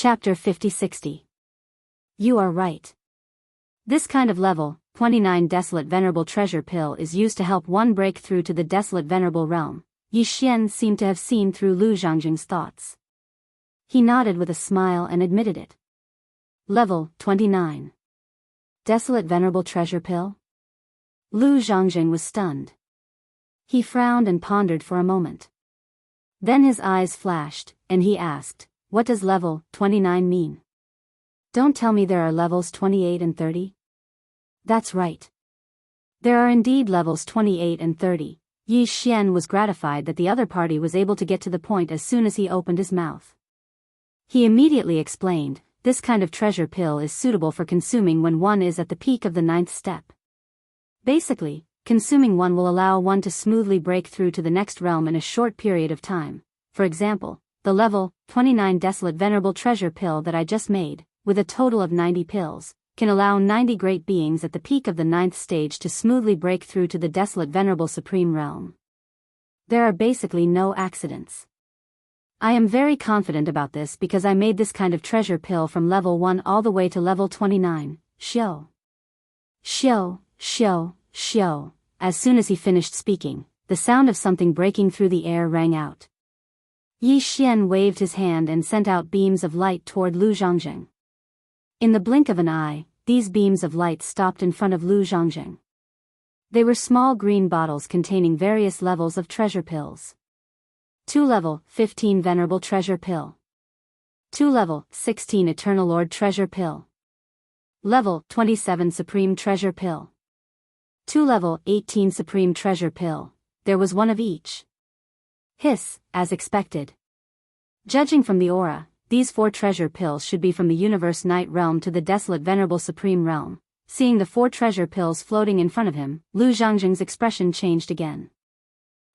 Chapter 50-60. You are right. This kind of level 29 Desolate Venerable Treasure Pill is used to help one break through to the Desolate Venerable Realm. Yi Xian seemed to have seen through Lu Zhangjing's thoughts. He nodded with a smile and admitted it. Level 29. Desolate Venerable Treasure Pill? Lu Zhangjing was stunned. He frowned and pondered for a moment. Then his eyes flashed, and he asked, "What does level 29 mean? Don't tell me there are levels 28 and 30? That's right. There are indeed levels 28 and 30. Yi Xian was gratified that the other party was able to get to the point as soon as he opened his mouth. He immediately explained, this kind of treasure pill is suitable for consuming when one is at the peak of the 9th step. Basically, consuming one will allow one to smoothly break through to the next realm in a short period of time. For example, the level 29 Desolate Venerable Treasure Pill that I just made, with a total of 90 pills, can allow 90 great beings at the peak of the 9th stage to smoothly break through to the Desolate Venerable Supreme Realm. There are basically no accidents. I am very confident about this because I made this kind of treasure pill from level 1 all the way to level 29, Xiao. Xiao, Xiao, Xiao. As soon as he finished speaking, the sound of something breaking through the air rang out. Yi Xian waved his hand and sent out beams of light toward Lu Zhangjing. In the blink of an eye, these beams of light stopped in front of Lu Zhangjing. They were small green bottles containing various levels of treasure pills. 2 level 15 Venerable Treasure Pill. 2 level 16 Eternal Lord Treasure Pill. Level 27 Supreme Treasure Pill. 2 level 18 Supreme Treasure Pill. There was one of each. Hiss, as expected. Judging from the aura, these 4 treasure pills should be from the Universe Night Realm to the Desolate Venerable Supreme Realm. Seeing the 4 treasure pills floating in front of him, Lu Zhangjing's expression changed again.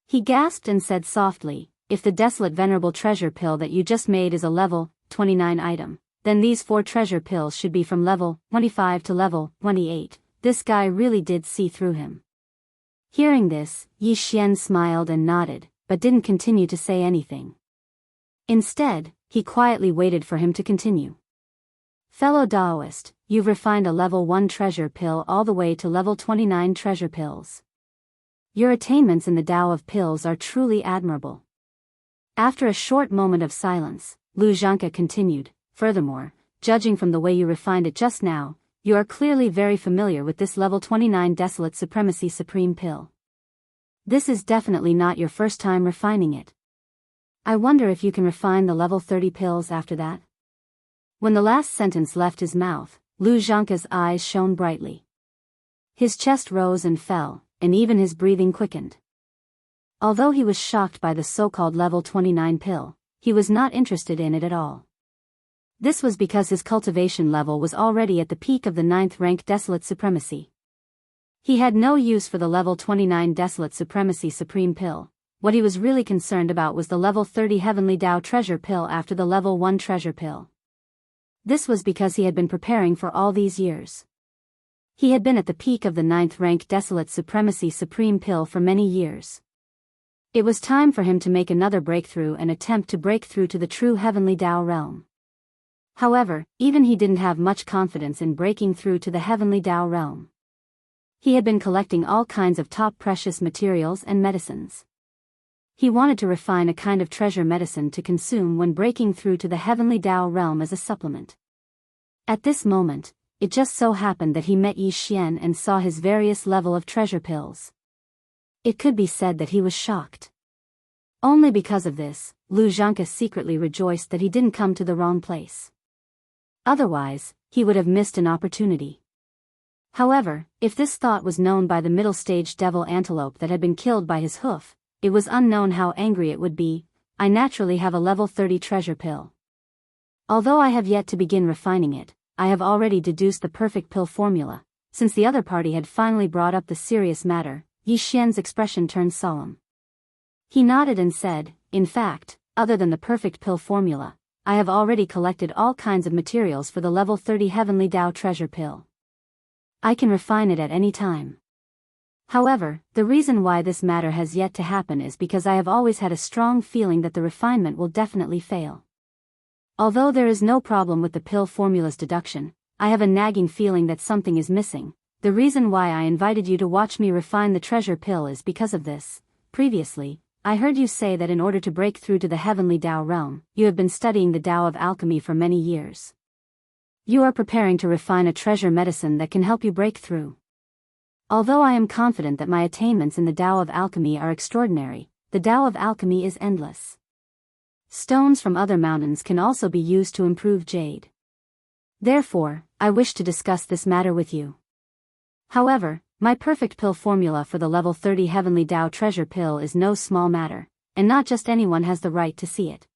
He gasped and said softly, "If the Desolate Venerable Treasure Pill that you just made is a level 29 item, then these 4 treasure pills should be from level 25 to level 28. This guy really did see through him." Hearing this, Yi Xian smiled and nodded, but didn't continue to say anything. Instead, he quietly waited for him to continue. "Fellow Daoist, you've refined a level 1 treasure pill all the way to level 29 treasure pills. Your attainments in the Tao of pills are truly admirable." After a short moment of silence, Lu Zhangjing continued, "Furthermore, judging from the way you refined it just now, you are clearly very familiar with this level 29 Desolate Supremacy Supreme Pill. This is definitely not your first time refining it. I wonder if you can refine the level 30 pills after that?" When the last sentence left his mouth, Lu Zhangjing's eyes shone brightly. His chest rose and fell, and even his breathing quickened. Although he was shocked by the so-called level 29 pill, he was not interested in it at all. This was because his cultivation level was already at the peak of the 9th rank Desolate Supremacy. He had no use for the level 29 Desolate Supremacy Supreme Pill. What he was really concerned about was the level 30 Heavenly Tao Treasure Pill after the level 1 Treasure Pill. This was because he had been preparing for all these years. He had been at the peak of the 9th rank Desolate Supremacy Supreme Pill for many years. It was time for him to make another breakthrough and attempt to break through to the true Heavenly Tao realm. However, even he didn't have much confidence in breaking through to the Heavenly Tao realm. He had been collecting all kinds of top precious materials and medicines. He wanted to refine a kind of treasure medicine to consume when breaking through to the Heavenly Tao realm as a supplement. At this moment, it just so happened that he met Yi Xian and saw his various level of treasure pills. It could be said that he was shocked. Only because of this, Lu Zhangjing secretly rejoiced that he didn't come to the wrong place. Otherwise, he would have missed an opportunity. However, if this thought was known by the middle-stage devil antelope that had been killed by his hoof, it was unknown how angry it would be. "I naturally have a level 30 treasure pill. Although I have yet to begin refining it, I have already deduced the perfect pill formula." Since the other party had finally brought up the serious matter, Yi Xian's expression turned solemn. He nodded and said, "In fact, other than the perfect pill formula, I have already collected all kinds of materials for the level 30 Heavenly Tao treasure pill. I can refine it at any time. However, the reason why this matter has yet to happen is because I have always had a strong feeling that the refinement will definitely fail. Although there is no problem with the pill formula's deduction, I have a nagging feeling that something is missing. The reason why I invited you to watch me refine the treasure pill is because of this. Previously, I heard you say that in order to break through to the heavenly Tao realm, you have been studying the Tao of alchemy for many years. You are preparing to refine a treasure medicine that can help you break through. Although I am confident that my attainments in the Tao of alchemy are extraordinary, the Tao of alchemy is endless. Stones from other mountains can also be used to improve jade. Therefore, I wish to discuss this matter with you. However, my perfect pill formula for the level 30 Heavenly Tao treasure pill is no small matter, and not just anyone has the right to see it.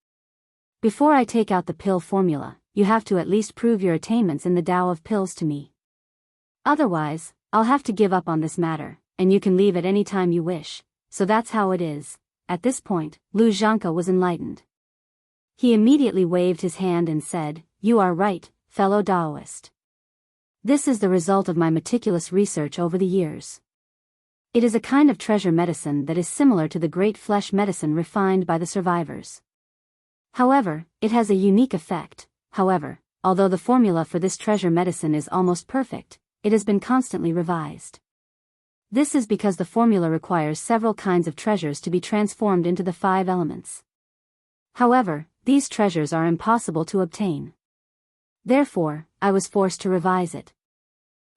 Before I take out the pill formula, you have to at least prove your attainments in the Tao of pills to me. Otherwise, I'll have to give up on this matter, and you can leave at any time you wish, so that's how it is. At this point, Lu Zhanke was enlightened. He immediately waved his hand and said, "You are right, fellow Taoist. This is the result of my meticulous research over the years. It is a kind of treasure medicine that is similar to the great flesh medicine refined by the survivors. However, it has a unique effect. However, although the formula for this treasure medicine is almost perfect, it has been constantly revised. This is because the formula requires several kinds of treasures to be transformed into the 5 elements. However, these treasures are impossible to obtain. Therefore, I was forced to revise it.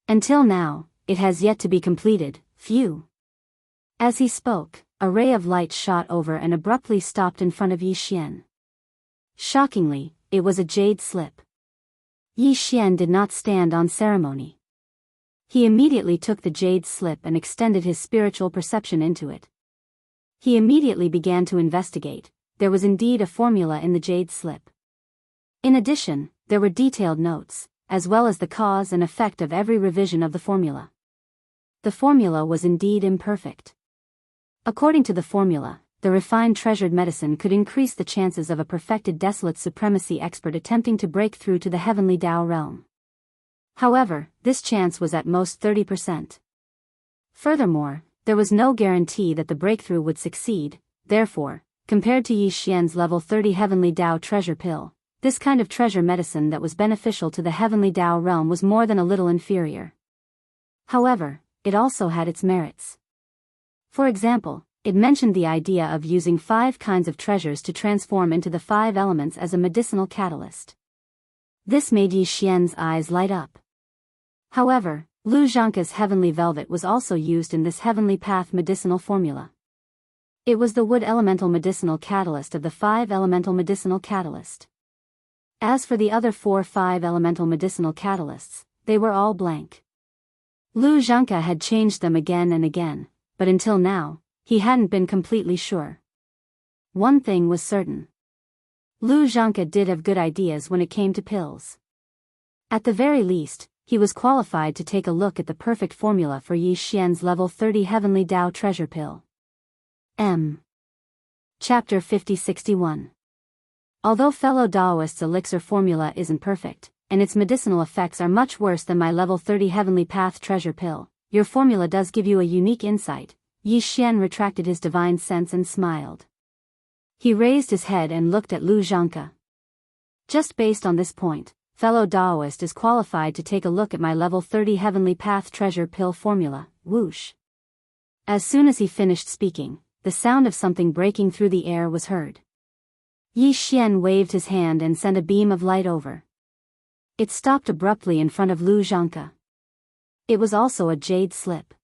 Until now, it has yet to be completed. Phew." As he spoke, a ray of light shot over and abruptly stopped in front of Yi Xian. Shockingly, it was a jade slip. Yi Xian did not stand on ceremony. He immediately took the jade slip and extended his spiritual perception into it. He immediately began to investigate. There was indeed a formula in the jade slip. In addition, there were detailed notes, as well as the cause and effect of every revision of the formula. The formula was indeed imperfect. According to the formula, the refined treasured medicine could increase the chances of a perfected desolate supremacy expert attempting to break through to the heavenly Tao realm. However, this chance was at most 30%. Furthermore, there was no guarantee that the breakthrough would succeed. Therefore, compared to Yi Xian's level 30 heavenly Tao treasure pill, this kind of treasure medicine that was beneficial to the heavenly Tao realm was more than a little inferior. However, it also had its merits. For example, it mentioned the idea of using 5 kinds of treasures to transform into the 5 elements as a medicinal catalyst. This made Yi Xian's eyes light up. However, Lu Zhanke's heavenly velvet was also used in this heavenly path medicinal formula. It was the wood elemental medicinal catalyst of the 5 elemental medicinal catalyst. As for the other 4-5 elemental medicinal catalysts, they were all blank. Lu Zhanke had changed them again and again, but until now, he hadn't been completely sure. One thing was certain. Lu Zhanke did have good ideas when it came to pills. At the very least, he was qualified to take a look at the perfect formula for Yi Xian's level 30 heavenly Tao treasure pill. Chapter 5061. Although fellow Taoist's elixir formula isn't perfect, and its medicinal effects are much worse than my level 30 heavenly path treasure pill, your formula does give you a unique insight. Yi Xian retracted his divine sense and smiled. He raised his head and looked at Lu Zhanke. Just based on this point, fellow Taoist is qualified to take a look at my level 30 heavenly path treasure pill formula. Whoosh. As soon as he finished speaking, the sound of something breaking through the air was heard. Yi Xian waved his hand and sent a beam of light over. It stopped abruptly in front of Lu Zhanke. It was also a jade slip.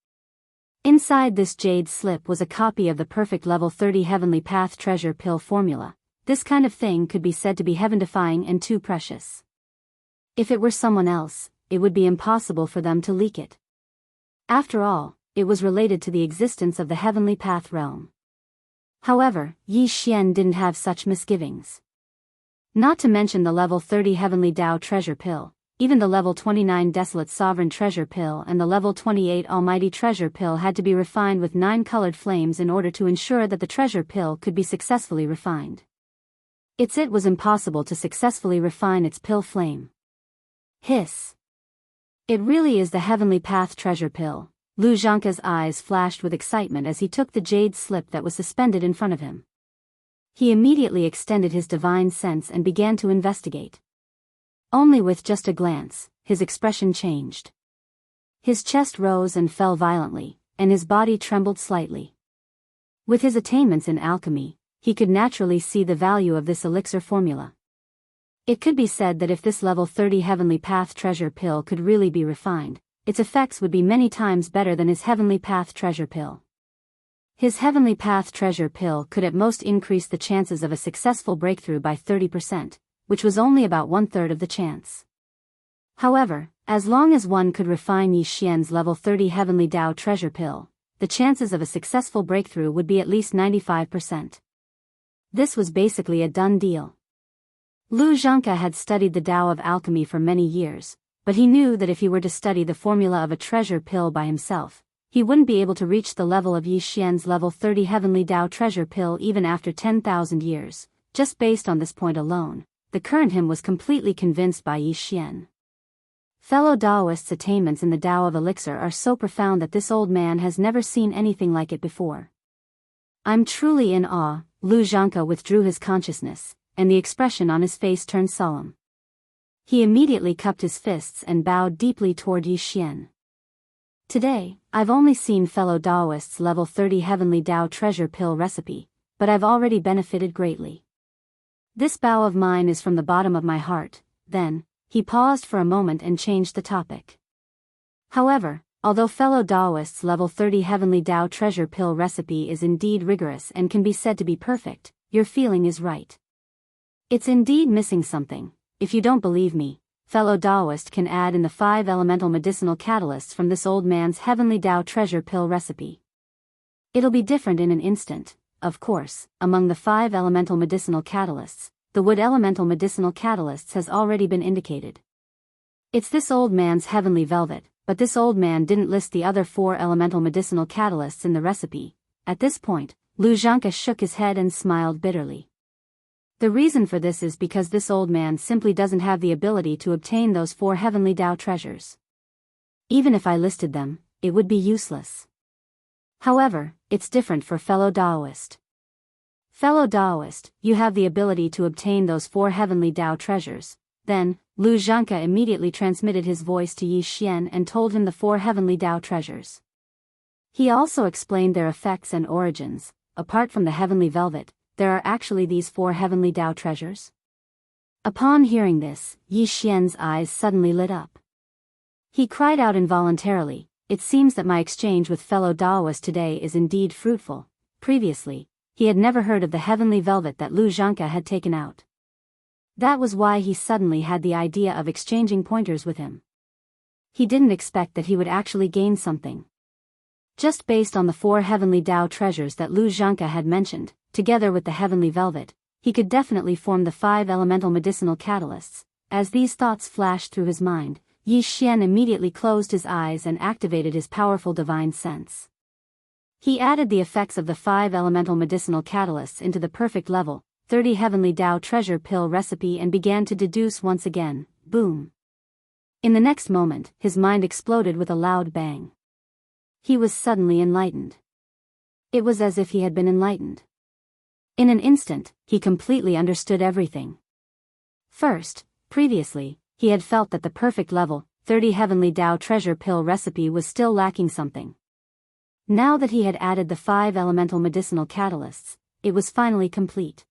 Inside this jade slip was a copy of the perfect level 30 heavenly path treasure pill formula. This kind of thing could be said to be heaven-defying and too precious. If it were someone else, it would be impossible for them to leak it. After all, it was related to the existence of the heavenly path realm. However, Yi Xian didn't have such misgivings. Not to mention the level 30 heavenly Tao treasure pill, even the level 29 desolate sovereign treasure pill and the level 28 almighty treasure pill had to be refined with 9 colored flames in order to ensure that the treasure pill could be successfully refined. It was impossible to successfully refine its pill flame. Hiss. It really is the heavenly path treasure pill. Lu Zhanke's eyes flashed with excitement as he took the jade slip that was suspended in front of him. He immediately extended his divine sense and began to investigate. Only with just a glance, his expression changed. His chest rose and fell violently, and his body trembled slightly. With his attainments in alchemy, he could naturally see the value of this elixir formula. It could be said that if this level 30 Heavenly Path treasure pill could really be refined, its effects would be many times better than his Heavenly Path treasure pill. His Heavenly Path treasure pill could at most increase the chances of a successful breakthrough by 30%, which was only about 1/3 of the chance. However, as long as one could refine Yi Xian's level 30 Heavenly Tao treasure pill, the chances of a successful breakthrough would be at least 95%. This was basically a done deal. Lu Zhanke had studied the Tao of alchemy for many years, but he knew that if he were to study the formula of a treasure pill by himself, he wouldn't be able to reach the level of Yi Xian's level 30 Heavenly Tao treasure pill even after 10,000 years. Just based on this point alone, the current him was completely convinced by Yi Xian. Fellow Taoists' attainments in the Tao of elixir are so profound that this old man has never seen anything like it before. I'm truly in awe. Lu Zhanke withdrew his consciousness, and the expression on his face turned solemn. He immediately cupped his fists and bowed deeply toward Yi Xian. Today, I've only seen fellow Taoists' level 30 Heavenly Tao treasure pill recipe, but I've already benefited greatly. This bow of mine is from the bottom of my heart. Then, he paused for a moment and changed the topic. However, although fellow Taoists' level 30 Heavenly Tao treasure pill recipe is indeed rigorous and can be said to be perfect, your feeling is right. It's indeed missing something. If you don't believe me, fellow Taoist can add in the 5 elemental medicinal catalysts from this old man's Heavenly Tao treasure pill recipe. It'll be different in an instant. Of course, among the 5 elemental medicinal catalysts, the wood elemental medicinal catalysts has already been indicated. It's this old man's heavenly velvet, but this old man didn't list the other 4 elemental medicinal catalysts in the recipe. At this point, Lu Zhanke shook his head and smiled bitterly. The reason for this is because this old man simply doesn't have the ability to obtain those 4 Heavenly Tao treasures. Even if I listed them, it would be useless. However, it's different for fellow Taoist. Fellow Taoist, you have the ability to obtain those 4 Heavenly Tao treasures. Then, Lu Zhanke immediately transmitted his voice to Yi Xian and told him the 4 Heavenly Tao treasures. He also explained their effects and origins. Apart from the Heavenly Velvet, there are actually these 4 Heavenly Tao treasures. Upon hearing this, Yi Xian's eyes suddenly lit up. He cried out involuntarily, "It seems that my exchange with fellow Taoists today is indeed fruitful." Previously, he had never heard of the Heavenly Velvet that Lu Zhanke had taken out. That was why he suddenly had the idea of exchanging pointers with him. He didn't expect that he would actually gain something. Just based on the 4 Heavenly Tao treasures that Lu Zhanke had mentioned, together with the Heavenly Velvet, he could definitely form the 5 elemental medicinal catalysts. As these thoughts flashed through his mind, Yi Xian immediately closed his eyes and activated his powerful divine sense. He added the effects of the 5 elemental medicinal catalysts into the perfect level 30 Heavenly Tao treasure pill recipe and began to deduce once again. Boom. In the next moment, his mind exploded with a loud bang. He was suddenly enlightened. It was as if he had been enlightened. In an instant, he completely understood everything. First, previously, he had felt that the perfect level 30 Heavenly Tao treasure pill recipe was still lacking something. Now that he had added the 5 elemental medicinal catalysts, it was finally complete.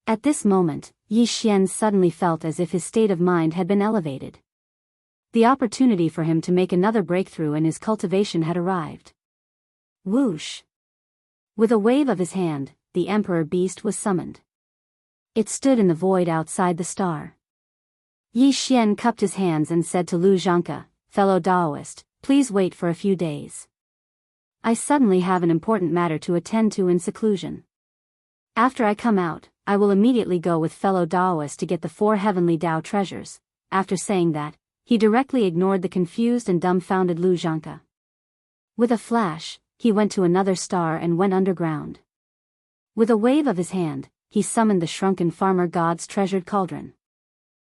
At this moment, Yi Xian suddenly felt as if his state of mind had been elevated. The opportunity for him to make another breakthrough in his cultivation had arrived. Whoosh! With a wave of his hand, the Emperor Beast was summoned. It stood in the void outside the star. Yi Xian cupped his hands and said to Lu Zhanke, "Fellow Taoist, please wait for a few days. I suddenly have an important matter to attend to in seclusion. After I come out, I will immediately go with fellow Taoists to get the 4 Heavenly Tao treasures." After saying that, he directly ignored the confused and dumbfounded Lu Zhanke. With a flash, he went to another star and went underground. With a wave of his hand, he summoned the shrunken farmer god's treasured cauldron.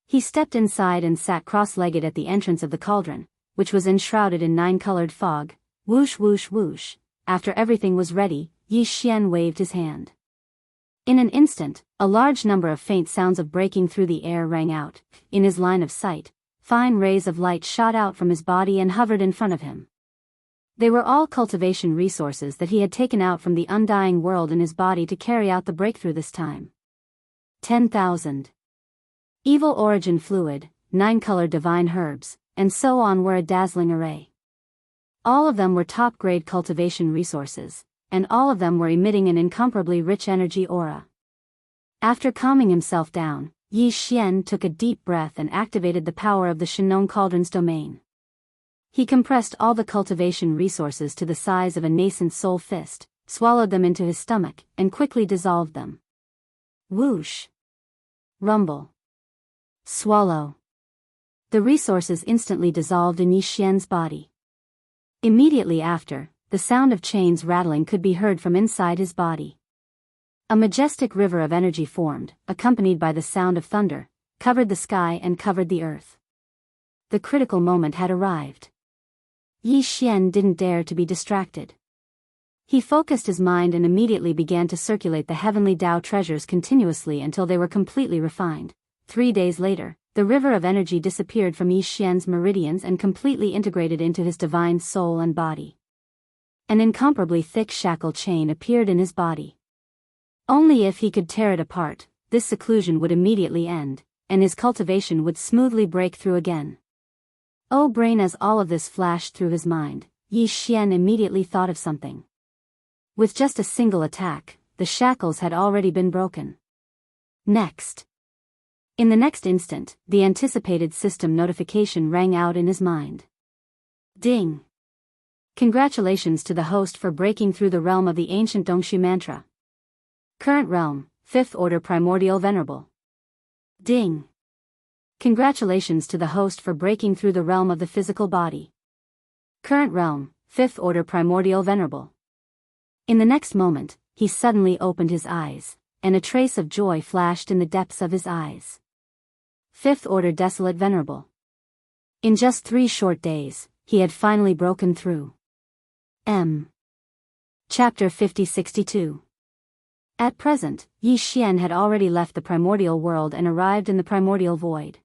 He stepped inside and sat cross-legged at the entrance of the cauldron, which was enshrouded in 9-colored fog. Whoosh whoosh whoosh. After everything was ready, Yi Xian waved his hand. In an instant, a large number of faint sounds of breaking through the air rang out. In his line of sight, fine rays of light shot out from his body and hovered in front of him. They were all cultivation resources that he had taken out from the undying world in his body to carry out the breakthrough this time. 10,000. Evil origin fluid, 9-colored divine herbs, and so on were a dazzling array. All of them were top-grade cultivation resources, and all of them were emitting an incomparably rich energy aura. After calming himself down, Yi Xian took a deep breath and activated the power of the Shinong Cauldron's domain. He compressed all the cultivation resources to the size of a nascent soul fist, swallowed them into his stomach, and quickly dissolved them. Whoosh! Rumble! Swallow! The resources instantly dissolved in Yi Xian's body. Immediately after, the sound of chains rattling could be heard from inside his body. A majestic river of energy formed, accompanied by the sound of thunder, covered the sky and covered the earth. The critical moment had arrived. Yi Xian didn't dare to be distracted. He focused his mind and immediately began to circulate the heavenly Tao treasures continuously until they were completely refined. 3 days later, the river of energy disappeared from Yi Xian's meridians and completely integrated into his divine soul and body. An incomparably thick shackle chain appeared in his body. Only if he could tear it apart, this seclusion would immediately end, and his cultivation would smoothly break through again. Oh brain! As all of this flashed through his mind, Yi Xian immediately thought of something. With just a single attack, the shackles had already been broken. Next. In the next instant, the anticipated system notification rang out in his mind. Ding! Congratulations to the host for breaking through the realm of the ancient Dongshu mantra. Current realm, 5th order primordial venerable. Ding! Congratulations to the host for breaking through the realm of the physical body. Current realm, 5th order primordial venerable. In the next moment, he suddenly opened his eyes, and a trace of joy flashed in the depths of his eyes. 5th order desolate venerable. In just 3 short days, he had finally broken through. Chapter 5062. At present, Yi Xian had already left the primordial world and arrived in the primordial void.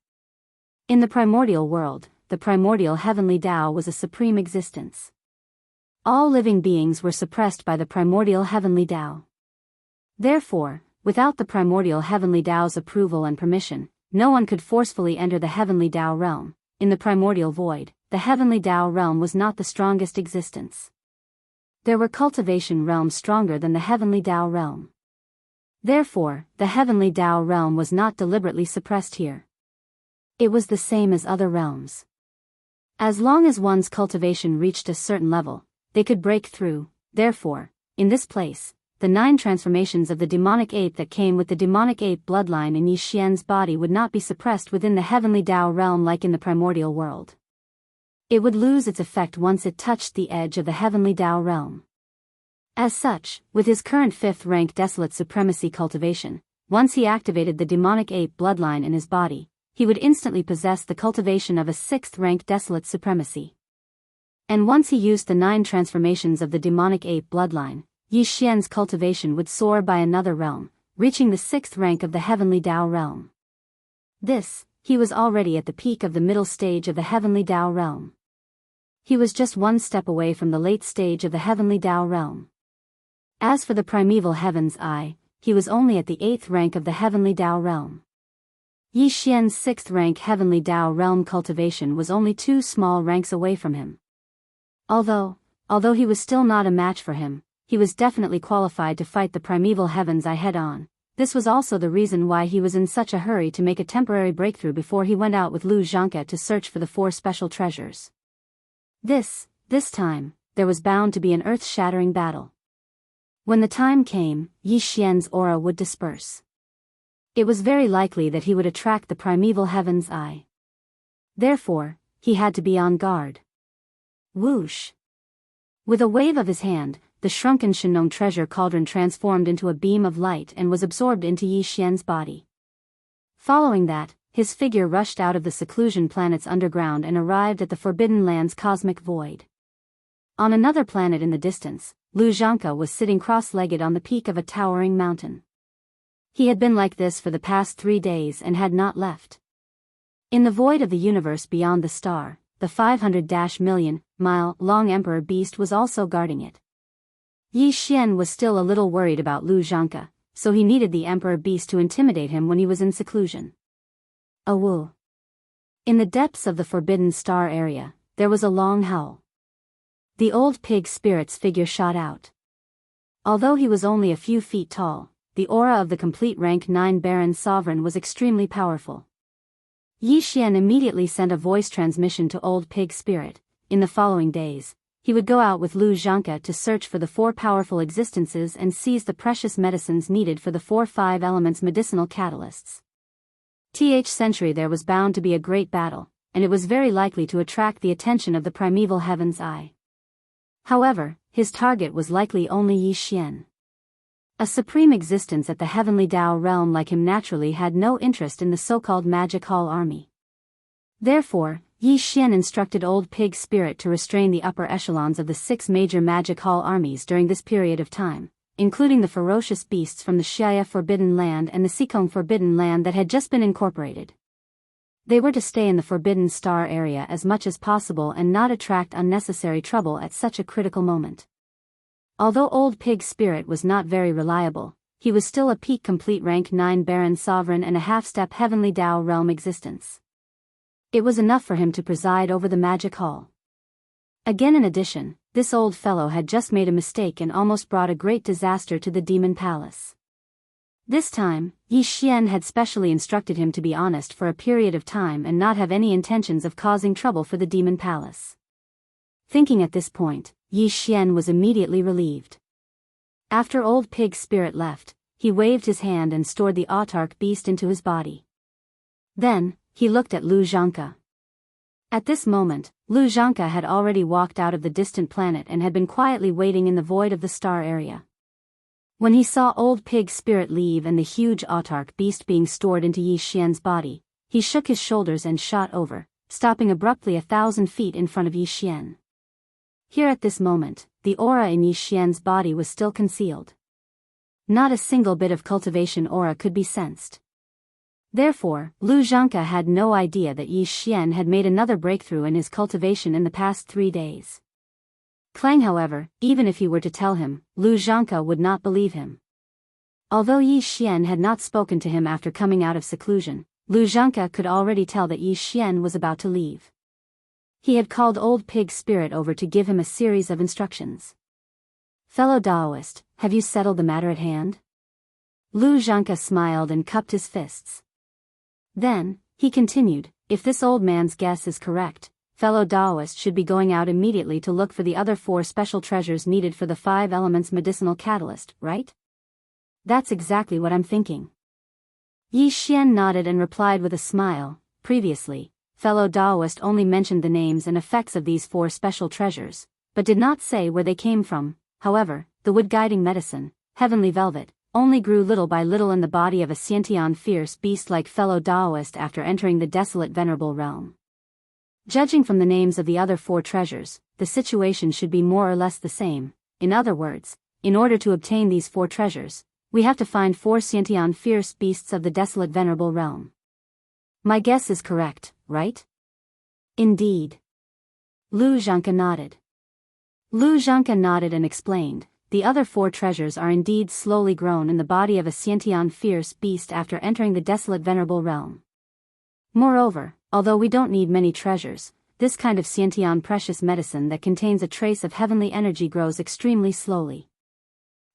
In the primordial world, the primordial heavenly Tao was a supreme existence. All living beings were suppressed by the primordial heavenly Tao. Therefore, without the primordial heavenly Tao's approval and permission, no one could forcefully enter the heavenly Tao realm. In the primordial void, the heavenly Tao realm was not the strongest existence. There were cultivation realms stronger than the heavenly Tao realm. Therefore, the heavenly Tao realm was not deliberately suppressed here. It was the same as other realms. As long as one's cultivation reached a certain level, they could break through. Therefore, in this place, the 9 transformations of the demonic ape that came with the demonic ape bloodline in Yi Xian's body would not be suppressed within the heavenly Tao realm like in the primordial world. It would lose its effect once it touched the edge of the heavenly Tao realm. As such, with his current 5th rank desolate supremacy cultivation, once he activated the demonic ape bloodline in his body, he would instantly possess the cultivation of a 6th rank desolate supremacy. And once he used the 9 transformations of the demonic ape bloodline, Yi Xian's cultivation would soar by another realm, reaching the 6th rank of the heavenly Tao realm. He was already at the peak of the middle stage of the heavenly Tao realm. He was just 1 step away from the late stage of the heavenly Tao realm. As for the primeval heaven's eye, he was only at the 8th rank of the heavenly Tao realm. Yi Xian's 6th rank heavenly Tao realm cultivation was only 2 small ranks away from him. Although he was still not a match for him, he was definitely qualified to fight the primeval heaven's eye head-on. This was also the reason why he was in such a hurry to make a temporary breakthrough before he went out with Lu Zhangke to search for the 4 special treasures. This time, there was bound to be an earth-shattering battle. When the time came, Yi Xian's aura would disperse. It was very likely that he would attract the primeval heaven's eye. Therefore, he had to be on guard. Whoosh! With a wave of his hand, the shrunken Shinong treasure cauldron transformed into a beam of light and was absorbed into Yi Xian's body. Following that, his figure rushed out of the seclusion planet's underground and arrived at the Forbidden Land's cosmic void. On another planet in the distance, Lu Zhangke was sitting cross-legged on the peak of a towering mountain. He had been like this for the past 3 days and had not left. In the void of the universe beyond the star, the 500-million-mile-long Emperor Beast was also guarding it. Yi Xian was still a little worried about Lu Zhanke, so he needed the Emperor Beast to intimidate him when he was in seclusion. Awu. In the depths of the Forbidden Star area, there was a long howl. The old pig spirit's figure shot out. Although he was only a few feet tall, the aura of the complete rank 9 Baron Sovereign was extremely powerful. Yi Xian immediately sent a voice transmission to Old Pig Spirit. In the following days, he would go out with Lu Zhanke to search for the 4 powerful existences and seize the precious medicines needed for the 4-5 elements medicinal catalysts. Century there was bound to be a great battle, and it was very likely to attract the attention of the primeval Heaven's Eye. However, his target was likely only Yi Xian. A supreme existence at the heavenly Tao realm like him naturally had no interest in the so-called Magic Hall army. Therefore, Yi Xian instructed Old Pig Spirit to restrain the upper echelons of the 6 major Magic Hall armies during this period of time, including the ferocious beasts from the Xia Forbidden Land and the Sikong Forbidden Land that had just been incorporated. They were to stay in the Forbidden Star area as much as possible and not attract unnecessary trouble at such a critical moment. Although Old Pig Spirit was not very reliable, he was still a peak complete rank 9 Baron Sovereign and a half-step heavenly Tao realm existence. It was enough for him to preside over the Magic Hall. Again, in addition, this old fellow had just made a mistake and almost brought a great disaster to the Demon Palace. This time, Yi Xian had specially instructed him to be honest for a period of time and not have any intentions of causing trouble for the Demon Palace. Thinking at this point, Yi Xian was immediately relieved. After Old Pig Spirit left, he waved his hand and stored the autarch beast into his body. Then, he looked at Lu Zhanke. At this moment, Lu Zhanke had already walked out of the distant planet and had been quietly waiting in the void of the star area. When he saw Old Pig Spirit leave and the huge autarch beast being stored into Yi Xian's body, he shook his shoulders and shot over, stopping abruptly 1,000 feet in front of Yi Xian. Here at this moment, the aura in Yi Xian's body was still concealed. Not a single bit of cultivation aura could be sensed. Therefore, Lu Zhanke had no idea that Yi Xian had made another breakthrough in his cultivation in the past 3 days. Clang, however, even if he were to tell him, Lu Zhanke would not believe him. Although Yi Xian had not spoken to him after coming out of seclusion, Lu Zhanke could already tell that Yi Xian was about to leave. He had called Old Pig Spirit over to give him a series of instructions. "Fellow Daoist, have you settled the matter at hand?" Lu Zhanke smiled and cupped his fists. Then, he continued, "If this old man's guess is correct, fellow Daoist should be going out immediately to look for the other 4 special treasures needed for the 5 elements medicinal catalyst, right?" "That's exactly what I'm thinking." Yi Xian nodded and replied with a smile. Previously, fellow Daoist only mentioned the names and effects of these 4 special treasures, but did not say where they came from. However, the wood-guiding medicine, heavenly velvet, only grew little by little in the body of a Xiantian fierce beast like fellow Daoist after entering the desolate venerable realm. Judging from the names of the other 4 treasures, the situation should be more or less the same. In other words, in order to obtain these 4 treasures, we have to find 4 Xiantian fierce beasts of the desolate venerable realm. My guess is correct, right? Indeed. Lu Zhanke nodded. Lu Zhanke nodded and explained, the other 4 treasures are indeed slowly grown in the body of a Xiantian fierce beast after entering the desolate venerable realm. Moreover, although we don't need many treasures, this kind of Xiantian precious medicine that contains a trace of heavenly energy grows extremely slowly.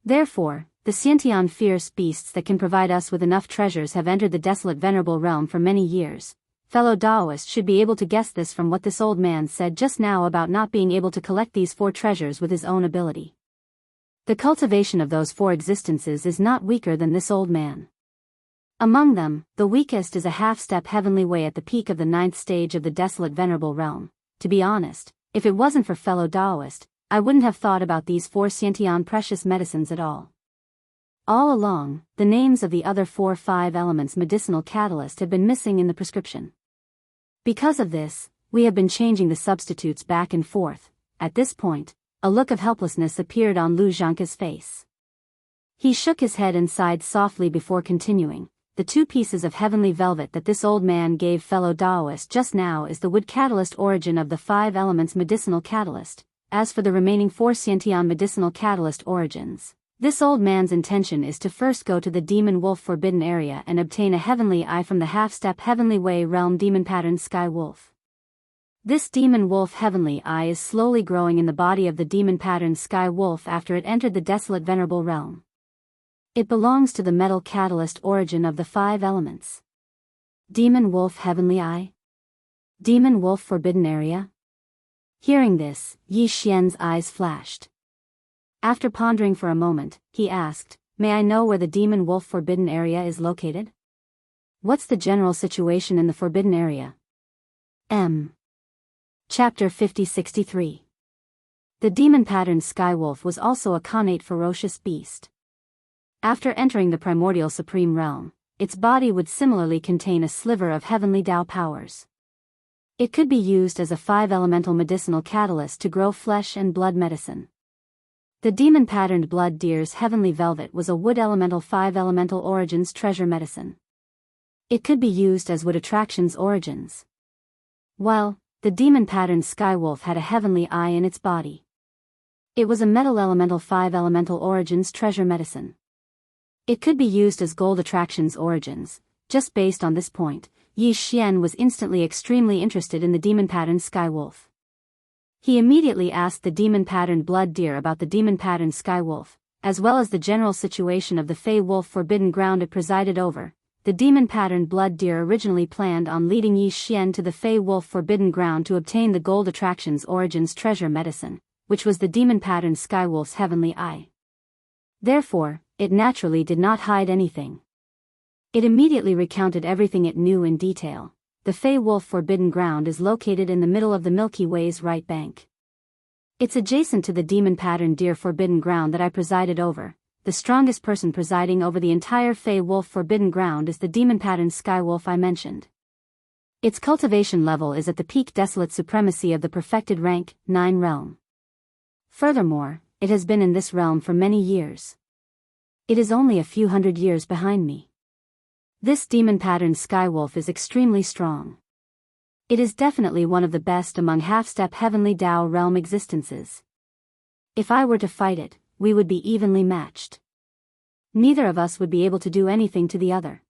Therefore, the Xiantian fierce beasts that can provide us with enough treasures have entered the desolate venerable realm for many years. Fellow Daoist should be able to guess this from what this old man said just now about not being able to collect these 4 treasures with his own ability. The cultivation of those 4 existences is not weaker than this old man. Among them, the weakest is a half-step heavenly way at the peak of the 9th stage of the desolate venerable realm. To be honest, if it wasn't for fellow Daoist, I wouldn't have thought about these 4 Xiantian precious medicines at all. All along, the names of the other 4-5 elements medicinal catalyst have been missing in the prescription. Because of this, we have been changing the substitutes back and forth. At this point, a look of helplessness appeared on Lu Zhanke's face. He shook his head and sighed softly before continuing. The 2 pieces of heavenly velvet that this old man gave fellow Daoist just now is the wood catalyst origin of the 5 elements medicinal catalyst. As for the remaining 4 Xiantian medicinal catalyst origins, this old man's intention is to first go to the demon wolf forbidden area and obtain a heavenly eye from the half-step heavenly way realm demon patterned sky wolf. This demon wolf heavenly eye is slowly growing in the body of the demon patterned sky wolf after it entered the desolate venerable realm. It belongs to the metal catalyst origin of the 5 elements. Demon wolf heavenly eye? Demon wolf forbidden area? Hearing this, Yi Xian's eyes flashed. After pondering for a moment, he asked, "May I know where the demon wolf forbidden area is located? What's the general situation in the forbidden area?" Chapter 5063. The demon-patterned skywolf was also a connate ferocious beast. After entering the primordial supreme realm, its body would similarly contain a sliver of heavenly Tao powers. It could be used as a 5-elemental medicinal catalyst to grow flesh and blood medicine. The demon-patterned blood deer's heavenly velvet was a wood elemental 5-elemental origins treasure medicine. It could be used as wood attractions origins. While the demon-patterned skywolf had a heavenly eye in its body. It was a metal elemental 5-elemental origins treasure medicine. It could be used as gold attractions origins. Just based on this point, Yi Xian was instantly extremely interested in the demon-patterned skywolf. He immediately asked the demon-patterned blood deer about the demon-patterned skywolf, as well as the general situation of the Fey Wolf forbidden ground it presided over. The demon-patterned blood deer originally planned on leading Yi Xian to the Fey Wolf forbidden ground to obtain the gold attractions origins treasure medicine, which was the demon-patterned skywolf's heavenly eye. Therefore, it naturally did not hide anything. It immediately recounted everything it knew in detail. The Fey Wolf forbidden ground is located in the middle of the Milky Way's right bank. It's adjacent to the demon-patterned deer forbidden ground that I presided over. The strongest person presiding over the entire Fey Wolf forbidden ground is the demon-patterned skywolf I mentioned. Its cultivation level is at the peak desolate supremacy of the perfected rank 9 realm. Furthermore, it has been in this realm for many years. It is only a few hundred years behind me. This demon-patterned skywolf is extremely strong. It is definitely one of the best among half-step heavenly Tao realm existences. If I were to fight it, we would be evenly matched. Neither of us would be able to do anything to the other.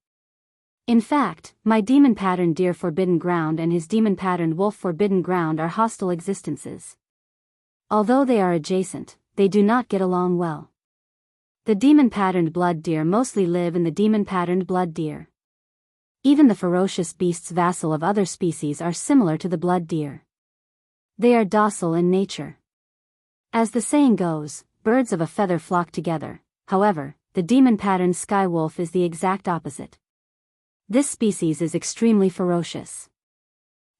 In fact, my demon-patterned deer forbidden ground and his demon-patterned wolf forbidden ground are hostile existences. Although they are adjacent, they do not get along well. The demon-patterned blood deer mostly live in the demon-patterned blood deer. Even the ferocious beasts vassal of other species are similar to the blood deer. They are docile in nature. As the saying goes, birds of a feather flock together. However, the demon-patterned skywolf is the exact opposite. This species is extremely ferocious.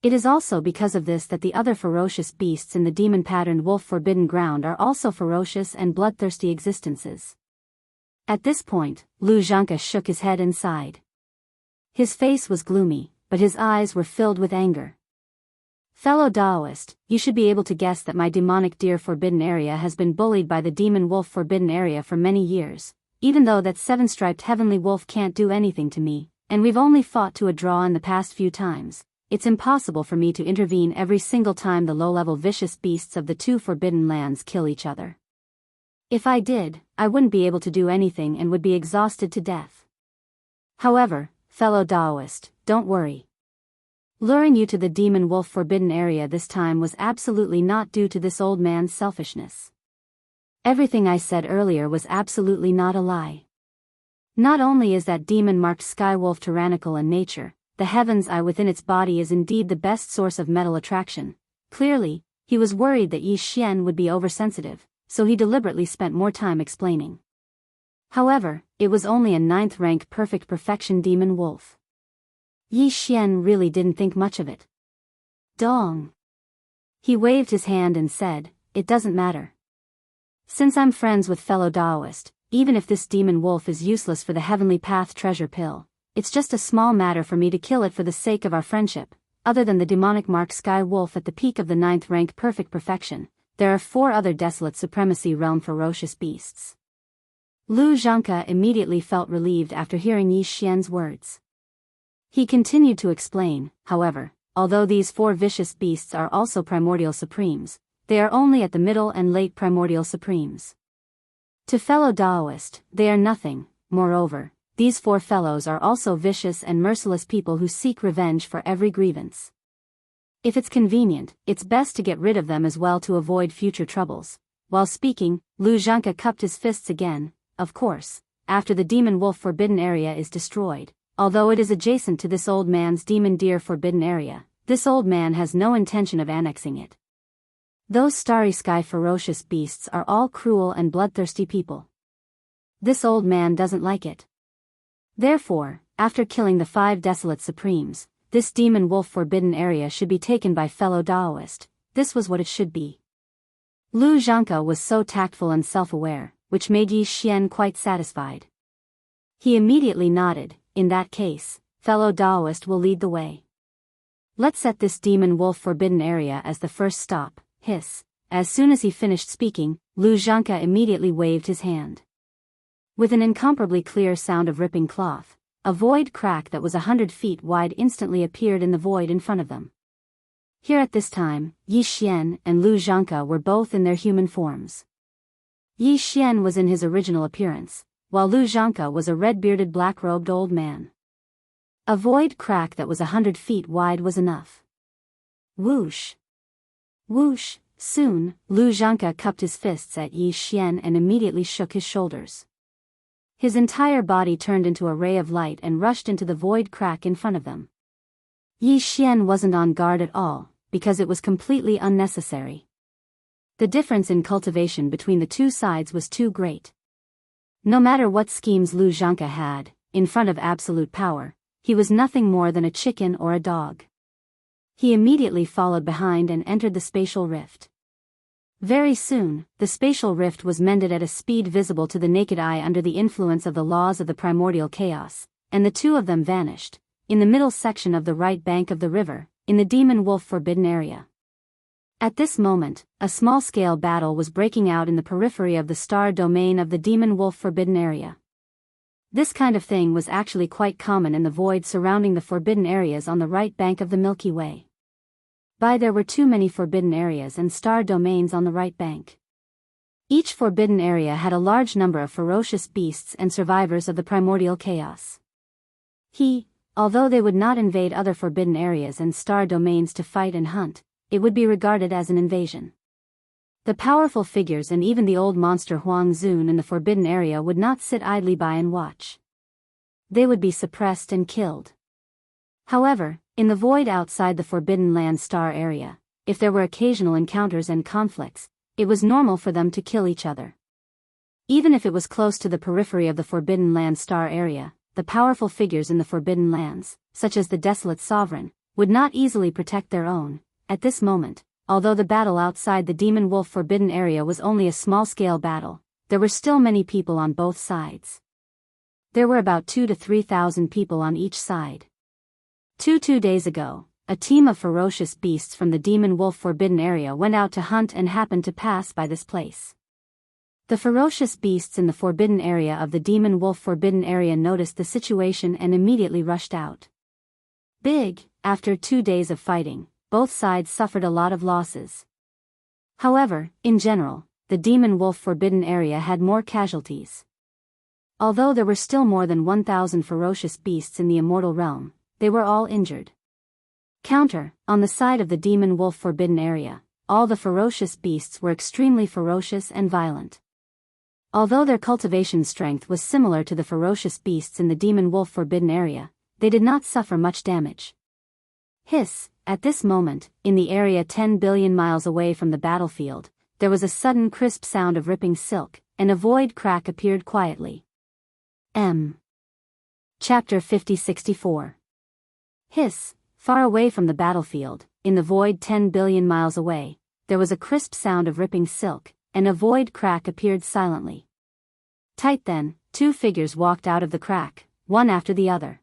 It is also because of this that the other ferocious beasts in the demon-patterned wolf forbidden ground are also ferocious and bloodthirsty existences. At this point, Lu Zhanke shook his head and sighed. His face was gloomy, but his eyes were filled with anger. Fellow Daoist, you should be able to guess that my demonic deer forbidden area has been bullied by the demon wolf forbidden area for many years, even though that 7-striped heavenly wolf can't do anything to me, and we've only fought to a draw in the past few times. It's impossible for me to intervene every single time the low-level vicious beasts of the 2 forbidden lands kill each other. If I did, I wouldn't be able to do anything and would be exhausted to death. However, fellow Daoist, don't worry. Luring you to the demon wolf forbidden area this time was absolutely not due to this old man's selfishness. Everything I said earlier was absolutely not a lie. Not only is that demon-marked skywolf tyrannical in nature, the heaven's eye within its body is indeed the best source of metal attraction. Clearly, he was worried that Yi Xian would be oversensitive, so he deliberately spent more time explaining. However, it was only a 9th rank perfect perfection demon wolf. Yi Xian really didn't think much of it. Dong. He waved his hand and said, "It doesn't matter. Since I'm friends with fellow Daoist, even if this demon wolf is useless for the heavenly path treasure pill, it's just a small matter for me to kill it for the sake of our friendship. Other than the demonic mark sky wolf at the peak of the 9th rank perfect perfection, there are 4 other desolate supremacy realm ferocious beasts. Lu Zhangke immediately felt relieved after hearing Yi Xian's words. He continued to explain, however, although these 4 vicious beasts are also primordial supremes, they are only at the middle and late primordial supremes. To fellow Daoist, they are nothing. Moreover, these 4 fellows are also vicious and merciless people who seek revenge for every grievance. If it's convenient, it's best to get rid of them as well to avoid future troubles. While speaking, Lu Zhangke cupped his fists again. Of course, after the demon wolf forbidden area is destroyed, although it is adjacent to this old man's demon deer forbidden area, this old man has no intention of annexing it. Those starry sky ferocious beasts are all cruel and bloodthirsty people. This old man doesn't like it. Therefore, after killing the 5 desolate supremes, this demon wolf forbidden area should be taken by fellow Daoist. This was what it should be. Lu Zhangke was so tactful and self-aware, which made Yi Xian quite satisfied. He immediately nodded. In that case, fellow Daoist will lead the way. Let's set this demon wolf forbidden area as the first stop. Hiss. As soon as he finished speaking, Lu Zhangke immediately waved his hand. With an incomparably clear sound of ripping cloth, a void crack that was 100 feet wide instantly appeared in the void in front of them. Here at this time, Yi Xian and Lu Zhangke were both in their human forms. Yi Xian was in his original appearance, while Lu Zhangke was a red-bearded black-robed old man. A void crack that was 100 feet wide was enough. Whoosh! Whoosh! Soon, Lu Zhangke cupped his fists at Yi Xian and immediately shook his shoulders. His entire body turned into a ray of light and rushed into the void crack in front of them. Yi Xian wasn't on guard at all, because it was completely unnecessary. The difference in cultivation between the two sides was too great. No matter what schemes Lu Zhangke had, in front of absolute power, he was nothing more than a chicken or a dog. He immediately followed behind and entered the spatial rift. Very soon, the spatial rift was mended at a speed visible to the naked eye under the influence of the laws of the primordial chaos, and the 2 of them vanished, in the middle section of the right bank of the river, in the demon wolf forbidden area. At this moment, a small-scale battle was breaking out in the periphery of the star domain of the demon wolf forbidden area. This kind of thing was actually quite common in the void surrounding the forbidden areas on the right bank of the Milky Way. There were too many forbidden areas and star domains on the right bank. Each forbidden area had a large number of ferocious beasts and survivors of the primordial chaos. Although they would not invade other forbidden areas and star domains to fight and hunt, it would be regarded as an invasion. The powerful figures and even the old monster Huang Zun in the forbidden area would not sit idly by and watch. They would be suppressed and killed. However, in the void outside the Forbidden Land star area, if there were occasional encounters and conflicts, it was normal for them to kill each other. Even if it was close to the periphery of the Forbidden Land star area, the powerful figures in the Forbidden Lands, such as the Desolate Sovereign, would not easily protect their own. At this moment, although the battle outside the Demon Wolf Forbidden area was only a small-scale battle, there were still many people on both sides. There were about 2,000 to 3,000 people on each side. 2 days ago, a team of ferocious beasts from the Demon Wolf Forbidden area went out to hunt and happened to pass by this place. The ferocious beasts in the forbidden area of the Demon Wolf Forbidden area noticed the situation and immediately rushed out. After 2 days of fighting, both sides suffered a lot of losses. However, in general, the Demon Wolf Forbidden area had more casualties. Although there were still more than 1,000 ferocious beasts in the immortal realm, they were all injured. On the side of the Demon Wolf Forbidden area, all the ferocious beasts were extremely ferocious and violent. Although their cultivation strength was similar to the ferocious beasts in the Demon Wolf Forbidden area, they did not suffer much damage. At this moment, in the area 10 billion miles away from the battlefield, there was a sudden crisp sound of ripping silk, and a void crack appeared quietly. Chapter 5064. Far away from the battlefield, in the void 10 billion miles away, there was a crisp sound of ripping silk, and a void crack appeared silently. Then, 2 figures walked out of the crack, one after the other.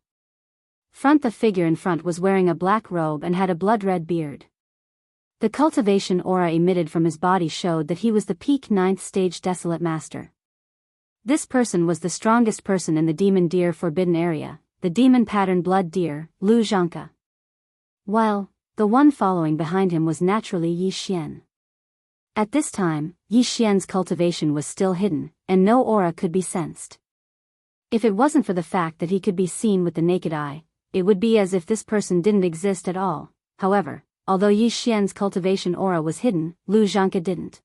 The figure in front was wearing a black robe and had a blood-red beard. The cultivation aura emitted from his body showed that he was the peak 9th stage Desolate Master. This person was the strongest person in the demon deer forbidden area, the demon pattern blood deer, Lu Zhangke. While the one following behind him was naturally Yi Xian. At this time, Yi Xian's cultivation was still hidden, and no aura could be sensed. If it wasn't for the fact that he could be seen with the naked eye, it would be as if this person didn't exist at all. However, although Yi Xian's cultivation aura was hidden, Lu Zhangke didn't.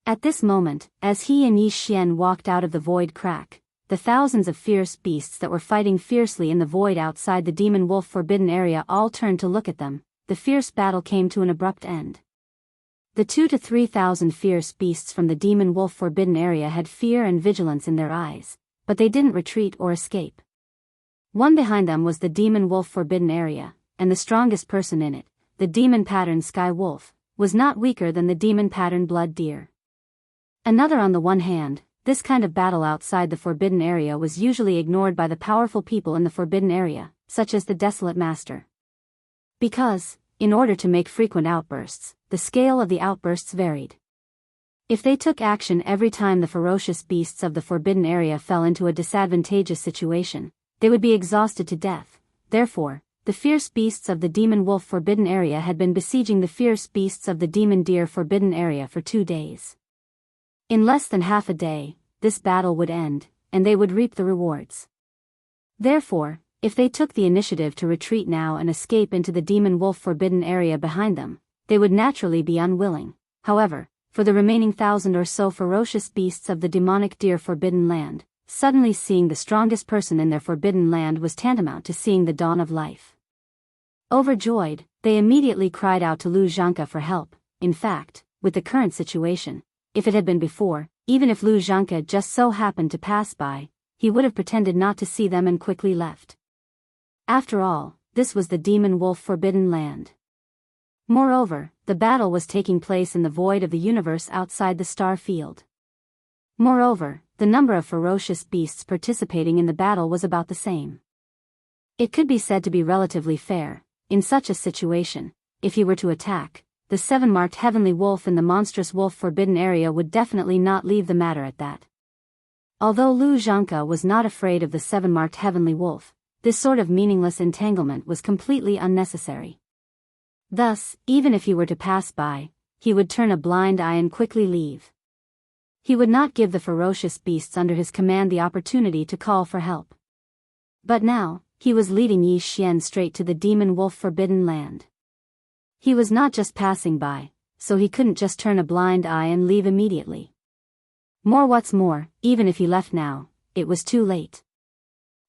At this moment, as he and Yi Xian walked out of the void crack, the thousands of fierce beasts that were fighting fiercely in the void outside the demon wolf forbidden area all turned to look at them. The fierce battle came to an abrupt end. The 2,000 to 3,000 fierce beasts from the demon wolf forbidden area had fear and vigilance in their eyes, but they didn't retreat or escape. One behind them was the demon wolf forbidden area, and the strongest person in it, the demon pattern sky wolf, was not weaker than the demon pattern blood deer. Another on the one hand, this kind of battle outside the forbidden area was usually ignored by the powerful people in the forbidden area, such as the Desolate Master. Because, in order to make frequent outbursts, the scale of the outbursts varied. If they took action every time the ferocious beasts of the forbidden area fell into a disadvantageous situation, they would be exhausted to death. Therefore, the fierce beasts of the demon wolf forbidden area had been besieging the fierce beasts of the demon deer forbidden area for 2 days. In less than half a day, this battle would end, and they would reap the rewards. Therefore, if they took the initiative to retreat now and escape into the demon wolf forbidden area behind them, they would naturally be unwilling. However, for the remaining 1,000 or so ferocious beasts of the demonic deer forbidden land, suddenly seeing the strongest person in their forbidden land was tantamount to seeing the dawn of life. Overjoyed, they immediately cried out to Lu Zhangke for help. In fact, with the current situation, if it had been before, even if Lu Zhangke just so happened to pass by, he would have pretended not to see them and quickly left. After all, this was the demon wolf forbidden land. Moreover, the battle was taking place in the void of the universe outside the star field. Moreover, the number of ferocious beasts participating in the battle was about the same. It could be said to be relatively fair. In such a situation, if he were to attack, the 7-marked heavenly wolf in the monstrous wolf forbidden area would definitely not leave the matter at that. Although Lu Zhangke was not afraid of the 7-marked heavenly wolf, this sort of meaningless entanglement was completely unnecessary. Thus, even if he were to pass by, he would turn a blind eye and quickly leave. He would not give the ferocious beasts under his command the opportunity to call for help. But now, he was leading Yi Xian straight to the demon wolf forbidden land. He was not just passing by, so he couldn't just turn a blind eye and leave immediately. What's more, even if he left now, it was too late.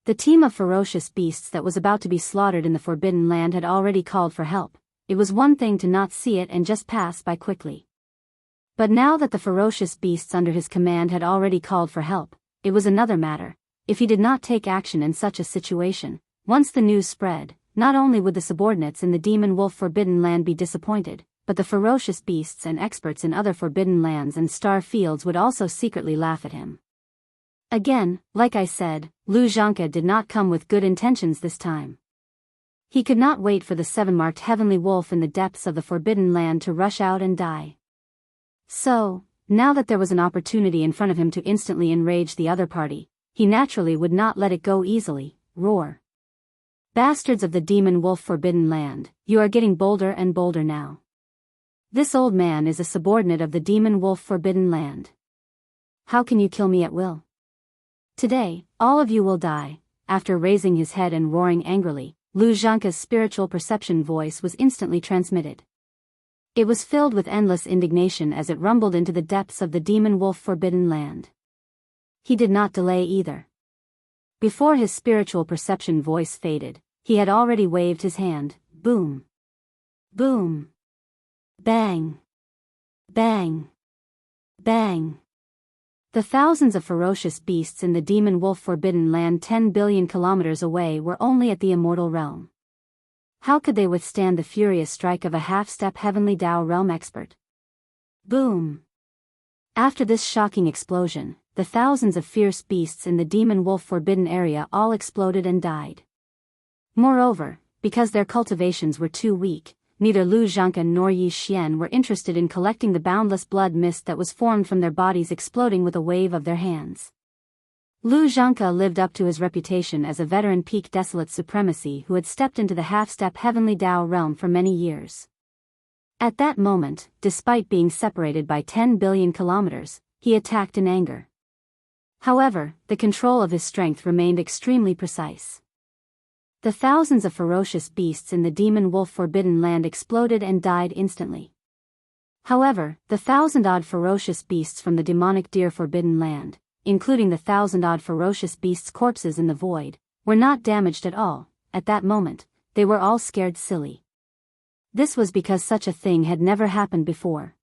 The team of ferocious beasts that was about to be slaughtered in the forbidden land had already called for help. It was one thing to not see it and just pass by quickly. But now that the ferocious beasts under his command had already called for help, it was another matter. If he did not take action in such a situation, once the news spread, not only would the subordinates in the demon wolf forbidden land be disappointed, but the ferocious beasts and experts in other forbidden lands and star fields would also secretly laugh at him. Again, like I said, Lu Zhangke did not come with good intentions this time. He could not wait for the 7-marked heavenly wolf in the depths of the forbidden land to rush out and die. So, now that there was an opportunity in front of him to instantly enrage the other party, he naturally would not let it go easily. Roar. Bastards of the demon wolf forbidden land, you are getting bolder and bolder now. This old man is a subordinate of the demon wolf forbidden land. How can you kill me at will? Today, all of you will die. After raising his head and roaring angrily, Lu Zhangke's spiritual perception voice was instantly transmitted. It was filled with endless indignation as it rumbled into the depths of the demon wolf forbidden land. He did not delay either. Before his spiritual perception voice faded, he had already waved his hand. Boom. Boom. Bang. Bang. Bang. The thousands of ferocious beasts in the demon wolf forbidden land 10 billion kilometers away were only at the immortal realm. How could they withstand the furious strike of a half-step heavenly Tao realm expert? Boom. After this shocking explosion, the thousands of fierce beasts in the demon wolf forbidden area all exploded and died. Moreover, because their cultivations were too weak, neither Lu Zhangke nor Yi Xian were interested in collecting the boundless blood mist that was formed from their bodies exploding with a wave of their hands. Lu Zhanke lived up to his reputation as a veteran peak desolate supremacy who had stepped into the half-step heavenly Dao realm for many years. At that moment, despite being separated by 10 billion kilometers, he attacked in anger. However, the control of his strength remained extremely precise. The thousands of ferocious beasts in the demon wolf forbidden land exploded and died instantly. However, the 1,000-odd ferocious beasts from the demonic deer forbidden land, including the 1,000-odd ferocious beasts' corpses in the void, were not damaged at all. At that moment, they were all scared silly. This was because such a thing had never happened before.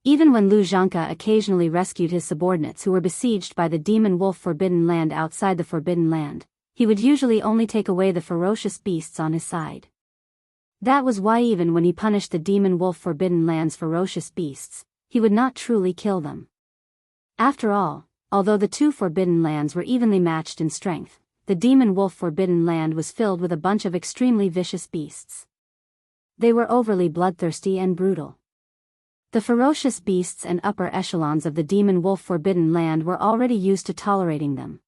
Even when Lu Zhanke occasionally rescued his subordinates who were besieged by the demon wolf forbidden land outside the forbidden land, he would usually only take away the ferocious beasts on his side. That was why even when he punished the demon wolf forbidden land's ferocious beasts, he would not truly kill them. After all, although the two forbidden lands were evenly matched in strength, the demon wolf forbidden land was filled with a bunch of extremely vicious beasts. They were overly bloodthirsty and brutal. The ferocious beasts and upper echelons of the demon wolf forbidden land were already used to tolerating them.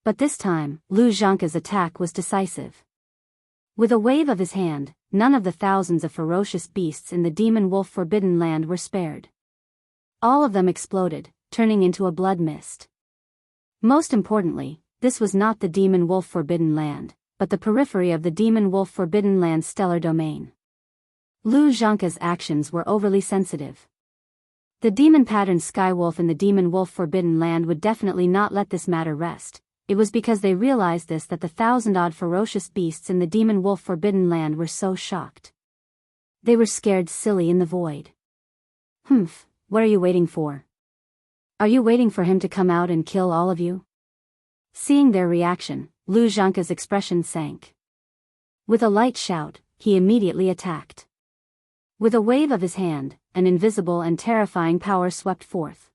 But this time, Lu Zhanke's attack was decisive. With a wave of his hand, none of the thousands of ferocious beasts in the demon wolf forbidden land were spared. All of them exploded, turning into a blood mist. Most importantly, this was not the demon wolf forbidden land, but the periphery of the demon wolf forbidden land's stellar domain. Lu Zhanke's actions were overly sensitive. The demon-patterned skywolf in the demon wolf forbidden land would definitely not let this matter rest. It was because they realized this that the 1,000-odd ferocious beasts in the demon wolf forbidden land were so shocked. They were scared silly in the void. What are you waiting for? Are you waiting for him to come out and kill all of you? Seeing their reaction, Lu Zhanke's expression sank. With a light shout, he immediately attacked. With a wave of his hand, an invisible and terrifying power swept forth.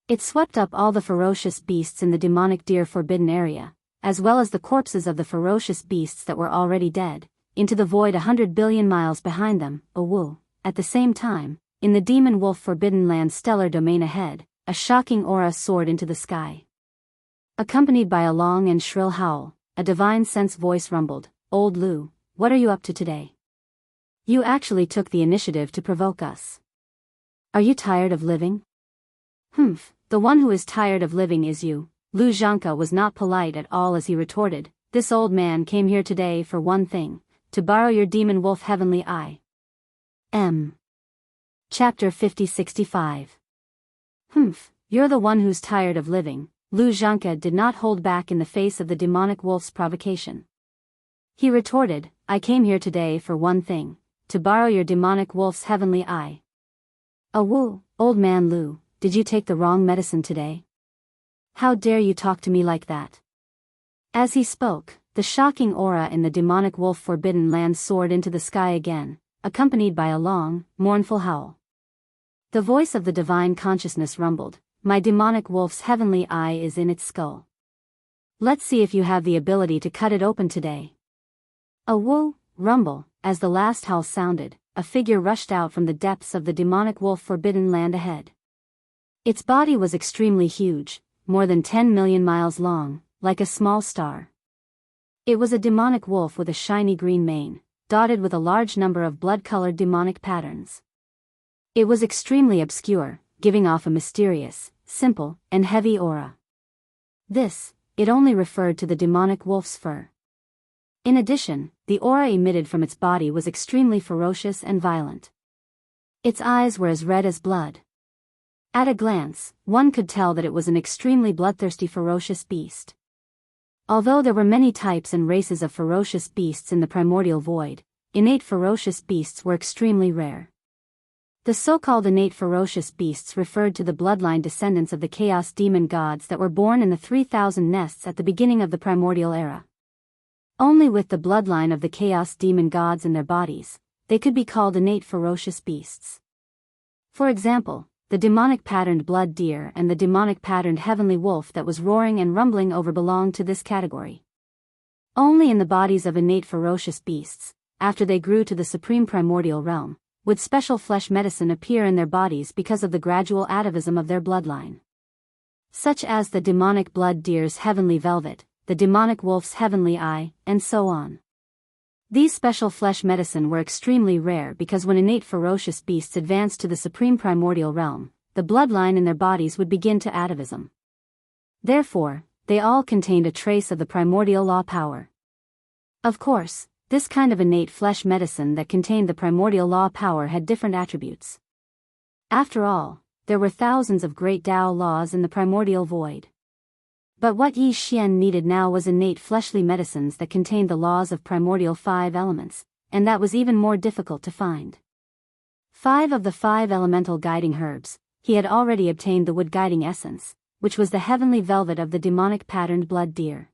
It swept up all the ferocious beasts in the demonic deer forbidden area, as well as the corpses of the ferocious beasts that were already dead, into the void 100 billion miles behind them. At the same time, in the demon wolf forbidden land's stellar domain ahead, a shocking aura soared into the sky. Accompanied by a long and shrill howl, a divine sense voice rumbled, "Old Lu, what are you up to today? You actually took the initiative to provoke us. Are you tired of living?" The one who is tired of living is you. Lu Zhanke was not polite at all as he retorted, "This old man came here today for one thing, to borrow your demon wolf heavenly eye." Chapter 5065. You're the one who's tired of living. Lu Zhanke did not hold back in the face of the demonic wolf's provocation. He retorted, "I came here today for one thing, to borrow your demonic wolf's heavenly eye." Old man Lu, did you take the wrong medicine today? How dare you talk to me like that? As he spoke, the shocking aura in the demonic wolf forbidden land soared into the sky again, accompanied by a long, mournful howl. The voice of the divine consciousness rumbled, "My demonic wolf's heavenly eye is in its skull. Let's see if you have the ability to cut it open today." Rumble, as the last howl sounded, a figure rushed out from the depths of the demonic wolf forbidden land ahead. Its body was extremely huge, more than 10 million miles long, like a small star. It was a demonic wolf with a shiny green mane, dotted with a large number of blood-colored demonic patterns. It was extremely obscure, giving off a mysterious, simple, and heavy aura. It only referred to the demonic wolf's fur. In addition, the aura emitted from its body was extremely ferocious and violent. Its eyes were as red as blood. At a glance, one could tell that it was an extremely bloodthirsty ferocious beast. Although there were many types and races of ferocious beasts in the primordial void, innate ferocious beasts were extremely rare. The so-called innate ferocious beasts referred to the bloodline descendants of the chaos demon gods that were born in the 3,000 nests at the beginning of the primordial era. Only with the bloodline of the chaos demon gods in their bodies, they could be called innate ferocious beasts. For example, the demonic patterned blood deer and the demonic patterned heavenly wolf that was roaring and rumbling over belonged to this category. Only in the bodies of innate ferocious beasts, after they grew to the supreme primordial realm, would special flesh medicine appear in their bodies because of the gradual atavism of their bloodline. such as the demonic blood deer's heavenly velvet, the demonic wolf's heavenly eye, and so on. These special flesh medicine were extremely rare because when innate ferocious beasts advanced to the supreme primordial realm, the bloodline in their bodies would begin to atavism. Therefore, they all contained a trace of the primordial law power. Of course, this kind of innate flesh medicine that contained the primordial law power had different attributes. After all, there were thousands of great Tao laws in the primordial void. But what Yi Xian needed now was innate fleshly medicines that contained the laws of primordial 5 elements, and that was even more difficult to find. 5 of the 5 elemental guiding herbs, he had already obtained the wood guiding essence, which was the heavenly velvet of the demonic patterned blood deer.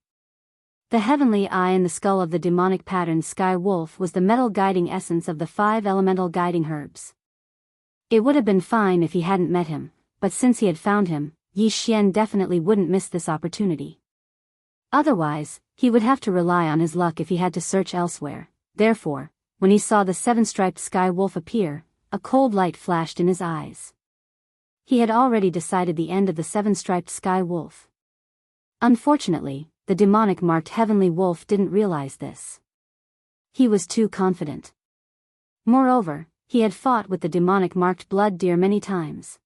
The heavenly eye in the skull of the demonic patterned sky wolf was the metal guiding essence of the 5 elemental guiding herbs. It would have been fine if he hadn't met him, but since he had found him, Yi Xian definitely wouldn't miss this opportunity. Otherwise, he would have to rely on his luck if he had to search elsewhere. Therefore, when he saw the 7-striped sky wolf appear, a cold light flashed in his eyes. He had already decided the end of the 7-striped sky wolf. Unfortunately, the demonic marked heavenly wolf didn't realize this. He was too confident. Moreover, he had fought with the demonic marked blood deer many times.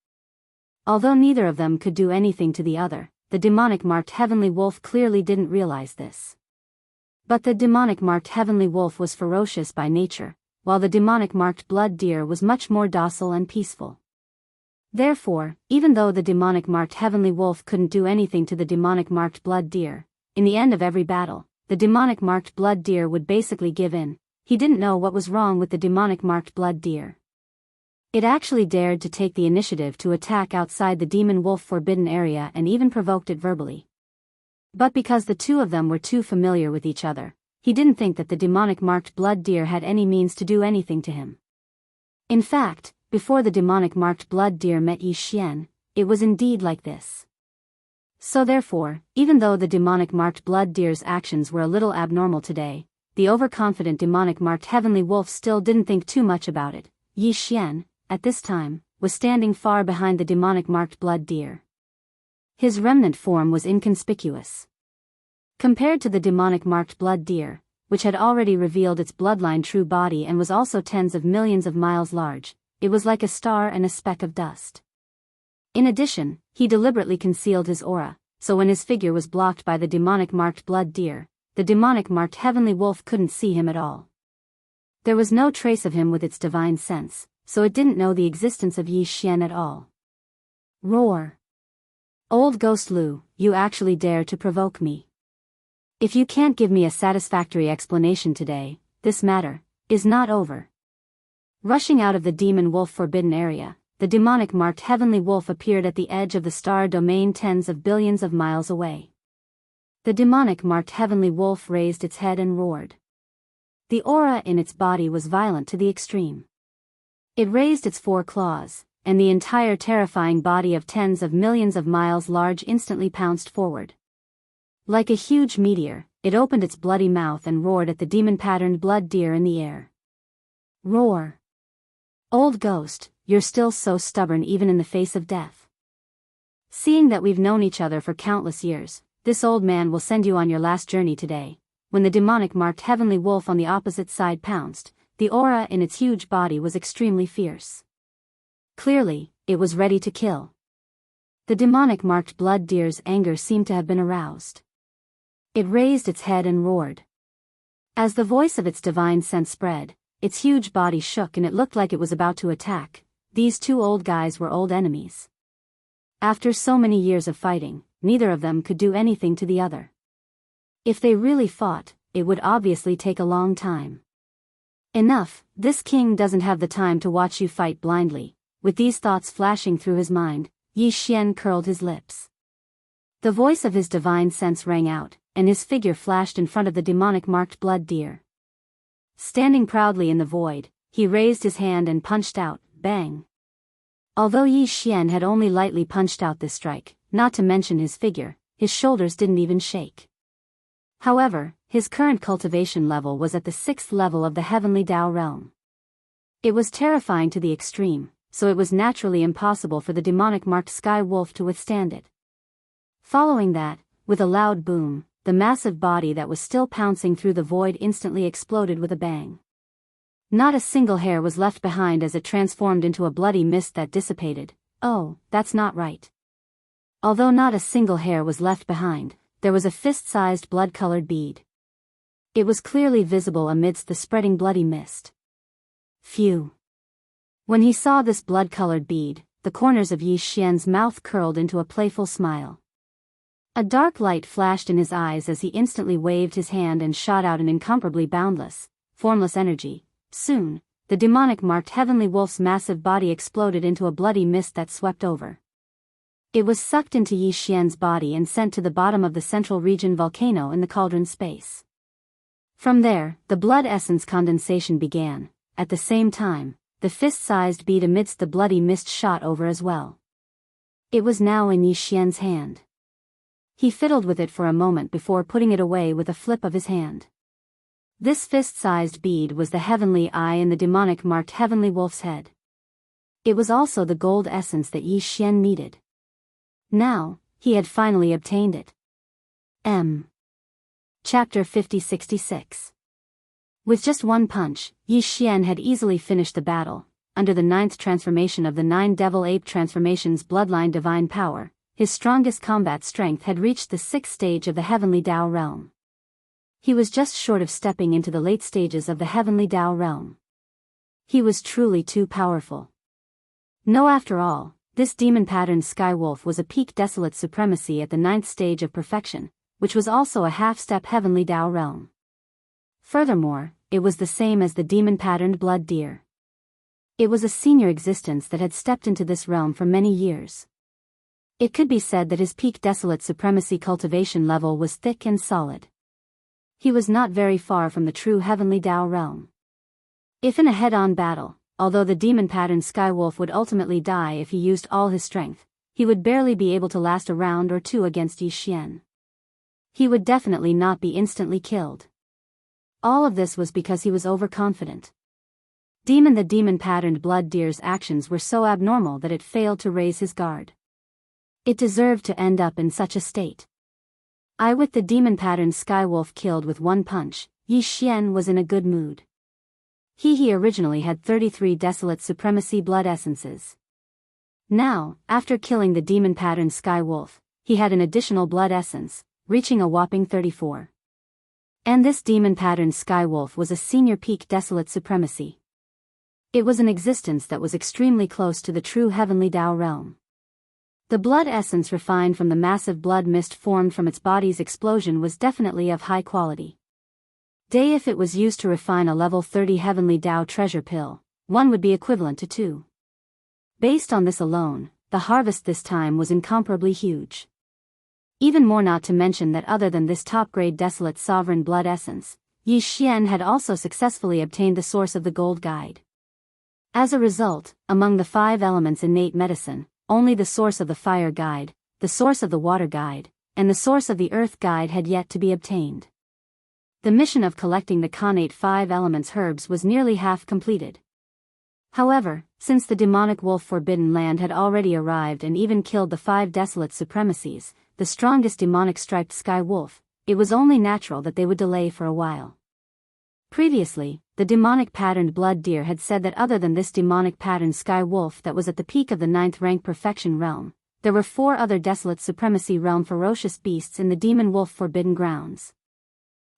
Although neither of them could do anything to the other, the demonic marked heavenly wolf clearly didn't realize this. But the demonic marked heavenly wolf was ferocious by nature, while the demonic marked blood deer was much more docile and peaceful. Therefore, even though the demonic marked heavenly wolf couldn't do anything to the demonic marked blood deer, in the end of every battle, the demonic marked blood deer would basically give in. He didn't know what was wrong with the demonic marked blood deer. It actually dared to take the initiative to attack outside the demon wolf forbidden area and even provoked it verbally. But because the two of them were too familiar with each other, he didn't think that the demonic marked blood deer had any means to do anything to him. In fact, before the demonic marked blood deer met Yi Xian, it was indeed like this. So therefore, even though the demonic marked blood deer's actions were a little abnormal today, the overconfident demonic marked heavenly wolf still didn't think too much about it. Yi Xian, at this time, was standing far behind the demonic marked blood deer. His remnant form was inconspicuous. Compared to the demonic marked blood deer, which had already revealed its bloodline true body and was also tens of millions of miles large, it was like a star and a speck of dust. In addition, he deliberately concealed his aura, so when his figure was blocked by the demonic marked blood deer, the demonic marked heavenly wolf couldn't see him at all. There was no trace of him with its divine sense, so it didn't know the existence of Yi Xian at all. Roar! Old Ghost Lu, you actually dare to provoke me. If you can't give me a satisfactory explanation today, this matter is not over. Rushing out of the demon wolf forbidden area, the demonic marked heavenly wolf appeared at the edge of the star domain tens of billions of miles away. The demonic marked heavenly wolf raised its head and roared. The aura in its body was violent to the extreme. It raised its 4 claws, and the entire terrifying body of tens of millions of miles large instantly pounced forward. Like a huge meteor, it opened its bloody mouth and roared at the demon-patterned blood deer in the air. Roar! Old ghost, you're still so stubborn even in the face of death. Seeing that we've known each other for countless years, this old man will send you on your last journey today. When the demonic marked heavenly wolf on the opposite side pounced, the aura in its huge body was extremely fierce. Clearly, it was ready to kill. The demonic marked blood deer's anger seemed to have been aroused. It raised its head and roared. As the voice of its divine sense spread, its huge body shook and it looked like it was about to attack. These two old guys were old enemies. After so many years of fighting, neither of them could do anything to the other. If they really fought, it would obviously take a long time. Enough, this king doesn't have the time to watch you fight blindly. With these thoughts flashing through his mind, Yi Xian curled his lips. The voice of his divine sense rang out, and his figure flashed in front of the demonic marked blood deer. Standing proudly in the void, he raised his hand and punched out, bang. Although Yi Xian had only lightly punched out this strike, not to mention his figure, his shoulders didn't even shake. However, his current cultivation level was at the 6th level of the heavenly Tao realm. It was terrifying to the extreme, so it was naturally impossible for the demonic marked sky wolf to withstand it. Following that, with a loud boom, the massive body that was still pouncing through the void instantly exploded with a bang. Not a single hair was left behind as it transformed into a bloody mist that dissipated. Oh, that's not right. Although not a single hair was left behind, there was a fist-sized blood-colored bead. It was clearly visible amidst the spreading bloody mist. Phew. When he saw this blood-colored bead, the corners of Yi Xian's mouth curled into a playful smile. A dark light flashed in his eyes as he instantly waved his hand and shot out an incomparably boundless, formless energy. Soon, the demonic-marked heavenly wolf's massive body exploded into a bloody mist that swept over. It was sucked into Yi Xian's body and sent to the bottom of the central region volcano in the cauldron space. From there, the blood essence condensation began. At the same time, the fist-sized bead amidst the bloody mist shot over as well. It was now in Yi Xian's hand. He fiddled with it for a moment before putting it away with a flip of his hand. This fist-sized bead was the heavenly eye in the demonic-marked heavenly wolf's head. It was also the gold essence that Yi Xian needed. Now, he had finally obtained it. Chapter 5066. With just one punch, Yi Xian had easily finished the battle. Under the 9th transformation of the 9 Devil Ape Transformations Bloodline Divine Power, his strongest combat strength had reached the 6th stage of the Heavenly Dao Realm. He was just short of stepping into the late stages of the Heavenly Dao Realm. He was truly too powerful. No, after all, this demon-patterned Sky Wolf was a peak desolate supremacy at the 9th stage of perfection, which was also a half-step Heavenly Dao Realm. Furthermore, it was the same as the demon-patterned Blood Deer. It was a senior existence that had stepped into this realm for many years. It could be said that his peak desolate supremacy cultivation level was thick and solid. He was not very far from the true Heavenly Dao realm. If in a head-on battle, although the demon-patterned Skywolf would ultimately die if he used all his strength, he would barely be able to last a round or two against Yi Xian. He would definitely not be instantly killed. All of this was because he was overconfident. The demon-patterned Blood Deer's actions were so abnormal that it failed to raise his guard. It deserved to end up in such a state. With the demon-patterned Skywolf killed with one punch, Yi Xian was in a good mood. He originally had 33 desolate supremacy blood essences. Now, after killing the demon-patterned Skywolf, he had an additional blood essence, reaching a whopping 34. And this demon-patterned Skywolf was a senior peak desolate supremacy. It was an existence that was extremely close to the true Heavenly Dao realm. The blood essence refined from the massive blood mist formed from its body's explosion was definitely of high quality. If it was used to refine a level 30 Heavenly Dao treasure pill, one would be equivalent to 2. Based on this alone, the harvest this time was incomparably huge. Even more, not to mention that other than this top-grade desolate sovereign blood essence, Yi Xian had also successfully obtained the source of the gold guide. As a result, among the 5 elements innate medicine, only the source of the fire guide, the source of the water guide, and the source of the earth guide had yet to be obtained. The mission of collecting the connate 5 elements herbs was nearly half completed. However, since the demonic wolf Forbidden Land had already arrived and even killed the 5 desolate supremacies, the strongest demonic striped sky wolf, it was only natural that they would delay for a while. Previously, the demonic patterned Blood Deer had said that other than this demonic patterned sky wolf that was at the peak of the 9th rank perfection realm, there were 4 other desolate supremacy realm ferocious beasts in the demon wolf forbidden grounds.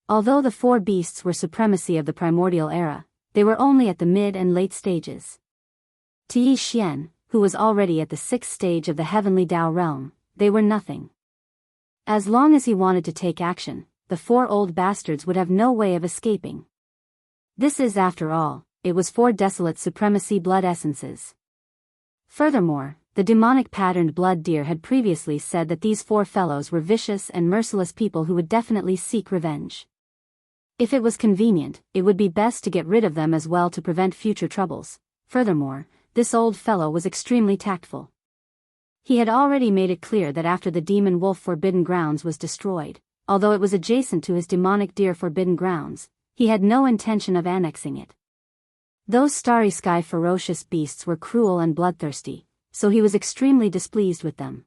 Although the 4 beasts were supremacy of the primordial era, they were only at the mid and late stages. To Yi Xian, who was already at the 6th stage of the Heavenly Dao realm, they were nothing. As long as he wanted to take action, the 4 old bastards would have no way of escaping. This is, after all, it was 4 desolate supremacy blood essences. Furthermore, the demonic patterned Blood Deer had previously said that these 4 fellows were vicious and merciless people who would definitely seek revenge. If it was convenient, it would be best to get rid of them as well to prevent future troubles. Furthermore, this old fellow was extremely tactful. He had already made it clear that after the demon wolf forbidden grounds was destroyed, although it was adjacent to his demonic deer forbidden grounds, he had no intention of annexing it. Those starry sky ferocious beasts were cruel and bloodthirsty, so he was extremely displeased with them.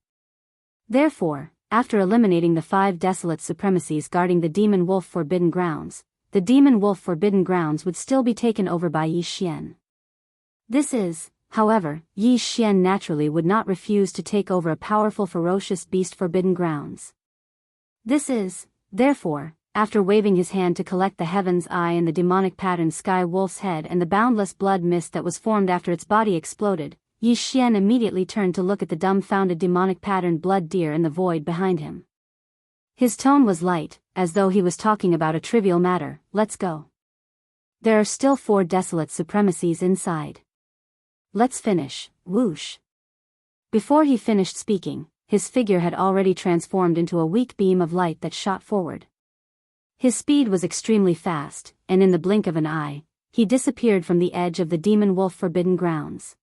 Therefore, after eliminating the 5 desolate supremacies guarding the Demon Wolf Forbidden Grounds, the Demon Wolf Forbidden Grounds would still be taken over by Yi Xian. This is, however, Yi Xian naturally would not refuse to take over a powerful ferocious beast Forbidden Grounds. This is, therefore, after waving his hand to collect the Heaven's Eye and the demonic patterned Sky Wolf's head and the boundless blood mist that was formed after its body exploded, Yi Xian immediately turned to look at the dumbfounded demonic patterned blood deer in the void behind him. His tone was light, as though he was talking about a trivial matter. Let's go. There are still 4 desolate supremacies inside. Let's finish. Whoosh. Before he finished speaking, his figure had already transformed into a weak beam of light that shot forward. His speed was extremely fast, and in the blink of an eye, he disappeared from the edge of the Demon Wolf Forbidden Grounds.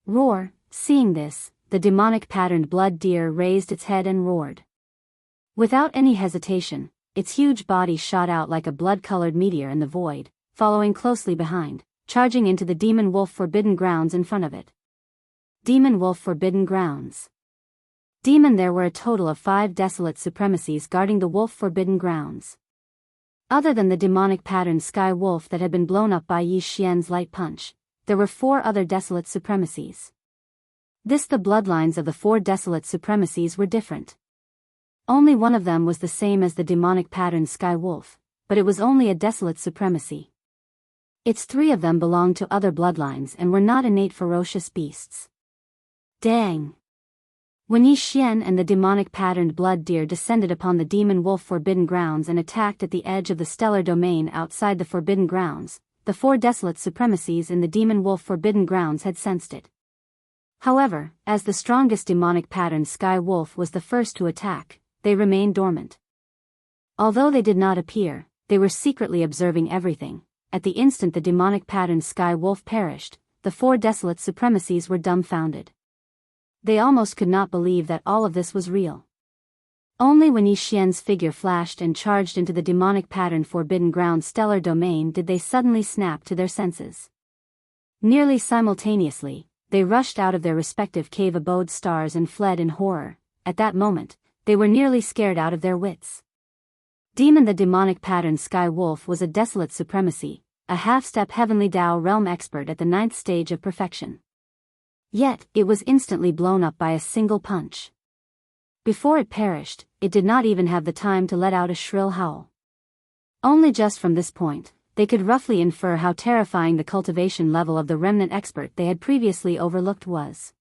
Roar. Seeing this, the demonic patterned blood deer raised its head and roared. Without any hesitation, its huge body shot out like a blood-colored meteor in the void, following closely behind, charging into the Demon Wolf Forbidden Grounds in front of it. Demon Wolf Forbidden Grounds. There were a total of 5 desolate supremacies guarding the Wolf Forbidden Grounds. Other than the demonic patterned Sky Wolf that had been blown up by Yi Xian's light punch, there were 4 other desolate supremacies. The bloodlines of the 4 desolate supremacies were different. Only one of them was the same as the demonic patterned Sky Wolf, but it was only a desolate supremacy. Its 3 of them belonged to other bloodlines and were not innate ferocious beasts. Dang! When Yi Xian and the demonic patterned blood deer descended upon the Demon Wolf Forbidden Grounds and attacked at the edge of the stellar domain outside the Forbidden Grounds, the 4 desolate supremacies in the Demon Wolf Forbidden Grounds had sensed it. However, as the strongest demonic patterned Sky Wolf was the first to attack, they remained dormant. Although they did not appear, they were secretly observing everything. At the instant the demonic patterned Sky Wolf perished, the 4 desolate supremacies were dumbfounded. They almost could not believe that all of this was real. Only when Yi Xian's figure flashed and charged into the demonic patterned Forbidden Ground stellar domain did they suddenly snap to their senses. Nearly simultaneously, they rushed out of their respective cave abode stars and fled in horror. At that moment, they were nearly scared out of their wits. The demonic patterned Sky Wolf was a desolate supremacy, a half-step heavenly Tao realm expert at the 9th stage of perfection. Yet, it was instantly blown up by a single punch. Before it perished, it did not even have the time to let out a shrill howl. Only just from this point, they could roughly infer how terrifying the cultivation level of the remnant expert they had previously overlooked was.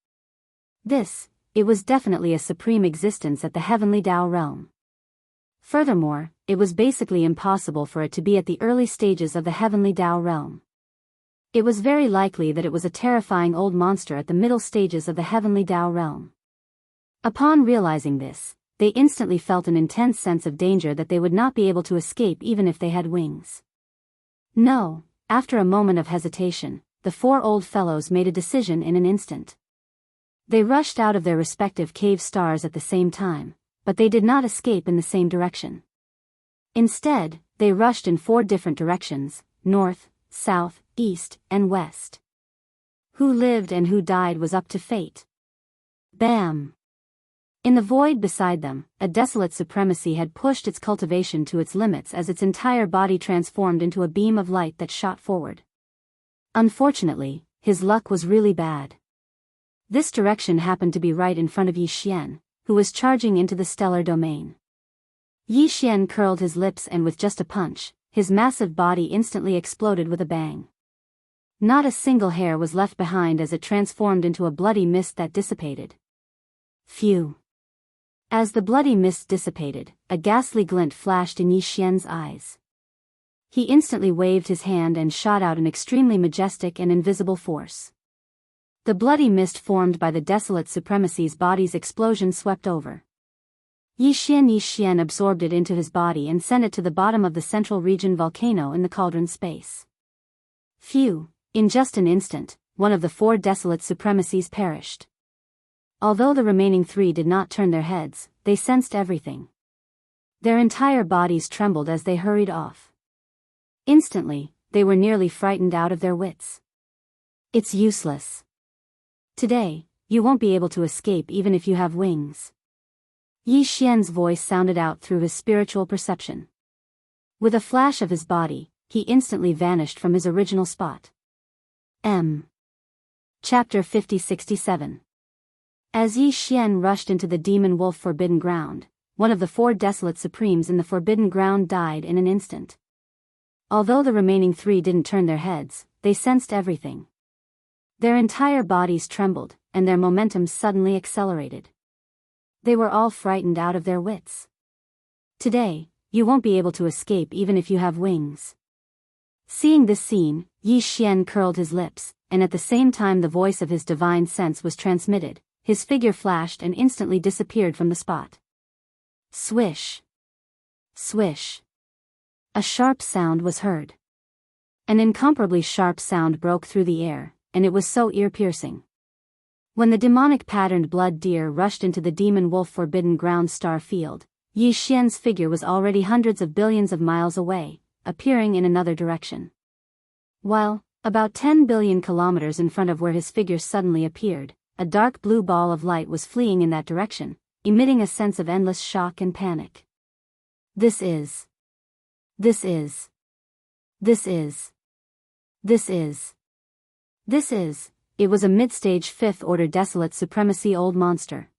It was definitely a supreme existence at the heavenly Tao realm. Furthermore, it was basically impossible for it to be at the early stages of the heavenly Tao realm. It was very likely that it was a terrifying old monster at the middle stages of the heavenly Tao realm. Upon realizing this, they instantly felt an intense sense of danger that they would not be able to escape even if they had wings. No, after a moment of hesitation, the 4 old fellows made a decision in an instant. They rushed out of their respective cave stars at the same time, but they did not escape in the same direction. Instead, they rushed in 4 different directions: north, south, east, and west. Who lived and who died was up to fate. Bam! In the void beside them, a desolate supremacy had pushed its cultivation to its limits as its entire body transformed into a beam of light that shot forward. Unfortunately, his luck was really bad. This direction happened to be right in front of Yi Xian, who was charging into the stellar domain. Yi Xian curled his lips and with just a punch, his massive body instantly exploded with a bang. Not a single hair was left behind as it transformed into a bloody mist that dissipated. Phew! As the bloody mist dissipated, a ghastly glint flashed in Yi Xian's eyes. He instantly waved his hand and shot out an extremely majestic and invisible force. The bloody mist formed by the desolate supremacy's body's explosion swept over. Yi Xian absorbed it into his body and sent it to the bottom of the central region volcano in the cauldron space. Phew! In just an instant, one of the 4 desolate supremacies perished. Although the remaining 3 did not turn their heads, they sensed everything. Their entire bodies trembled as they hurried off. Instantly, they were nearly frightened out of their wits. It's useless. Today, you won't be able to escape even if you have wings. Yi Xian's voice sounded out through his spiritual perception. With a flash of his body, he instantly vanished from his original spot. Chapter 5067. As Yi Xian rushed into the demon wolf forbidden ground, one of the 4 desolate supremes in the forbidden ground died in an instant. Although the remaining 3 didn't turn their heads, they sensed everything. Their entire bodies trembled, and their momentum suddenly accelerated. They were all frightened out of their wits. Today, you won't be able to escape even if you have wings. Seeing this scene, Yi Xian curled his lips, and at the same time the voice of his divine sense was transmitted, his figure flashed and instantly disappeared from the spot. Swish! Swish! A sharp sound was heard. An incomparably sharp sound broke through the air, and it was so ear-piercing. When the demonic patterned blood deer rushed into the demon wolf forbidden ground star field, Yi Xian's figure was already hundreds of billions of miles away, appearing in another direction. While, about 10 billion kilometers in front of where his figure suddenly appeared, a dark blue ball of light was fleeing in that direction, emitting a sense of endless shock and panic. This is. It was a mid-stage 5th order desolate supremacy old monster.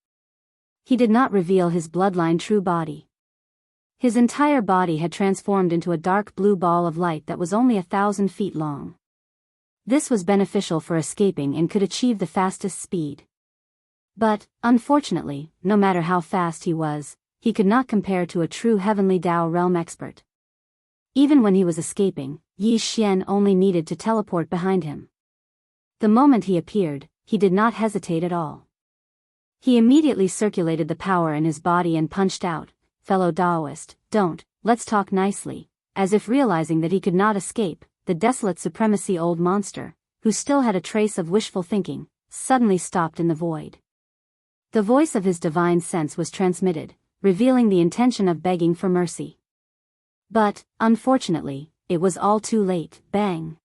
He did not reveal his bloodline true body. His entire body had transformed into a dark blue ball of light that was only 1,000 feet long. This was beneficial for escaping and could achieve the fastest speed. But, unfortunately, no matter how fast he was, he could not compare to a true heavenly Tao realm expert. Even when he was escaping, Yi Xian only needed to teleport behind him. The moment he appeared, he did not hesitate at all. He immediately circulated the power in his body and punched out, "Fellow Taoist, let's talk nicely," as if realizing that he could not escape. The desolate supremacy old monster, who still had a trace of wishful thinking, suddenly stopped in the void. The voice of his divine sense was transmitted, revealing the intention of begging for mercy. But, unfortunately, it was all too late. Bang!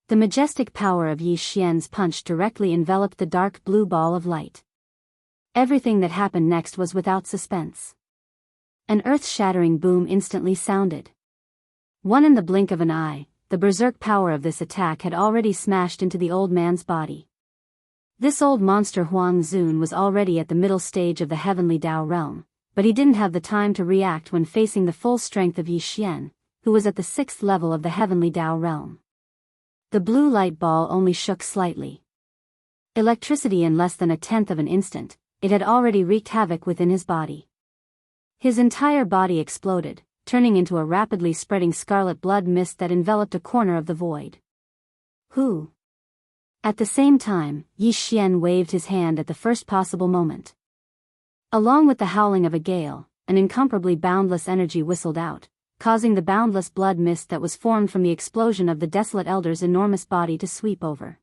The majestic power of Yi Xian's punch directly enveloped the dark blue ball of light. Everything that happened next was without suspense. An earth-shattering boom instantly sounded. In the blink of an eye, the berserk power of this attack had already smashed into the old man's body. This old monster Huang Zun was already at the middle stage of the heavenly Tao realm, but he didn't have the time to react when facing the full strength of Yi Xian, who was at the 6th level of the heavenly Tao realm. The blue light ball only shook slightly. Electricity in less than 1/10 of an instant, it had already wreaked havoc within his body. His entire body exploded, turning into a rapidly spreading scarlet blood mist that enveloped a corner of the void. Who? At the same time, Yi Xian waved his hand at the first possible moment. Along with the howling of a gale, an incomparably boundless energy whistled out, causing the boundless blood mist that was formed from the explosion of the desolate elder's enormous body to sweep over.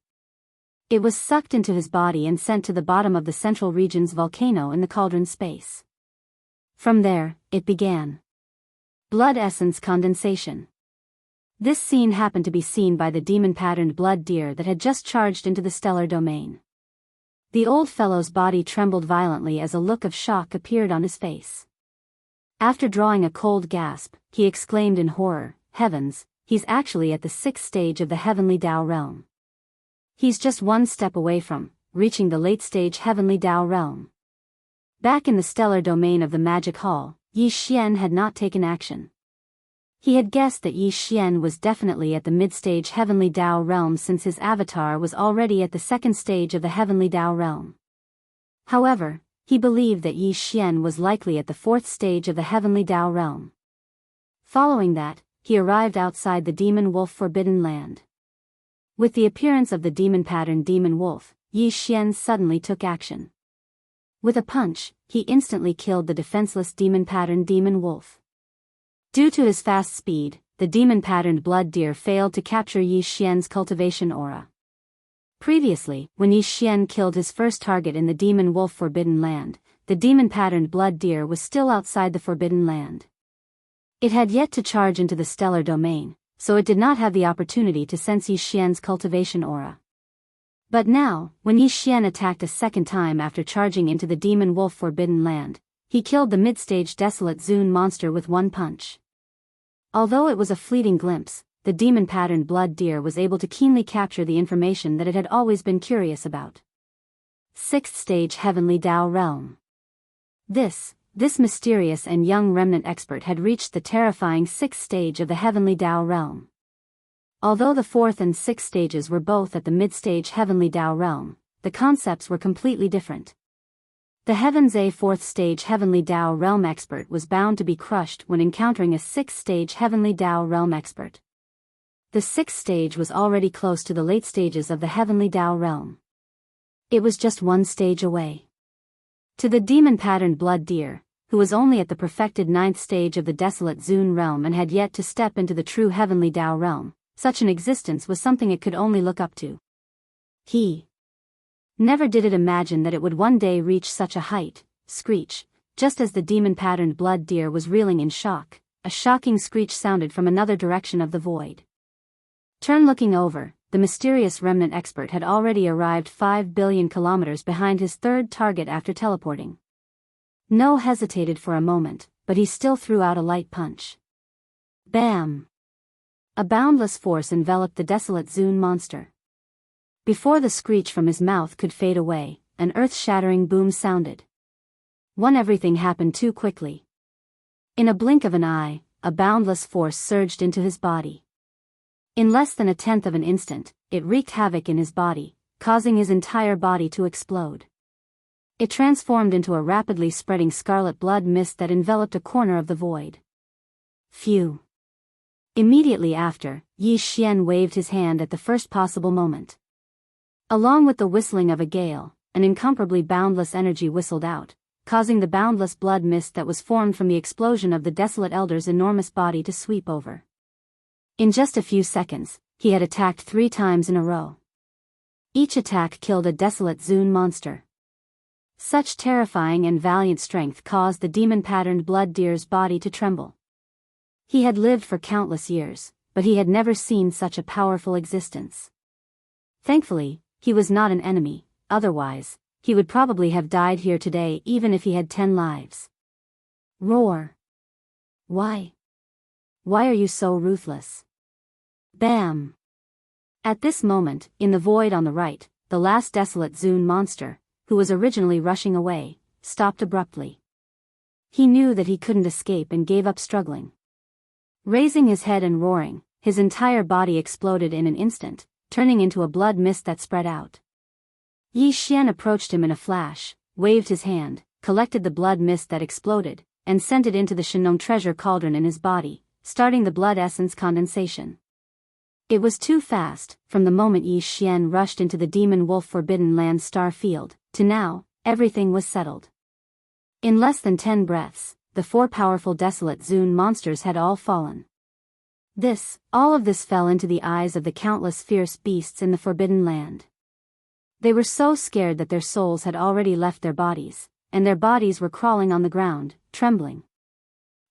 It was sucked into his body and sent to the bottom of the central region's volcano in the cauldron space. From there, it began. Blood essence condensation. This scene happened to be seen by the demon-patterned blood deer that had just charged into the stellar domain. The old fellow's body trembled violently as a look of shock appeared on his face. After drawing a cold gasp, he exclaimed in horror, "Heavens, he's actually at the 6th stage of the heavenly Tao realm. He's just one step away from reaching the late-stage heavenly Tao realm." Back in the stellar domain of the magic hall, Yi Xian had not taken action. He had guessed that Yi Xian was definitely at the mid-stage heavenly Tao realm since his avatar was already at the 2nd stage of the heavenly Tao realm. However, he believed that Yi Xian was likely at the 4th stage of the heavenly Tao realm. Following that, he arrived outside the demon wolf forbidden land. With the appearance of the demon-patterned demon wolf, Yi Xian suddenly took action. With a punch, he instantly killed the defenseless demon-patterned demon wolf. Due to his fast speed, the demon-patterned blood deer failed to capture Yi Xian's cultivation aura. Previously, when Yi Xian killed his first target in the demon wolf forbidden land, the demon-patterned blood deer was still outside the forbidden land. It had yet to charge into the stellar domain, so it did not have the opportunity to sense Yi Xian's cultivation aura. But now, when Yi Xian attacked a second time after charging into the demon wolf forbidden land, he killed the mid-stage desolate Zune monster with one punch. Although it was a fleeting glimpse, the demon-patterned blood deer was able to keenly capture the information that it had always been curious about. 6th stage Heavenly Dao Realm. This mysterious and young remnant expert had reached the terrifying 6th stage of the Heavenly Dao Realm. Although the 4th and 6th stages were both at the mid-stage Heavenly Dao Realm, the concepts were completely different. The Heaven's A 4th stage Heavenly Dao Realm expert was bound to be crushed when encountering a 6th stage Heavenly Dao Realm expert. The 6th stage was already close to the late stages of the Heavenly Dao Realm. It was just one stage away. To the demon-patterned blood deer, who was only at the perfected 9th stage of the desolate Zune realm and had yet to step into the true Heavenly Dao realm, such an existence was something it could only look up to. He never did it imagine that it would one day reach such a height. Screech. Just as the demon-patterned blood deer was reeling in shock, a shocking screech sounded from another direction of the void. Looking over, the mysterious remnant expert had already arrived 5 billion kilometers behind his third target after teleporting. No hesitated for a moment, but he still threw out a light punch. Bam! A boundless force enveloped the desolate Zune monster. Before the screech from his mouth could fade away, an earth-shattering boom sounded. Everything happened too quickly. In a blink of an eye, a boundless force surged into his body. In less than a tenth of an instant, it wreaked havoc in his body, causing his entire body to explode. It transformed into a rapidly spreading scarlet blood mist that enveloped a corner of the void. Phew! Immediately after, Yi Xian waved his hand at the first possible moment. Along with the whistling of a gale, an incomparably boundless energy whistled out, causing the boundless blood mist that was formed from the explosion of the desolate elder's enormous body to sweep over. In just a few seconds, he had attacked 3 times in a row. Each attack killed a desolate Zune monster. Such terrifying and valiant strength caused the demon-patterned blood deer's body to tremble. He had lived for countless years, but he had never seen such a powerful existence. Thankfully, he was not an enemy, otherwise, he would probably have died here today even if he had 10 lives. Roar! Why? Why are you so ruthless? Bam! At this moment, in the void on the right, the last desolate Zune monster, who was originally rushing away, stopped abruptly. He knew that he couldn't escape and gave up struggling. Raising his head and roaring, his entire body exploded in an instant, turning into a blood mist that spread out. Yi Xian approached him in a flash, waved his hand, collected the blood mist that exploded, and sent it into the Shenong treasure cauldron in his body, starting the blood essence condensation. It was too fast. From the moment Yi Xian rushed into the Demon Wolf Forbidden Land star field, to now, everything was settled. In less than 10 breaths, the 4 powerful desolate Zune monsters had all fallen. All of this fell into the eyes of the countless fierce beasts in the Forbidden Land. They were so scared that their souls had already left their bodies, and their bodies were crawling on the ground, trembling.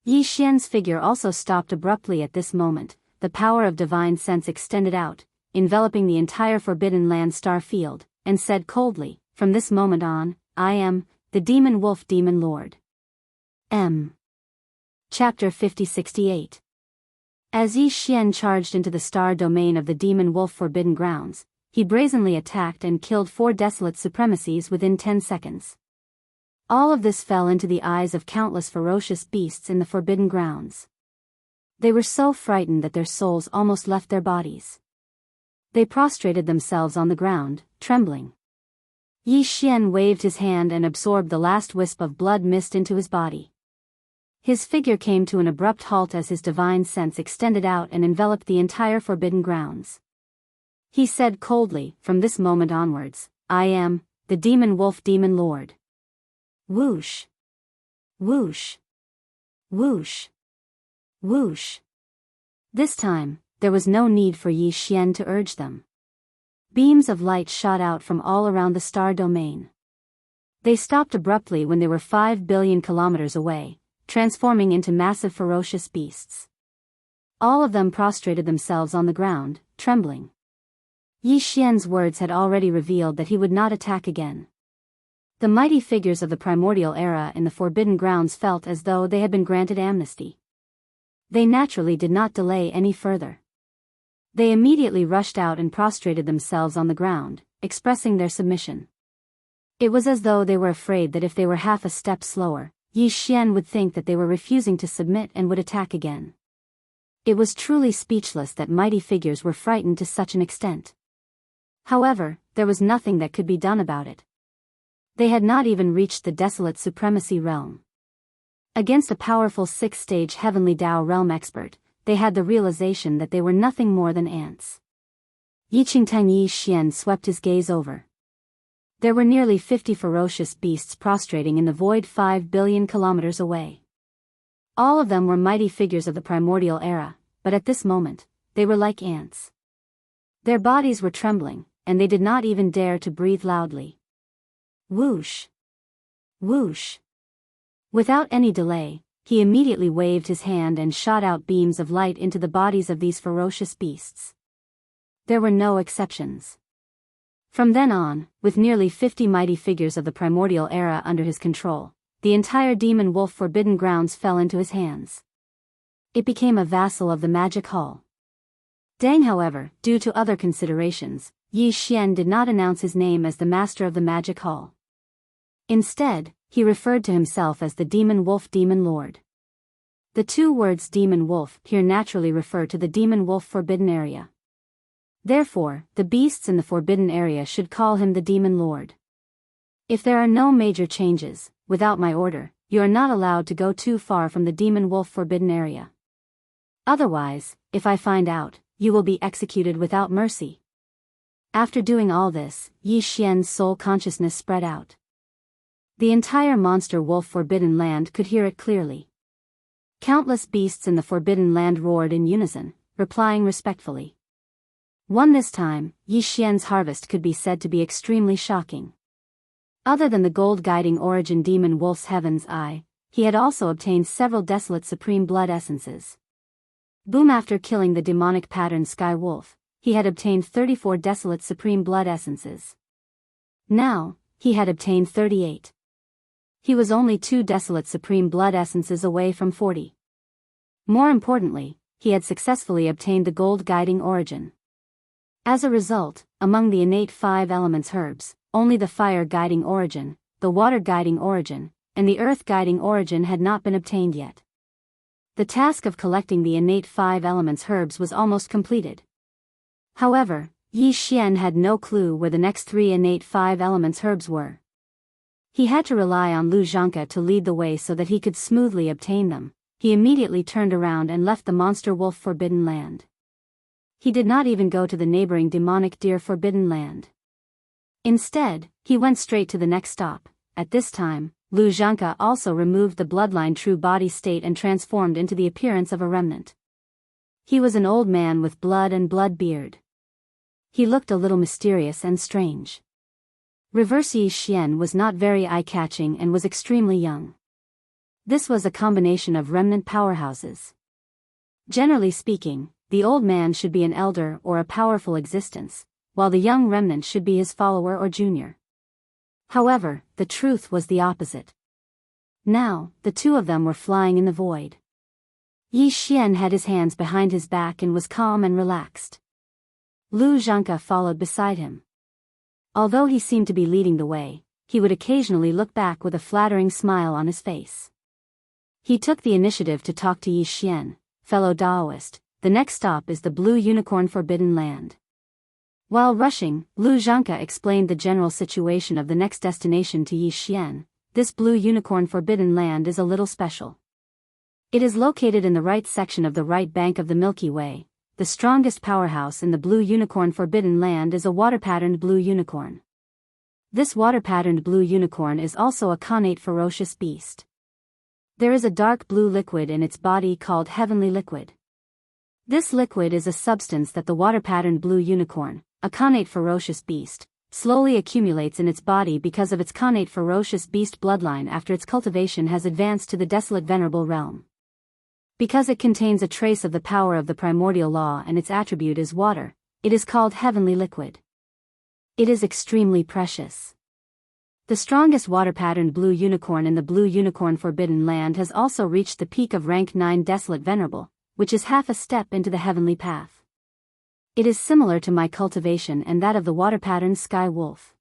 Yi Xian's figure also stopped abruptly at this moment. The power of divine sense extended out, enveloping the entire Forbidden Land star field, and said coldly, "From this moment on, I am the Demon Wolf Demon Lord." Chapter 5068. As Yi Xian charged into the star domain of the Demon Wolf Forbidden Grounds, he brazenly attacked and killed 4 desolate supremacies within 10 seconds. All of this fell into the eyes of countless ferocious beasts in the Forbidden Grounds. They were so frightened that their souls almost left their bodies. They prostrated themselves on the ground, trembling. Yi Xian waved his hand and absorbed the last wisp of blood mist into his body. His figure came to an abrupt halt as his divine sense extended out and enveloped the entire Forbidden Grounds. He said coldly, "From this moment onwards, I am the Demon Wolf Demon Lord." Whoosh! Whoosh! Whoosh! Whoosh! This time, there was no need for Yi Xian to urge them. Beams of light shot out from all around the star domain. They stopped abruptly when they were 5 billion kilometers away, transforming into massive ferocious beasts. All of them prostrated themselves on the ground, trembling. Yi Xian's words had already revealed that he would not attack again. The mighty figures of the primordial era in the Forbidden Grounds felt as though they had been granted amnesty. They naturally did not delay any further. They immediately rushed out and prostrated themselves on the ground, expressing their submission. It was as though they were afraid that if they were half a step slower, Yi Xian would think that they were refusing to submit and would attack again. It was truly speechless that mighty figures were frightened to such an extent. However, there was nothing that could be done about it. They had not even reached the desolate supremacy realm. Against a powerful sixth-stage heavenly Tao realm expert, they had the realization that they were nothing more than ants. Yiqingtang Yi Xian swept his gaze over. There were nearly 50 ferocious beasts prostrating in the void 5 billion kilometers away. All of them were mighty figures of the primordial era, but at this moment, they were like ants. Their bodies were trembling, and they did not even dare to breathe loudly. Whoosh! Whoosh! Without any delay, he immediately waved his hand and shot out beams of light into the bodies of these ferocious beasts. There were no exceptions. From then on, with nearly 50 mighty figures of the primordial era under his control, the entire demon wolf Forbidden Grounds fell into his hands. It became a vassal of the magic hall. Deng, however, due to other considerations, Yi Xian did not announce his name as the master of the magic hall. Instead, he referred to himself as the Demon Wolf Demon Lord. The two words Demon Wolf here naturally refer to the Demon Wolf Forbidden Area. Therefore, the beasts in the Forbidden Area should call him the Demon Lord. If there are no major changes, without my order, you are not allowed to go too far from the Demon Wolf Forbidden Area. Otherwise, if I find out, you will be executed without mercy. After doing all this, Yi Xian's soul consciousness spread out. The entire monster wolf Forbidden Land could hear it clearly. Countless beasts in the Forbidden Land roared in unison, replying respectfully. This time, Yi Xian's harvest could be said to be extremely shocking. Other than the gold guiding origin demon wolf's heaven's eye, he had also obtained several desolate supreme blood essences. Boom! After killing the demonic pattern sky wolf, he had obtained 34 desolate supreme blood essences. Now, he had obtained 38. He was only 2 desolate supreme blood essences away from 40. More importantly, he had successfully obtained the gold guiding origin. As a result, among the innate 5 elements herbs, only the fire guiding origin, the water guiding origin, and the earth guiding origin had not been obtained yet. The task of collecting the innate 5 elements herbs was almost completed. However, Yi Xian had no clue where the next 3 innate 5 elements herbs were. He had to rely on Lu Zhanke to lead the way so that he could smoothly obtain them. He immediately turned around and left the monster wolf Forbidden Land. He did not even go to the neighboring demonic deer Forbidden Land. Instead, he went straight to the next stop. At this time, Lu Zhanke also removed the bloodline true body state and transformed into the appearance of a remnant. He was an old man with blood and blood beard. He looked a little mysterious and strange. Reverse Yi Xian was not very eye-catching and was extremely young. This was a combination of remnant powerhouses. Generally speaking, the old man should be an elder or a powerful existence, while the young remnant should be his follower or junior. However, the truth was the opposite. Now, the two of them were flying in the void. Yi Xian had his hands behind his back and was calm and relaxed. Lu Zhanke followed beside him. Although he seemed to be leading the way, he would occasionally look back with a flattering smile on his face. He took the initiative to talk to Yi Xian. Fellow Daoist, the next stop is the Blue Unicorn Forbidden Land. While rushing, Lu Zhanke explained the general situation of the next destination to Yi Xian. This Blue Unicorn Forbidden Land is a little special. It is located in the right section of the right bank of the Milky Way. The strongest powerhouse in the Blue Unicorn Forbidden Land is a water-patterned blue unicorn. This water-patterned blue unicorn is also a connate ferocious beast. There is a dark blue liquid in its body called heavenly liquid. This liquid is a substance that the water-patterned blue unicorn, a connate ferocious beast, slowly accumulates in its body because of its connate ferocious beast bloodline after its cultivation has advanced to the desolate venerable realm. Because it contains a trace of the power of the primordial law and its attribute is water, it is called heavenly liquid. It is extremely precious. The strongest water-patterned blue unicorn in the Blue Unicorn Forbidden Land has also reached the peak of rank 9 Desolate Venerable, which is half a step into the heavenly path. It is similar to my cultivation and that of the water-patterned Sky Wolf.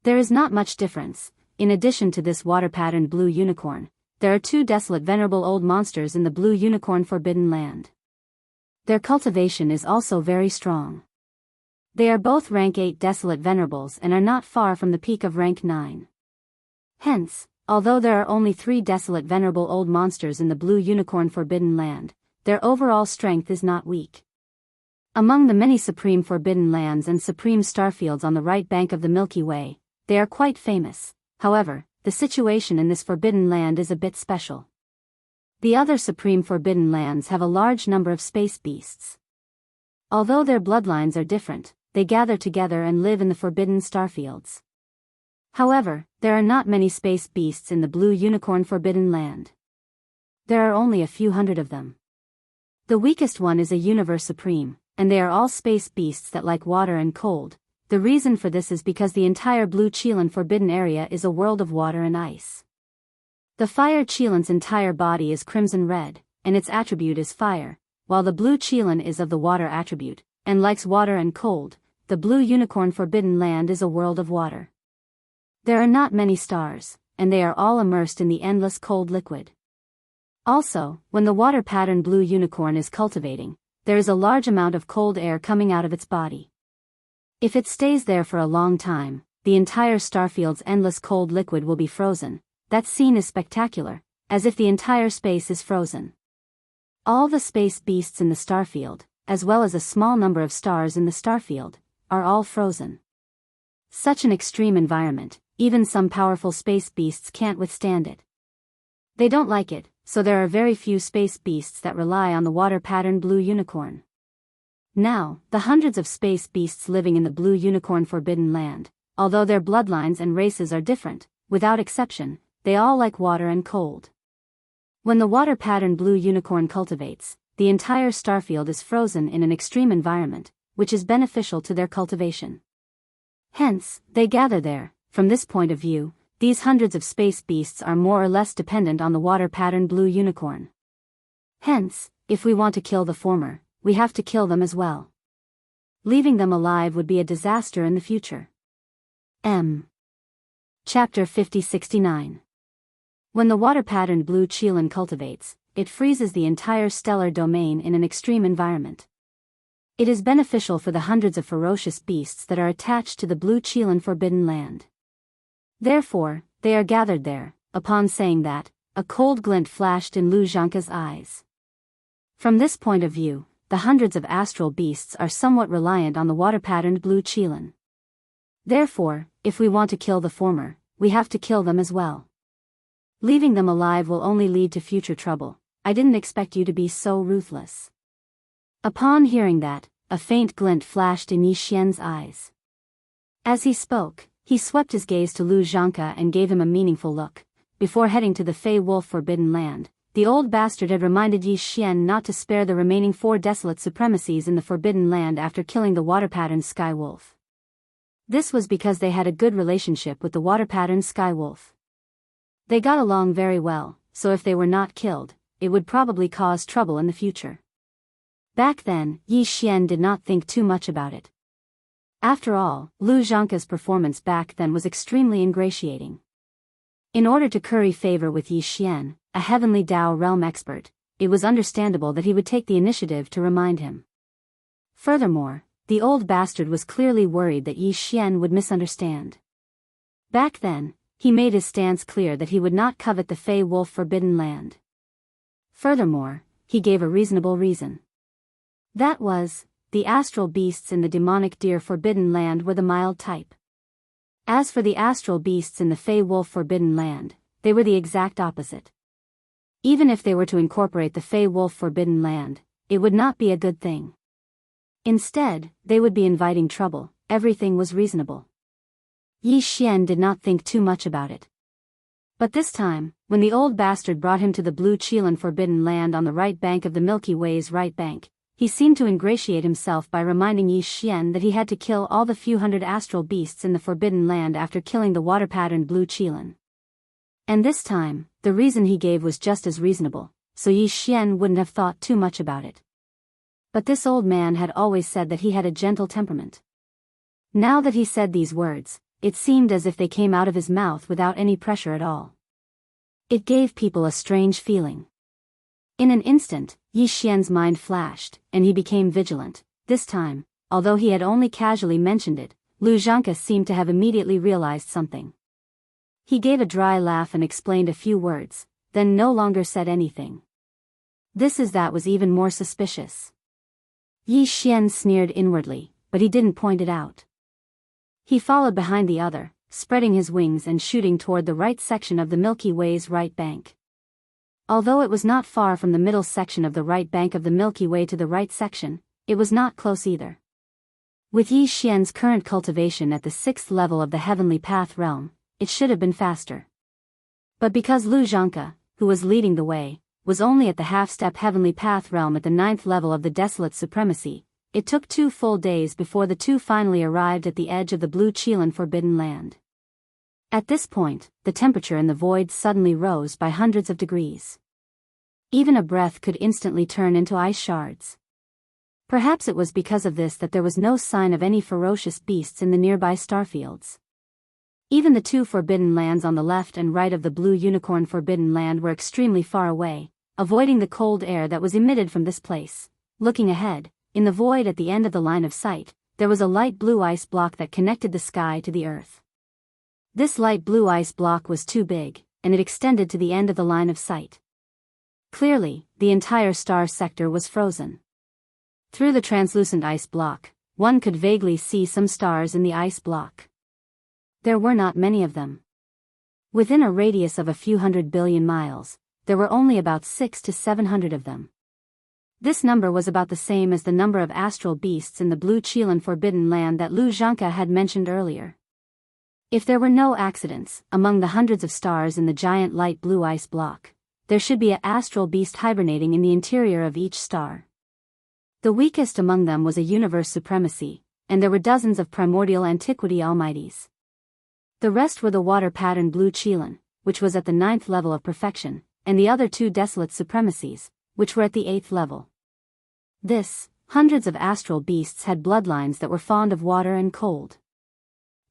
There is not much difference. In addition to this water-patterned blue unicorn, there are 2 desolate venerable old monsters in the Blue Unicorn Forbidden Land. Their cultivation is also very strong. They are both rank 8 desolate venerables and are not far from the peak of rank 9. Hence, although there are only 3 desolate venerable old monsters in the Blue Unicorn Forbidden Land, their overall strength is not weak. Among the many supreme forbidden lands and supreme starfields on the right bank of the Milky Way, they are quite famous. However, the situation in this forbidden land is a bit special. The other supreme forbidden lands have a large number of space beasts. Although their bloodlines are different, they gather together and live in the forbidden starfields. However, there are not many space beasts in the Blue Unicorn Forbidden Land. There are only a few hundred of them. The weakest one is a Universe Supreme, and they are all space beasts that like water and cold. The reason for this is because the entire Blue Chelan Forbidden Area is a world of water and ice. The Fire Chelan's entire body is crimson red, and its attribute is fire, while the Blue Chelan is of the water attribute, and likes water and cold. The Blue Unicorn Forbidden Land is a world of water. There are not many stars, and they are all immersed in the endless cold liquid. Also, when the water-patterned blue unicorn is cultivating, there is a large amount of cold air coming out of its body. If it stays there for a long time, the entire starfield's endless cold liquid will be frozen. That scene is spectacular, as if the entire space is frozen. All the space beasts in the starfield, as well as a small number of stars in the starfield, are all frozen. Such an extreme environment, even some powerful space beasts can't withstand it. They don't like it, so there are very few space beasts that rely on the water-patterned blue unicorn. Now, the hundreds of space beasts living in the Blue Unicorn Forbidden Land, although their bloodlines and races are different, without exception, they all like water and cold. When the water-patterned blue unicorn cultivates, the entire starfield is frozen in an extreme environment, which is beneficial to their cultivation. Hence, they gather there. From this point of view, these hundreds of space beasts are more or less dependent on the water-patterned blue unicorn. Hence, if we want to kill the former, we have to kill them as well. Leaving them alive would be a disaster in the future. Chapter 5069. When the water-patterned blue Chelan cultivates, it freezes the entire stellar domain in an extreme environment. It is beneficial for the hundreds of ferocious beasts that are attached to the Blue Chelan Forbidden Land. Therefore, they are gathered there. Upon saying that, a cold glint flashed in Lu Zhanka's eyes. From this point of view, the hundreds of astral beasts are somewhat reliant on the water-patterned Blue Chelan. Therefore, if we want to kill the former, we have to kill them as well. Leaving them alive will only lead to future trouble. I didn't expect you to be so ruthless. Upon hearing that, a faint glint flashed in Yi Xian's eyes. As he spoke, he swept his gaze to Lu Zhanka and gave him a meaningful look. Before heading to the Fey Wolf Forbidden Land, the old bastard had reminded Yi Xian not to spare the remaining 4 desolate supremacies in the Forbidden Land after killing the water-patterned Sky Wolf. This was because they had a good relationship with the water-patterned Sky Wolf. They got along very well, so if they were not killed, it would probably cause trouble in the future. Back then, Yi Xian did not think too much about it. After all, Lu Zhanka's performance back then was extremely ingratiating. In order to curry favor with Yi Xian, a heavenly Dao realm expert, it was understandable that he would take the initiative to remind him. Furthermore, the old bastard was clearly worried that Yi Xian would misunderstand. Back then, he made his stance clear that he would not covet the Fey Wolf Forbidden Land. Furthermore, he gave a reasonable reason. That was, the astral beasts in the demonic deer Forbidden Land were the mild type. As for the astral beasts in the Fey Wolf Forbidden Land, they were the exact opposite. Even if they were to incorporate the Fey Wolf Forbidden Land, it would not be a good thing. Instead, they would be inviting trouble. Everything was reasonable. Yi Xian did not think too much about it. But this time, when the old bastard brought him to the Blue Chelan Forbidden Land on the right bank of the Milky Way's right bank, he seemed to ingratiate himself by reminding Yi Xian that he had to kill all the few hundred astral beasts in the Forbidden Land after killing the water-patterned blue qilin. And this time, the reason he gave was just as reasonable, so Yi Xian wouldn't have thought too much about it. But this old man had always said that he had a gentle temperament. Now that he said these words, it seemed as if they came out of his mouth without any pressure at all. It gave people a strange feeling. In an instant, Yi Xian's mind flashed, and he became vigilant. This time, although he had only casually mentioned it, Lu Zhanke seemed to have immediately realized something. He gave a dry laugh and explained a few words, then no longer said anything. That was even more suspicious. Yi Xian sneered inwardly, but he didn't point it out. He followed behind the other, spreading his wings and shooting toward the right section of the Milky Way's right bank. Although it was not far from the middle section of the right bank of the Milky Way to the right section, it was not close either. With Yi Xian's current cultivation at the 6th level of the Heavenly Path realm, it should have been faster. But because Lu Zhanke, who was leading the way, was only at the half-step Heavenly Path realm at the 9th level of the Desolate Supremacy, it took 2 full days before the two finally arrived at the edge of the blue qilin Forbidden Land. At this point, the temperature in the void suddenly rose by hundreds of degrees. Even a breath could instantly turn into ice shards. Perhaps it was because of this that there was no sign of any ferocious beasts in the nearby starfields. Even the two Forbidden Lands on the left and right of the Blue Unicorn Forbidden Land were extremely far away, avoiding the cold air that was emitted from this place. Looking ahead, in the void at the end of the line of sight, there was a light blue ice block that connected the sky to the earth. This light blue ice block was too big, and it extended to the end of the line of sight. Clearly, the entire star sector was frozen. Through the translucent ice block, one could vaguely see some stars in the ice block. There were not many of them. Within a radius of a few 100 billion miles, there were only about 600 to 700 of them. This number was about the same as the number of astral beasts in the Blue Qilin Forbidden Land that Lu Zhanke had mentioned earlier. If there were no accidents among the hundreds of stars in the giant light blue ice block, there should be an astral beast hibernating in the interior of each star. The weakest among them was a universe supremacy, and there were dozens of primordial antiquity almighties. The rest were the water-patterned blue qilin, which was at the 9th level of perfection, and the other two desolate supremacies, which were at the 8th level. Hundreds of astral beasts had bloodlines that were fond of water and cold.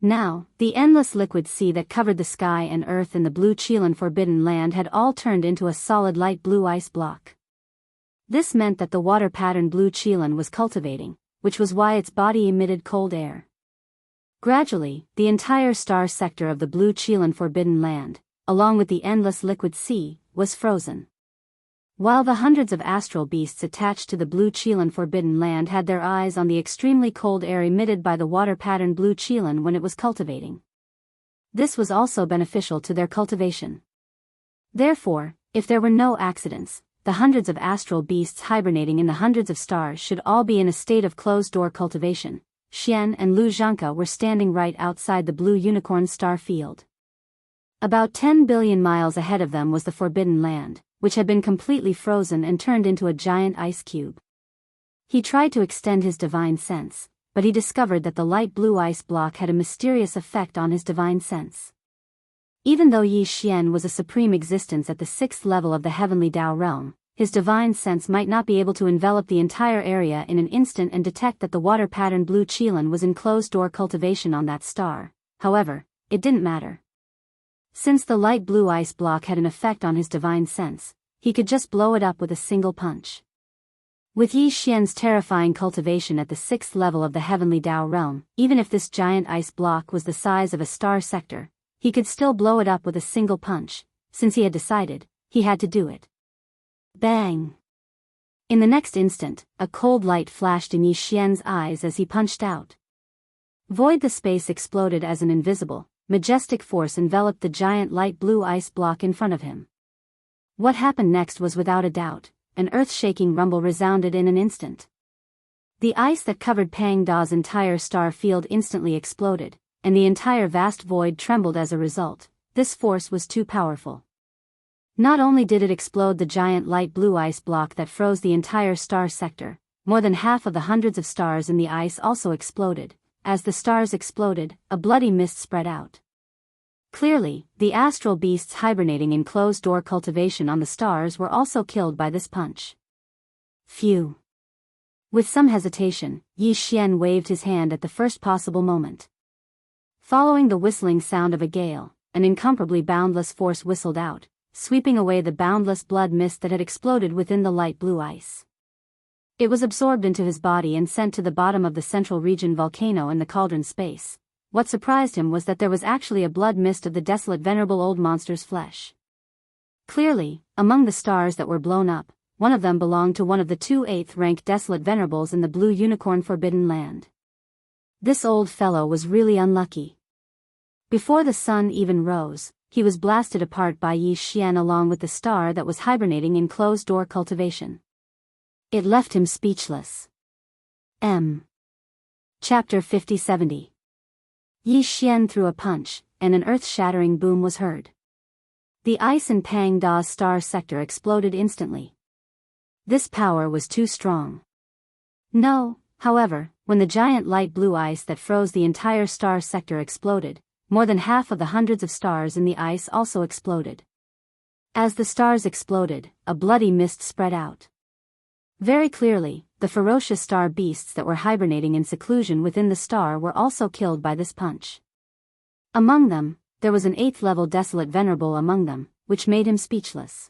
Now, the endless liquid sea that covered the sky and earth in the Blue Qilin Forbidden Land had all turned into a solid light blue ice block. This meant that the water-patterned blue qilin was cultivating, which was why its body emitted cold air. Gradually, the entire star sector of the Blue Qilin Forbidden Land, along with the endless liquid sea, was frozen. While the hundreds of astral beasts attached to the Blue Qilin Forbidden Land had their eyes on the extremely cold air emitted by the water-patterned blue qilin when it was cultivating. This was also beneficial to their cultivation. Therefore, if there were no accidents, the hundreds of astral beasts hibernating in the hundreds of stars should all be in a state of closed-door cultivation. Xian and Lu Zhanke were standing right outside the Blue Unicorn star field. About 10 billion miles ahead of them was the Forbidden Land, which had been completely frozen and turned into a giant ice cube. He tried to extend his divine sense, but he discovered that the light blue ice block had a mysterious effect on his divine sense. Even though Yi Xian was a supreme existence at the 6th level of the heavenly Tao realm, his divine sense might not be able to envelop the entire area in an instant and detect that the water-patterned blue qilin was in closed-door cultivation on that star. However, it didn't matter. Since the light blue ice block had an effect on his divine sense, he could just blow it up with a single punch. With Yi Xian's terrifying cultivation at the 6th level of the heavenly Tao realm, even if this giant ice block was the size of a star sector, he could still blow it up with a single punch. Since he had decided, he had to do it. Bang! In the next instant, a cold light flashed in Yi Xian's eyes as he punched out. The space exploded as an invisible, majestic force enveloped the giant light blue ice block in front of him. What happened next was without a doubt, an earth-shaking rumble resounded in an instant. The ice that covered Pang Da's entire star field instantly exploded, and the entire vast void trembled as a result. This force was too powerful. Not only did it explode the giant light blue ice block that froze the entire star sector, more than half of the hundreds of stars in the ice also exploded. As the stars exploded, a bloody mist spread out. Clearly, the astral beasts hibernating in closed-door cultivation on the stars were also killed by this punch. Phew. With some hesitation, Yi Xian waved his hand at the first possible moment. Following the whistling sound of a gale, an incomparably boundless force whistled out, sweeping away the boundless blood mist that had exploded within the light blue ice. It was absorbed into his body and sent to the bottom of the central region volcano in the cauldron space. What surprised him was that there was actually a blood mist of the desolate venerable old monster's flesh. Clearly, among the stars that were blown up, one of them belonged to one of the 2 8th-ranked desolate venerables in the Blue Unicorn Forbidden Land. This old fellow was really unlucky. Before the sun even rose, he was blasted apart by Yi Xian along with the star that was hibernating in closed-door cultivation. It left him speechless. Chapter 50-70. Yi Xian threw a punch, and an earth-shattering boom was heard. The ice in Pang Da's star sector exploded instantly. This power was too strong. No, however, when the giant light blue ice that froze the entire star sector exploded, more than half of the hundreds of stars in the ice also exploded. As the stars exploded, a bloody mist spread out. Very clearly, the ferocious star beasts that were hibernating in seclusion within the star were also killed by this punch. Among them, there was an 8th-level desolate venerable among them, which made him speechless.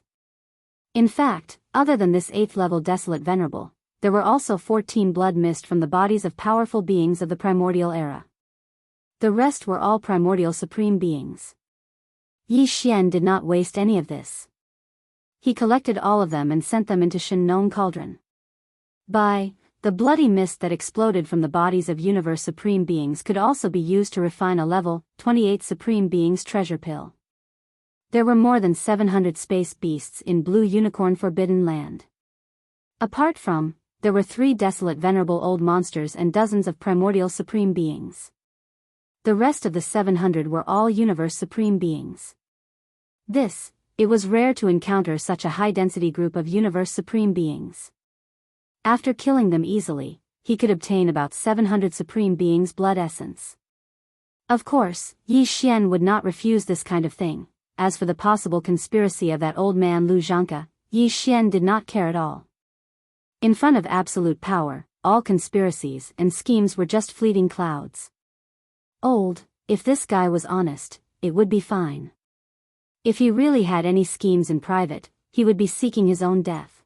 In fact, other than this 8th-level desolate venerable, there were also 14 blood mist from the bodies of powerful beings of the primordial era. The rest were all primordial supreme beings. Yi Xian did not waste any of this. He collected all of them and sent them into Shinnon Cauldron. The bloody mist that exploded from the bodies of universe supreme beings could also be used to refine a level 28 supreme beings treasure pill. There were more than 700 space beasts in Blue Unicorn Forbidden Land. Apart from, there were 3 desolate venerable old monsters and dozens of primordial supreme beings. The rest of the 700 were all universe supreme beings. It was rare to encounter such a high-density group of universe supreme beings. After killing them easily, he could obtain about 700 supreme beings' blood essence. Of course, Yi Xian would not refuse this kind of thing. As for the possible conspiracy of that old man Lu Zhanke, Yi Xian did not care at all. In front of absolute power, all conspiracies and schemes were just fleeting clouds. If this guy was honest, it would be fine. If he really had any schemes in private, he would be seeking his own death.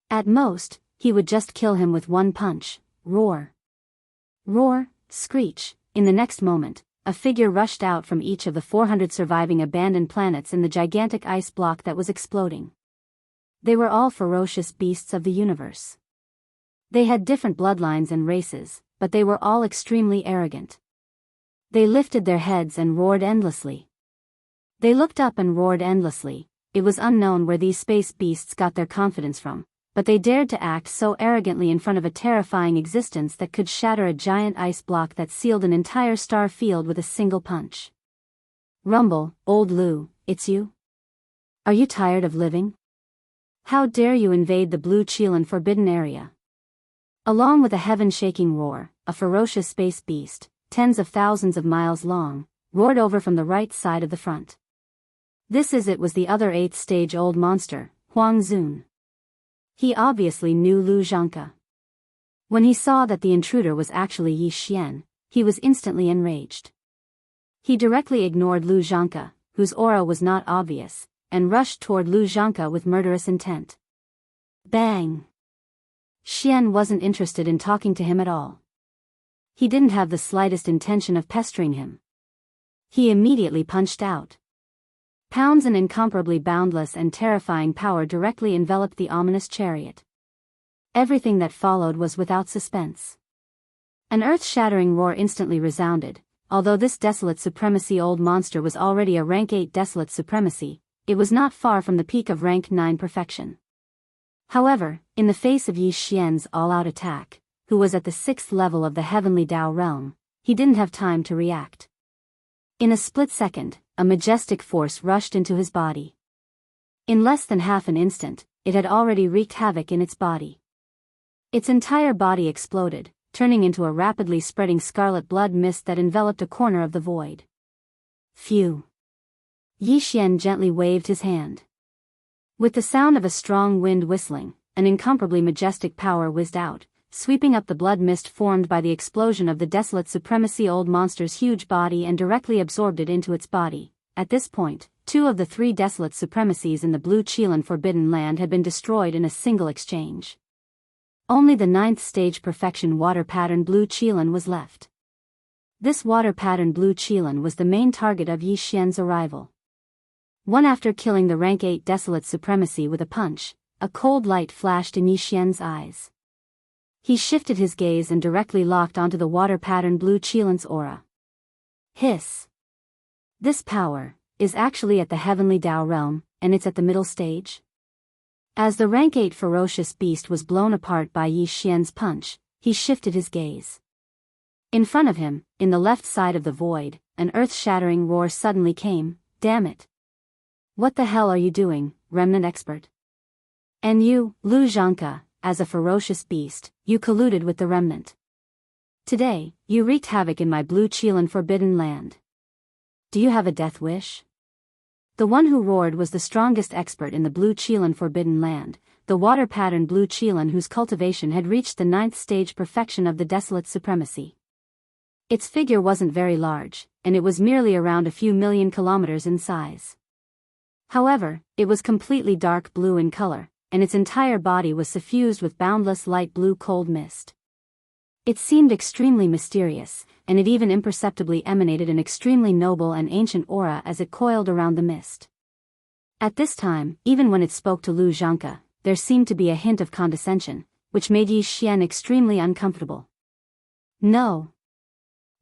At most, he would just kill him with one punch. Roar. Roar, screech. In the next moment, a figure rushed out from each of the 400 surviving abandoned planets in the gigantic ice block that was exploding. They were all ferocious beasts of the universe. They had different bloodlines and races, but they were all extremely arrogant. They lifted their heads and roared endlessly. They looked up and roared endlessly. It was unknown where these space beasts got their confidence from, but they dared to act so arrogantly in front of a terrifying existence that could shatter a giant ice block that sealed an entire star field with a single punch. Rumble, old Lu, it's you? Are you tired of living? How dare you invade the Blue Chelan Forbidden Area? Along with a heaven-shaking roar, a ferocious space beast, tens of thousands of miles long, roared over from the right side of the front. This was the other 8th-stage old monster, Huang Zun. He obviously knew Lu Zhanke. When he saw that the intruder was actually Yi Xian, he was instantly enraged. He directly ignored Lu Zhanke, whose aura was not obvious, and rushed toward Lu Zhanke with murderous intent. Bang! Xian wasn't interested in talking to him at all. He didn't have the slightest intention of pestering him. He immediately punched out. Pounds and incomparably boundless and terrifying power directly enveloped the ominous chariot. Everything that followed was without suspense. An earth-shattering roar instantly resounded. Although this desolate supremacy old monster was already a rank 8 desolate supremacy, it was not far from the peak of rank 9 perfection. However, in the face of Yi Xian's all-out attack, who was at the 6th level of the heavenly Dao realm, he didn't have time to react. In a split second, a majestic force rushed into his body. In less than half an instant, it had already wreaked havoc in its body. Its entire body exploded, turning into a rapidly spreading scarlet blood mist that enveloped a corner of the void. Phew! Yi Xian gently waved his hand. With the sound of a strong wind whistling, an incomparably majestic power whizzed out, sweeping up the blood mist formed by the explosion of the desolate supremacy old monster's huge body and directly absorbed it into its body. At this point, 2 of the 3 desolate supremacies in the Blue Qilan Forbidden Land had been destroyed in a single exchange. Only the 9th stage perfection water pattern Blue Qilan was left. This water pattern Blue Qilan was the main target of Yi Xian's arrival. One after killing the rank 8 desolate supremacy with a punch, a cold light flashed in Yi Xian's eyes. He shifted his gaze and directly locked onto the water pattern Blue Qilan's aura. Hiss! This power is actually at the heavenly Tao realm, and it's at the middle stage? As the rank 8 ferocious beast was blown apart by Yi Xian's punch, he shifted his gaze. In front of him, in the left side of the void, an earth-shattering roar suddenly came. Damn it! What the hell are you doing, remnant expert? And you, Lu Zhangke, as a ferocious beast, you colluded with the remnant. Today, you wreaked havoc in my Blue Qilan Forbidden Land. Do you have a death wish? The one who roared was the strongest expert in the Blue Qilan Forbidden Land, the water pattern Blue Qilan whose cultivation had reached the 9th stage perfection of the desolate supremacy. Its figure wasn't very large, and it was merely around a few million kilometers in size. However, it was completely dark blue in color, and its entire body was suffused with boundless light blue cold mist. It seemed extremely mysterious, and it even imperceptibly emanated an extremely noble and ancient aura as it coiled around the mist. At this time, even when it spoke to Lu Zhangke, there seemed to be a hint of condescension, which made Yi Xian extremely uncomfortable. No.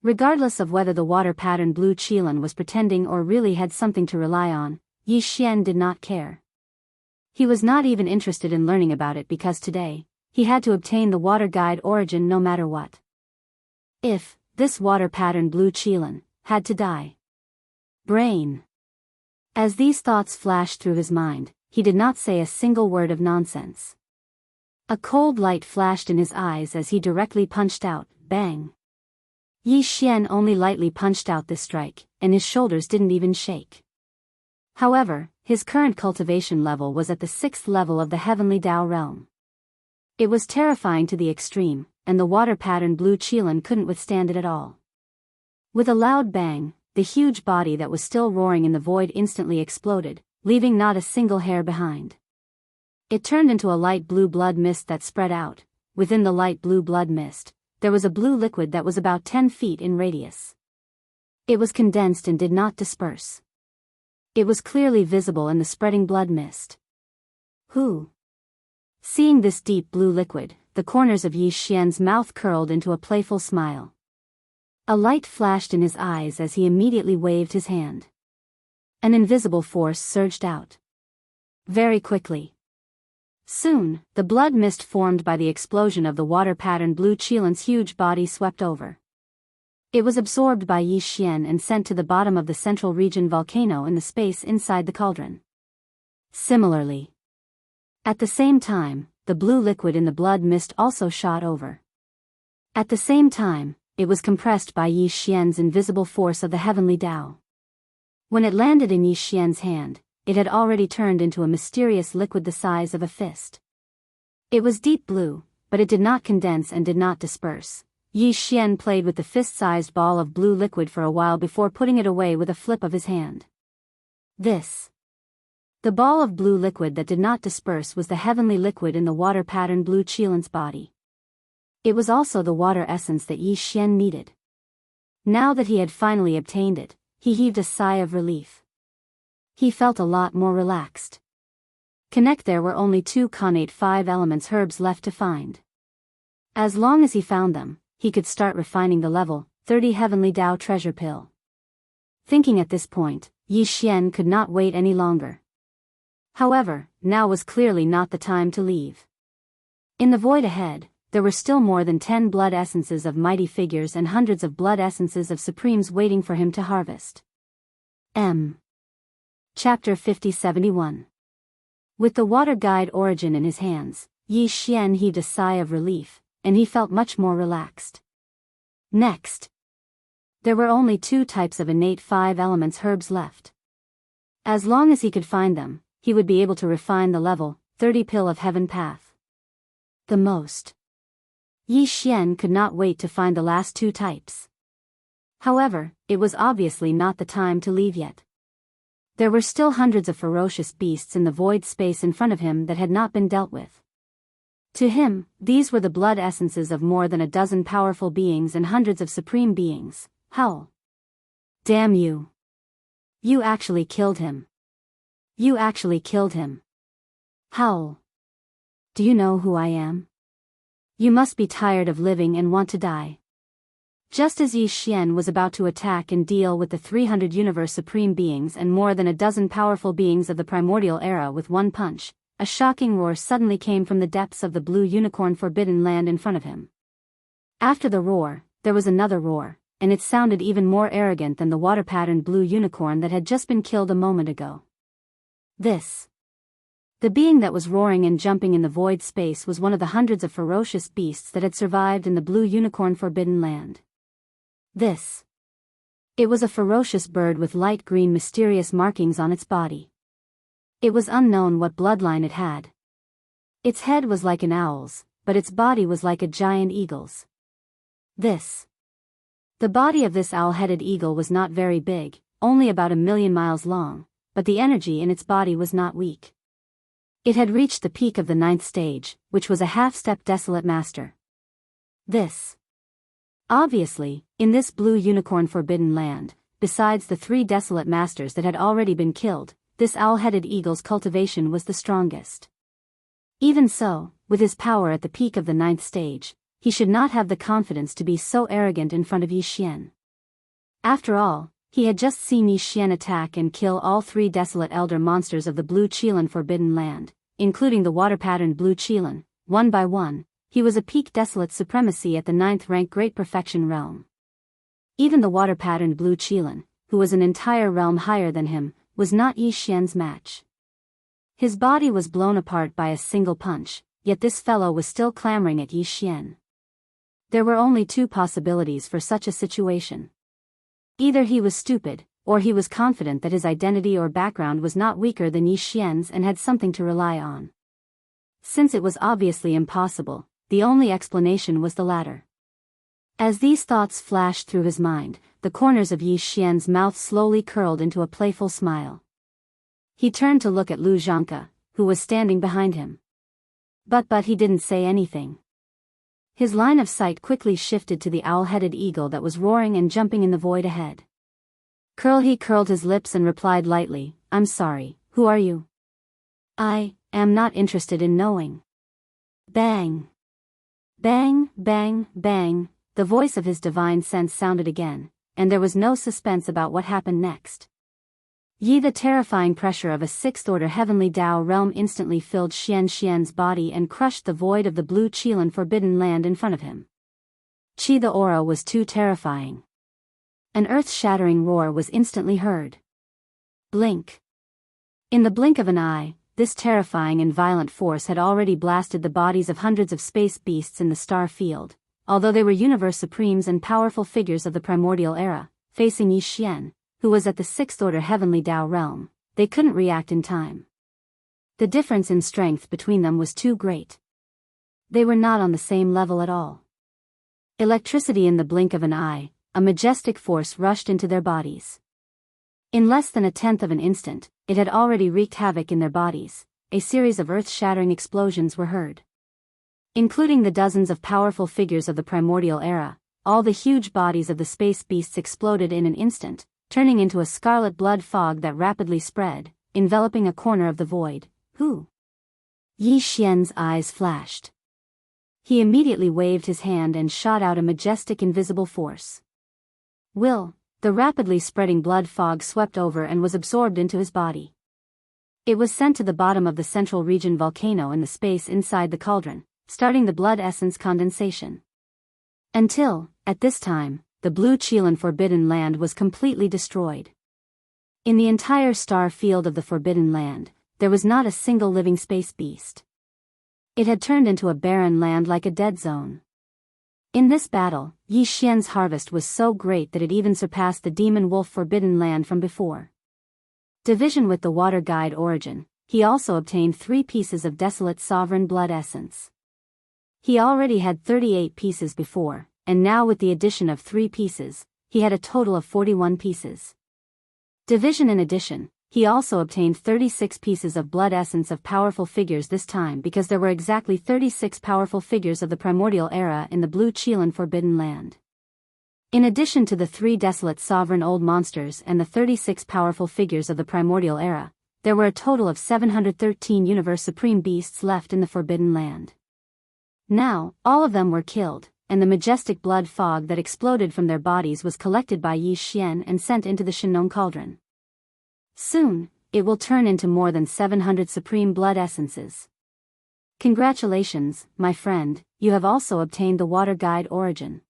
Regardless of whether the water pattern Blue Qilan was pretending or really had something to rely on, Yi Xian did not care. He was not even interested in learning about it because today, he had to obtain the water guide origin no matter what. If this water pattern Blue Qilan had to die. Brain. As these thoughts flashed through his mind, he did not say a single word of nonsense. A cold light flashed in his eyes as he directly punched out, bang. Yi Xian only lightly punched out this strike, and his shoulders didn't even shake. However, his current cultivation level was at the 6th level of the heavenly Tao realm. It was terrifying to the extreme, and the water pattern Blue Qilan couldn't withstand it at all. With a loud bang, the huge body that was still roaring in the void instantly exploded, leaving not a single hair behind. It turned into a light blue blood mist that spread out. Within the light blue blood mist, there was a blue liquid that was about 10 feet in radius. It was condensed and did not disperse. It was clearly visible in the spreading blood mist. Who? Seeing this deep blue liquid, the corners of Yi Xian's mouth curled into a playful smile. A light flashed in his eyes as he immediately waved his hand. An invisible force surged out. Very quickly. Soon, the blood mist formed by the explosion of the water pattern Blue Qilan's huge body swept over. It was absorbed by Yi Xian and sent to the bottom of the central region volcano in the space inside the cauldron. Similarly. At the same time, the blue liquid in the blood mist also shot over. At the same time, it was compressed by Yi Xian's invisible force of the heavenly Tao. When it landed in Yi Xian's hand, it had already turned into a mysterious liquid the size of a fist. It was deep blue, but it did not condense and did not disperse. Yi Xian played with the fist-sized ball of blue liquid for a while before putting it away with a flip of his hand. This. The ball of blue liquid that did not disperse was the heavenly liquid in the water pattern Blue Qilan's body. It was also the water essence that Yi Xian needed. Now that he had finally obtained it, he heaved a sigh of relief. He felt a lot more relaxed. There were only 2 connate 5 elements herbs left to find. As long as he found them, he could start refining the level 30 heavenly Tao treasure pill. Thinking at this point, Yi Xian could not wait any longer. However, now was clearly not the time to leave. In the void ahead, there were still more than 10 blood essences of mighty figures and hundreds of blood essences of supremes waiting for him to harvest. Chapter 5071. With the water guide origin in his hands, Yi Xian heaved a sigh of relief, and he felt much more relaxed. Next, there were only 2 types of innate 5 elements herbs left. As long as he could find them, he would be able to refine the level 30 pill of heaven path. The most. Yi Xian could not wait to find the last 2 types. However, it was obviously not the time to leave yet. There were still hundreds of ferocious beasts in the void space in front of him that had not been dealt with. To him, these were the blood essences of more than a dozen powerful beings and hundreds of supreme beings. Howl. Damn you. You actually killed him. You actually killed him. Howl. Do you know who I am? You must be tired of living and want to die. Just as Yi Xian was about to attack and deal with the 300 universe supreme beings and more than a dozen powerful beings of the primordial era with one punch, a shocking roar suddenly came from the depths of the blue unicorn forbidden land in front of him. After the roar, there was another roar, and it sounded even more arrogant than the water-patterned blue unicorn that had just been killed a moment ago. The being that was roaring and jumping in the void space was one of the hundreds of ferocious beasts that had survived in the blue unicorn forbidden land. It was a ferocious bird with light green mysterious markings on its body. It was unknown what bloodline it had. Its head was like an owl's, but its body was like a giant eagle's. The body of this owl-headed eagle was not very big, only about 1,000,000 miles long, but the energy in its body was not weak. It had reached the peak of the 9th stage, which was a half-step desolate master. Obviously, in this blue unicorn forbidden land, besides the 3 desolate masters that had already been killed, this owl-headed eagle's cultivation was the strongest. Even so, with his power at the peak of the 9th stage, he should not have the confidence to be so arrogant in front of Yi Xian. After all, he had just seen Yi Xian attack and kill all 3 desolate elder monsters of the blue Qilin forbidden land, including the water-patterned blue Qilin, one by one. He was a peak desolate supremacy at the 9th rank great perfection realm. Even the water-patterned blue Qilin, who was an entire realm higher than him, was not Yi Xian's match. His body was blown apart by a single punch, yet this fellow was still clamoring at Yi Xian. There were only 2 possibilities for such a situation. Either he was stupid, or he was confident that his identity or background was not weaker than Yi Xian's and had something to rely on. Since it was obviously impossible, the only explanation was the latter. As these thoughts flashed through his mind, the corners of Yi Xian's mouth slowly curled into a playful smile. He turned to look at Lu Zhangke, who was standing behind him. But he didn't say anything. His line of sight quickly shifted to the owl-headed eagle that was roaring and jumping in the void ahead. He curled his lips and replied lightly, "I'm sorry, who are you?" "I am not interested in knowing." Bang! Bang, bang, bang, the voice of his divine sense sounded again, and there was no suspense about what happened next. The terrifying pressure of a 6th-order heavenly Tao realm instantly filled Xian's body and crushed the void of the blue Qilin forbidden land in front of him. The aura was too terrifying. An earth-shattering roar was instantly heard. Blink. In the blink of an eye, this terrifying and violent force had already blasted the bodies of hundreds of space beasts in the star field, although they were universe supremes and powerful figures of the primordial era, facing Yi Xian, who was at the 6th-order heavenly Tao realm. They couldn't react in time. The difference in strength between them was too great. They were not on the same level at all. Electricity in the blink of an eye, a majestic force rushed into their bodies. In less than 1/10 of an instant, it had already wreaked havoc in their bodies. A series of earth-shattering explosions were heard. Including the dozens of powerful figures of the primordial era, all the huge bodies of the space beasts exploded in an instant, turning into a scarlet blood fog that rapidly spread, enveloping a corner of the void. Who? Yi Xian's eyes flashed. He immediately waved his hand and shot out a majestic invisible force. The rapidly spreading blood fog swept over and was absorbed into his body. It was sent to the bottom of the central region volcano in the space inside the cauldron, starting the blood essence condensation. Until, at this time, the blue Qilin forbidden land was completely destroyed. In the entire star field of the forbidden land, there was not a single living space beast. It had turned into a barren land like a dead zone. In this battle, Yi Xian's harvest was so great that it even surpassed the demon wolf forbidden land from before. Division with the water guide origin, he also obtained 3 pieces of desolate sovereign blood essence. He already had 38 pieces before, and now with the addition of 3 pieces, he had a total of 41 pieces. Division in addition, he also obtained 36 pieces of blood essence of powerful figures this time because there were exactly 36 powerful figures of the primordial era in the blue Qilan forbidden land. In addition to the 3 desolate sovereign old monsters and the 36 powerful figures of the primordial era, there were a total of 713 universe supreme beasts left in the forbidden land. Now, all of them were killed, and the majestic blood fog that exploded from their bodies was collected by Yi Xian and sent into the Shinong cauldron. Soon, it will turn into more than 700 supreme blood essences. Congratulations, my friend, you have also obtained the water guide origin.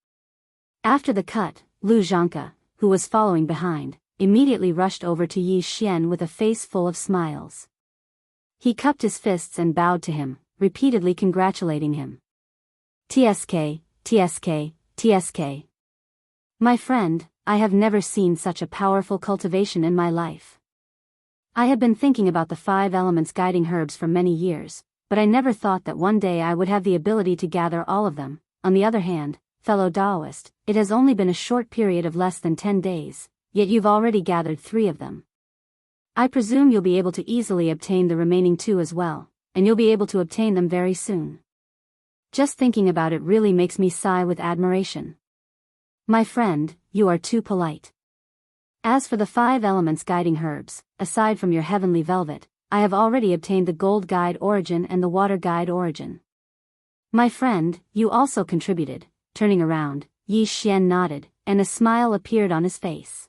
After the cut, Lu Zhanke, who was following behind, immediately rushed over to Yi Xian with a face full of smiles. He cupped his fists and bowed to him, repeatedly congratulating him. TSK, TSK, TSK. My friend, I have never seen such a powerful cultivation in my life. I have been thinking about the 5 elements guiding herbs for many years, but I never thought that one day I would have the ability to gather all of them. On the other hand, fellow Taoist, it has only been a short period of less than 10 days, yet you've already gathered 3 of them. I presume you'll be able to easily obtain the remaining 2 as well, and you'll be able to obtain them very soon. Just thinking about it really makes me sigh with admiration. My friend, you are too polite. As for the 5 elements guiding herbs, aside from your heavenly velvet, I have already obtained the gold guide origin and the water guide origin. My friend, you also contributed. Turning around, Yi Xian nodded, and a smile appeared on his face.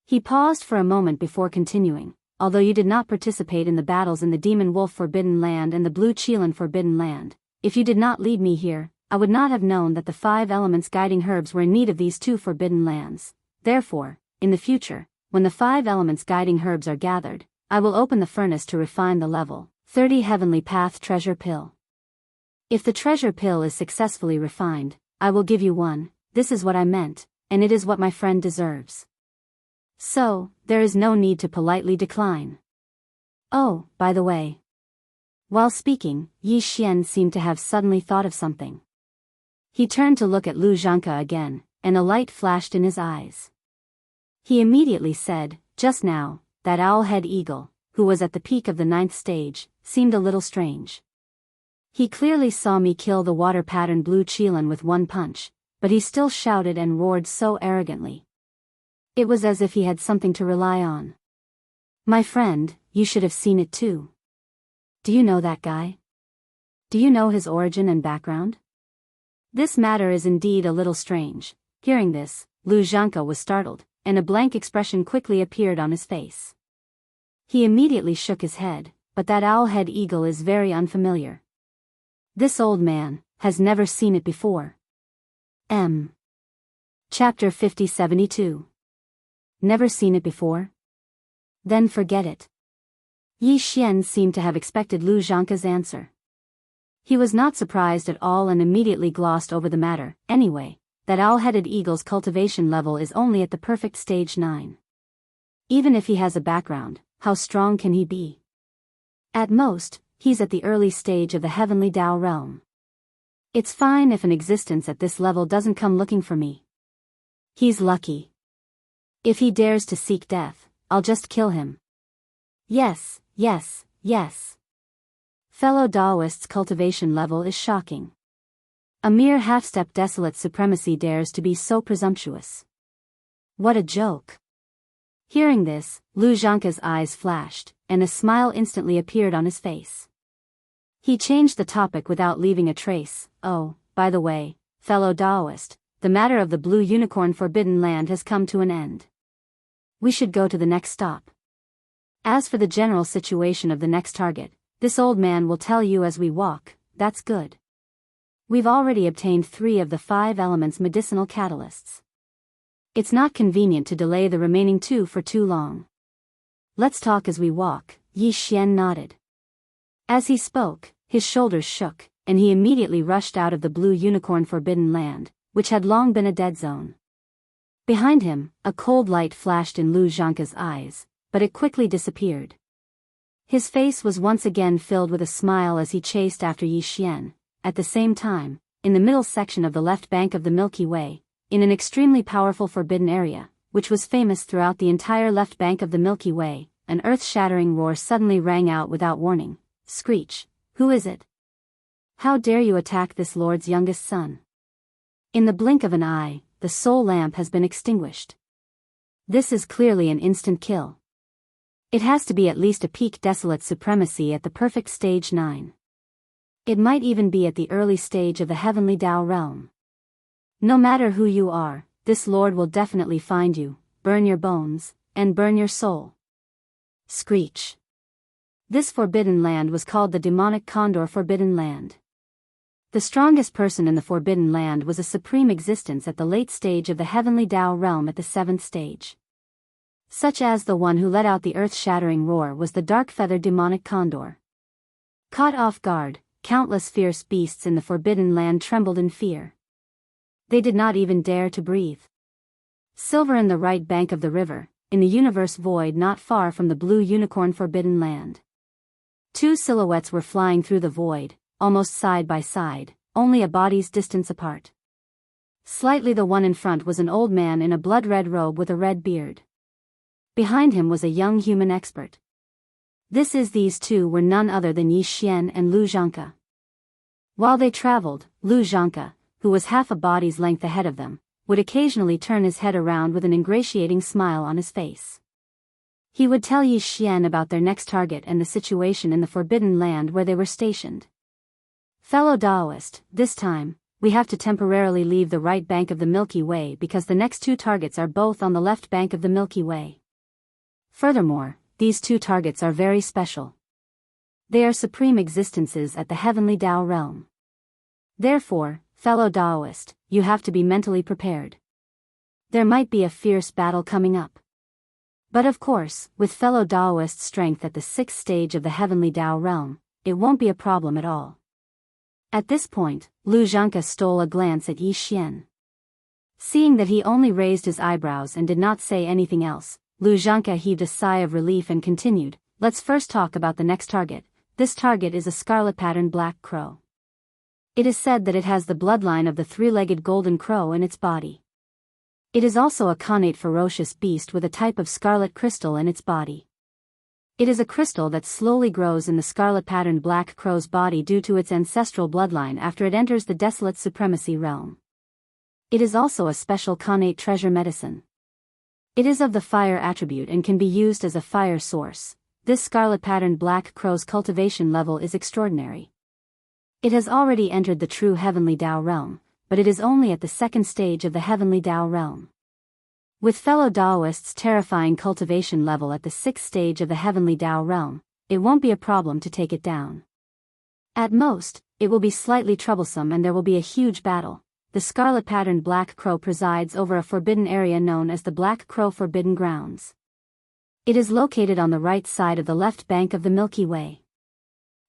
He paused for a moment before continuing. Although you did not participate in the battles in the Demon Wolf Forbidden Land and the Blue Qilan Forbidden Land, if you did not lead me here, I would not have known that the 5 elements guiding herbs were in need of these 2 forbidden lands. Therefore, in the future, when the 5 elements guiding herbs are gathered, I will open the furnace to refine the level 30 Heavenly Path Treasure Pill. If the treasure pill is successfully refined, I will give you one. This is what I meant, and it is what my friend deserves. So, there is no need to politely decline. Oh, by the way. While speaking, Yi Xian seemed to have suddenly thought of something. He turned to look at Lu Zhanke again, and a light flashed in his eyes. He immediately said, just now, that owl-head eagle, who was at the peak of the 9th stage, seemed a little strange. He clearly saw me kill the water-patterned blue Qilan with one punch, but he still shouted and roared so arrogantly. It was as if he had something to rely on. My friend, you should have seen it too. Do you know that guy? Do you know his origin and background? This matter is indeed a little strange. Hearing this, Lu Zhanke was startled, and a blank expression quickly appeared on his face. He immediately shook his head, but that owl-head eagle is very unfamiliar. This old man has never seen it before. Chapter 50-72. Never seen it before? Then forget it. Yi Xian seemed to have expected Lu Zhanke's answer. He was not surprised at all and immediately glossed over the matter. Anyway, that owl-headed eagle's cultivation level is only at the perfect stage 9. Even if he has a background, how strong can he be? At most, he's at the early stage of the heavenly Tao realm. It's fine if an existence at this level doesn't come looking for me. He's lucky. If he dares to seek death, I'll just kill him. Yes, yes, yes. Fellow Taoist's cultivation level is shocking. A mere half-step desolate supremacy dares to be so presumptuous. What a joke. Hearing this, Lu Zhanke's eyes flashed, and a smile instantly appeared on his face. He changed the topic without leaving a trace. Oh, by the way, fellow Taoist, the matter of the Blue Unicorn Forbidden Land has come to an end. We should go to the next stop. As for the general situation of the next target, this old man will tell you as we walk. That's good. We've already obtained 3 of the 5 elements medicinal catalysts. It's not convenient to delay the remaining 2 for too long. Let's talk as we walk. Yi Xian nodded. As he spoke, his shoulders shook, and he immediately rushed out of the Blue Unicorn Forbidden Land, which had long been a dead zone. Behind him, a cold light flashed in Lu Zhangke's eyes, but it quickly disappeared. His face was once again filled with a smile as he chased after Yi Xian. At the same time, in the middle section of the left bank of the Milky Way, in an extremely powerful forbidden area, which was famous throughout the entire left bank of the Milky Way, an earth-shattering roar suddenly rang out without warning. Screech, who is it? How dare you attack this lord's youngest son? In the blink of an eye, the soul lamp has been extinguished. This is clearly an instant kill. It has to be at least a peak desolate supremacy at the perfect stage 9. It might even be at the early stage of the heavenly Tao realm. No matter who you are, this lord will definitely find you, burn your bones, and burn your soul. Screech. This forbidden land was called the Demonic Condor Forbidden Land. The strongest person in the Forbidden Land was a supreme existence at the late stage of the heavenly Tao realm at the 7th stage. Such as the one who let out the earth-shattering roar was the dark-feathered demonic condor. Caught off guard, countless fierce beasts in the Forbidden Land trembled in fear. They did not even dare to breathe. Silver in the right bank of the river, in the universe void not far from the Blue Unicorn Forbidden Land. 2 silhouettes were flying through the void, almost side by side, only a body's distance apart. Slightly the one in front was an old man in a blood-red robe with a red beard. Behind him was a young human expert. These two were none other than Yi Xian and Lu Zhangke. While they traveled, Lu Zhangke, who was half a body's length ahead of them, would occasionally turn his head around with an ingratiating smile on his face. He would tell Yi Xian about their next target and the situation in the Forbidden Land where they were stationed. Fellow Daoist, this time, we have to temporarily leave the right bank of the Milky Way because the next 2 targets are both on the left bank of the Milky Way. Furthermore, these 2 targets are very special. They are supreme existences at the heavenly Tao realm. Therefore, fellow Daoist, you have to be mentally prepared. There might be a fierce battle coming up. But of course, with fellow Daoist strength at the 6th stage of the heavenly Tao realm, it won't be a problem at all. At this point, Lu Zhangke stole a glance at Yi Xian. Seeing that he only raised his eyebrows and did not say anything else, Lu Zhangke heaved a sigh of relief and continued, let's first talk about the next target. This target is a scarlet-patterned black crow. It is said that it has the bloodline of the 3-legged golden crow in its body. It is also a connate ferocious beast with a type of scarlet crystal in its body. It is a crystal that slowly grows in the scarlet-patterned black crow's body due to its ancestral bloodline after it enters the desolate supremacy realm. It is also a special connate treasure medicine. It is of the fire attribute and can be used as a fire source. This scarlet-patterned black crow's cultivation level is extraordinary. It has already entered the true heavenly Tao realm, but it is only at the 2nd stage of the heavenly Tao realm. With fellow Daoists' terrifying cultivation level at the 6th stage of the heavenly Tao realm, it won't be a problem to take it down. At most, it will be slightly troublesome and there will be a huge battle. The scarlet-patterned black crow presides over a forbidden area known as the Black Crow Forbidden Grounds. It is located on the right side of the left bank of the Milky Way.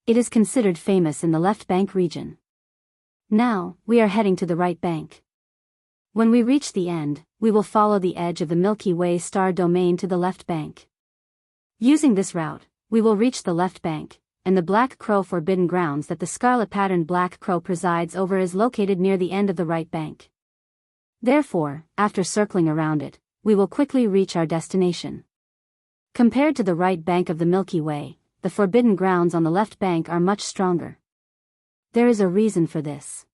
It is considered famous in the left bank region. Now, we are heading to the right bank. When we reach the end, we will follow the edge of the Milky Way star domain to the left bank. Using this route, we will reach the left bank, and the Black Crow Forbidden Grounds that the scarlet-patterned black crow presides over is located near the end of the right bank. Therefore, after circling around it, we will quickly reach our destination. Compared to the right bank of the Milky Way, the Forbidden Grounds on the left bank are much stronger. There is a reason for this.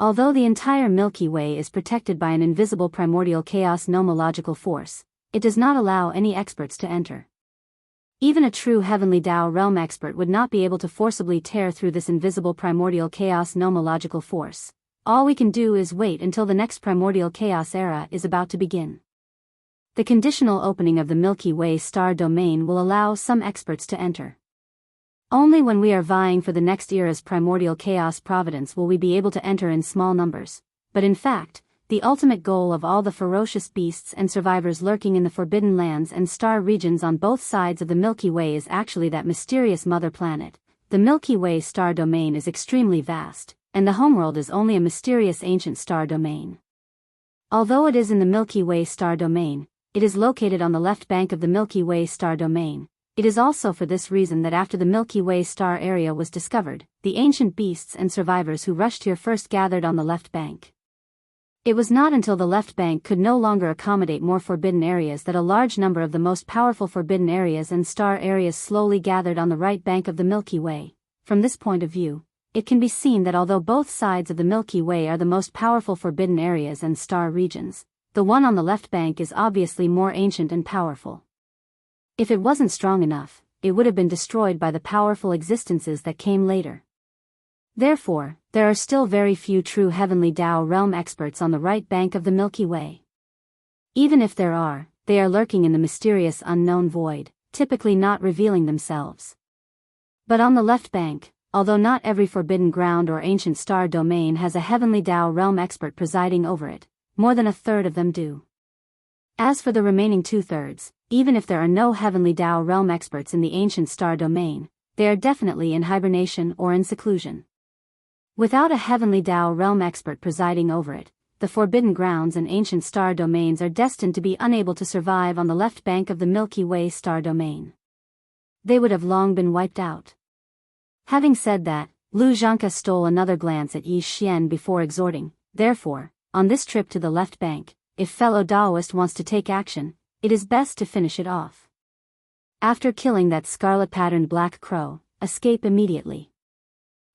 Although the entire Milky Way is protected by an invisible primordial chaos nomological force, it does not allow any experts to enter. Even a true heavenly Tao realm expert would not be able to forcibly tear through this invisible primordial chaos nomological force. All we can do is wait until the next primordial chaos era is about to begin. The conditional opening of the Milky Way star domain will allow some experts to enter. Only when we are vying for the next era's primordial chaos providence will we be able to enter in small numbers, but in fact, the ultimate goal of all the ferocious beasts and survivors lurking in the forbidden lands and star regions on both sides of the Milky Way is actually that mysterious mother planet, the Milky Way star domain is extremely vast, and the homeworld is only a mysterious ancient star domain. Although it is in the Milky Way star domain, it is located on the left bank of the Milky Way star domain. It is also for this reason that after the Milky Way star area was discovered, the ancient beasts and survivors who rushed here first gathered on the left bank. It was not until the left bank could no longer accommodate more forbidden areas that a large number of the most powerful forbidden areas and star areas slowly gathered on the right bank of the Milky Way. From this point of view, it can be seen that although both sides of the Milky Way are the most powerful forbidden areas and star regions, the one on the left bank is obviously more ancient and powerful. If it wasn't strong enough, it would have been destroyed by the powerful existences that came later. Therefore, there are still very few true heavenly Tao realm experts on the right bank of the Milky Way. Even if there are, they are lurking in the mysterious unknown void, typically not revealing themselves. But on the left bank, although not every forbidden ground or ancient star domain has a heavenly Tao realm expert presiding over it, more than a third of them do. As for the remaining 2/3, even if there are no heavenly Tao realm experts in the ancient star domain, they are definitely in hibernation or in seclusion. Without a heavenly Tao realm expert presiding over it, the forbidden grounds and ancient star domains are destined to be unable to survive on the left bank of the Milky Way star domain. They would have long been wiped out. Having said that, Lu Zhanke stole another glance at Yi Xian before exhorting, therefore, on this trip to the left bank, if fellow Daoist wants to take action, it is best to finish it off. After killing that scarlet-patterned black crow, escape immediately.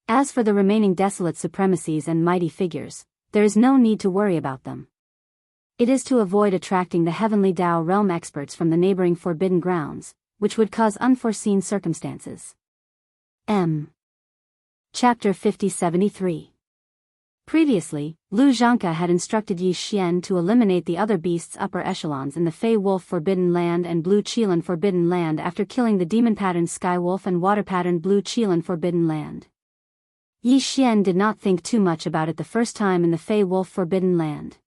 As for the remaining desolate supremacies and mighty figures, there is no need to worry about them. It is to avoid attracting the heavenly Tao realm experts from the neighboring forbidden grounds, which would cause unforeseen circumstances. Chapter 5073. Previously, Lu Zhanke had instructed Yi Xian to eliminate the other beasts' upper echelons in the Fey Wolf Forbidden Land and Blue Qilin Forbidden Land after killing the demon-patterned Sky Wolf and water-patterned Blue Qilin Forbidden Land. Yi Xian did not think too much about it the first time in the Fey Wolf Forbidden Land.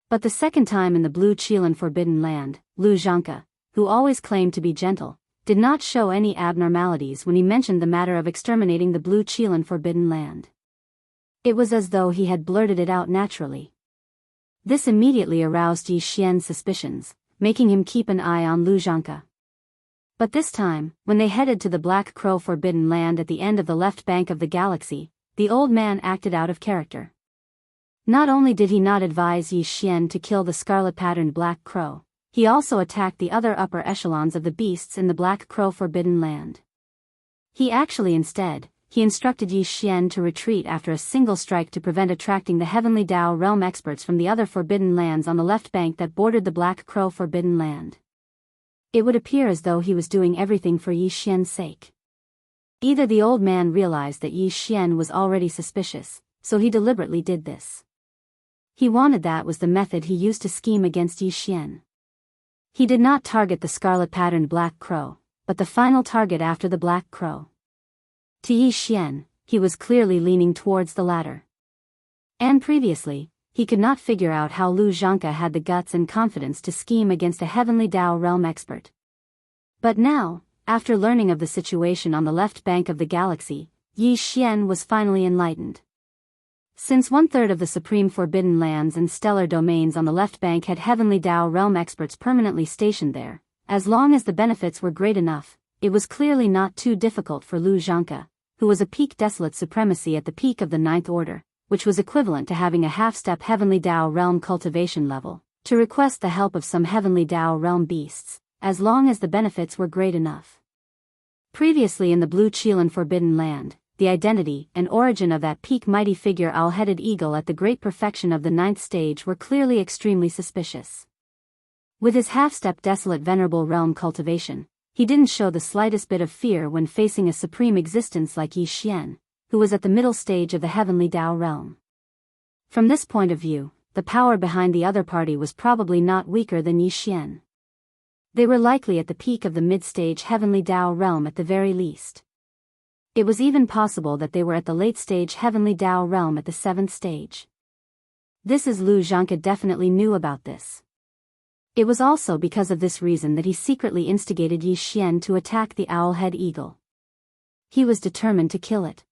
But the second time in the Blue Qilin Forbidden Land, Lu Zhanke, who always claimed to be gentle, did not show any abnormalities when he mentioned the matter of exterminating the Blue Qilin Forbidden Land. It was as though he had blurted it out naturally. This immediately aroused Yi Xian's suspicions, making him keep an eye on Lu Zhanke. But this time, when they headed to the Black Crow Forbidden Land at the end of the left bank of the galaxy, the old man acted out of character. Not only did he not advise Yi Xian to kill the scarlet-patterned Black Crow, he also attacked the other upper echelons of the beasts in the Black Crow Forbidden Land. He instructed Yi Xian to retreat after a single strike to prevent attracting the heavenly Tao realm experts from the other forbidden lands on the left bank that bordered the Black Crow Forbidden Land. It would appear as though he was doing everything for Yi Xian's sake. Either the old man realized that Yi Xian was already suspicious, so he deliberately did this. He wanted that was the method he used to scheme against Yi Xian. He did not target the scarlet-patterned Black Crow, but the final target after the Black Crow. To Yi Xian, he was clearly leaning towards the latter. And previously, he could not figure out how Lu Zhanke had the guts and confidence to scheme against a heavenly Tao realm expert. But now, after learning of the situation on the left bank of the galaxy, Yi Xian was finally enlightened. Since 1/3 of the supreme forbidden lands and stellar domains on the left bank had heavenly Tao realm experts permanently stationed there, as long as the benefits were great enough, it was clearly not too difficult for Lu Zhanke, who was a peak desolate supremacy at the peak of the 9th order, which was equivalent to having a half-step heavenly Tao realm cultivation level, to request the help of some heavenly Tao realm beasts, as long as the benefits were great enough. Previously in the Blue Qilin Forbidden Land, the identity and origin of that peak mighty figure owl-headed eagle at the great perfection of the 9th stage were clearly extremely suspicious. With his half-step desolate venerable realm cultivation, he didn't show the slightest bit of fear when facing a supreme existence like Yi Xian, who was at the middle stage of the heavenly Tao realm. From this point of view, the power behind the other party was probably not weaker than Yi Xian. They were likely at the peak of the mid-stage heavenly Tao realm at the very least. It was even possible that they were at the late-stage heavenly Tao realm at the 7th stage. This is Lu Zhanke definitely knew about this. It was also because of this reason that he secretly instigated Yi Xian to attack the owl-head eagle. He was determined to kill it.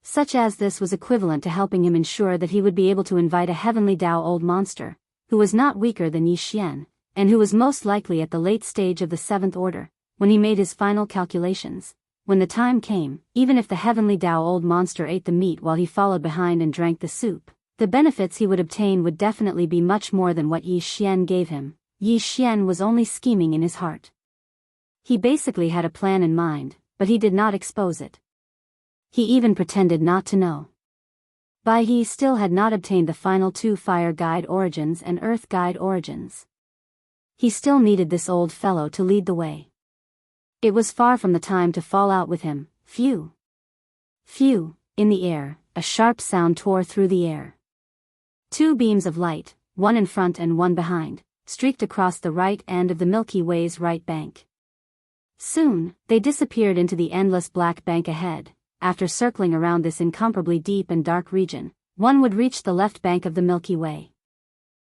Such as this was equivalent to helping him ensure that he would be able to invite a heavenly Dao old monster, who was not weaker than Yi Xian, and who was most likely at the late stage of the seventh order, when he made his final calculations. When the time came, even if the heavenly Dao old monster ate the meat while he followed behind and drank the soup, the benefits he would obtain would definitely be much more than what Yi Xian gave him. Yi Xian was only scheming in his heart. He basically had a plan in mind, but he did not expose it. He even pretended not to know. But he still had not obtained the final two Fire Guide Origins and Earth Guide Origins. He still needed this old fellow to lead the way. It was far from the time to fall out with him. Phew! Phew! In the air, a sharp sound tore through the air. Two beams of light, one in front and one behind, streaked across the right end of the Milky Way's right bank. Soon, they disappeared into the endless black bank ahead. After circling around this incomparably deep and dark region, one would reach the left bank of the Milky Way.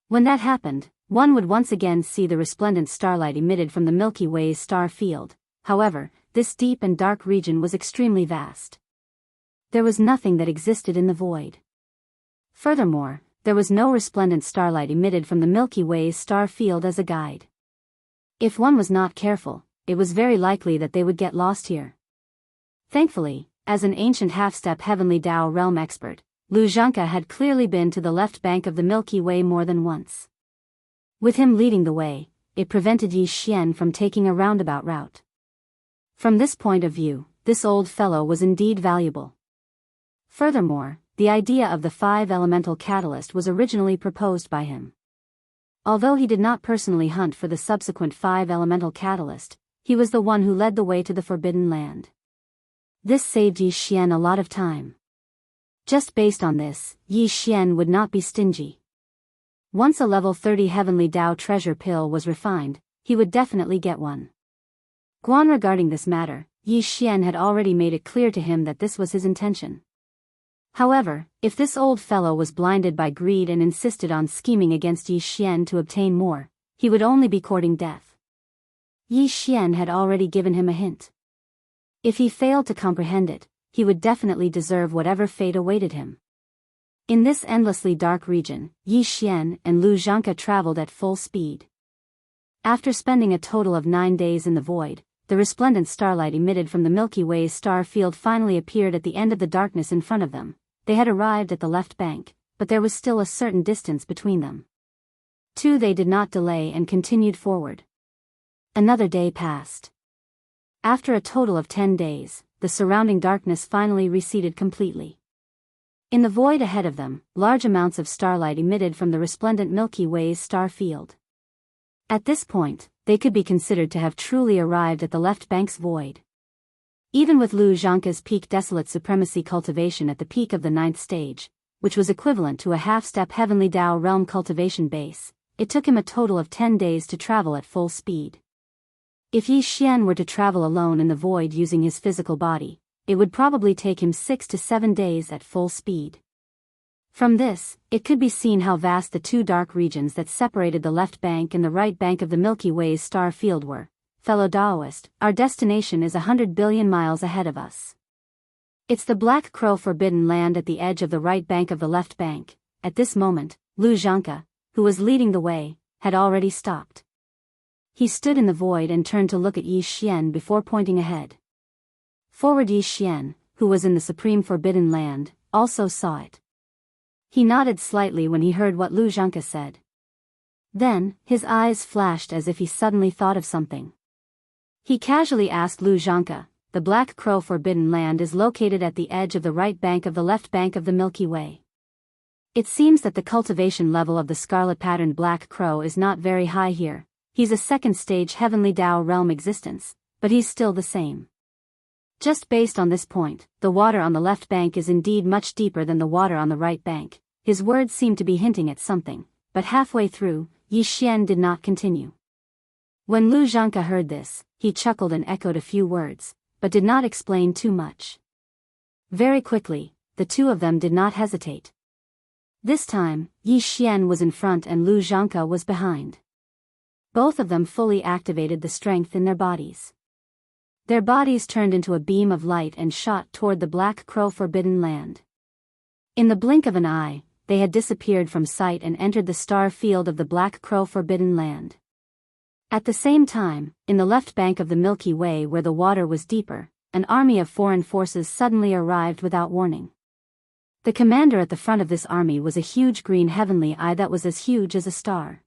When that happened, one would once again see the resplendent starlight emitted from the Milky Way's star field. However, this deep and dark region was extremely vast. There was nothing that existed in the void. Furthermore, there was no resplendent starlight emitted from the Milky Way's star field as a guide. If one was not careful, it was very likely that they would get lost here. Thankfully, as an ancient half-step heavenly Dao realm expert, Lu Zhanke had clearly been to the left bank of the Milky Way more than once. With him leading the way, it prevented Yi Xian from taking a roundabout route. From this point of view, this old fellow was indeed valuable. Furthermore, the idea of the 5 elemental catalyst was originally proposed by him. Although he did not personally hunt for the subsequent 5 elemental catalyst, he was the one who led the way to the Forbidden Land. This saved Yi Xian a lot of time. Just based on this, Yi Xian would not be stingy. Once a level 30 heavenly Dao treasure pill was refined, he would definitely get one. Guan regarding this matter, Yi Xian had already made it clear to him that this was his intention. However, if this old fellow was blinded by greed and insisted on scheming against Yi Xian to obtain more, he would only be courting death. Yi Xian had already given him a hint. If he failed to comprehend it, he would definitely deserve whatever fate awaited him. In this endlessly dark region, Yi Xian and Lu Zhanke traveled at full speed. After spending a total of 9 days in the void, the resplendent starlight emitted from the Milky Way's star field finally appeared at the end of the darkness in front of them. They had arrived at the left bank, but there was still a certain distance between them. They did not delay and continued forward. Another day passed. After a total of 10 days, the surrounding darkness finally receded completely. In the void ahead of them, large amounts of starlight emitted from the resplendent Milky Way's star field. At this point, they could be considered to have truly arrived at the left bank's void. Even with Lu Zhanke's peak desolate supremacy cultivation at the peak of the 9th stage, which was equivalent to a half-step heavenly Dao realm cultivation base, it took him a total of 10 days to travel at full speed. If Yi Xian were to travel alone in the void using his physical body, it would probably take him 6 to 7 days at full speed. From this, it could be seen how vast the 2 dark regions that separated the left bank and the right bank of the Milky Way's star field were. Fellow Daoist, our destination is 100 billion miles ahead of us. It's the Black Crow Forbidden Land at the edge of the right bank of the left bank. At this moment, Lu Zhanke, who was leading the way, had already stopped. He stood in the void and turned to look at Yi Xian before pointing ahead. Forward Yi Xian, who was in the Supreme Forbidden Land, also saw it. He nodded slightly when he heard what Lu Zhanke said. Then, his eyes flashed as if he suddenly thought of something. He casually asked Lu Zhanke, "The Black Crow Forbidden Land is located at the edge of the right bank of the left bank of the Milky Way. It seems that the cultivation level of the scarlet-patterned Black Crow is not very high here. He's a second-stage heavenly Dao realm existence, but he's still the same. Just based on this point, the water on the left bank is indeed much deeper than the water on the right bank." His words seemed to be hinting at something, but halfway through, Yi Xian did not continue. When Lu Zhanke heard this, he chuckled and echoed a few words, but did not explain too much. Very quickly, the two of them did not hesitate. This time, Yi Xian was in front and Lu Zhanke was behind. Both of them fully activated the strength in their bodies. Their bodies turned into a beam of light and shot toward the Black Crow Forbidden Land. In the blink of an eye, they had disappeared from sight and entered the star field of the Black Crow Forbidden Land. At the same time, in the left bank of the Milky Way where the water was deeper, an army of foreign forces suddenly arrived without warning. The commander at the front of this army was a huge green heavenly eye that was as huge as a star.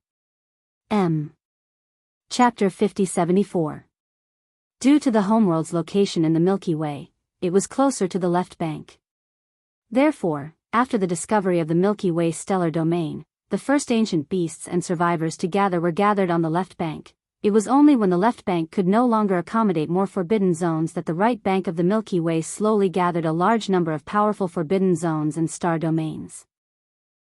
Chapter 5074. Due to the homeworld's location in the Milky Way, it was closer to the left bank. Therefore, after the discovery of the Milky Way stellar domain, the first ancient beasts and survivors to gather were gathered on the left bank. It was only when the left bank could no longer accommodate more forbidden zones that the right bank of the Milky Way slowly gathered a large number of powerful forbidden zones and star domains.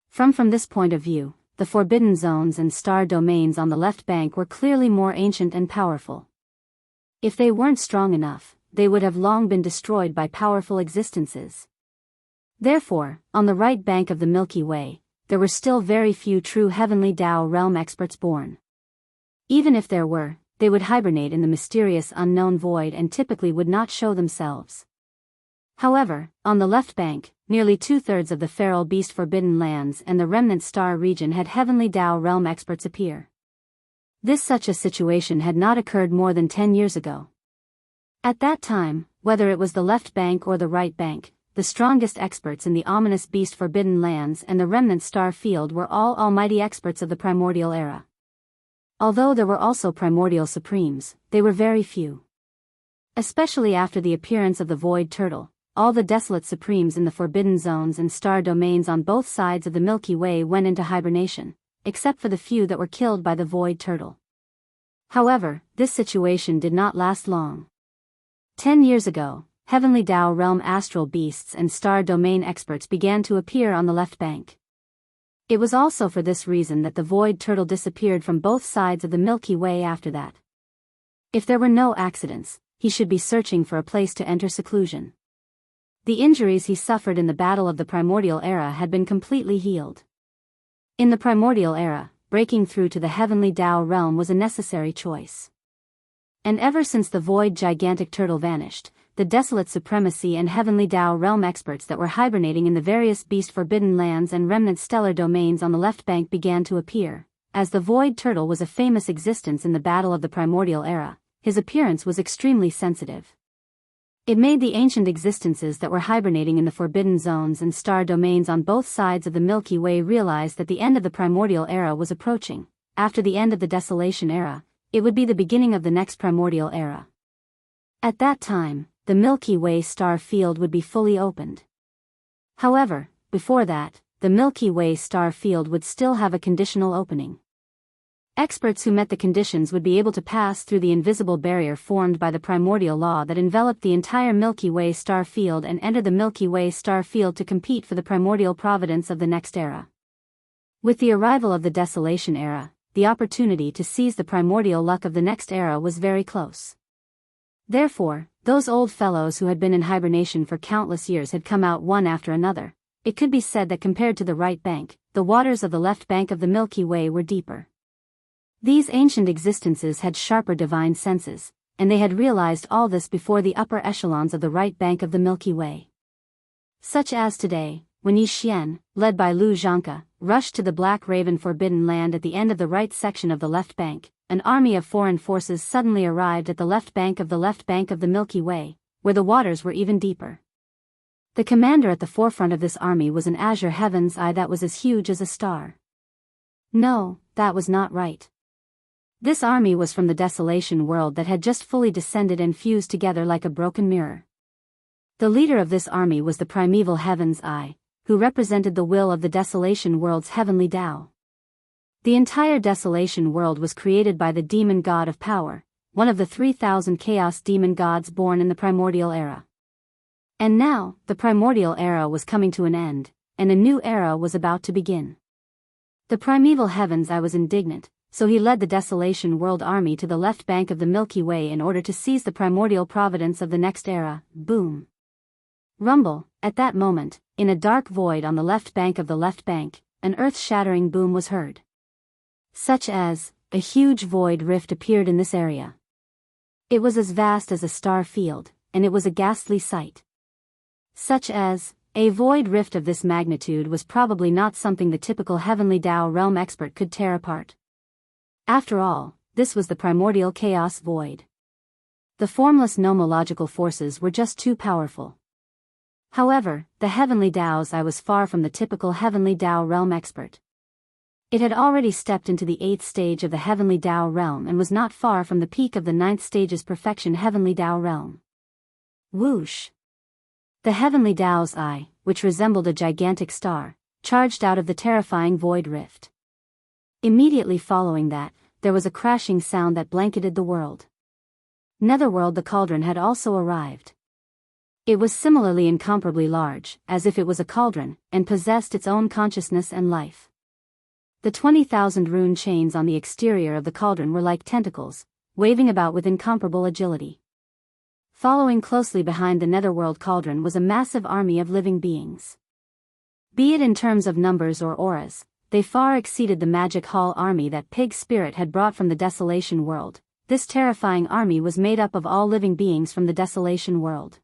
From this point of view, the forbidden zones and star domains on the left bank were clearly more ancient and powerful. If they weren't strong enough, they would have long been destroyed by powerful existences. Therefore, on the right bank of the Milky Way, there were still very few true heavenly Tao realm experts born. Even if there were, they would hibernate in the mysterious unknown void and typically would not show themselves. However, on the left bank, nearly 2/3 of the feral beast forbidden lands and the remnant star region had heavenly Tao realm experts appear. Such a situation had not occurred more than 10 years ago. At that time, whether it was the left bank or the right bank, the strongest experts in the ominous beast forbidden lands and the remnant star field were all almighty experts of the primordial era. Although there were also primordial supremes, they were very few. Especially after the appearance of the void turtle, all the desolate supremes in the forbidden zones and star domains on both sides of the Milky Way went into hibernation, except for the few that were killed by the void turtle. However, this situation did not last long. 10 years ago, heavenly Tao realm astral beasts and star domain experts began to appear on the left bank. It was also for this reason that the void turtle disappeared from both sides of the Milky Way after that. If there were no accidents, he should be searching for a place to enter seclusion. The injuries he suffered in the battle of the primordial era had been completely healed. In the primordial era, breaking through to the heavenly Tao realm was a necessary choice. And ever since the void gigantic turtle vanished, the desolate supremacy and heavenly Tao realm experts that were hibernating in the various beast forbidden lands and remnant stellar domains on the left bank began to appear. As the void turtle was a famous existence in the battle of the primordial era, his appearance was extremely sensitive. It made the ancient existences that were hibernating in the forbidden zones and star domains on both sides of the Milky Way realize that the end of the primordial era was approaching. After the end of the desolation era, it would be the beginning of the next primordial era. At that time, the Milky Way star field would be fully opened. However, before that, the Milky Way star field would still have a conditional opening. Experts who met the conditions would be able to pass through the invisible barrier formed by the primordial law that enveloped the entire Milky Way star field and enter the Milky Way star field to compete for the primordial providence of the next era. With the arrival of the desolation era, the opportunity to seize the primordial luck of the next era was very close. Therefore, those old fellows who had been in hibernation for countless years had come out one after another. It could be said that compared to the right bank, the waters of the left bank of the Milky Way were deeper. These ancient existences had sharper divine senses, and they had realized all this before the upper echelons of the right bank of the Milky Way. Such as today, when Yi Xian, led by Lu Zhangke, rushed to the Black Raven Forbidden Land at the end of the right section of the left bank, an army of foreign forces suddenly arrived at the left bank of the Milky Way, where the waters were even deeper. The commander at the forefront of this army was an azure heaven's eye that was as huge as a star. No, that was not right. This army was from the desolation world that had just fully descended and fused together like a broken mirror. The leader of this army was the primeval heaven's eye, who represented the will of the desolation world's heavenly Tao. The entire desolation world was created by the demon god of power, one of the 3,000 chaos demon gods born in the primordial era. And now, the primordial era was coming to an end, and a new era was about to begin. The primeval heaven's eye was indignant, so he led the desolation world army to the left bank of the Milky Way in order to seize the primordial providence of the next era. Boom. Rumble. At that moment, in a dark void on the left bank of the left bank, an earth-shattering boom was heard. Such as, a huge void rift appeared in this area. It was as vast as a star field, and it was a ghastly sight. Such as, a void rift of this magnitude was probably not something the typical heavenly Tao realm expert could tear apart. After all, this was the primordial chaos void. The formless nomological forces were just too powerful. However, the heavenly Tao's eye was far from the typical heavenly Tao realm expert. It had already stepped into the 8th stage of the heavenly Tao realm and was not far from the peak of the 9th stage's perfection heavenly Tao realm. Whoosh! The heavenly Tao's eye, which resembled a gigantic star, charged out of the terrifying void rift. Immediately following that, there was a crashing sound that blanketed the world. Netherworld the cauldron had also arrived. It was similarly incomparably large, as if it was a cauldron, and possessed its own consciousness and life. The 20,000 rune chains on the exterior of the cauldron were like tentacles, waving about with incomparable agility. Following closely behind the netherworld cauldron was a massive army of living beings. Be it in terms of numbers or auras, they far exceeded the magic hall army that Pig Spirit had brought from the Desolation World. This terrifying army was made up of all living beings from the Desolation World.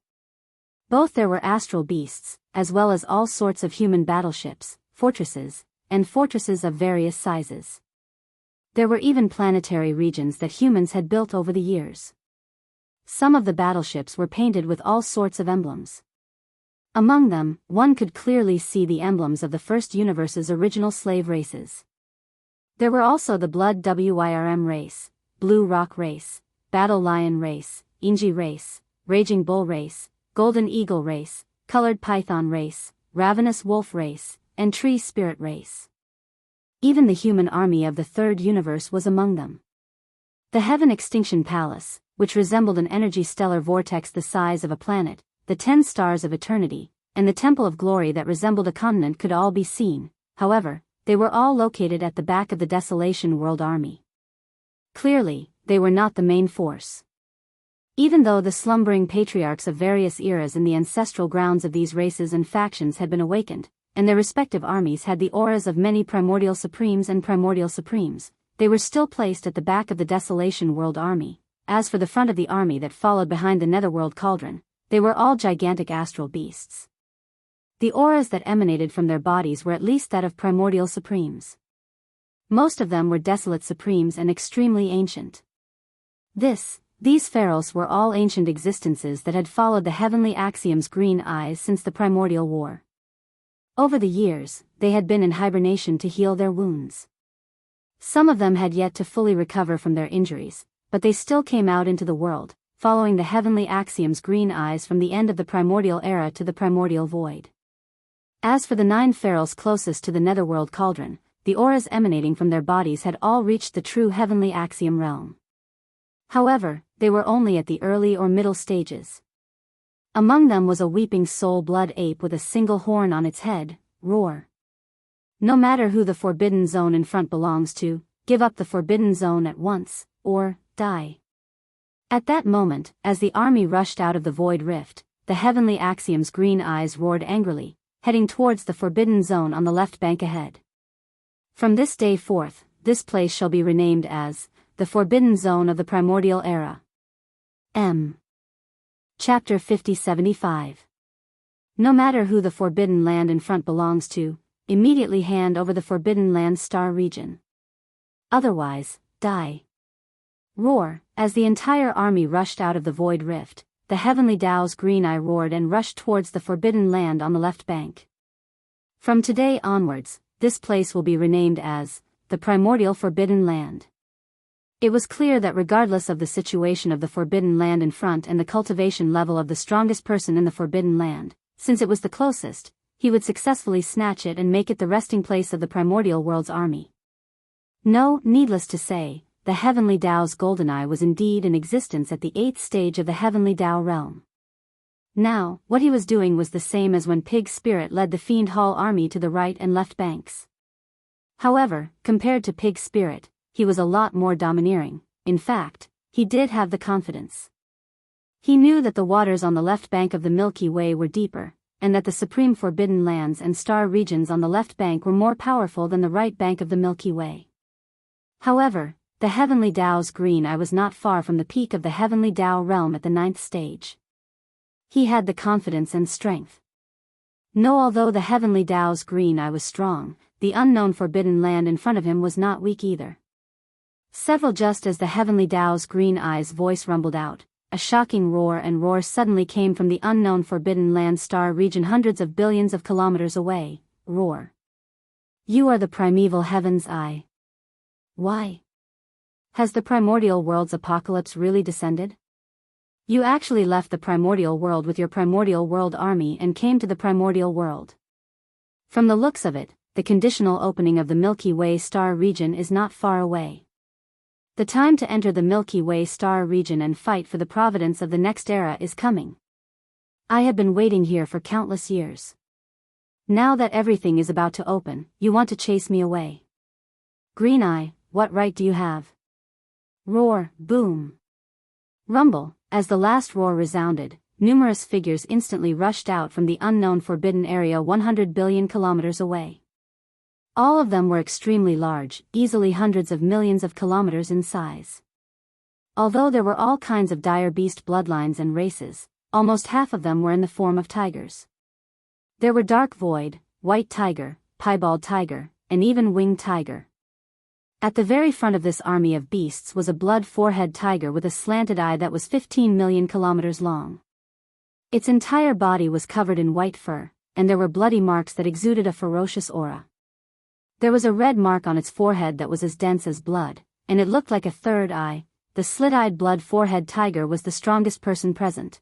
Both there were astral beasts, as well as all sorts of human battleships, fortresses, and fortresses of various sizes. There were even planetary regions that humans had built over the years. Some of the battleships were painted with all sorts of emblems. Among them, one could clearly see the emblems of the first universe's original slave races. There were also the Blood Wyrm race, Blue Rock race, Battle Lion race, Inji race, Raging Bull race, Golden Eagle race, Colored Python race, Ravenous Wolf race, and Tree Spirit race. Even the human army of the Third Universe was among them. The Heaven Extinction Palace, which resembled an energy stellar vortex the size of a planet, the 10 Stars of Eternity, and the Temple of Glory that resembled a continent could all be seen. However, they were all located at the back of the Desolation World Army. Clearly, they were not the main force. Even though the slumbering patriarchs of various eras in the ancestral grounds of these races and factions had been awakened, and their respective armies had the auras of many primordial supremes and primordial supremes, they were still placed at the back of the Desolation World Army. As for the front of the army that followed behind the Netherworld Cauldron, they were all gigantic astral beasts. The auras that emanated from their bodies were at least that of primordial supremes. Most of them were desolate supremes and extremely ancient. These pharaohs were all ancient existences that had followed the heavenly axiom's green eyes since the primordial war. Over the years, they had been in hibernation to heal their wounds. Some of them had yet to fully recover from their injuries, but they still came out into the world, following the heavenly axiom's green eyes from the end of the primordial era to the primordial void. As for the 9 pharaohs closest to the netherworld cauldron, the auras emanating from their bodies had all reached the true heavenly axiom realm. However, they were only at the early or middle stages. Among them was a weeping soul blood ape with a single horn on its head, Roar. No matter who the forbidden zone in front belongs to, give up the forbidden zone at once, or die. At that moment, as the army rushed out of the void rift, the heavenly axiom's green eyes roared angrily, heading towards the forbidden zone on the left bank ahead. From this day forth, this place shall be renamed as the Forbidden Zone of the Primordial Era. Chapter 5075. No matter who the Forbidden Land in front belongs to, immediately hand over the Forbidden Land star region. Otherwise, die. Roar. As the entire army rushed out of the void rift, the heavenly Tao's green eye roared and rushed towards the Forbidden Land on the left bank. From today onwards, this place will be renamed as the Primordial Forbidden Land. It was clear that regardless of the situation of the Forbidden Land in front and the cultivation level of the strongest person in the Forbidden Land, since it was the closest, he would successfully snatch it and make it the resting place of the primordial world's army. No, needless to say, the heavenly Tao's golden eye was indeed in existence at the 8th stage of the heavenly Tao realm. Now, what he was doing was the same as when Pig Spirit led the Fiend Hall army to the right and left banks. However, compared to Pig Spirit, he was a lot more domineering. In fact, he did have the confidence. He knew that the waters on the left bank of the Milky Way were deeper, and that the supreme forbidden lands and star regions on the left bank were more powerful than the right bank of the Milky Way. However, the Heavenly Tao's green eye was not far from the peak of the Heavenly Tao realm at the 9th stage. He had the confidence and strength. No, although the Heavenly Tao's green eye was strong, the unknown forbidden land in front of him was not weak either. Several just as the Heavenly Tao's green eye's voice rumbled out, a shocking roar suddenly came from the unknown forbidden land star region hundreds of billions of kilometers away. Roar. You are the primeval heaven's eye. Why? Has the primordial world's apocalypse really descended? You actually left the primordial world with your primordial world army and came to the primordial world. From the looks of it, the conditional opening of the Milky Way star region is not far away. The time to enter the Milky Way star region and fight for the providence of the next era is coming. I have been waiting here for countless years. Now that everything is about to open, you want to chase me away. Green Eye, what right do you have? Roar, boom. Rumble, as the last roar resounded, numerous figures instantly rushed out from the unknown forbidden area 100 billion kilometers away. All of them were extremely large, easily hundreds of millions of kilometers in size. Although there were all kinds of dire beast bloodlines and races, almost half of them were in the form of tigers. There were dark void, white tiger, piebald tiger, and even winged tiger. At the very front of this army of beasts was a blood four-head tiger with a slanted eye that was 15 million kilometers long. Its entire body was covered in white fur, and there were bloody marks that exuded a ferocious aura. There was a red mark on its forehead that was as dense as blood, and it looked like a third eye. The slit-eyed blood four-head tiger was the strongest person present.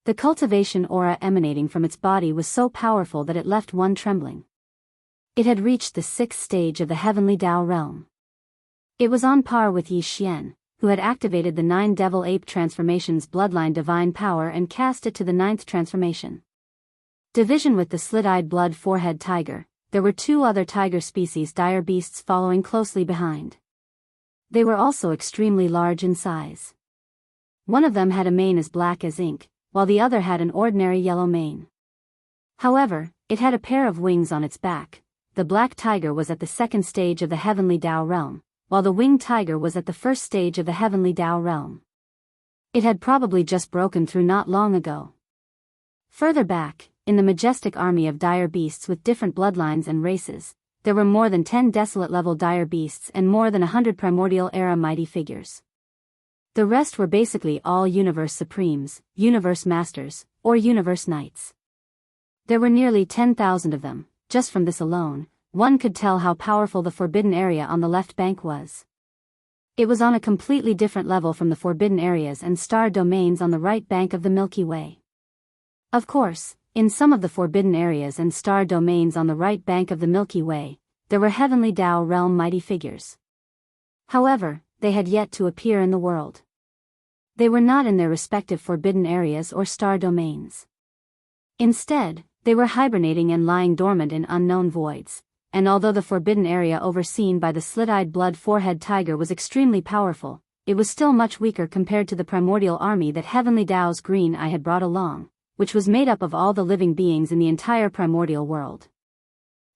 The cultivation aura emanating from its body was so powerful that it left one trembling. It had reached the 6th stage of the Heavenly Tao realm. It was on par with Yi Xian, who had activated the 9 devil ape transformations bloodline divine power and cast it to the 9th transformation. Division with the slit-eyed blood four-head tiger, there were 2 other tiger species dire beasts following closely behind. They were also extremely large in size. One of them had a mane as black as ink, while the other had an ordinary yellow mane. However, it had a pair of wings on its back. The black tiger was at the 2nd stage of the Heavenly Tao realm, while the winged tiger was at the 1st stage of the Heavenly Tao realm. It had probably just broken through not long ago. Further back, in the majestic army of dire beasts with different bloodlines and races, there were more than 10 desolate-level dire beasts and more than 100 primordial-era mighty figures. The rest were basically all Universe Supremes, Universe Masters, or Universe Knights. There were nearly 10,000 of them. Just from this alone, one could tell how powerful the forbidden area on the left bank was. It was on a completely different level from the forbidden areas and star domains on the right bank of the Milky Way. Of course, in some of the forbidden areas and star domains on the right bank of the Milky Way, there were Heavenly Tao realm mighty figures. However, they had yet to appear in the world. They were not in their respective forbidden areas or star domains. Instead, they were hibernating and lying dormant in unknown voids, and although the forbidden area overseen by the slit-eyed blood four-head tiger was extremely powerful, it was still much weaker compared to the primordial army that Heavenly Tao's green eye had brought along, which was made up of all the living beings in the entire primordial world.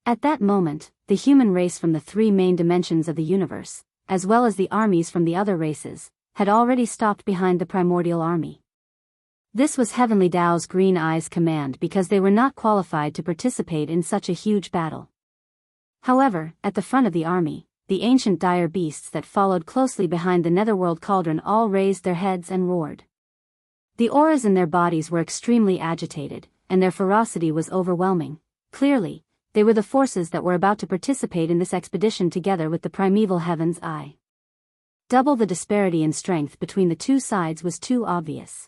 At that moment, the human race from the 3 main dimensions of the universe, as well as the armies from the other races, had already stopped behind the primordial army. This was Heavenly Tao's green eye's command because they were not qualified to participate in such a huge battle. However, at the front of the army, the ancient dire beasts that followed closely behind the netherworld cauldron all raised their heads and roared. The auras in their bodies were extremely agitated, and their ferocity was overwhelming. Clearly, they were the forces that were about to participate in this expedition together with the primeval heaven's eye. Double the disparity in strength between the 2 sides was too obvious.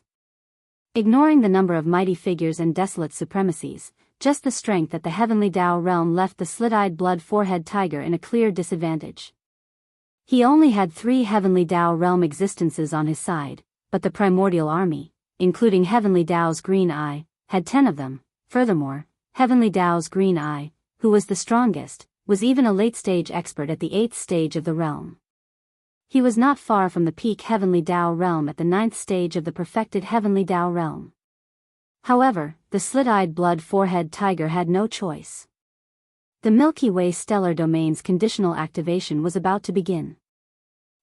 Ignoring the number of mighty figures and desolate supremacies, just the strength at the Heavenly Tao realm left the slit-eyed blood four-head tiger in a clear disadvantage. He only had 3 Heavenly Tao realm existences on his side, but the primordial army, including Heavenly Tao's green eye, had 10 of them. Furthermore, Heavenly Tao's green eye, who was the strongest, was even a late-stage expert at the 8th stage of the realm. He was not far from the peak Heavenly Tao realm at the 9th stage of the perfected Heavenly Tao realm. However, the slit-eyed blood four-head tiger had no choice. The Milky Way stellar domain's conditional activation was about to begin.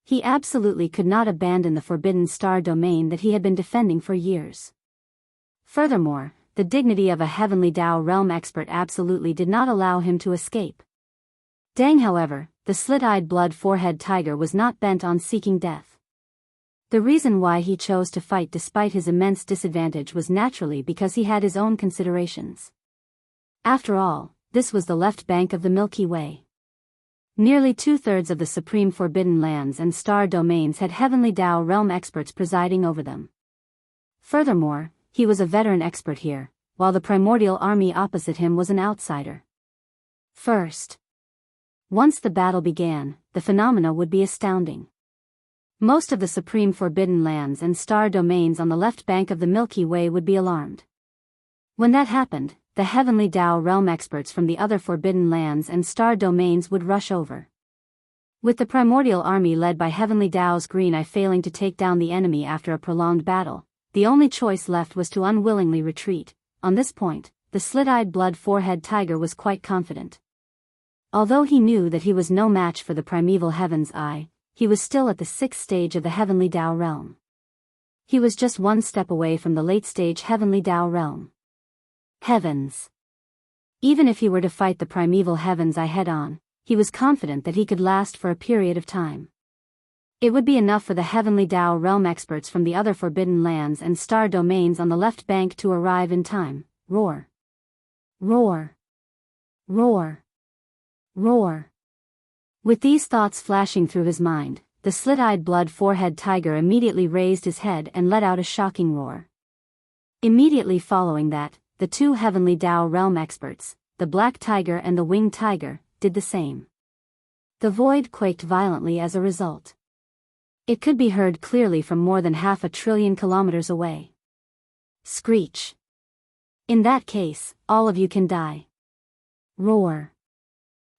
He absolutely could not abandon the forbidden star domain that he had been defending for years. Furthermore, the dignity of a heavenly Tao realm expert absolutely did not allow him to escape. Deng, however, the slit-eyed blood-forehead tiger was not bent on seeking death. The reason why he chose to fight despite his immense disadvantage was naturally because he had his own considerations. After all, this was the left bank of the Milky Way. Nearly 2/3 of the supreme forbidden lands and star domains had heavenly Tao realm experts presiding over them. Furthermore, he was a veteran expert here, while the primordial army opposite him was an outsider. First, once the battle began, the phenomena would be astounding. Most of the supreme forbidden lands and star domains on the left bank of the Milky Way would be alarmed. When that happened, the heavenly Tao realm experts from the other forbidden lands and star domains would rush over. With the primordial army led by heavenly Tao's green eye failing to take down the enemy after a prolonged battle, the only choice left was to unwillingly retreat. On this point, the slit-eyed blood-forehead tiger was quite confident. Although he knew that he was no match for the primeval heaven's eye, he was still at the 6th stage of the heavenly Tao realm. He was just one step away from the late-stage heavenly Tao realm. Heavens! Even if he were to fight the primeval heaven's eye head-on, he was confident that he could last for a period of time. It would be enough for the heavenly Tao realm experts from the other forbidden lands and star domains on the left bank to arrive in time. Roar! Roar! Roar! Roar! With these thoughts flashing through his mind, the slit-eyed blood-forehead tiger immediately raised his head and let out a shocking roar. Immediately following that, the two heavenly Tao realm experts, the black tiger and the winged tiger, did the same. The void quaked violently as a result. It could be heard clearly from more than 500 billion kilometers away. Screech! In that case, all of you can die. Roar!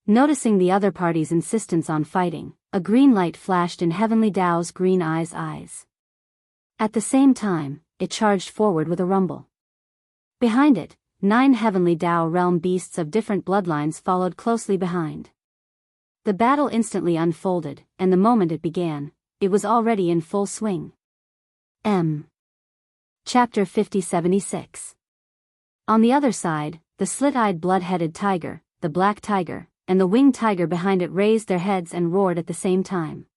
Noticing the other party's insistence on fighting, a green light flashed in heavenly Tao's green eyes. At the same time, it charged forward with a rumble. Behind it, 9 heavenly Tao realm beasts of different bloodlines followed closely behind. The battle instantly unfolded, and the moment it began, it was already in full swing. Chapter 5076. On the other side, the slit-eyed blood-headed tiger, the black tiger, and the winged tiger behind it raised their heads and roared at the same time.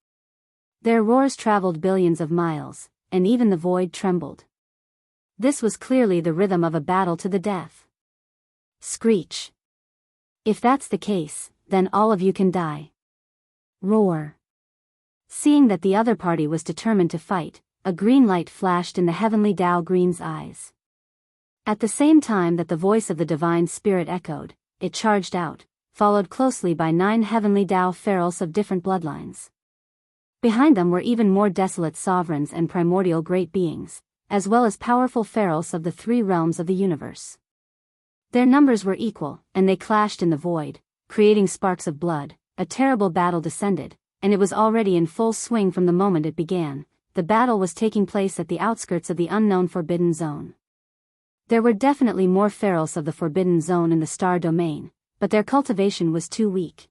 Their roars traveled billions of miles, and even the void trembled. This was clearly the rhythm of a battle to the death. Screech! If that's the case, then all of you can die. Roar! Seeing that the other party was determined to fight, a green light flashed in the heavenly Tao green's eyes. At the same time that the voice of the divine spirit echoed, it charged out, followed closely by 9 heavenly Tao pharaohs of different bloodlines. Behind them were even more desolate sovereigns and primordial great beings, as well as powerful pharaohs of the 3 realms of the universe. Their numbers were equal, and they clashed in the void, creating sparks of blood. A terrible battle descended, and it was already in full swing from the moment it began. The battle was taking place at the outskirts of the unknown Forbidden Zone. There were definitely more pharaohs of the Forbidden Zone in the star domain, but their cultivation was too weak.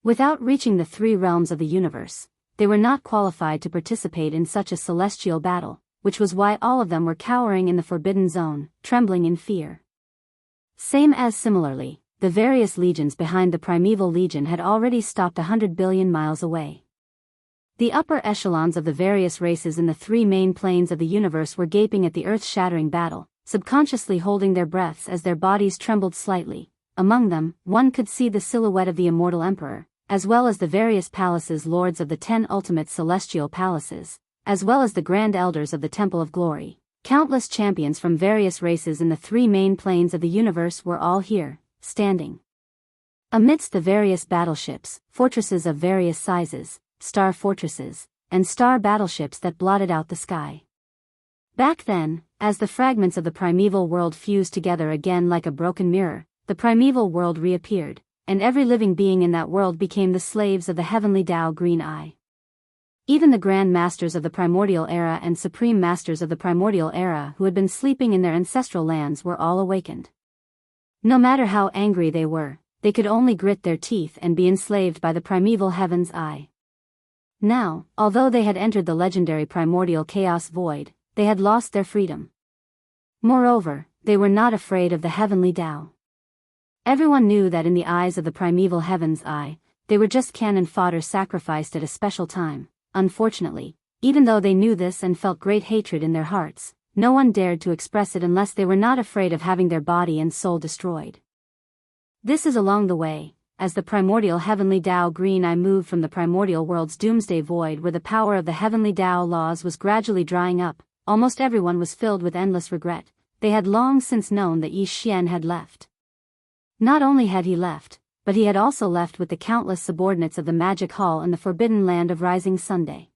Without reaching the 3 realms of the universe, they were not qualified to participate in such a celestial battle, which was why all of them were cowering in the Forbidden Zone, trembling in fear. Similarly, the various legions behind the Primeval Legion had already stopped 100 billion miles away. The upper echelons of the various races in the 3 main planes of the universe were gaping at the earth-shattering battle, subconsciously holding their breaths as their bodies trembled slightly. Among them, one could see the silhouette of the immortal emperor, as well as the various palaces lords of the 10 ultimate celestial palaces, as well as the grand elders of the Temple of Glory. Countless champions from various races in the 3 main planes of the universe were all here, standing. Amidst the various battleships, fortresses of various sizes, star fortresses, and star battleships that blotted out the sky. Back then, as the fragments of the primeval world fused together again like a broken mirror, the primeval world reappeared, and every living being in that world became the slaves of the heavenly Tao Green Eye. Even the Grand Masters of the Primordial Era and Supreme Masters of the Primordial Era who had been sleeping in their ancestral lands were all awakened. No matter how angry they were, they could only grit their teeth and be enslaved by the primeval heaven's eye. Now, although they had entered the legendary primordial chaos void, they had lost their freedom. Moreover, they were not afraid of the heavenly Tao. Everyone knew that in the eyes of the primeval heaven's eye, they were just cannon fodder sacrificed at a special time. Unfortunately, even though they knew this and felt great hatred in their hearts, no one dared to express it unless they were not afraid of having their body and soul destroyed. This is along the way, as the primordial heavenly Tao green eye moved from the primordial world's doomsday void where the power of the heavenly Tao laws was gradually drying up, almost everyone was filled with endless regret. They had long since known that Yi Xian had left. Not only had he left, but he had also left with the countless subordinates of the Magic Hall and the Forbidden Land of Rising Sunday.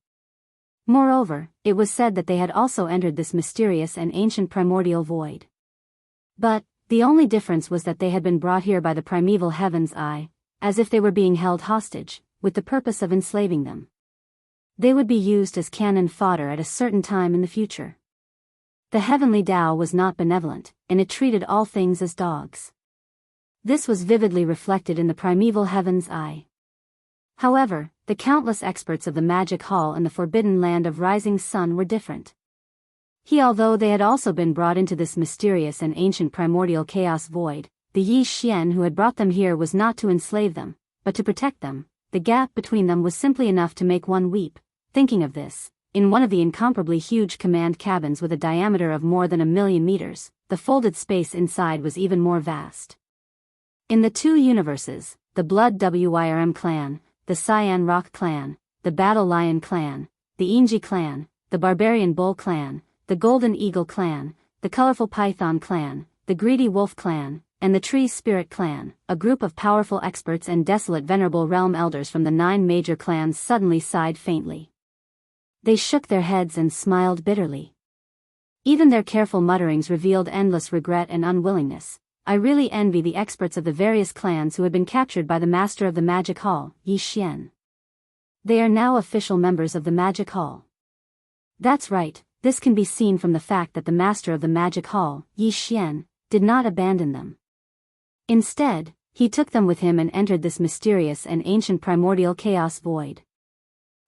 Moreover, it was said that they had also entered this mysterious and ancient primordial void. But, the only difference was that they had been brought here by the primeval heaven's eye, as if they were being held hostage, with the purpose of enslaving them. They would be used as cannon fodder at a certain time in the future. The heavenly Tao was not benevolent, and it treated all things as dogs. This was vividly reflected in the primeval heaven's eye. However, the countless experts of the Magic Hall and the Forbidden Land of Rising Sun were different. Although they had also been brought into this mysterious and ancient primordial chaos void, the Yi Xian who had brought them here was not to enslave them, but to protect them. The gap between them was simply enough to make one weep. Thinking of this, in one of the incomparably huge command cabins with a diameter of more than 1,000,000 meters, the folded space inside was even more vast. In the two universes, the Blood Wyrm clan, the Cyan Rock clan, the Battle Lion clan, the Inji clan, the Barbarian Bull clan, the Golden Eagle clan, the Colorful Python clan, the Greedy Wolf clan, and the Tree Spirit clan, a group of powerful experts and desolate venerable realm elders from the 9 major clans suddenly sighed faintly. They shook their heads and smiled bitterly. Even their careful mutterings revealed endless regret and unwillingness. I really envy the experts of the various clans who had been captured by the master of the Magic Hall, Yi Xian. They are now official members of the Magic Hall. That's right, this can be seen from the fact that the master of the Magic Hall, Yi Xian, did not abandon them. Instead, he took them with him and entered this mysterious and ancient primordial chaos void.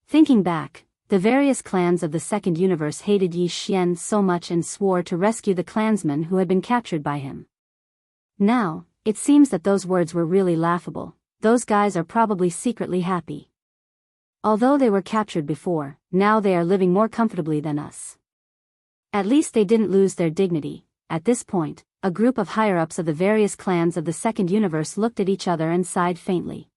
Thinking back, the various clans of the Second Universe hated Yi Xian so much and swore to rescue the clansmen who had been captured by him. Now, it seems that those words were really laughable. Those guys are probably secretly happy. Although they were captured before, now they are living more comfortably than us. At least they didn't lose their dignity. At this point, a group of higher-ups of the various clans of the Second Universe looked at each other and sighed faintly.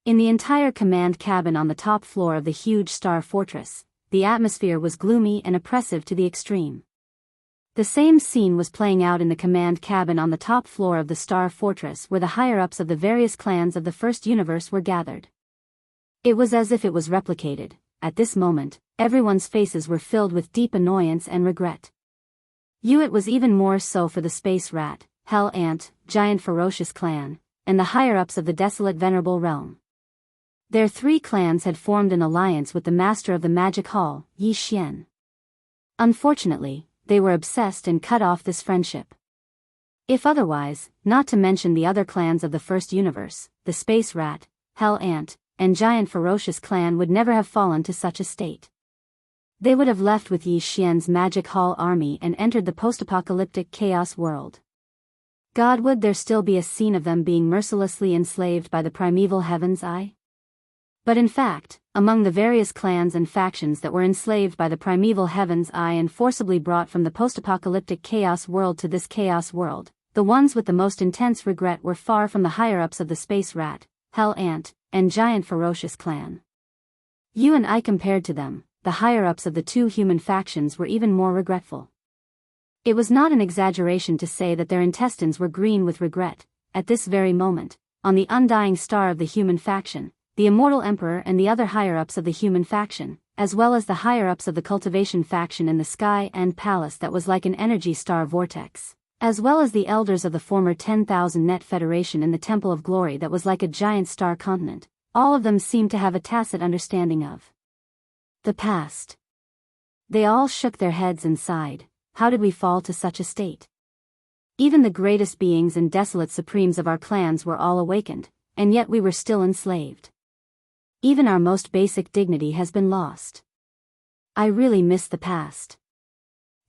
In the entire command cabin on the top floor of the huge star fortress, the atmosphere was gloomy and oppressive to the extreme. The same scene was playing out in the command cabin on the top floor of the Star Fortress where the higher-ups of the various clans of the First Universe were gathered. It was as if it was replicated. At this moment, everyone's faces were filled with deep annoyance and regret. It was even more so for the Space Rat, Hell Ant, Giant Ferocious clan, and the higher-ups of the Desolate Venerable Realm. Their 3 clans had formed an alliance with the master of the Magic Hall, Yi Xian. Unfortunately, they were obsessed and cut off this friendship. If otherwise, not to mention the other clans of the First Universe, the Space Rat, Hell Ant, and Giant Ferocious clan would never have fallen to such a state. They would have left with Yi Xian's Magic Hall army and entered the post-apocalyptic chaos world. God, would there still be a scene of them being mercilessly enslaved by the primeval heaven's eye? But in fact, among the various clans and factions that were enslaved by the primeval heaven's eye and forcibly brought from the post-apocalyptic chaos world to this chaos world, the ones with the most intense regret were far from the higher-ups of the Space Rat, Hell Ant, and Giant Ferocious clan. You and I compared to them, the higher-ups of the 2 human factions were even more regretful. It was not an exaggeration to say that their intestines were green with regret. At this very moment, on the undying star of the human faction, the Immortal Emperor and the other higher-ups of the human faction, as well as the higher-ups of the cultivation faction in the sky and palace that was like an energy star vortex, as well as the elders of the former 10,000 Net Federation in the Temple of Glory that was like a giant star continent, all of them seemed to have a tacit understanding of the past. They all shook their heads and sighed. How did we fall to such a state? Even the greatest beings and desolate supremes of our clans were all awakened, and yet we were still enslaved. Even our most basic dignity has been lost. I really miss the past.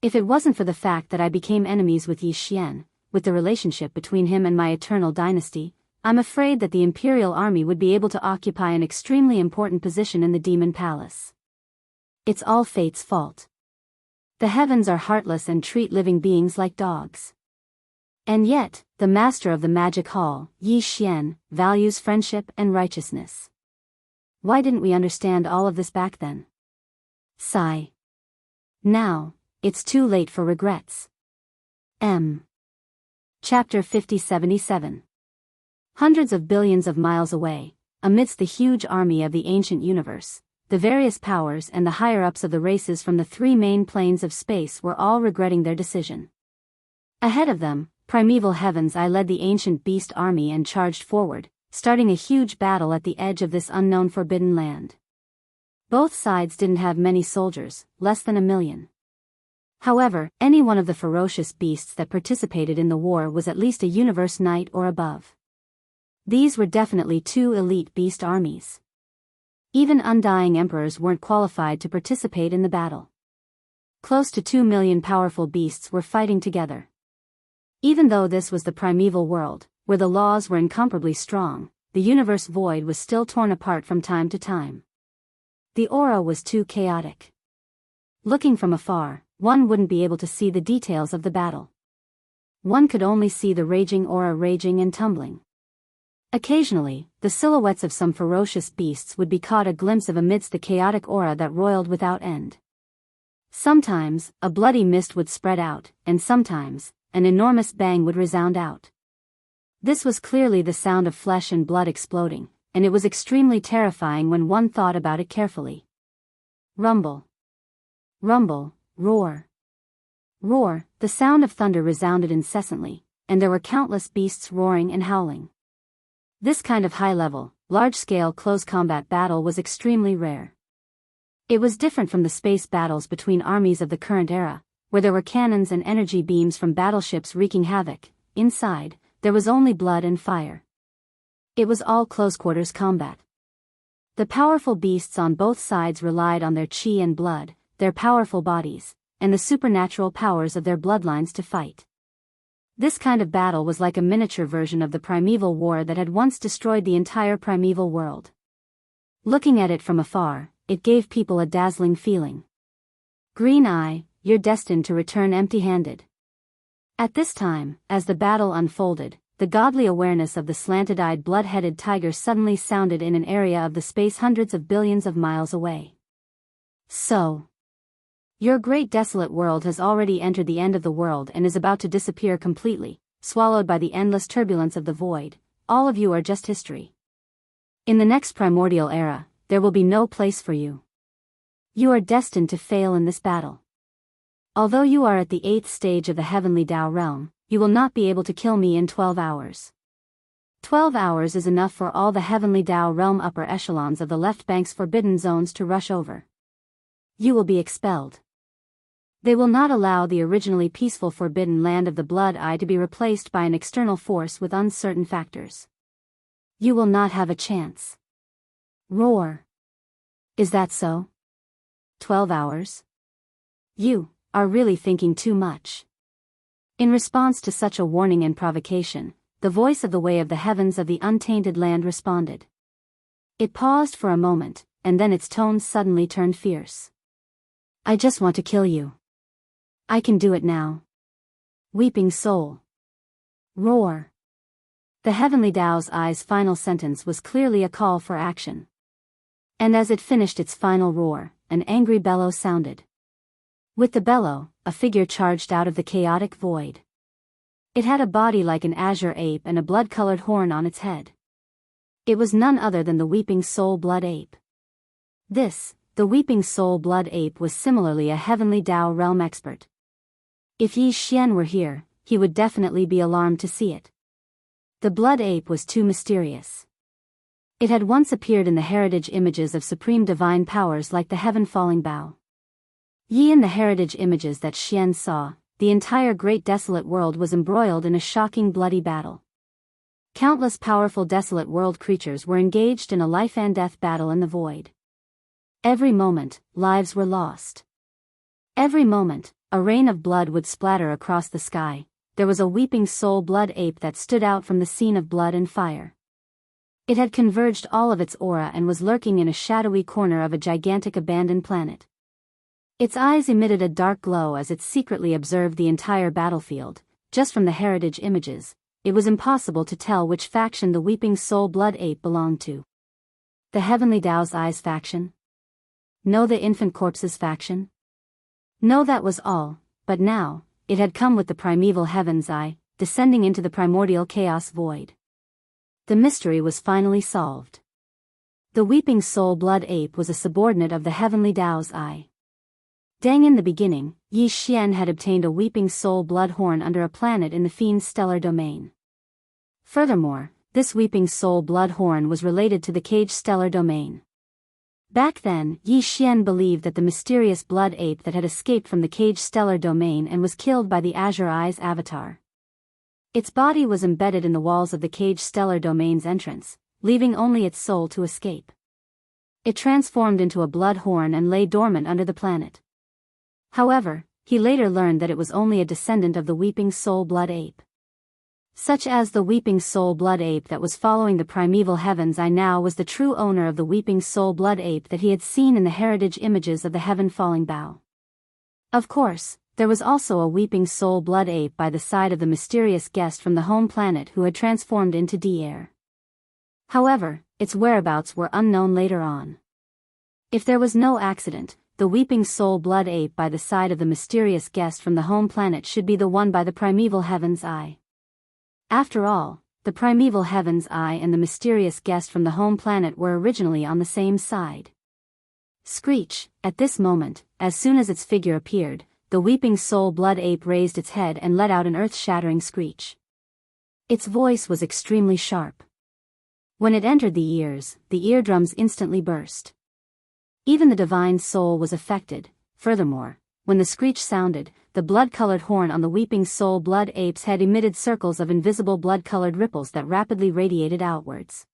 If it wasn't for the fact that I became enemies with Yi Xian, with the relationship between him and my eternal dynasty, I'm afraid that the Imperial Army would be able to occupy an extremely important position in the Demon Palace. It's all fate's fault. The heavens are heartless and treat living beings like dogs. And yet, the master of the magic hall, Yi Xian, values friendship and righteousness. Why didn't we understand all of this back then? Sigh. Now, it's too late for regrets. Chapter 5077. Hundreds of billions of miles away, amidst the huge army of the ancient universe, the various powers and the higher-ups of the races from the three main planes of space were all regretting their decision. Ahead of them, primeval heavens, I led the ancient beast army and charged forward, starting a huge battle at the edge of this unknown forbidden land. Both sides didn't have many soldiers, less than 1 million. However, any one of the ferocious beasts that participated in the war was at least a universe knight or above. These were definitely two elite beast armies. Even undying emperors weren't qualified to participate in the battle. Close to 2 million powerful beasts were fighting together. Even though this was the primeval world, where the laws were incomparably strong, the universe void was still torn apart from time to time. The aura was too chaotic. Looking from afar, one wouldn't be able to see the details of the battle. One could only see the raging aura raging and tumbling. Occasionally, the silhouettes of some ferocious beasts would be caught a glimpse of amidst the chaotic aura that roiled without end. Sometimes, a bloody mist would spread out, and sometimes, an enormous bang would resound out. This was clearly the sound of flesh and blood exploding, and it was extremely terrifying when one thought about it carefully. Rumble. Rumble, roar. Roar, the sound of thunder resounded incessantly, and there were countless beasts roaring and howling. This kind of high-level, large-scale close combat battle was extremely rare. It was different from the space battles between armies of the current era, where there were cannons and energy beams from battleships wreaking havoc. Inside, there was only blood and fire. It was all close-quarters combat. The powerful beasts on both sides relied on their chi and blood, their powerful bodies, and the supernatural powers of their bloodlines to fight. This kind of battle was like a miniature version of the primeval war that had once destroyed the entire primeval world. Looking at it from afar, it gave people a dazzling feeling. Green Eye, you're destined to return empty-handed. At this time, as the battle unfolded, the godly awareness of the slanted-eyed blood-headed tiger suddenly sounded in an area of the space hundreds of billions of miles away. So, your great desolate world has already entered the end of the world and is about to disappear completely, swallowed by the endless turbulence of the void. All of you are just history. In the next primordial era, there will be no place for you. You are destined to fail in this battle. Although you are at the 8th stage of the heavenly Tao realm, you will not be able to kill me in 12 hours. 12 hours is enough for all the heavenly Tao realm upper echelons of the left bank's forbidden zones to rush over. You will be expelled. They will not allow the originally peaceful forbidden land of the Blood Eye to be replaced by an external force with uncertain factors. You will not have a chance. Roar. Is that so? 12 hours? You are really thinking too much. In response to such a warning and provocation, the voice of the way of the heavens of the untainted land responded. It paused for a moment, and then its tones suddenly turned fierce. I just want to kill you. I can do it now. Weeping soul. Roar. The heavenly Tao's eye's final sentence was clearly a call for action. And as it finished its final roar, an angry bellow sounded. With the bellow, a figure charged out of the chaotic void. It had a body like an azure ape and a blood-colored horn on its head. It was none other than the Weeping Soul Blood Ape. The Weeping Soul Blood Ape was similarly a heavenly Tao realm expert. If Yi Xian were here, he would definitely be alarmed to see it. The Blood Ape was too mysterious. It had once appeared in the heritage images of supreme divine powers like the heaven-falling bow. In the heritage images that Xian saw, the entire great desolate world was embroiled in a shocking bloody battle. Countless powerful desolate world creatures were engaged in a life-and-death battle in the void. Every moment, lives were lost. Every moment, a rain of blood would splatter across the sky. There was a weeping soul blood ape that stood out from the scene of blood and fire. It had converged all of its aura and was lurking in a shadowy corner of a gigantic abandoned planet. Its eyes emitted a dark glow as it secretly observed the entire battlefield. Just from the heritage images, it was impossible to tell which faction the weeping soul blood ape belonged to. The Heavenly Dao's Eyes faction? No, the Infant Corpses faction? No, that was all, but now, it had come with the primeval Heaven's Eye, descending into the primordial chaos void. The mystery was finally solved. The weeping soul blood ape was a subordinate of the Heavenly Dao's Eye. Dang, in the beginning, Yi Xian had obtained a weeping soul blood horn under a planet in the Fiend's stellar domain. Furthermore, this weeping soul blood horn was related to the Cage stellar domain. Back then, Yi Xian believed that the mysterious blood ape that had escaped from the Cage stellar domain and was killed by the Azure Eyes avatar. Its body was embedded in the walls of the Cage stellar domain's entrance, leaving only its soul to escape. It transformed into a blood horn and lay dormant under the planet. However, he later learned that it was only a descendant of the weeping soul blood ape. Such as the weeping soul blood ape that was following the primeval Heaven's Eye now was the true owner of the weeping soul blood ape that he had seen in the heritage images of the heaven falling bow. Of course, there was also a weeping soul blood ape by the side of the mysterious guest from the home planet who had transformed into D-Air. However, its whereabouts were unknown later on. If there was no accident, the weeping soul blood ape by the side of the mysterious guest from the home planet should be the one by the primeval Heaven's Eye. After all, the primeval Heaven's Eye and the mysterious guest from the home planet were originally on the same side. Screech, at this moment, as soon as its figure appeared, the weeping soul blood ape raised its head and let out an earth-shattering screech. Its voice was extremely sharp. When it entered the ears, the eardrums instantly burst. Even the divine soul was affected. Furthermore, when the screech sounded, the blood-colored horn on the weeping soul blood ape's head emitted circles of invisible blood-colored ripples that rapidly radiated outwards.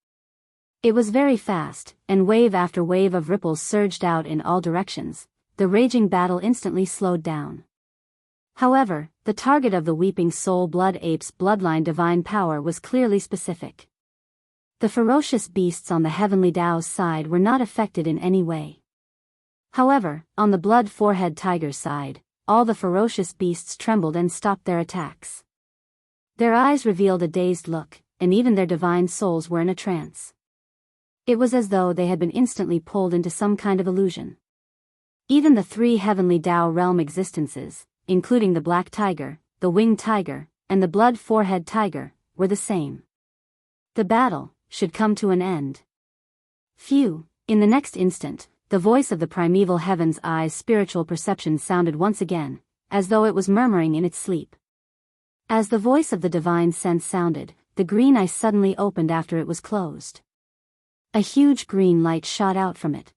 It was very fast, and wave after wave of ripples surged out in all directions. The raging battle instantly slowed down. However, the target of the weeping soul blood ape's bloodline divine power was clearly specific. The ferocious beasts on the Heavenly Dao's side were not affected in any way. However, on the blood forehead tiger's side, all the ferocious beasts trembled and stopped their attacks. Their eyes revealed a dazed look, and even their divine souls were in a trance. It was as though they had been instantly pulled into some kind of illusion. Even the three Heavenly Dao realm existences, including the black tiger, the winged tiger, and the blood forehead tiger, were the same. The battle should come to an end. Phew! In the next instant, the voice of the primeval Heaven's Eye's spiritual perception sounded once again, as though it was murmuring in its sleep. As the voice of the divine sense sounded, the green eye suddenly opened after it was closed. A huge green light shot out from it.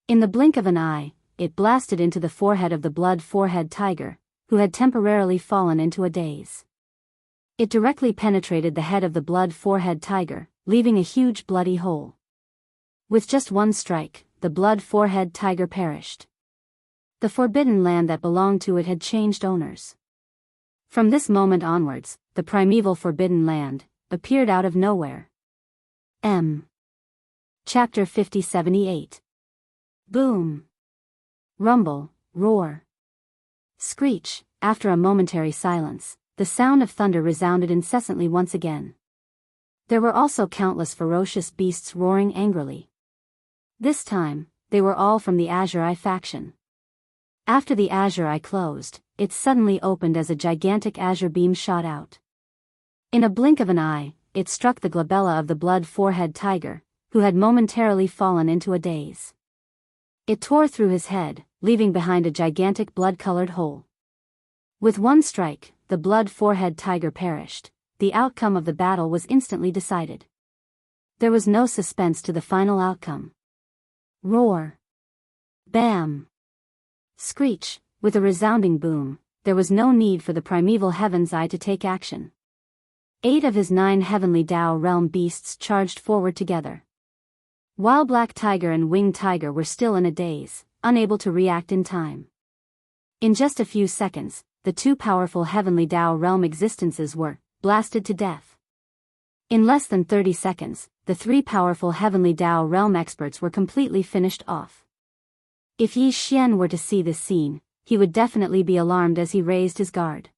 In the blink of an eye, it blasted into the forehead of the blood forehead tiger, who had temporarily fallen into a daze. It directly penetrated the head of the blood forehead tiger, leaving a huge bloody hole. With just one strike, the blood forehead tiger perished. The forbidden land that belonged to it had changed owners. From this moment onwards, the primeval forbidden land appeared out of nowhere. Chapter 5078. Boom. Rumble, roar. Screech. After a momentary silence, the sound of thunder resounded incessantly once again. There were also countless ferocious beasts roaring angrily. This time, they were all from the Azure Eye faction. After the Azure Eye closed, it suddenly opened as a gigantic azure beam shot out. In a blink of an eye, it struck the glabella of the blood forehead tiger, who had momentarily fallen into a daze. It tore through his head, leaving behind a gigantic blood-colored hole. With one strike, the blood forehead tiger perished. The outcome of the battle was instantly decided. There was no suspense to the final outcome. Roar. Bam. Screech. With a resounding boom, there was no need for the primeval Heaven's Eye to take action. 8 of his 9 heavenly Tao realm beasts charged forward together. While Black Tiger and Winged Tiger were still in a daze, unable to react in time. In just a few seconds, the 2 powerful heavenly Tao realm existences were blasted to death. In less than 30 seconds, the 3 powerful heavenly Tao realm experts were completely finished off. If Yi Xian were to see this scene, he would definitely be alarmed as he raised his guard.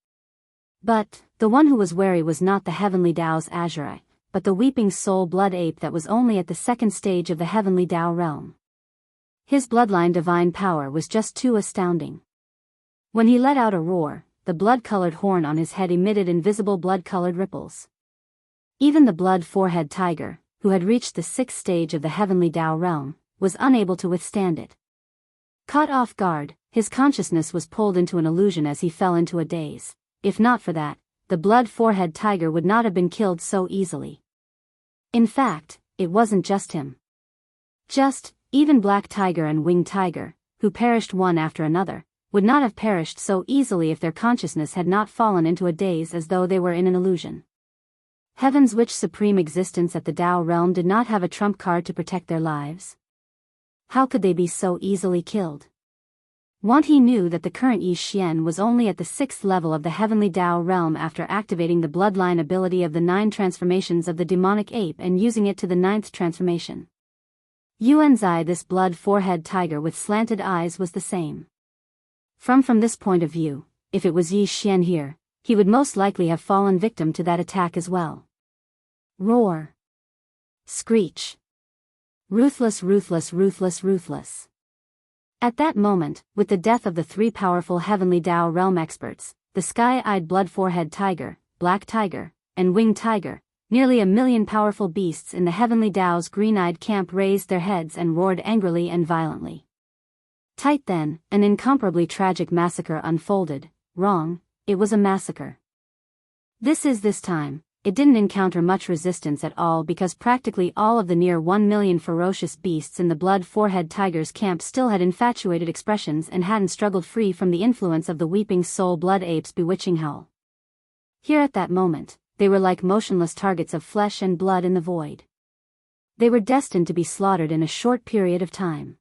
But the one who was wary was not the heavenly Tao's Azure, but the weeping soul blood ape that was only at the 2nd stage of the heavenly Tao realm. His bloodline divine power was just too astounding. When he let out a roar, the blood-colored horn on his head emitted invisible blood-colored ripples. Even the blood forehead tiger, who had reached the 6th stage of the heavenly Tao realm, was unable to withstand it. Caught off guard, his consciousness was pulled into an illusion as he fell into a daze. If not for that, the blood forehead tiger would not have been killed so easily. In fact, it wasn't just him. Even Black Tiger and Winged Tiger, who perished one after another, would not have perished so easily if their consciousness had not fallen into a daze as though they were in an illusion. Heaven's which supreme existence at the Tao realm did not have a trump card to protect their lives? How could they be so easily killed? He knew that the current Yi Xian was only at the 6th level of the heavenly Tao realm after activating the bloodline ability of the 9 transformations of the demonic ape and using it to the 9th transformation. Yuan's eye, this blood forehead tiger with slanted eyes, was the same. From this point of view, if it was Yi Xian here, he would most likely have fallen victim to that attack as well. Roar. Screech. Ruthless, ruthless, ruthless, ruthless. At that moment, with the death of the 3 powerful heavenly Tao realm experts, the sky-eyed blood forehead tiger, Black Tiger, and Winged Tiger, nearly 1,000,000 powerful beasts in the heavenly Tao's green-eyed camp raised their heads and roared angrily and violently. Tight then, an incomparably tragic massacre unfolded. Wrong, it was a massacre. This time, it didn't encounter much resistance at all because practically all of the near 1,000,000 ferocious beasts in the blood forehead tiger's camp still had infatuated expressions and hadn't struggled free from the influence of the weeping soul blood ape's bewitching howl. Here at that moment, they were like motionless targets of flesh and blood in the void. They were destined to be slaughtered in a short period of time.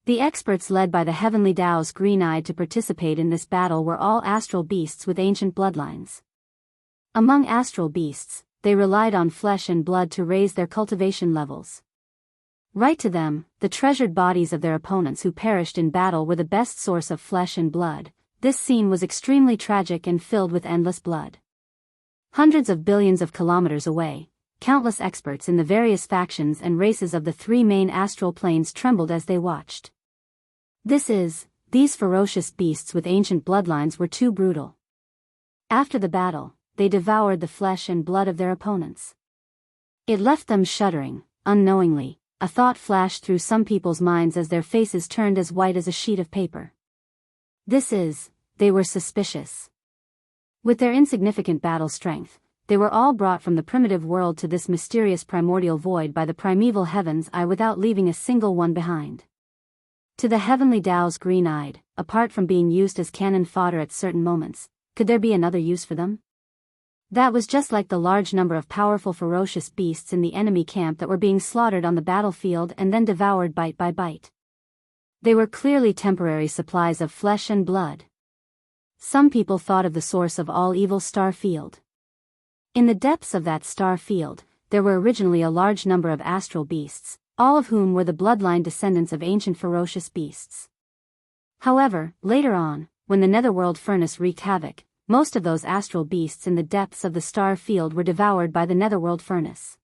The experts led by the heavenly Tao's green-eyed to participate in this battle were all astral beasts with ancient bloodlines. Among astral beasts, they relied on flesh and blood to raise their cultivation levels. Right to them, the treasured bodies of their opponents who perished in battle were the best source of flesh and blood. This scene was extremely tragic and filled with endless blood. Hundreds of billions of kilometers away, countless experts in the various factions and races of the 3 main astral planes trembled as they watched. These ferocious beasts with ancient bloodlines were too brutal. After the battle, they devoured the flesh and blood of their opponents. It left them shuddering. Unknowingly, a thought flashed through some people's minds as their faces turned as white as a sheet of paper. They were suspicious. With their insignificant battle strength, they were all brought from the primitive world to this mysterious primordial void by the primeval heaven's eye without leaving a single one behind. To the heavenly Tao's green-eyed, apart from being used as cannon fodder at certain moments, could there be another use for them? That was just like the large number of powerful ferocious beasts in the enemy camp that were being slaughtered on the battlefield and then devoured bite by bite. They were clearly temporary supplies of flesh and blood. Some people thought of the source of all evil star field. In the depths of that star field, there were originally a large number of astral beasts, all of whom were the bloodline descendants of ancient ferocious beasts. However, later on, when the netherworld furnace wreaked havoc, most of those astral beasts in the depths of the star field were devoured by the netherworld furnace.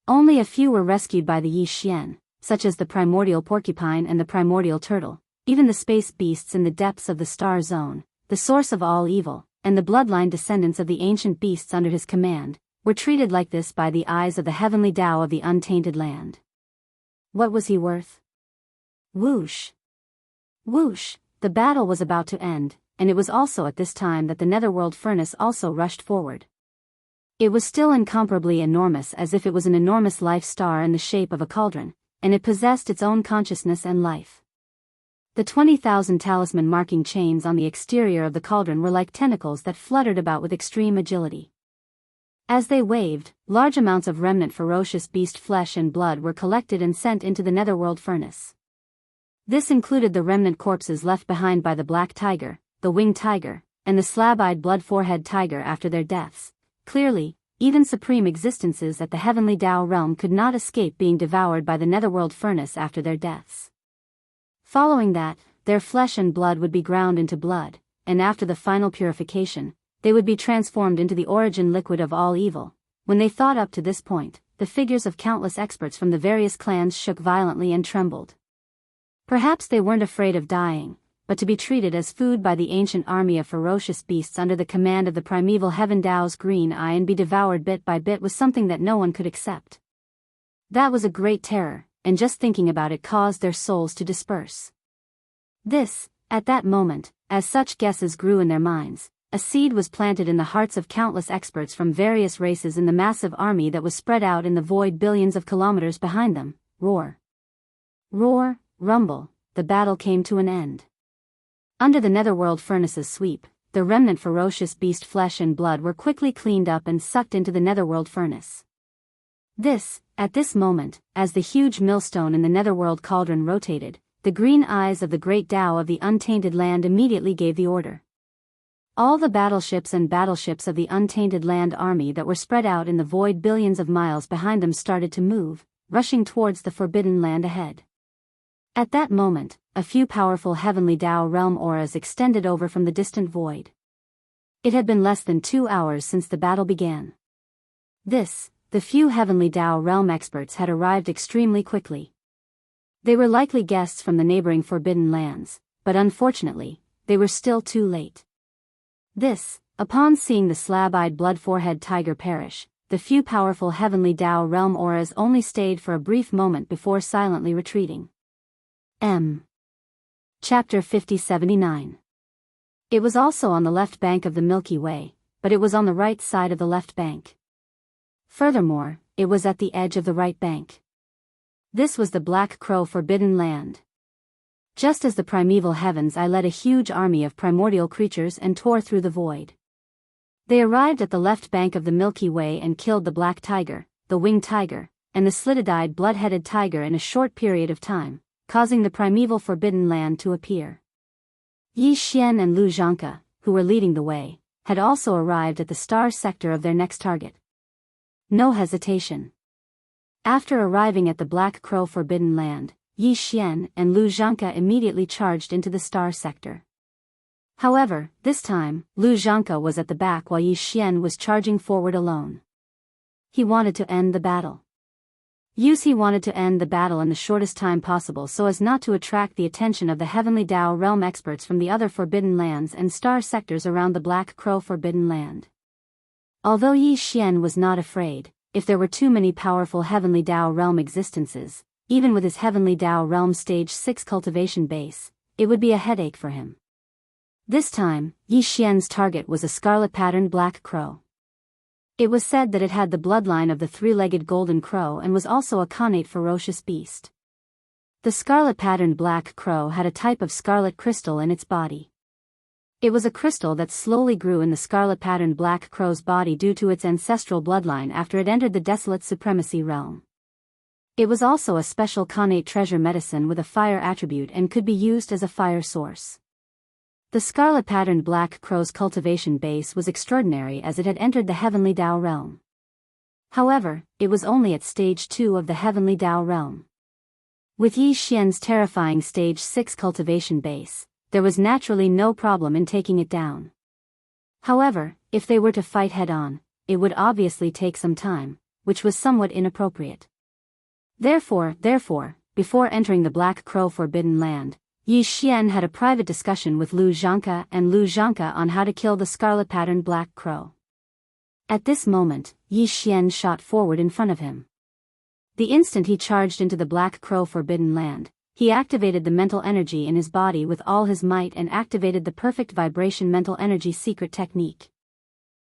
Only a few were rescued by the Yi Xian, such as the primordial porcupine and the primordial turtle. Even the space beasts in the depths of the star zone, the source of all evil, and the bloodline descendants of the ancient beasts under his command, were treated like this by the eyes of the heavenly Tao of the untainted land. What was he worth? Whoosh! Whoosh! The battle was about to end, and it was also at this time that the netherworld furnace also rushed forward. It was still incomparably enormous, as if it was an enormous life star in the shape of a cauldron, and it possessed its own consciousness and life. The 20,000 talisman marking chains on the exterior of the cauldron were like tentacles that fluttered about with extreme agility. As they waved, large amounts of remnant ferocious beast flesh and blood were collected and sent into the netherworld furnace. This included the remnant corpses left behind by the black tiger, the winged tiger, and the slab-eyed blood-forehead tiger after their deaths. Clearly, even supreme existences at the heavenly Tao realm could not escape being devoured by the netherworld furnace after their deaths. Following that, their flesh and blood would be ground into blood, and after the final purification, they would be transformed into the origin liquid of all evil. When they thought up to this point, the figures of countless experts from the various clans shook violently and trembled. Perhaps they weren't afraid of dying, but to be treated as food by the ancient army of ferocious beasts under the command of the primeval Heaven Tao's green eye and be devoured bit by bit was something that no one could accept. That was a great terror, and just thinking about it caused their souls to disperse. At that moment, as such guesses grew in their minds, a seed was planted in the hearts of countless experts from various races in the massive army that was spread out in the void billions of kilometers behind them. Roar. Roar, rumble, the battle came to an end. Under the netherworld furnace's sweep, the remnant ferocious beast flesh and blood were quickly cleaned up and sucked into the netherworld furnace. At this moment, as the huge millstone in the netherworld cauldron rotated, the green eyes of the great Tao of the untainted land immediately gave the order. All the battleships and battleships of the untainted land army that were spread out in the void billions of miles behind them started to move, rushing towards the forbidden land ahead. At that moment, a few powerful heavenly Tao realm auras extended over from the distant void. It had been less than 2 hours since the battle began. The few heavenly Tao realm experts had arrived extremely quickly. They were likely guests from the neighboring forbidden lands, but unfortunately, they were still too late. Upon seeing the slab-eyed blood-forehead tiger perish, the few powerful heavenly Tao realm auras only stayed for a brief moment before silently retreating. Chapter 5079. It was also on the left bank of the Milky Way, but it was on the right side of the left bank. Furthermore, it was at the edge of the right bank. This was the Black Crow Forbidden Land. Just as the primeval heavens, I led a huge army of primordial creatures and tore through the void. They arrived at the left bank of the Milky Way and killed the black tiger, the winged tiger, and the slit-eyed blood-headed tiger in a short period of time, causing the primeval forbidden land to appear. Yi Xian and Lu Zhanke, who were leading the way, had also arrived at the star sector of their next target. No hesitation. After arriving at the Black Crow Forbidden Land, Yi Xian and Lu Zhanke immediately charged into the star sector. However, this time, Lu Zhanke was at the back while Yi Xian was charging forward alone. He wanted to end the battle. He wanted to end the battle in the shortest time possible so as not to attract the attention of the heavenly Tao realm experts from the other forbidden lands and star sectors around the Black Crow Forbidden Land. Although Yi Xian was not afraid, if there were too many powerful heavenly Tao realm existences, even with his heavenly Tao realm stage 6 cultivation base, it would be a headache for him. This time, Yi Xian's target was a scarlet-patterned black crow. It was said that it had the bloodline of the three-legged golden crow and was also a connate ferocious beast. The scarlet-patterned black crow had a type of scarlet crystal in its body. It was a crystal that slowly grew in the scarlet-patterned black crow's body due to its ancestral bloodline after it entered the desolate supremacy realm. It was also a special connate treasure medicine with a fire attribute and could be used as a fire source. The scarlet-patterned black crow's cultivation base was extraordinary as it had entered the heavenly Tao realm. However, it was only at stage 2 of the heavenly Tao realm. With Yi Xian's terrifying stage 6 cultivation base, there was naturally no problem in taking it down. However, if they were to fight head-on, it would obviously take some time, which was somewhat inappropriate. Therefore, before entering the Black Crow Forbidden Land, Yi Xian had a private discussion with Lu Zhanke and Lu Zhanke on how to kill the scarlet-patterned black crow. At this moment, Yi Xian shot forward in front of him. The instant he charged into the Black Crow Forbidden Land, he activated the mental energy in his body with all his might and activated the perfect vibration mental energy secret technique.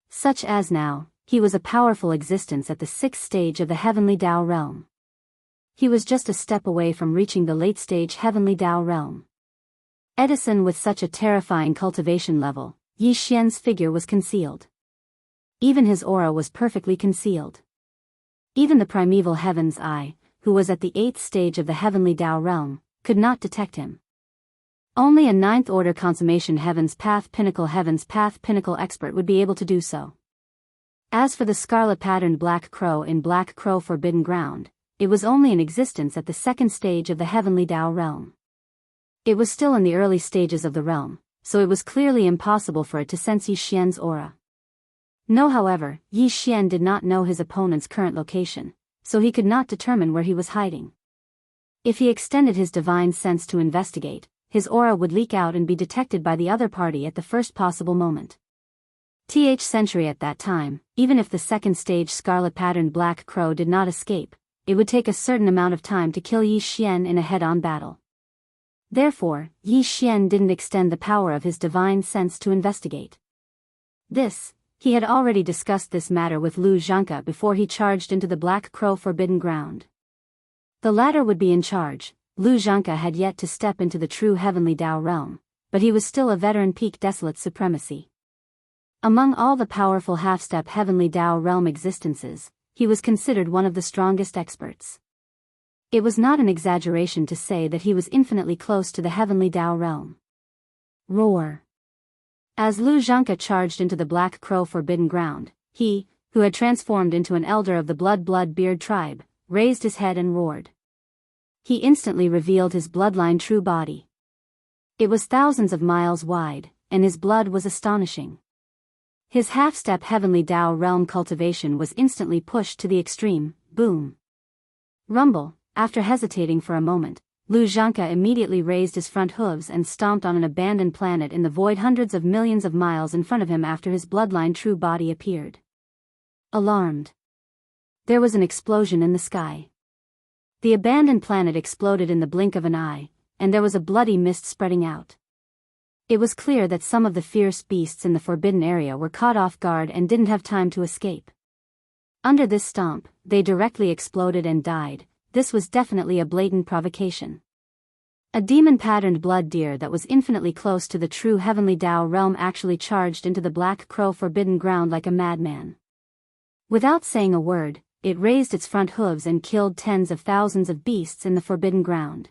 Such as now, he was a powerful existence at the 6th stage of the heavenly Tao realm. He was just a step away from reaching the late-stage heavenly Tao realm. Edison with such a terrifying cultivation level, Yi Xian's figure was concealed. Even his aura was perfectly concealed. Even the primeval Heaven's Eye, who was at the 8th stage of the heavenly Tao realm, could not detect him. Only a 9th order consummation Heaven's Path Pinnacle expert would be able to do so. As for the scarlet patterned black crow in Black Crow Forbidden Ground, it was only in existence at the 2nd stage of the heavenly Tao realm. It was still in the early stages of the realm, so it was clearly impossible for it to sense Yi Xian's aura. No, however, Yi Xian did not know his opponent's current location, so he could not determine where he was hiding. If he extended his divine sense to investigate, his aura would leak out and be detected by the other party at the first possible moment. Century at that time, even if the 2nd stage scarlet patterned black crow did not escape, it would take a certain amount of time to kill Yi Xian in a head-on battle. Therefore, Yi Xian didn't extend the power of his divine sense to investigate. He had already discussed this matter with Lu Zhanke before he charged into the Black Crow Forbidden Ground. The latter would be in charge. Lu Zhanke had yet to step into the true heavenly Tao realm, but he was still a veteran peak desolate supremacy. Among all the powerful half-step heavenly Tao realm existences, he was considered one of the strongest experts. It was not an exaggeration to say that he was infinitely close to the heavenly Tao realm. Roar! As Lu Zhanke charged into the Black Crow Forbidden Ground, he, who had transformed into an elder of the Blood-Beard tribe, raised his head and roared. He instantly revealed his bloodline true body. It was thousands of miles wide, and his blood was astonishing. His half-step heavenly Tao realm cultivation was instantly pushed to the extreme. Boom! Rumble. After hesitating for a moment, Lu Zhanke immediately raised his front hooves and stomped on an abandoned planet in the void hundreds of millions of miles in front of him after his bloodline true body appeared. Alarmed. There was an explosion in the sky. The abandoned planet exploded in the blink of an eye, and there was a bloody mist spreading out. It was clear that some of the fierce beasts in the forbidden area were caught off guard and didn't have time to escape. Under this stomp, they directly exploded and died. This was definitely a blatant provocation. A demon-patterned blood deer that was infinitely close to the true heavenly Tao realm actually charged into the Black Crow Forbidden Ground like a madman. Without saying a word, it raised its front hooves and killed tens of thousands of beasts in the Forbidden Ground.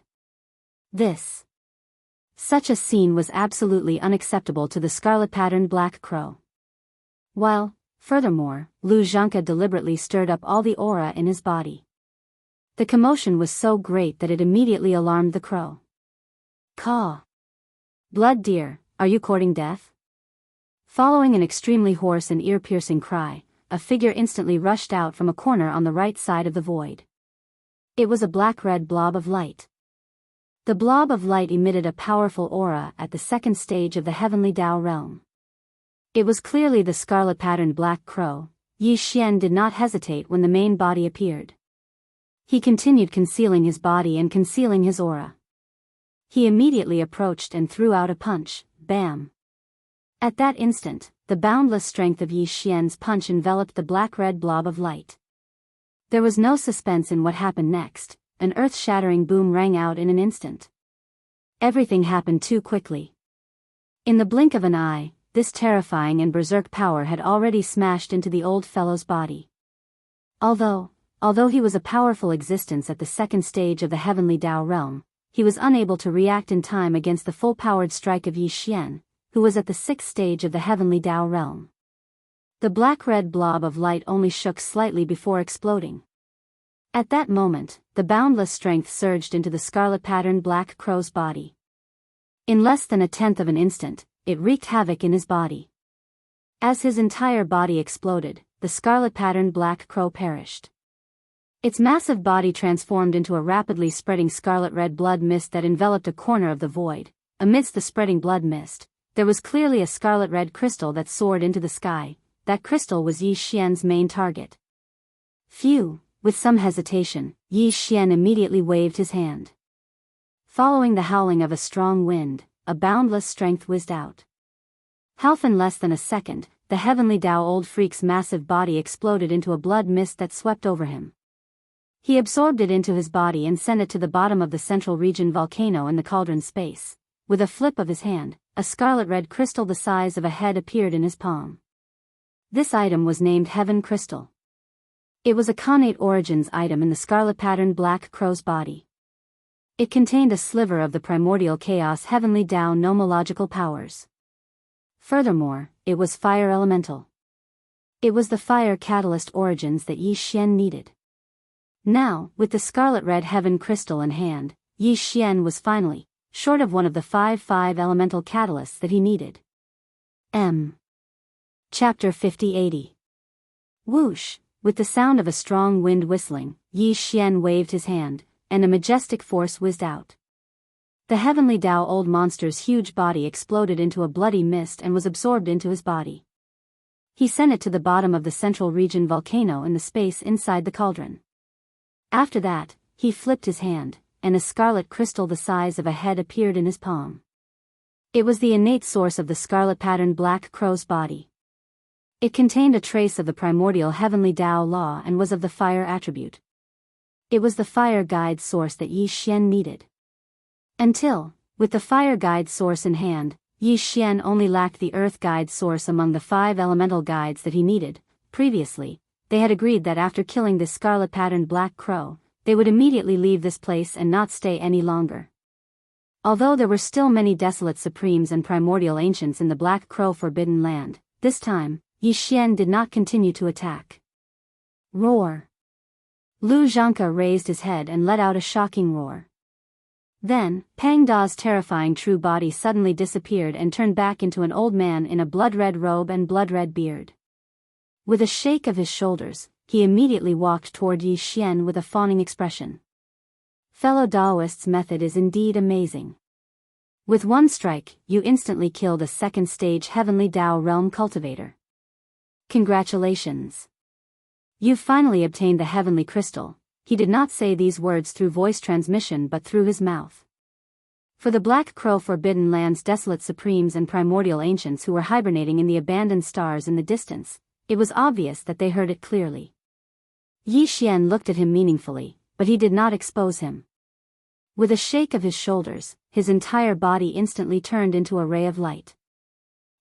Such a scene was absolutely unacceptable to the scarlet-patterned black crow. While, furthermore, Lu Zhanke deliberately stirred up all the aura in his body. The commotion was so great that it immediately alarmed the crow. Caw! Blood deer, are you courting death? Following an extremely hoarse and ear-piercing cry, a figure instantly rushed out from a corner on the right side of the void. It was a black-red blob of light. The blob of light emitted a powerful aura at the 2nd stage of the heavenly Tao realm. It was clearly the scarlet-patterned black crow. Yi Xian did not hesitate when the main body appeared. He continued concealing his body and concealing his aura. He immediately approached and threw out a punch. Bam! At that instant, the boundless strength of Yi Xian's punch enveloped the black-red blob of light. There was no suspense in what happened next. An earth-shattering boom rang out in an instant. Everything happened too quickly. In the blink of an eye, this terrifying and berserk power had already smashed into the old fellow's body. Although he was a powerful existence at the 2nd stage of the heavenly Tao realm, he was unable to react in time against the full-powered strike of Yi Xian, who was at the 6th stage of the heavenly Tao realm. The black-red blob of light only shook slightly before exploding. At that moment, the boundless strength surged into the scarlet-patterned black crow's body. In less than a tenth of an instant, it wreaked havoc in his body. As his entire body exploded, the scarlet-patterned black crow perished. Its massive body transformed into a rapidly spreading scarlet-red blood mist that enveloped a corner of the void. Amidst the spreading blood mist, there was clearly a scarlet-red crystal that soared into the sky. That crystal was Yi Xian's main target. Phew! With some hesitation, Yi Xian immediately waved his hand. Following the howling of a strong wind, a boundless strength whizzed out. Half in less than a second, the heavenly Tao old freak's massive body exploded into a blood mist that swept over him. He absorbed it into his body and sent it to the bottom of the central region volcano in the cauldron space. With a flip of his hand, a scarlet-red crystal the size of a head appeared in his palm. This item was named Heaven Crystal. It was a connate origins item in the scarlet-patterned black crow's body. It contained a sliver of the primordial chaos heavenly Tao nomological powers. Furthermore, it was fire elemental. It was the fire catalyst origins that Yi Xian needed. Now, with the scarlet-red heaven crystal in hand, Yi Xian was finally short of one of the 5 elemental catalysts that he needed. Chapter 50-80. Whoosh! With the sound of a strong wind whistling, Yi Xian waved his hand, and a majestic force whizzed out. The heavenly Tao old monster's huge body exploded into a bloody mist and was absorbed into his body. He sent it to the bottom of the central region volcano in the space inside the cauldron. After that, he flipped his hand, and a scarlet crystal the size of a head appeared in his palm. It was the innate source of the scarlet-patterned black crow's body. It contained a trace of the primordial heavenly Tao law and was of the fire attribute. It was the fire guide source that Yi Xian needed. Until, with the fire guide source in hand, Yi Xian only lacked the earth guide source among the 5 elemental guides that he needed. Previously, they had agreed that after killing this scarlet-patterned black crow, they would immediately leave this place and not stay any longer. Although there were still many desolate supremes and primordial ancients in the Black Crow Forbidden Land, this time, Yi Xian did not continue to attack. Roar! Lu Zhanke raised his head and let out a shocking roar. Then, Pang Da's terrifying true body suddenly disappeared and turned back into an old man in a blood-red robe and blood-red beard. With a shake of his shoulders, he immediately walked toward Yi Xian with a fawning expression. Fellow Daoist's method is indeed amazing. With one strike, you instantly killed a second-stage Heavenly Tao Realm cultivator. Congratulations! You've finally obtained the Heavenly Crystal. He did not say these words through voice transmission but through his mouth. For the Black Crow Forbidden Land's desolate supremes and primordial ancients who were hibernating in the abandoned stars in the distance, it was obvious that they heard it clearly. Yi Xian looked at him meaningfully, but he did not expose him. With a shake of his shoulders, his entire body instantly turned into a ray of light.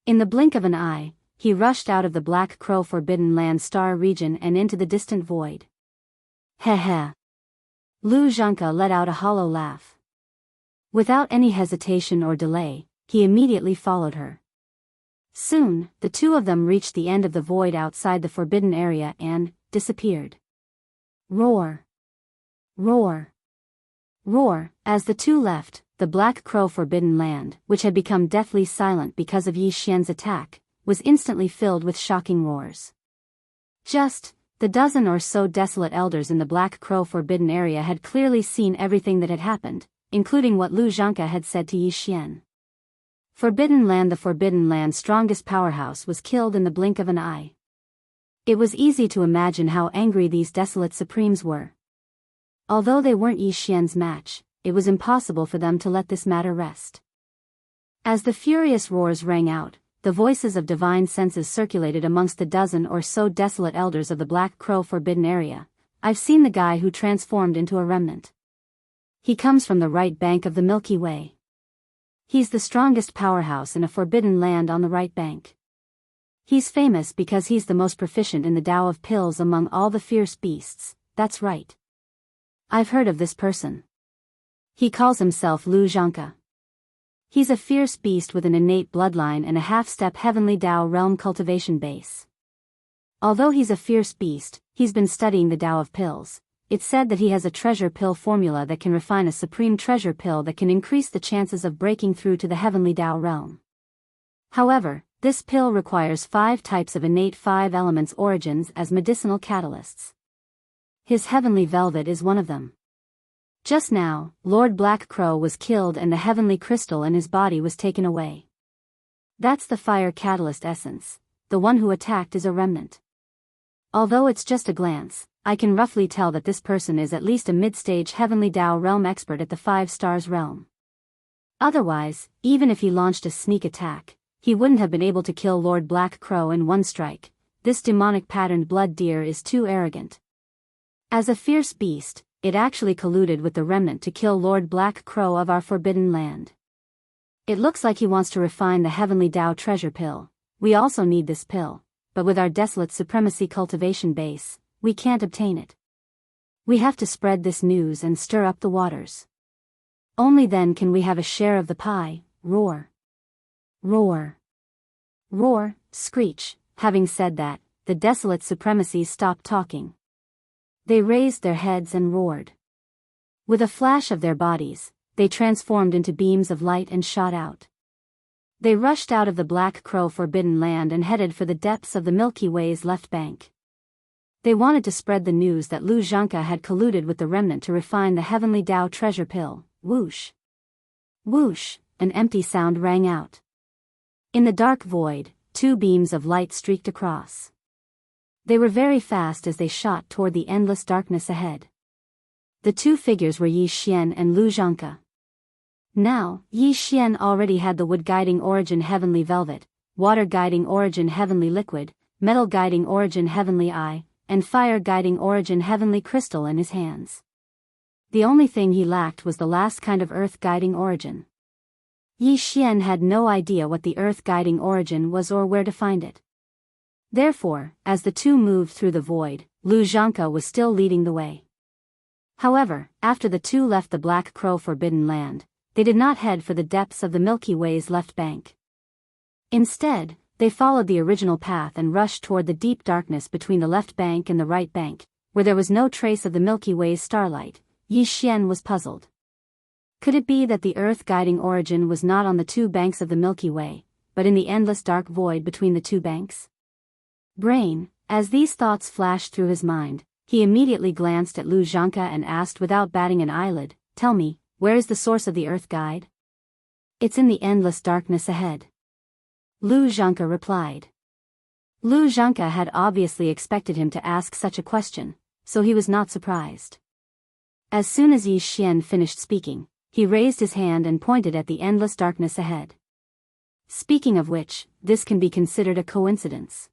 In the blink of an eye, he rushed out of the Black Crow Forbidden Land star region and into the distant void. Heh heh. Lu Zhanke let out a hollow laugh. Without any hesitation or delay, he immediately followed her. Soon, the two of them reached the end of the void outside the forbidden area and disappeared. Roar! Roar! Roar! As the two left, the Black Crow Forbidden Land, which had become deathly silent because of Yi Xian's attack, was instantly filled with shocking roars. The dozen or so desolate elders in the Black Crow Forbidden area had clearly seen everything that had happened, including what Lu Zhanke had said to Yi Xian. Forbidden Land, the Forbidden Land's strongest powerhouse, was killed in the blink of an eye. It was easy to imagine how angry these desolate supremes were. Although they weren't Yi Xian's match, it was impossible for them to let this matter rest. As the furious roars rang out, the voices of divine senses circulated amongst the dozen or so desolate elders of the Black Crow Forbidden area. I've seen the guy who transformed into a remnant. He comes from the right bank of the Milky Way. He's the strongest powerhouse in a forbidden land on the right bank. He's famous because he's the most proficient in the Tao of pills among all the fierce beasts. That's right. I've heard of this person. He calls himself Lu Zhanke. He's a fierce beast with an innate bloodline and a half-step Heavenly Tao realm cultivation base. Although he's a fierce beast, he's been studying the Tao of pills. It's said that he has a treasure pill formula that can refine a supreme treasure pill that can increase the chances of breaking through to the Heavenly Tao realm. However, this pill requires 5 types of innate 5 elements origins as medicinal catalysts. His Heavenly Velvet is one of them. Just now, Lord Black Crow was killed and the heavenly crystal in his body was taken away. That's the fire catalyst essence. The one who attacked is a remnant. Although it's just a glance, I can roughly tell that this person is at least a mid-stage Heavenly Tao realm expert at the 5 stars realm. Otherwise, even if he launched a sneak attack, he wouldn't have been able to kill Lord Black Crow in one strike. This demonic patterned blood deer is too arrogant. As a fierce beast, it actually colluded with the remnant to kill Lord Black Crow of our forbidden land. It looks like he wants to refine the Heavenly Tao treasure pill. We also need this pill. but with our desolate supremacy cultivation base, we can't obtain it. We have to spread this news and stir up the waters. Only then can we have a share of the pie. Roar. Roar. Roar, screech. Having said that, the desolate supremacies stopped talking. They raised their heads and roared. With a flash of their bodies, they transformed into beams of light and shot out. They rushed out of the Black Crow Forbidden Land and headed for the depths of the Milky Way's left bank. They wanted to spread the news that Lu Zhanke had colluded with the remnant to refine the heavenly Tao treasure pill. Whoosh. Whoosh, an empty sound rang out. In the dark void, two beams of light streaked across. They were very fast as they shot toward the endless darkness ahead. The two figures were Yi Xian and Lu Zhanke. Now, Yi Xian already had the wood guiding origin heavenly velvet, water guiding origin heavenly liquid, metal guiding origin heavenly eye, and fire guiding origin heavenly crystal in his hands. The only thing he lacked was the last kind of earth guiding origin. Yi Xian had no idea what the earth guiding origin was or where to find it. Therefore, as the two moved through the void, Lu Zhanke was still leading the way. However, after the two left the Black Crow Forbidden Land, they did not head for the depths of the Milky Way's left bank. Instead, they followed the original path and rushed toward the deep darkness between the left bank and the right bank, where there was no trace of the Milky Way's starlight. Yi Xian was puzzled. Could it be that the earth guiding origin was not on the two banks of the Milky Way, but in the endless dark void between the two banks? Brain, as these thoughts flashed through his mind, he immediately glanced at Lu Zhanke and asked without batting an eyelid, "Tell me, where is the source of the earth guide?" "It's in the endless darkness ahead," Lu Zhanke replied. Lu Zhanke had obviously expected him to ask such a question, so he was not surprised. As soon as Yi Xian finished speaking, he raised his hand and pointed at the endless darkness ahead. Speaking of which, this can be considered a coincidence.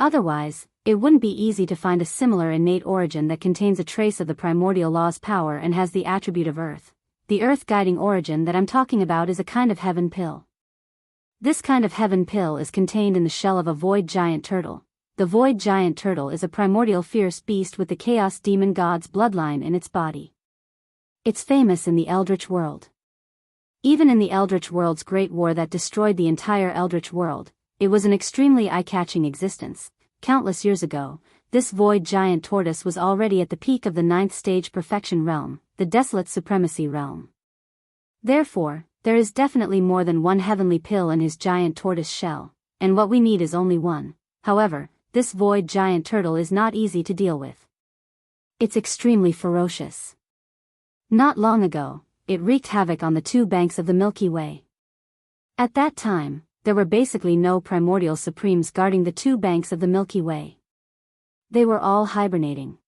Otherwise, it wouldn't be easy to find a similar innate origin that contains a trace of the primordial law's power and has the attribute of earth. The earth guiding origin that I'm talking about is a kind of heaven pill. This kind of heaven pill is contained in the shell of a void giant turtle. The void giant turtle is a primordial fierce beast with the chaos demon god's bloodline in its body. It's famous in the Eldritch world. Even in the Eldritch world's great war that destroyed the entire Eldritch world, it was an extremely eye-catching existence. Countless years ago, this void giant tortoise was already at the peak of the 9th stage perfection realm, the desolate supremacy realm. Therefore, there is definitely more than one heavenly pill in his giant tortoise shell, and what we need is only one. However, this void giant turtle is not easy to deal with. It's extremely ferocious. Not long ago, it wreaked havoc on the two banks of the Milky Way. At that time, there were basically no primordial supremes guarding the two banks of the Milky Way. They were all hibernating.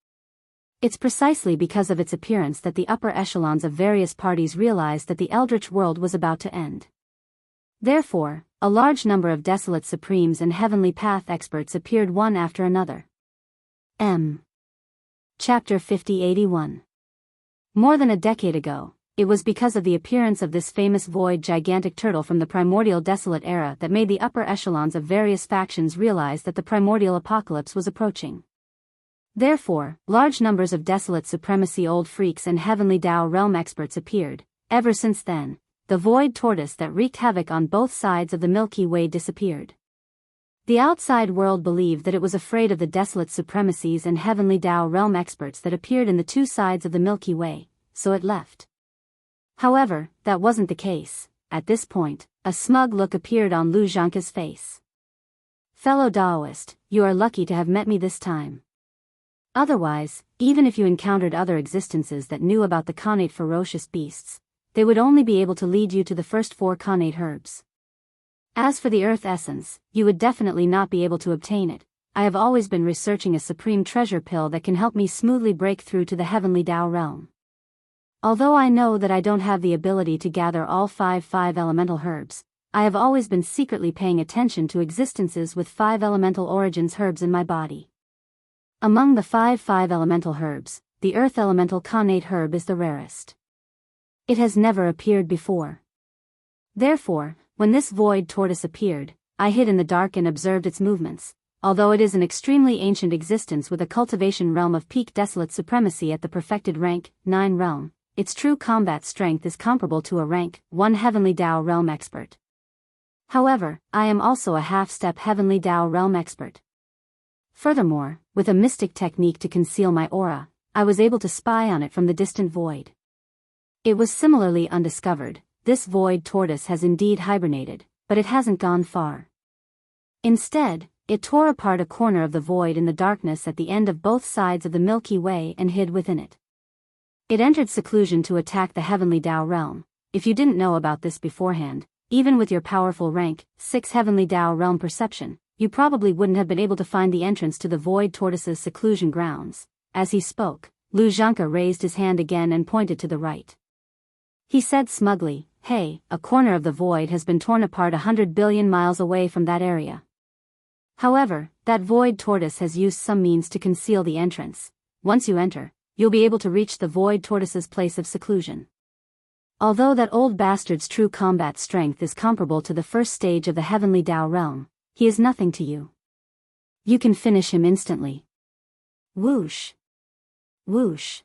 It's precisely because of its appearance that the upper echelons of various parties realized that the Eldritch world was about to end. Therefore, a large number of desolate supremes and heavenly path experts appeared one after another. Chapter 5081. More than a decade ago, it was because of the appearance of this famous void gigantic turtle from the primordial desolate era that made the upper echelons of various factions realize that the primordial apocalypse was approaching. Therefore, large numbers of desolate supremacy old freaks and heavenly Tao realm experts appeared. Ever since then, the void tortoise that wreaked havoc on both sides of the Milky Way disappeared. The outside world believed that it was afraid of the desolate supremacies and heavenly Tao realm experts that appeared in the two sides of the Milky Way, so it left. However, that wasn't the case. At this point, a smug look appeared on Lu Zhanke's face. "Fellow Daoist, you are lucky to have met me this time. Otherwise, even if you encountered other existences that knew about the connate ferocious beasts, they would only be able to lead you to the first 4 connate herbs. As for the earth essence, you would definitely not be able to obtain it. I have always been researching a supreme treasure pill that can help me smoothly break through to the heavenly Tao realm. Although I know that I don't have the ability to gather all 5 elemental herbs, I have always been secretly paying attention to existences with 5 elemental origins herbs in my body. Among the 5 elemental herbs, the earth elemental connate herb is the rarest. It has never appeared before. Therefore, when this void tortoise appeared, I hid in the dark and observed its movements. although it is an extremely ancient existence with a cultivation realm of peak desolate supremacy at the perfected rank 9 realm, its true combat strength is comparable to a rank 1 Heavenly Dao realm expert. However, I am also a half-step Heavenly Dao realm expert. Furthermore, with a mystic technique to conceal my aura, I was able to spy on it from the distant void. It was similarly undiscovered. This void tortoise has indeed hibernated, but it hasn't gone far. Instead, it tore apart a corner of the void in the darkness at the end of both sides of the Milky Way and hid within it. It entered seclusion to attack the Heavenly Dao realm. If you didn't know about this beforehand, even with your powerful rank 6 Heavenly Dao realm perception, you probably wouldn't have been able to find the entrance to the void tortoise's seclusion grounds. As he spoke, Lu Zhanke raised his hand again and pointed to the right. He said smugly, "Hey, a corner of the void has been torn apart 100 billion miles away from that area. However, that void tortoise has used some means to conceal the entrance. Once you enter, you'll be able to reach the void tortoise's place of seclusion. Although that old bastard's true combat strength is comparable to the first stage of the Heavenly Dao realm, he is nothing to you. You can finish him instantly." Whoosh. Whoosh.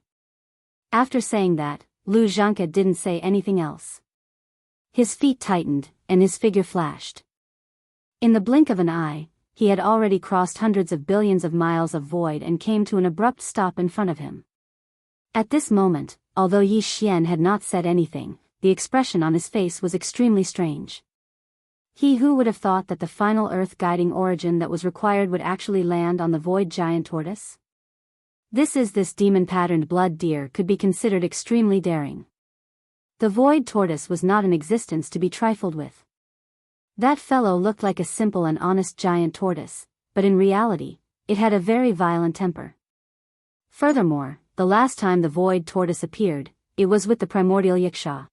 After saying that, Lu Zhanke didn't say anything else. His feet tightened, and his figure flashed. In the blink of an eye, he had already crossed hundreds of billions of miles of void and came to an abrupt stop in front of him. At this moment, although Yi Xian had not said anything, the expression on his face was extremely strange. Who would have thought that the final earth-guiding origin that was required would actually land on the void giant tortoise? This demon-patterned blood deer could be considered extremely daring. The void tortoise was not an existence to be trifled with. That fellow looked like a simple and honest giant tortoise, but in reality, it had a very violent temper. Furthermore, the last time the void tortoise appeared, it was with the primordial Yiksha.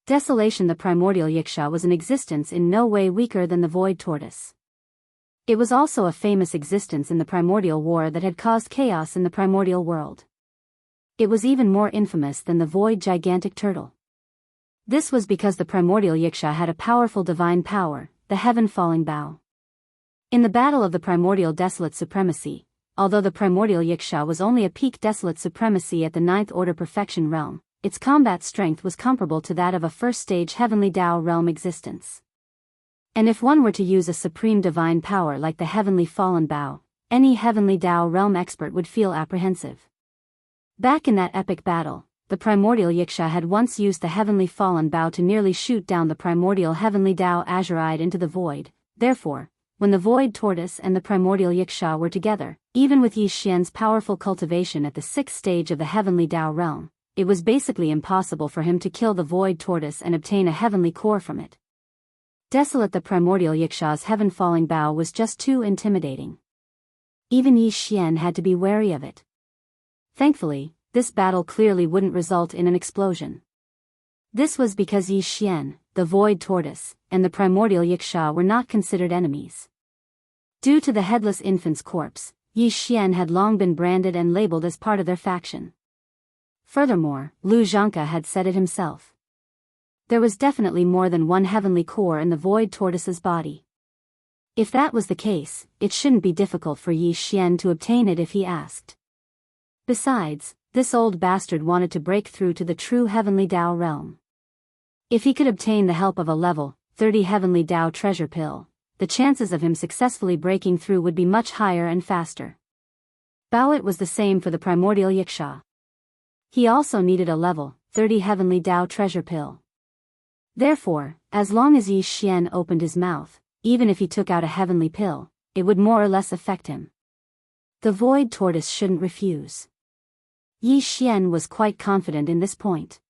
Desolation. The primordial Yiksha was an existence in no way weaker than the void tortoise. It was also a famous existence in the primordial war that had caused chaos in the primordial world. It was even more infamous than the void gigantic turtle. This was because the primordial Yiksha had a powerful divine power, the heaven-falling bow. In the battle of the primordial desolate supremacy, although the primordial Yiksha was only a peak desolate supremacy at the 9th order perfection realm, its combat strength was comparable to that of a first-stage Heavenly Dao realm existence. And if one were to use a supreme divine power like the Heavenly Fallen Bow, any Heavenly Dao realm expert would feel apprehensive. Back in that epic battle, the primordial Yiksha had once used the Heavenly Fallen Bow to nearly shoot down the primordial Heavenly Dao Azurite into the void. Therefore, when the void tortoise and the primordial Yiksha were together, even with Yi Xian's powerful cultivation at the 6th stage of the Heavenly Dao realm, it was basically impossible for him to kill the void tortoise and obtain a heavenly core from it. Desolate. The primordial Yiksha's heaven-falling bow was just too intimidating. Even Yi Xian had to be wary of it. Thankfully, this battle clearly wouldn't result in an explosion. This was because Yi Xian, the void tortoise, and the primordial Yiksha were not considered enemies. Due to the headless infant's corpse, Yi Xian had long been branded and labeled as part of their faction. Furthermore, Lu Zhanke had said it himself. There was definitely more than one heavenly core in the void tortoise's body. If that was the case, it shouldn't be difficult for Yi Xian to obtain it if he asked. Besides, this old bastard wanted to break through to the true Heavenly Dao realm. If he could obtain the help of a level 30 Heavenly Dao treasure pill, the chances of him successfully breaking through would be much higher and faster. It was the same for the primordial Yiksha. He also needed a level 30 Heavenly Dao treasure pill. Therefore, as long as Yi Xian opened his mouth, even if he took out a heavenly pill, it would more or less affect him. The void tortoise shouldn't refuse. Yi Xian was quite confident in this point.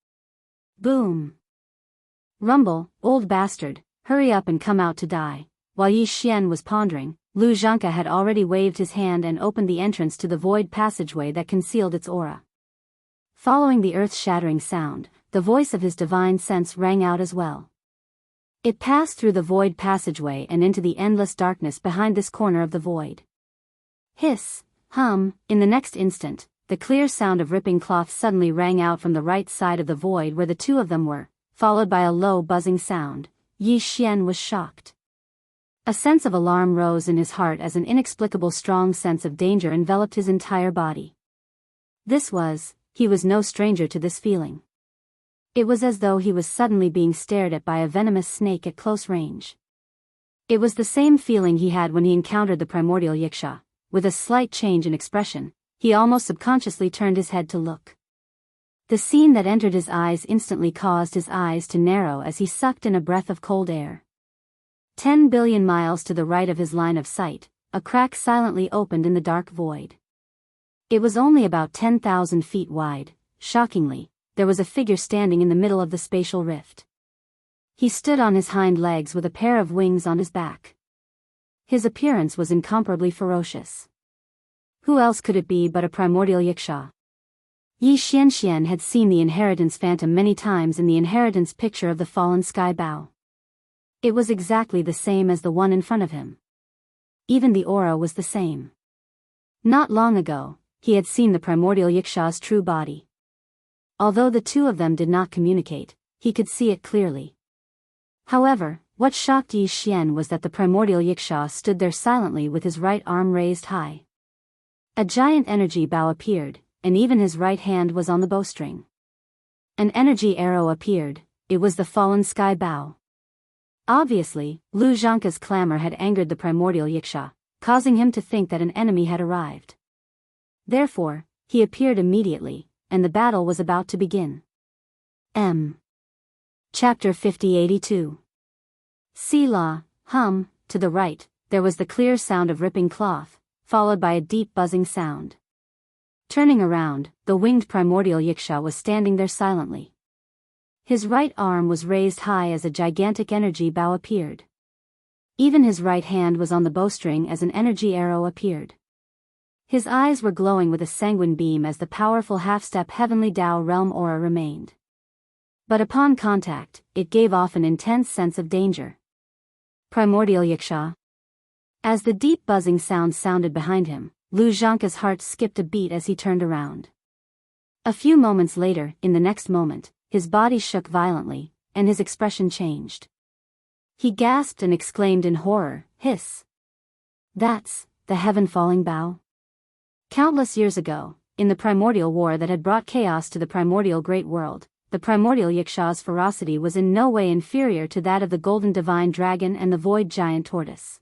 Boom! Rumble, old bastard, hurry up and come out to die. While Yi Xian was pondering, Lu Zhanke had already waved his hand and opened the entrance to the void passageway that concealed its aura. Following the earth-shattering sound, the voice of his divine sense rang out as well. It passed through the void passageway and into the endless darkness behind this corner of the void. Hiss, hum, in the next instant, the clear sound of ripping cloth suddenly rang out from the right side of the void where the two of them were, followed by a low buzzing sound. Yi Xian was shocked. A sense of alarm rose in his heart as an inexplicable strong sense of danger enveloped his entire body. He was no stranger to this feeling. It was as though he was suddenly being stared at by a venomous snake at close range. It was the same feeling he had when he encountered the primordial yiksha. With a slight change in expression, he almost subconsciously turned his head to look. The scene that entered his eyes instantly caused his eyes to narrow as he sucked in a breath of cold air. 10 billion miles to the right of his line of sight, a crack silently opened in the dark void. It was only about 10,000 feet wide. Shockingly, there was a figure standing in the middle of the spatial rift. He stood on his hind legs with a pair of wings on his back. His appearance was incomparably ferocious. Who else could it be but a primordial yiksha? Yi Xianxian had seen the inheritance phantom many times in the inheritance picture of the fallen sky bow. It was exactly the same as the one in front of him. Even the aura was the same. Not long ago, he had seen the primordial yiksha's true body. Although the two of them did not communicate, he could see it clearly. However, what shocked Yi Xian was that the primordial yiksha stood there silently with his right arm raised high. A giant energy bow appeared, and even his right hand was on the bowstring. An energy arrow appeared. It was the fallen sky bow. Obviously, Lu Zhangke's clamor had angered the primordial yiksha, causing him to think that an enemy had arrived. Therefore, he appeared immediately, and the battle was about to begin. Chapter 5082. Selah, to the right, there was the clear sound of ripping cloth, followed by a deep buzzing sound. Turning around, the winged primordial yiksha was standing there silently. His right arm was raised high as a gigantic energy bow appeared. Even his right hand was on the bowstring as an energy arrow appeared. His eyes were glowing with a sanguine beam as the powerful half-step heavenly Tao realm aura remained. But upon contact, it gave off an intense sense of danger. Primordial yiksha. As the deep buzzing sound sounded behind him, Lu Zhangke's heart skipped a beat as he turned around. A few moments later, in the next moment, his body shook violently, and his expression changed. He gasped and exclaimed in horror, "Hiss! That's the heaven-falling bow." Countless years ago, in the primordial war that had brought chaos to the primordial great world, the primordial yiksha's ferocity was in no way inferior to that of the golden divine dragon and the void giant tortoise.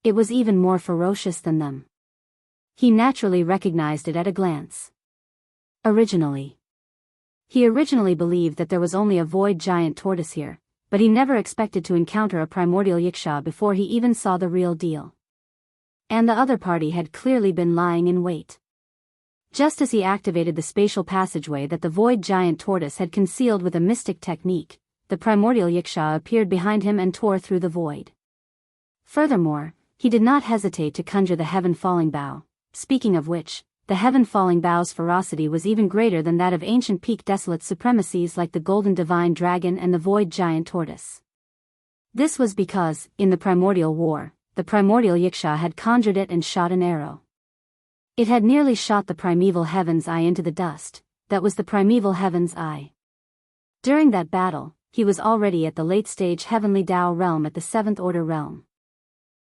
It was even more ferocious than them. He naturally recognized it at a glance. He originally believed that there was only a void giant tortoise here, but he never expected to encounter a primordial yiksha before he even saw the real deal. And the other party had clearly been lying in wait. Just as he activated the spatial passageway that the void giant tortoise had concealed with a mystic technique, the primordial yiksha appeared behind him and tore through the void. Furthermore, he did not hesitate to conjure the heaven-falling bow. Speaking of which, the heaven-falling bow's ferocity was even greater than that of ancient peak desolate supremacies like the golden divine dragon and the void giant tortoise. This was because, in the primordial war, the primordial yiksha had conjured it and shot an arrow. It had nearly shot the primeval heaven's eye into the dust. That was the primeval heaven's eye. During that battle, he was already at the late-stage heavenly Tao realm at the 7th order realm.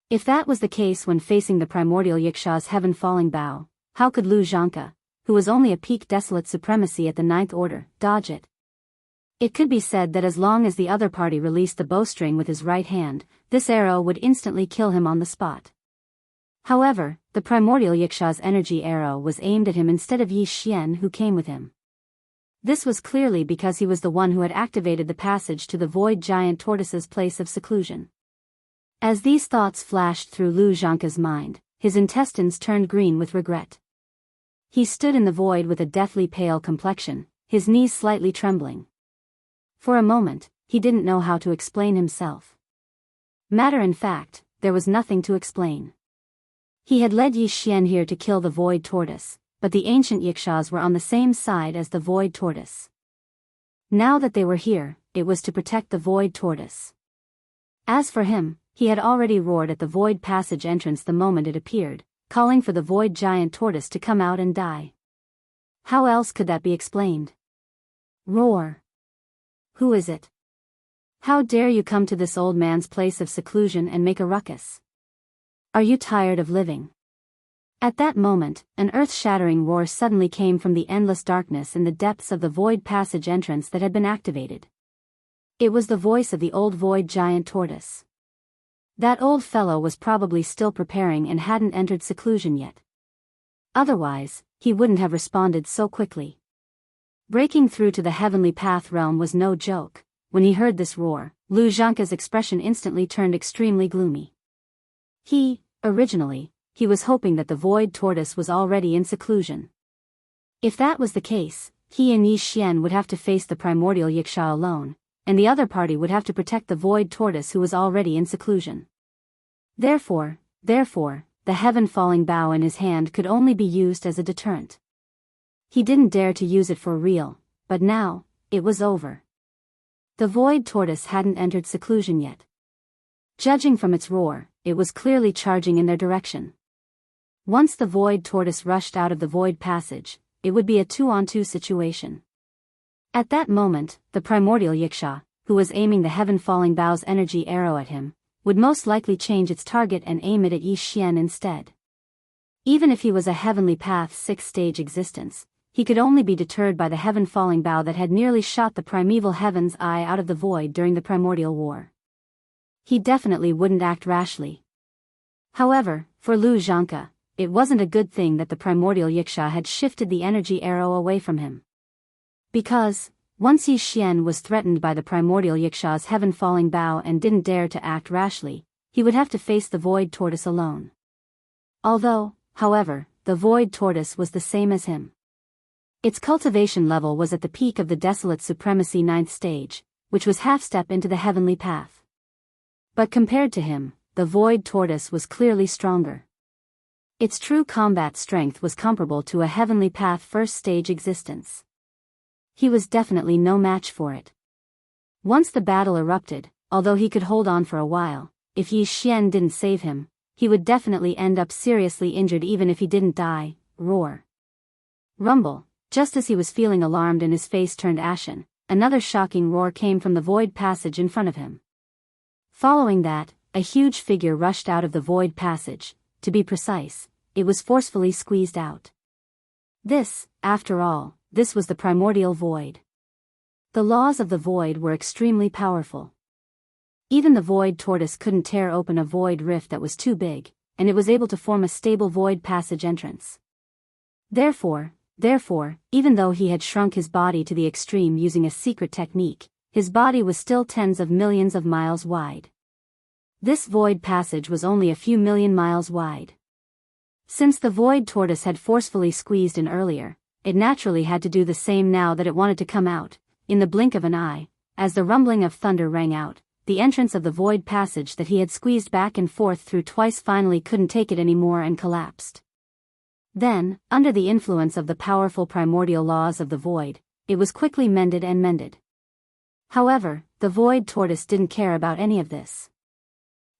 If that was the case when facing the primordial yiksha's heaven-falling bow, how could Lu Zhangke, who was only a peak desolate supremacy at the 9th order, dodge it? It could be said that as long as the other party released the bowstring with his right hand, this arrow would instantly kill him on the spot. However, the primordial yiksha's energy arrow was aimed at him instead of Yi Xian, who came with him. This was clearly because he was the one who had activated the passage to the void giant tortoise's place of seclusion. As these thoughts flashed through Lu Zhangke's mind, his intestines turned green with regret. He stood in the void with a deathly pale complexion, his knees slightly trembling. For a moment, he didn't know how to explain himself. Matter in fact, there was nothing to explain. He had led Yi Xian here to kill the void tortoise, but the ancient yikshas were on the same side as the void tortoise. Now that they were here, it was to protect the void tortoise. As for him, he had already roared at the void passage entrance the moment it appeared, calling for the void giant tortoise to come out and die. How else could that be explained? Roar. Who is it? How dare you come to this old man's place of seclusion and make a ruckus? Are you tired of living? At that moment, an earth-shattering roar suddenly came from the endless darkness in the depths of the void passage entrance that had been activated. It was the voice of the old void giant tortoise. That old fellow was probably still preparing and hadn't entered seclusion yet. Otherwise, he wouldn't have responded so quickly. Breaking through to the heavenly path realm was no joke. When he heard this roar, Lu Zhangke's expression instantly turned extremely gloomy. Originally, he was hoping that the void tortoise was already in seclusion. If that was the case, he and Yi Xian would have to face the primordial Yiksha alone, and the other party would have to protect the void tortoise who was already in seclusion. Therefore, the heaven-falling bow in his hand could only be used as a deterrent. He didn't dare to use it for real, but now, it was over. The void tortoise hadn't entered seclusion yet. Judging from its roar, it was clearly charging in their direction. Once the void tortoise rushed out of the void passage, it would be a 2-on-2 situation. At that moment, the primordial Yiksha, who was aiming the heaven-falling bow's energy arrow at him, would most likely change its target and aim it at Yi Xian instead. Even if he was a heavenly path 6th-stage existence, he could only be deterred by the heaven-falling bow that had nearly shot the primeval heaven's eye out of the void during the primordial war. He definitely wouldn't act rashly. However, for Lu Zhangke, it wasn't a good thing that the primordial Yiksha had shifted the energy arrow away from him. Because, once Yi Xian was threatened by the primordial Yiksha's heaven-falling bow and didn't dare to act rashly, he would have to face the void tortoise alone. Although, however, the void tortoise was the same as him. Its cultivation level was at the peak of the desolate supremacy 9th stage, which was half-step into the heavenly path. But compared to him, the void tortoise was clearly stronger. Its true combat strength was comparable to a heavenly path 1st stage existence. He was definitely no match for it. Once the battle erupted, although he could hold on for a while, if Yi Xian didn't save him, he would definitely end up seriously injured even if he didn't die. Roar. Rumble. Just as he was feeling alarmed and his face turned ashen, another shocking roar came from the void passage in front of him. Following that, a huge figure rushed out of the void passage. To be precise, it was forcefully squeezed out. This, after all, this was the primordial void. The laws of the void were extremely powerful. Even the void tortoise couldn't tear open a void rift that was too big, and it was able to form a stable void passage entrance. Therefore, even though he had shrunk his body to the extreme using a secret technique, his body was still tens of millions of miles wide. This void passage was only a few million miles wide. Since the void tortoise had forcefully squeezed in earlier, it naturally had to do the same now that it wanted to come out. In the blink of an eye, as the rumbling of thunder rang out, the entrance of the void passage that he had squeezed back and forth through twice finally couldn't take it anymore and collapsed. Then, under the influence of the powerful primordial laws of the void, it was quickly mended and mended. However, the void tortoise didn't care about any of this.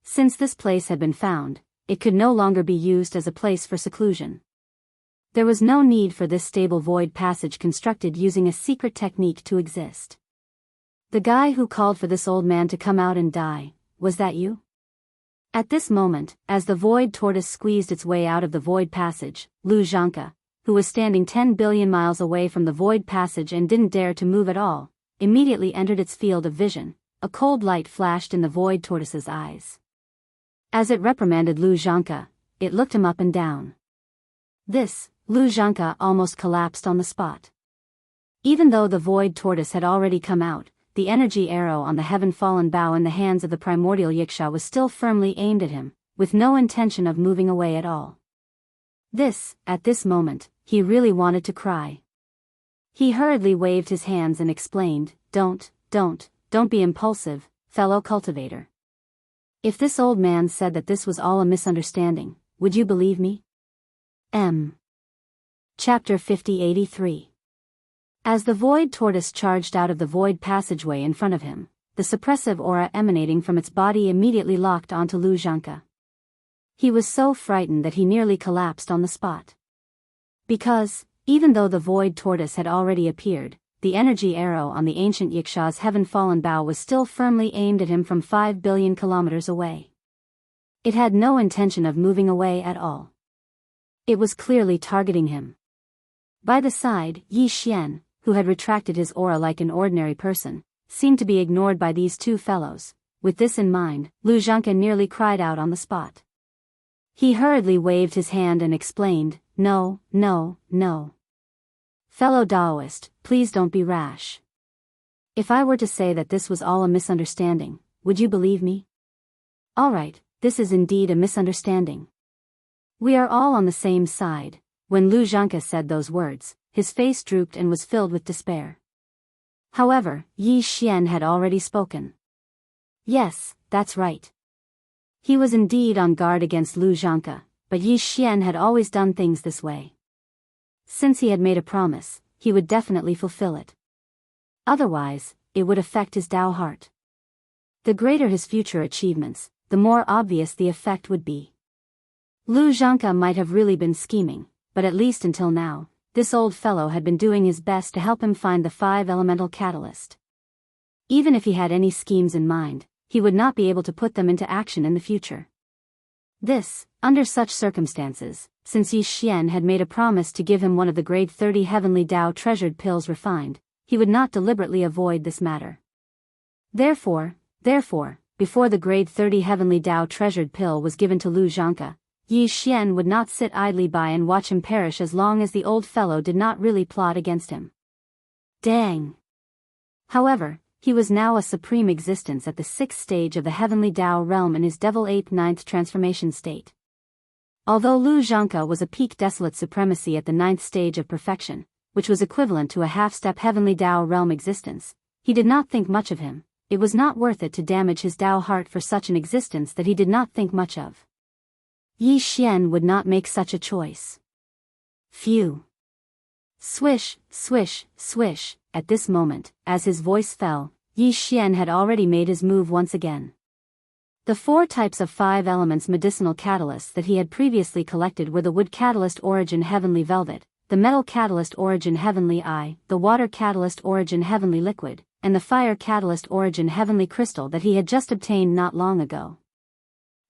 Since this place had been found, it could no longer be used as a place for seclusion. There was no need for this stable void passage constructed using a secret technique to exist. The guy who called for this old man to come out and die, was that you? At this moment, as the void tortoise squeezed its way out of the void passage, Lu Zhangke, who was standing 10 billion miles away from the void passage and didn't dare to move at all, immediately entered its field of vision. A cold light flashed in the void tortoise's eyes. As it reprimanded Lu Zhangke, it looked him up and down. Lu Zhangke almost collapsed on the spot. Even though the void tortoise had already come out, the energy arrow on the heaven-fallen bow in the hands of the primordial Yiksha was still firmly aimed at him, with no intention of moving away at all. At this moment, he really wanted to cry. He hurriedly waved his hands and explained, Don't be impulsive, fellow cultivator. If this old man said that this was all a misunderstanding, would you believe me? Chapter 5083. As the void tortoise charged out of the void passageway in front of him, the suppressive aura emanating from its body immediately locked onto Lu Zhangke. He was so frightened that he nearly collapsed on the spot. Because, even though the void tortoise had already appeared, the energy arrow on the ancient Yiksha's heaven-fallen bow was still firmly aimed at him from 5 billion kilometers away. It had no intention of moving away at all. It was clearly targeting him. By the side, Yi Xian, who had retracted his aura like an ordinary person, seemed to be ignored by these two fellows. With this in mind, Lu Zhanke nearly cried out on the spot. He hurriedly waved his hand and explained, "No, no, no. Fellow Daoist, please don't be rash. If I were to say that this was all a misunderstanding, would you believe me? All right, this is indeed a misunderstanding. We are all on the same side." When Lu Zhanke said those words, his face drooped and was filled with despair. However, Yi Xian had already spoken. Yes, that's right. He was indeed on guard against Lu Zhanke, but Yi Xian had always done things this way. Since he had made a promise, he would definitely fulfill it. Otherwise, it would affect his Tao heart. The greater his future achievements, the more obvious the effect would be. Lu Zhanke might have really been scheming, but at least until now, this old fellow had been doing his best to help him find the 5 elemental catalyst. Even if he had any schemes in mind, he would not be able to put them into action in the future. This, under such circumstances, since Yi Xian had made a promise to give him one of the grade 30 heavenly Tao treasured pills refined, he would not deliberately avoid this matter. Therefore, before the grade 30 heavenly Tao treasured pill was given to Lu Zhanke, Yi Xian would not sit idly by and watch him perish as long as the old fellow did not really plot against him. Dang! However, he was now a supreme existence at the 6th stage of the heavenly Tao realm in his Devil Ape 9th transformation state. Although Lu Zhanke was a peak desolate supremacy at the 9th stage of perfection, which was equivalent to a half-step heavenly Tao realm existence, he did not think much of him. It was not worth it to damage his Tao heart for such an existence that he did not think much of. Yi Xian would not make such a choice. Phew! Swish, swish, swish. At this moment, as his voice fell, Yi Xian had already made his move once again. The 4 types of 5 elements medicinal catalysts that he had previously collected were the wood catalyst origin heavenly velvet, the metal catalyst origin heavenly eye, the water catalyst origin heavenly liquid, and the fire catalyst origin heavenly crystal that he had just obtained not long ago.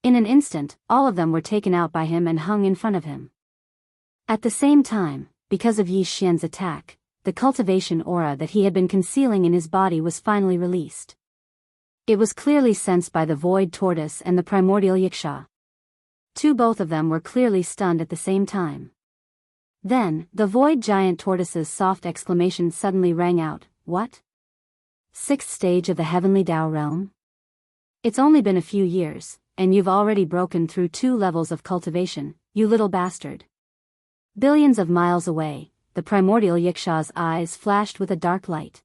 In an instant, all of them were taken out by him and hung in front of him. At the same time, because of Yi Xian's attack, the cultivation aura that he had been concealing in his body was finally released. It was clearly sensed by the void tortoise and the primordial yiksha. Both of them were clearly stunned at the same time. Then, the void giant tortoise's soft exclamation suddenly rang out, "What? 6th stage of the heavenly Tao realm? It's only been a few years, and you've already broken through 2 levels of cultivation, you little bastard." Billions of miles away, the primordial yiksha's eyes flashed with a dark light.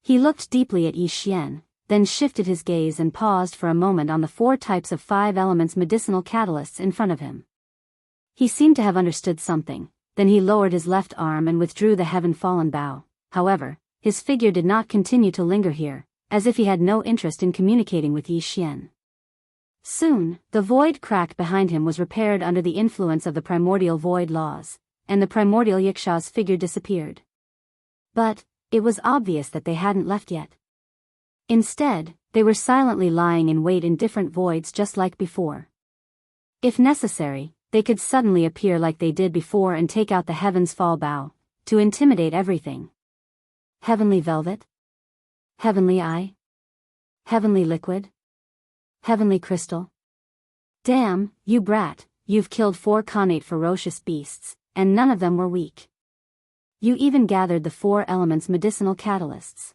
He looked deeply at Yi Xian, then shifted his gaze and paused for a moment on the 4 types of 5 elements medicinal catalysts in front of him. He seemed to have understood something, then he lowered his left arm and withdrew the heaven-fallen bow. However, his figure did not continue to linger here, as if he had no interest in communicating with Yi Xian. Soon, the void crack behind him was repaired under the influence of the primordial void laws, and the primordial yiksha's figure disappeared. But, it was obvious that they hadn't left yet. Instead, they were silently lying in wait in different voids just like before. If necessary, they could suddenly appear like they did before and take out the heaven's fall bow, to intimidate everything. Heavenly velvet? Heavenly eye? Heavenly liquid? Heavenly crystal? Damn, you brat, you've killed 4 connate ferocious beasts, and none of them were weak. You even gathered the 4 elements medicinal catalysts.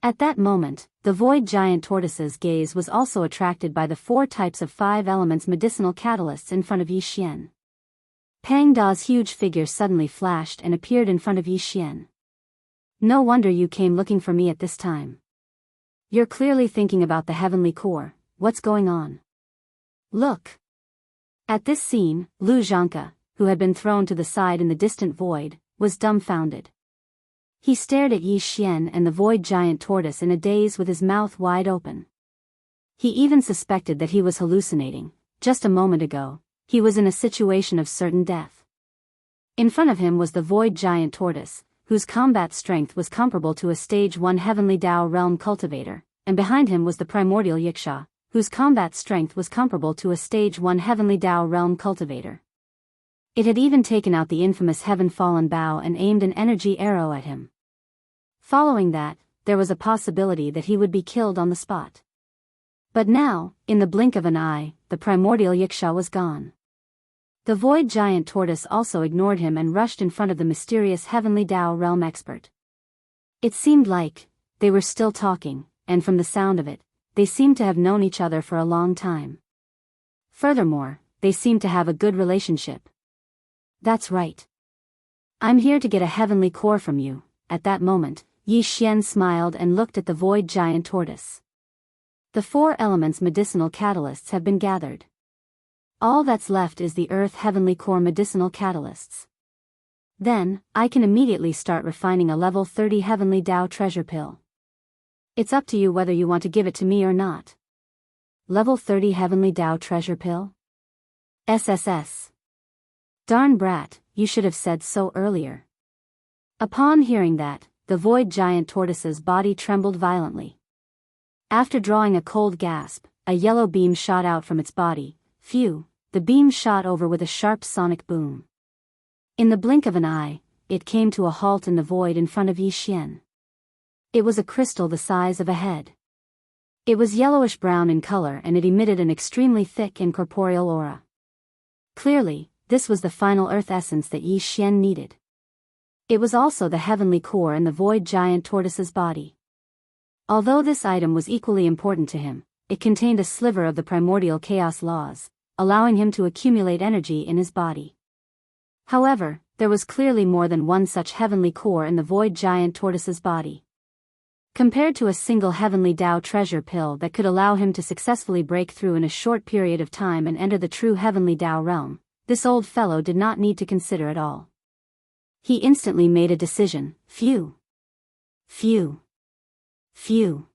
At that moment, the void giant tortoise's gaze was also attracted by the 4 types of 5 elements medicinal catalysts in front of Yi Xian. Pang Da's huge figure suddenly flashed and appeared in front of Yi Xian. No wonder you came looking for me at this time. You're clearly thinking about the heavenly core. What's going on? Look. At this scene, Lu Zhanke, who had been thrown to the side in the distant void, was dumbfounded. He stared at Yi Xian and the void giant tortoise in a daze with his mouth wide open. He even suspected that he was hallucinating. Just a moment ago, he was in a situation of certain death. In front of him was the void giant tortoise, whose combat strength was comparable to a Stage 1 Heavenly Dao Realm cultivator, and behind him was the primordial Yiksha, whose combat strength was comparable to a Stage 1 Heavenly Dao Realm cultivator. It had even taken out the infamous Heaven Fallen Bao and aimed an energy arrow at him. Following that, there was a possibility that he would be killed on the spot. But now, in the blink of an eye, the primordial Yiksha was gone. The void giant tortoise also ignored him and rushed in front of the mysterious Heavenly Dao Realm expert. It seemed like they were still talking, and from the sound of it, they seemed to have known each other for a long time. Furthermore, they seemed to have a good relationship. That's right. I'm here to get a heavenly core from you. At that moment, Yi Xian smiled and looked at the void giant tortoise. The 4 elements medicinal catalysts have been gathered. All that's left is the Earth Heavenly Core medicinal catalysts. Then, I can immediately start refining a level 30 Heavenly Dao treasure pill. It's up to you whether you want to give it to me or not. Level 30 Heavenly Dao treasure pill? SSS. Darn brat, you should have said so earlier. Upon hearing that, the void giant tortoise's body trembled violently. After drawing a cold gasp, a yellow beam shot out from its body. Phew, the beam shot over with a sharp sonic boom. In the blink of an eye, it came to a halt in the void in front of Yi Xian. It was a crystal the size of a head. It was yellowish-brown in color and it emitted an extremely thick and corporeal aura. Clearly, this was the final earth essence that Yi Xian needed. It was also the heavenly core in the void giant tortoise's body. Although this item was equally important to him, it contained a sliver of the primordial chaos laws, allowing him to accumulate energy in his body. However, there was clearly more than one such heavenly core in the void giant tortoise's body. Compared to a single heavenly Dao treasure pill that could allow him to successfully break through in a short period of time and enter the true heavenly Dao realm, this old fellow did not need to consider at all. He instantly made a decision. Phew. Phew. Phew.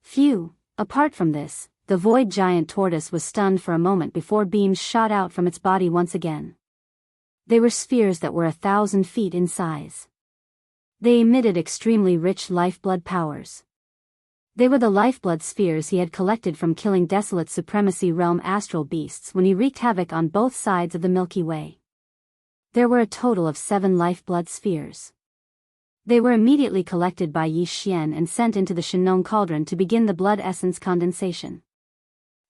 Phew. Apart from this, the void giant tortoise was stunned for a moment before beams shot out from its body once again. They were spheres that were 1,000 feet in size. They emitted extremely rich lifeblood powers. They were the lifeblood spheres he had collected from killing desolate supremacy realm astral beasts when he wreaked havoc on both sides of the Milky Way. There were a total of 7 lifeblood spheres. They were immediately collected by Yi Xian and sent into the Shenong cauldron to begin the blood essence condensation.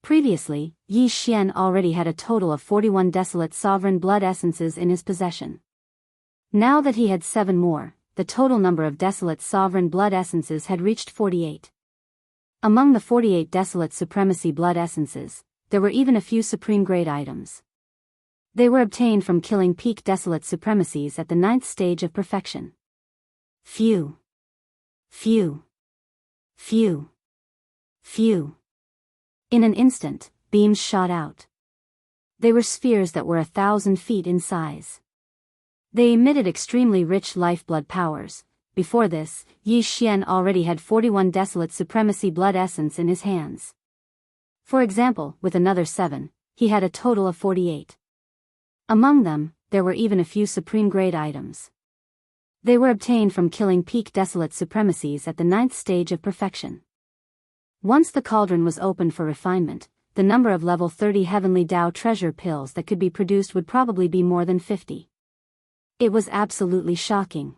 Previously, Yi Xian already had a total of 41 desolate sovereign blood essences in his possession. Now that he had 7 more, the total number of desolate sovereign blood essences had reached 48. Among the 48 desolate supremacy blood essences, there were even a few supreme grade items. They were obtained from killing peak desolate supremacies at the 9th stage of perfection. Phew. Phew. Phew. Phew. In an instant, beams shot out. They were spheres that were 1,000 feet in size. They emitted extremely rich lifeblood powers. Before this, Yi Xian already had 41 desolate supremacy blood essence in his hands. For example, with another 7, he had a total of 48. Among them, there were even a few supreme grade items. They were obtained from killing peak desolate supremacies at the 9th stage of perfection. Once the cauldron was opened for refinement, the number of level 30 heavenly Dao treasure pills that could be produced would probably be more than 50. It was absolutely shocking.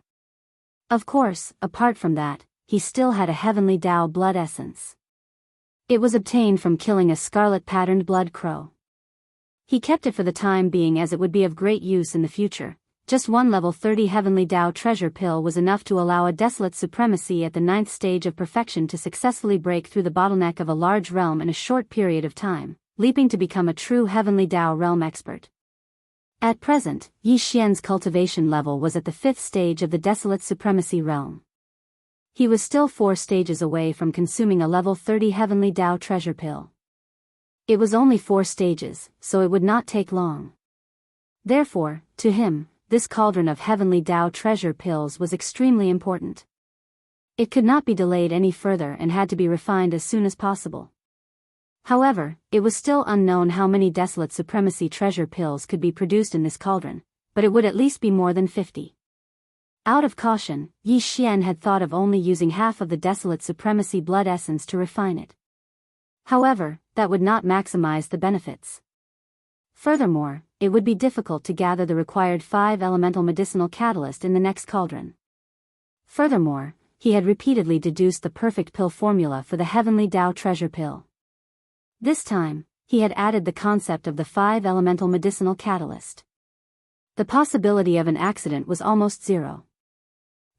Of course, apart from that, he still had a heavenly Dao blood essence. It was obtained from killing a scarlet patterned blood crow. He kept it for the time being as it would be of great use in the future. Just one level 30 heavenly Dao treasure pill was enough to allow a desolate supremacy at the 9th stage of perfection to successfully break through the bottleneck of a large realm in a short period of time, leaping to become a true heavenly Dao realm expert. At present, Yi Xian's cultivation level was at the 5th stage of the desolate supremacy realm. He was still 4 stages away from consuming a level 30 heavenly Dao treasure pill. It was only 4 stages, so it would not take long. Therefore, to him, this cauldron of heavenly Dao treasure pills was extremely important. It could not be delayed any further and had to be refined as soon as possible. However, it was still unknown how many desolate supremacy treasure pills could be produced in this cauldron, but it would at least be more than 50. Out of caution, Yi Xian had thought of only using half of the Desolate Supremacy blood essence to refine it. However, that would not maximize the benefits. Furthermore, it would be difficult to gather the required 5 elemental medicinal catalyst in the next cauldron. Furthermore, he had repeatedly deduced the perfect pill formula for the Heavenly Tao Treasure Pill. This time, he had added the concept of the 5 elemental medicinal catalyst. The possibility of an accident was almost zero.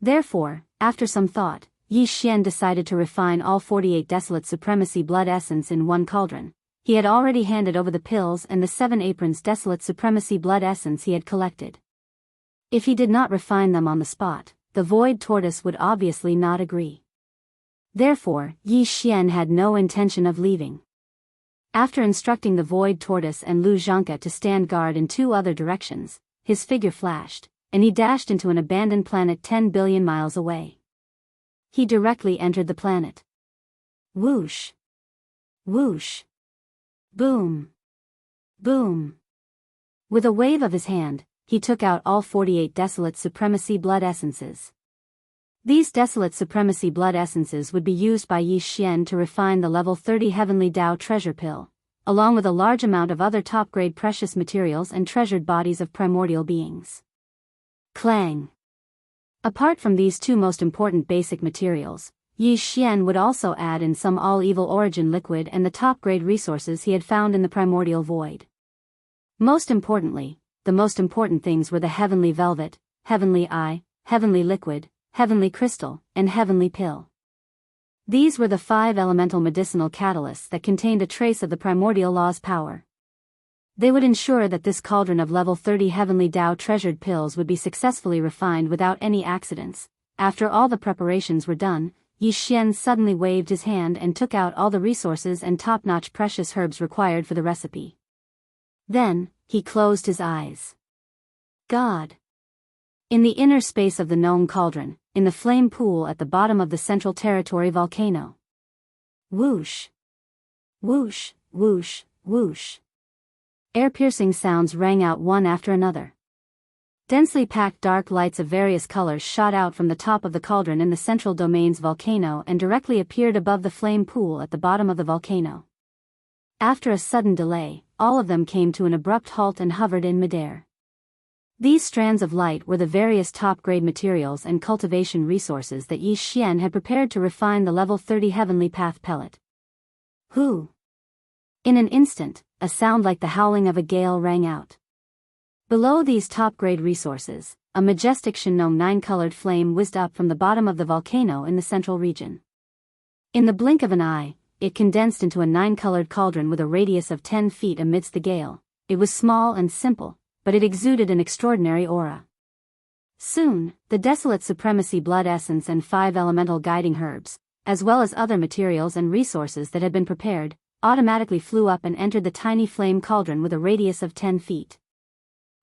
Therefore, after some thought, Yi Xian decided to refine all 48 Desolate Supremacy blood essence in one cauldron. He had already handed over the pills and the 7 aprons Desolate Supremacy blood essence he had collected. If he did not refine them on the spot, the Void Tortoise would obviously not agree. Therefore, Yi Xian had no intention of leaving. After instructing the Void Tortoise and Lu Zhanke to stand guard in 2 other directions, his figure flashed, and he dashed into an abandoned planet 10 billion miles away. He directly entered the planet. Whoosh! Whoosh! Boom! Boom! With a wave of his hand, he took out all 48 Desolate Supremacy blood essences. These Desolate Supremacy blood essences would be used by Yi Xian to refine the level 30 Heavenly Tao Treasure Pill, along with a large amount of other top-grade precious materials and treasured bodies of primordial beings. Clang! Apart from these 2 most important basic materials, Yi Xian would also add in some all-evil origin liquid and the top-grade resources he had found in the primordial void. Most importantly, the most important things were the Heavenly Velvet, Heavenly Eye, Heavenly Liquid, Heavenly Crystal, and Heavenly Pill. These were the 5 elemental medicinal catalysts that contained a trace of the primordial law's power. They would ensure that this cauldron of level 30 Heavenly Tao treasured pills would be successfully refined without any accidents. After all the preparations were done, Yi Xian suddenly waved his hand and took out all the resources and top-notch precious herbs required for the recipe. Then, he closed his eyes. God! In the inner space of the gnome cauldron, in the flame pool at the bottom of the Central Territory volcano. Whoosh! Whoosh, whoosh, whoosh. Air-piercing sounds rang out one after another. Densely packed dark lights of various colors shot out from the top of the cauldron in the central domain's volcano and directly appeared above the flame pool at the bottom of the volcano. After a sudden delay, all of them came to an abrupt halt and hovered in midair. These strands of light were the various top-grade materials and cultivation resources that Yi Xian had prepared to refine the level 30 Heavenly Path pellet. Whoo! In an instant, a sound like the howling of a gale rang out. Below these top-grade resources, a majestic Shinong 9-colored flame whizzed up from the bottom of the volcano in the central region. In the blink of an eye, it condensed into a 9-colored cauldron with a radius of 10 feet amidst the gale. It was small and simple, but it exuded an extraordinary aura. Soon, the Desolate Supremacy blood essence and 5 elemental guiding herbs, as well as other materials and resources that had been prepared, automatically flew up and entered the tiny flame cauldron with a radius of 10 feet.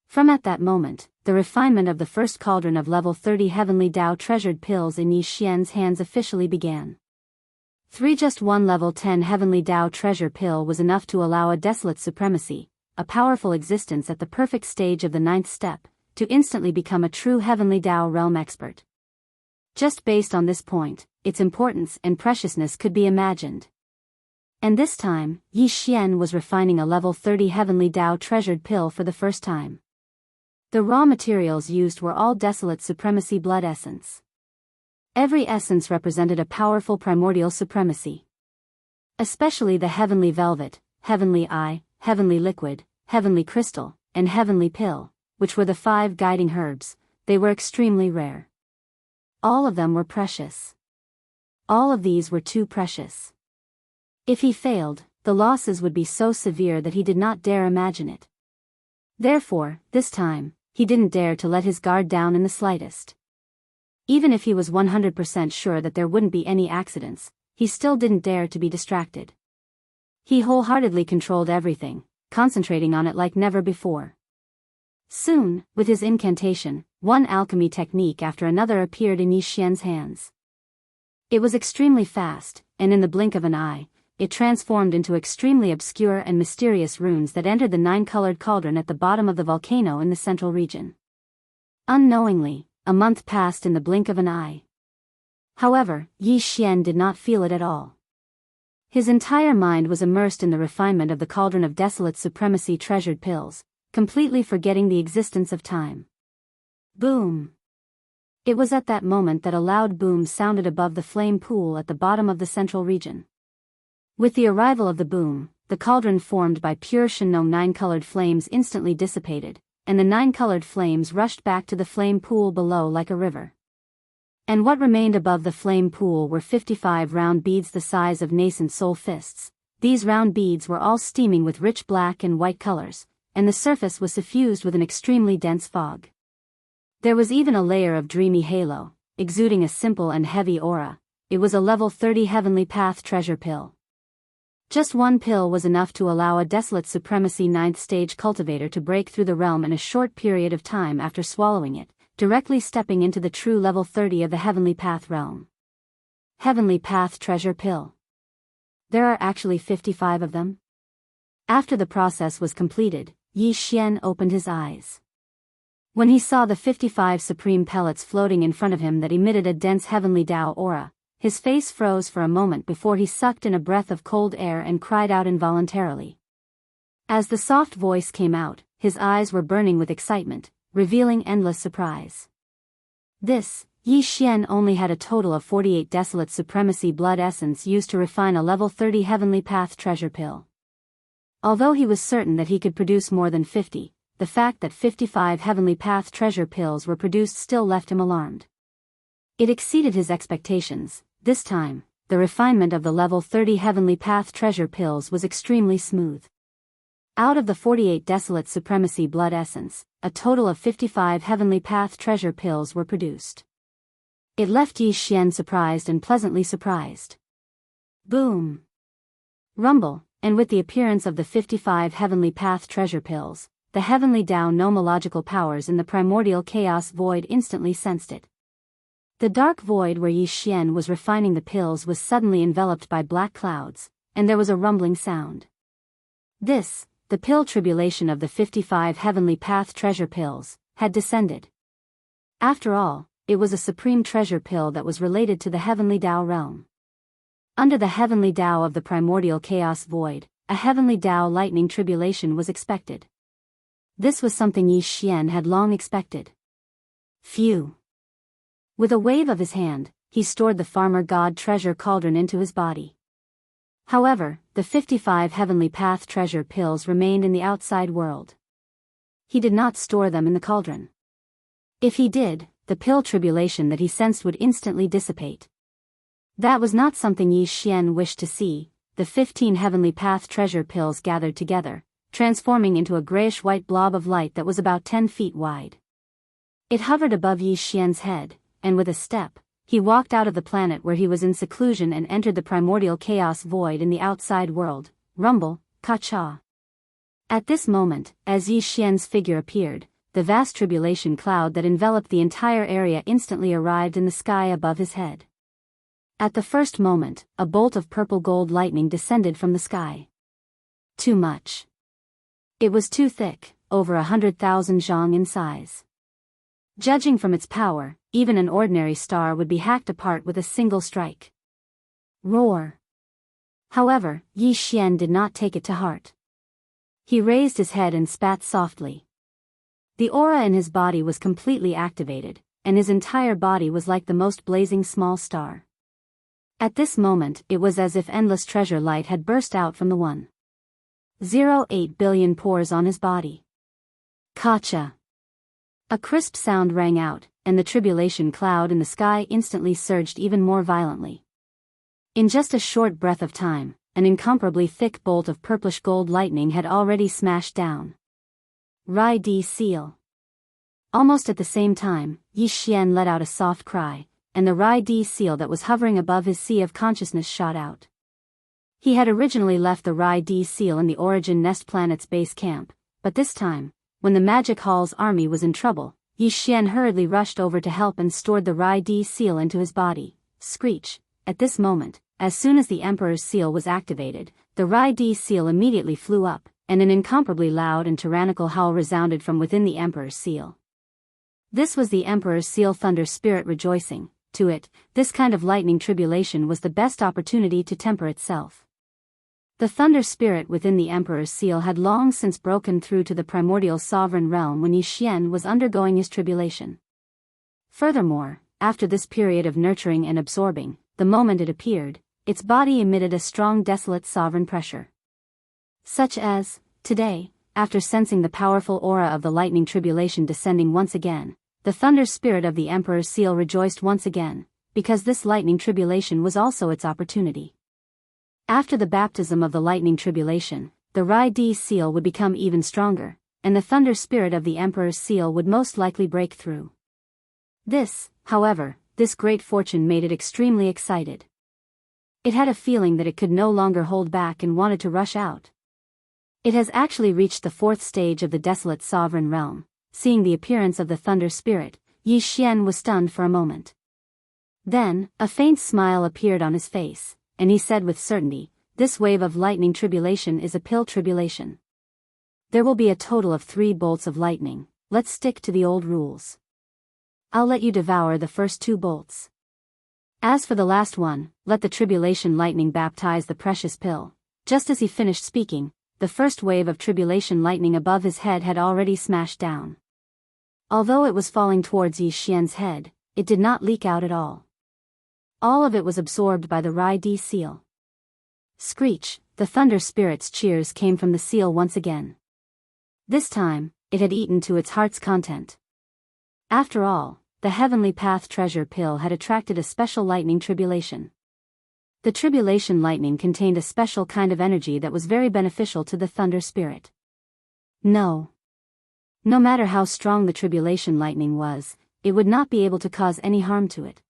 From at that moment, the refinement of the first cauldron of level 30 Heavenly Tao treasured pills in Yi Xian's hands officially began. Just one level 10 Heavenly Tao treasure pill was enough to allow a Desolate Supremacy, a powerful existence at the perfect stage of the 9th step, to instantly become a true Heavenly Tao realm expert. Just based on this point, its importance and preciousness could be imagined. And this time, Yi Xian was refining a level 30 Heavenly Tao treasured pill for the first time. The raw materials used were all Desolate Supremacy blood essence. Every essence represented a powerful primordial supremacy. Especially the Heavenly Velvet, Heavenly Eye, Heavenly Liquid, Heavenly Crystal, and Heavenly Pill, which were the 5 guiding herbs. They were extremely rare. All of them were precious. All of these were too precious. If he failed, the losses would be so severe that he did not dare imagine it. Therefore, this time, he didn't dare to let his guard down in the slightest. Even if he was 100% sure that there wouldn't be any accidents, he still didn't dare to be distracted. He wholeheartedly controlled everything, concentrating on it like never before. Soon, with his incantation, one alchemy technique after another appeared in Yi Xian's hands. It was extremely fast, and in the blink of an eye, it transformed into extremely obscure and mysterious runes that entered the 9-colored cauldron at the bottom of the volcano in the central region. Unknowingly, a month passed in the blink of an eye. However, Yi Xian did not feel it at all. His entire mind was immersed in the refinement of the cauldron of desolate supremacy treasured pills, completely forgetting the existence of time. Boom! It was at that moment that a loud boom sounded above the flame pool at the bottom of the central region. With the arrival of the boom, the cauldron formed by pure Shenong 9-colored flames instantly dissipated, and the 9-colored flames rushed back to the flame pool below like a river. And what remained above the flame pool were 55 round beads the size of nascent soul fists. These round beads were all steaming with rich black and white colors, and the surface was suffused with an extremely dense fog. There was even a layer of dreamy halo, exuding a simple and heavy aura. It was a level 30 Heavenly Path treasure pill. Just one pill was enough to allow a desolate supremacy 9th stage cultivator to break through the realm in a short period of time after swallowing it, directly stepping into the true level 30 of the Heavenly Path realm. Heavenly Path treasure pill. There are actually 55 of them? After the process was completed, Yi Xian opened his eyes. When he saw the 55 supreme pellets floating in front of him that emitted a dense heavenly Tao aura, his face froze for a moment before he sucked in a breath of cold air and cried out involuntarily. As the soft voice came out, his eyes were burning with excitement, revealing endless surprise. Yi Xian only had a total of 48 desolate supremacy blood essence used to refine a level 30 Heavenly Path treasure pill. Although he was certain that he could produce more than 50, the fact that 55 Heavenly Path treasure pills were produced still left him alarmed. It exceeded his expectations. This time, the refinement of the level 30 Heavenly Path treasure pills was extremely smooth. Out of the 48 desolate supremacy blood essence, a total of 55 Heavenly Path treasure pills were produced. It left Yi Xian surprised and pleasantly surprised. Boom! Rumble, and with the appearance of the 55 Heavenly Path treasure pills, the heavenly Tao nomological powers in the primordial chaos void instantly sensed it. The dark void where Yi Xian was refining the pills was suddenly enveloped by black clouds, and there was a rumbling sound. The pill tribulation of the 55 Heavenly Path treasure pills, had descended. After all, it was a supreme treasure pill that was related to the heavenly Tao realm. Under the heavenly Tao of the primordial chaos void, a heavenly Tao lightning tribulation was expected. This was something Yi Xian had long expected. Phew! With a wave of his hand, he stored the farmer god treasure cauldron into his body. However, the 55 Heavenly Path treasure pills remained in the outside world. He did not store them in the cauldron. If he did, the pill tribulation that he sensed would instantly dissipate. That was not something Yi Xian wished to see. The 15 Heavenly Path treasure pills gathered together, transforming into a grayish-white blob of light that was about 10 feet wide. It hovered above Yi Xian's head, and with a step, he walked out of the planet where he was in seclusion and entered the primordial chaos void in the outside world. Rumble, ka-cha. At this moment, as Yi Xian's figure appeared, the vast tribulation cloud that enveloped the entire area instantly arrived in the sky above his head. At the first moment, a bolt of purple gold lightning descended from the sky. Too much. It was too thick, over 100,000 zhang in size. Judging from its power, even an ordinary star would be hacked apart with a single strike. Roar! However, Yi Xian did not take it to heart. He raised his head and spat softly. The aura in his body was completely activated, and his entire body was like the most blazing small star. At this moment, it was as if endless treasure light had burst out from the 1.08 billion pores on his body. Kacha! A crisp sound rang out, and the tribulation cloud in the sky instantly surged even more violently. In just a short breath of time, an incomparably thick bolt of purplish gold lightning had already smashed down. Rai Di Seal. Almost at the same time, Yi Xian let out a soft cry, and the Rai Di Seal that was hovering above his sea of consciousness shot out. He had originally left the Rai Di Seal in the Origin Nest planet's base camp, but this time, when the Magic Hall's army was in trouble, Yi Xian hurriedly rushed over to help and stored the Rai Di Seal into his body. Screech! At this moment, as soon as the Emperor's seal was activated, the Rai Di Seal immediately flew up, and an incomparably loud and tyrannical howl resounded from within the Emperor's seal. This was the Emperor's seal thunder spirit rejoicing. To it, this kind of lightning tribulation was the best opportunity to temper itself. The thunder spirit within the Emperor's seal had long since broken through to the primordial sovereign realm when Yi Xian was undergoing his tribulation. Furthermore, after this period of nurturing and absorbing, the moment it appeared, its body emitted a strong desolate sovereign pressure. Such as, today, after sensing the powerful aura of the lightning tribulation descending once again, the thunder spirit of the Emperor's seal rejoiced once again, because this lightning tribulation was also its opportunity. After the baptism of the lightning tribulation, the Rai-Di seal would become even stronger, and the thunder spirit of the Emperor's seal would most likely break through. This great fortune made it extremely excited. It had a feeling that it could no longer hold back and wanted to rush out. It has actually reached the 4th stage of the desolate sovereign realm. Seeing the appearance of the thunder spirit, Yi Xian was stunned for a moment. Then, a faint smile appeared on his face, and he said with certainty, "This wave of lightning tribulation is a pill tribulation. There will be a total of 3 bolts of lightning. Let's stick to the old rules. I'll let you devour the first 2 bolts. As for the last one, let the tribulation lightning baptize the precious pill." Just as he finished speaking, the first wave of tribulation lightning above his head had already smashed down. Although it was falling towards Yi Xian's head, it did not leak out at all. All of it was absorbed by the Rai-Di seal. Screech, the thunder spirit's cheers came from the seal once again. This time, it had eaten to its heart's content. After all, the Heavenly Path treasure pill had attracted a special lightning tribulation. The tribulation lightning contained a special kind of energy that was very beneficial to the thunder spirit. No matter how strong the tribulation lightning was, it would not be able to cause any harm to it.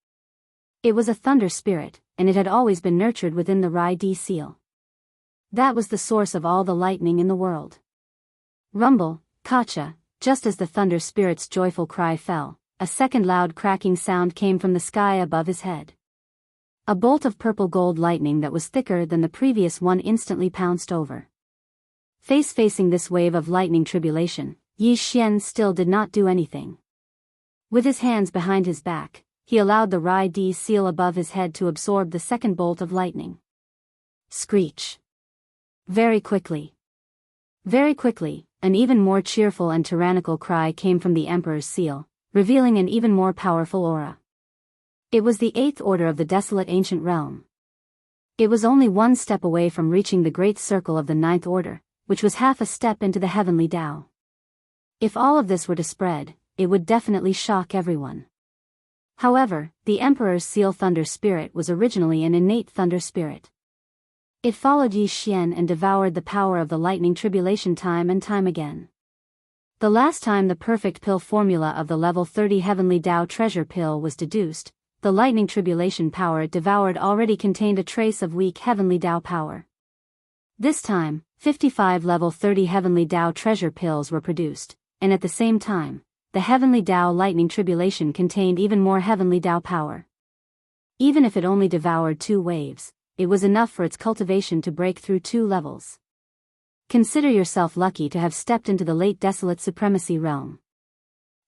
It was a thunder spirit, and it had always been nurtured within the Rai-Di seal. That was the source of all the lightning in the world. Rumble, Kacha, just as the thunder spirit's joyful cry fell, a second loud cracking sound came from the sky above his head. A bolt of purple gold lightning that was thicker than the previous one instantly pounced over. Facing this wave of lightning tribulation, Yi Xian still did not do anything. With his hands behind his back, he allowed the Rai-Di seal above his head to absorb the second bolt of lightning. Screech. Very quickly, an even more cheerful and tyrannical cry came from the Emperor's seal, revealing an even more powerful aura. It was the 8th order of the desolate ancient realm. It was only 1 step away from reaching the great circle of the 9th order, which was half a step into the heavenly Tao. If all of this were to spread, it would definitely shock everyone. However, the Emperor's seal thunder spirit was originally an innate thunder spirit. It followed Yi Xian and devoured the power of the lightning tribulation time and time again. The last time the perfect pill formula of the level 30 heavenly Tao treasure pill was deduced, the lightning tribulation power it devoured already contained a trace of weak heavenly Tao power. This time, 55 level 30 heavenly Tao treasure pills were produced, and at the same time, the heavenly Tao lightning tribulation contained even more heavenly Tao power. Even if it only devoured 2 waves, it was enough for its cultivation to break through 2 levels. Consider yourself lucky to have stepped into the late desolate supremacy realm.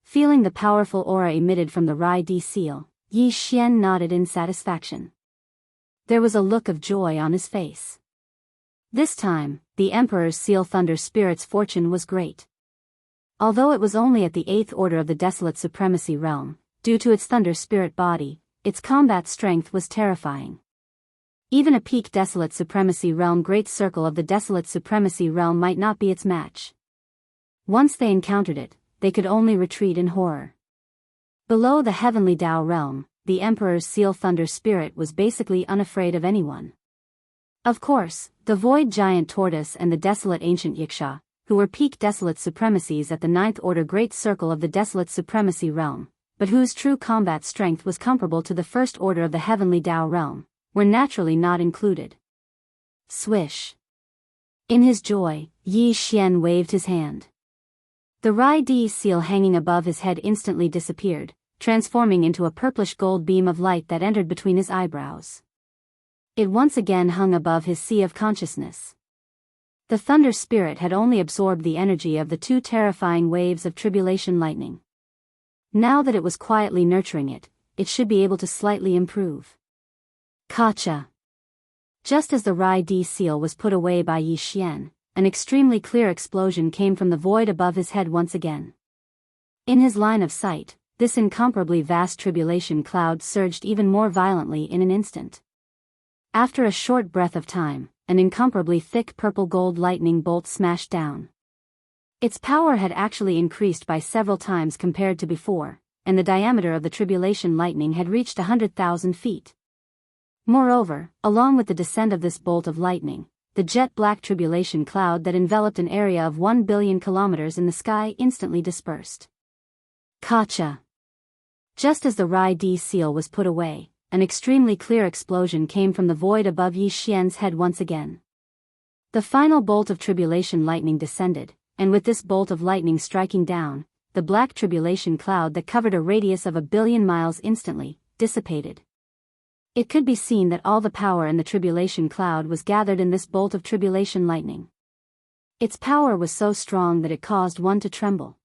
Feeling the powerful aura emitted from the Rai-Di seal, Yi Xian nodded in satisfaction. There was a look of joy on his face. This time, the Emperor's seal thunder spirit's fortune was great. Although it was only at the 8th order of the desolate supremacy realm, due to its thunder spirit body, its combat strength was terrifying. Even a peak desolate supremacy realm great circle of the desolate supremacy realm might not be its match. Once they encountered it, they could only retreat in horror. Below the heavenly Tao realm, the Emperor's seal thunder spirit was basically unafraid of anyone. Of course, the void giant tortoise and the desolate ancient Yiksha, who were peak desolate supremacies at the 9th order great circle of the desolate supremacy realm, but whose true combat strength was comparable to the 1st order of the heavenly Tao realm, were naturally not included. Swish. In his joy, Yi Xian waved his hand. The Rai-Di seal hanging above his head instantly disappeared, transforming into a purplish gold beam of light that entered between his eyebrows. It once again hung above his sea of consciousness. The thunder spirit had only absorbed the energy of the 2 terrifying waves of tribulation lightning. Now that it was quietly nurturing it, it should be able to slightly improve. Kacha. Just as the Rai-D seal was put away by Yi Xian, an extremely clear explosion came from the void above his head once again. In his line of sight, this incomparably vast tribulation cloud surged even more violently in an instant. After a short breath of time, an incomparably thick purple-gold lightning bolt smashed down. Its power had actually increased by several times compared to before, and the diameter of the tribulation lightning had reached 100,000 feet. Moreover, along with the descent of this bolt of lightning, the jet-black tribulation cloud that enveloped an area of 1 billion kilometers in the sky instantly dispersed. Kacha. Just as the Rai-D seal was put away, an extremely clear explosion came from the void above Yi Xian's head once again. The final bolt of tribulation lightning descended, and with this bolt of lightning striking down, the black tribulation cloud that covered a radius of 1 billion miles instantly dissipated. It could be seen that all the power in the tribulation cloud was gathered in this bolt of tribulation lightning. Its power was so strong that it caused one to tremble.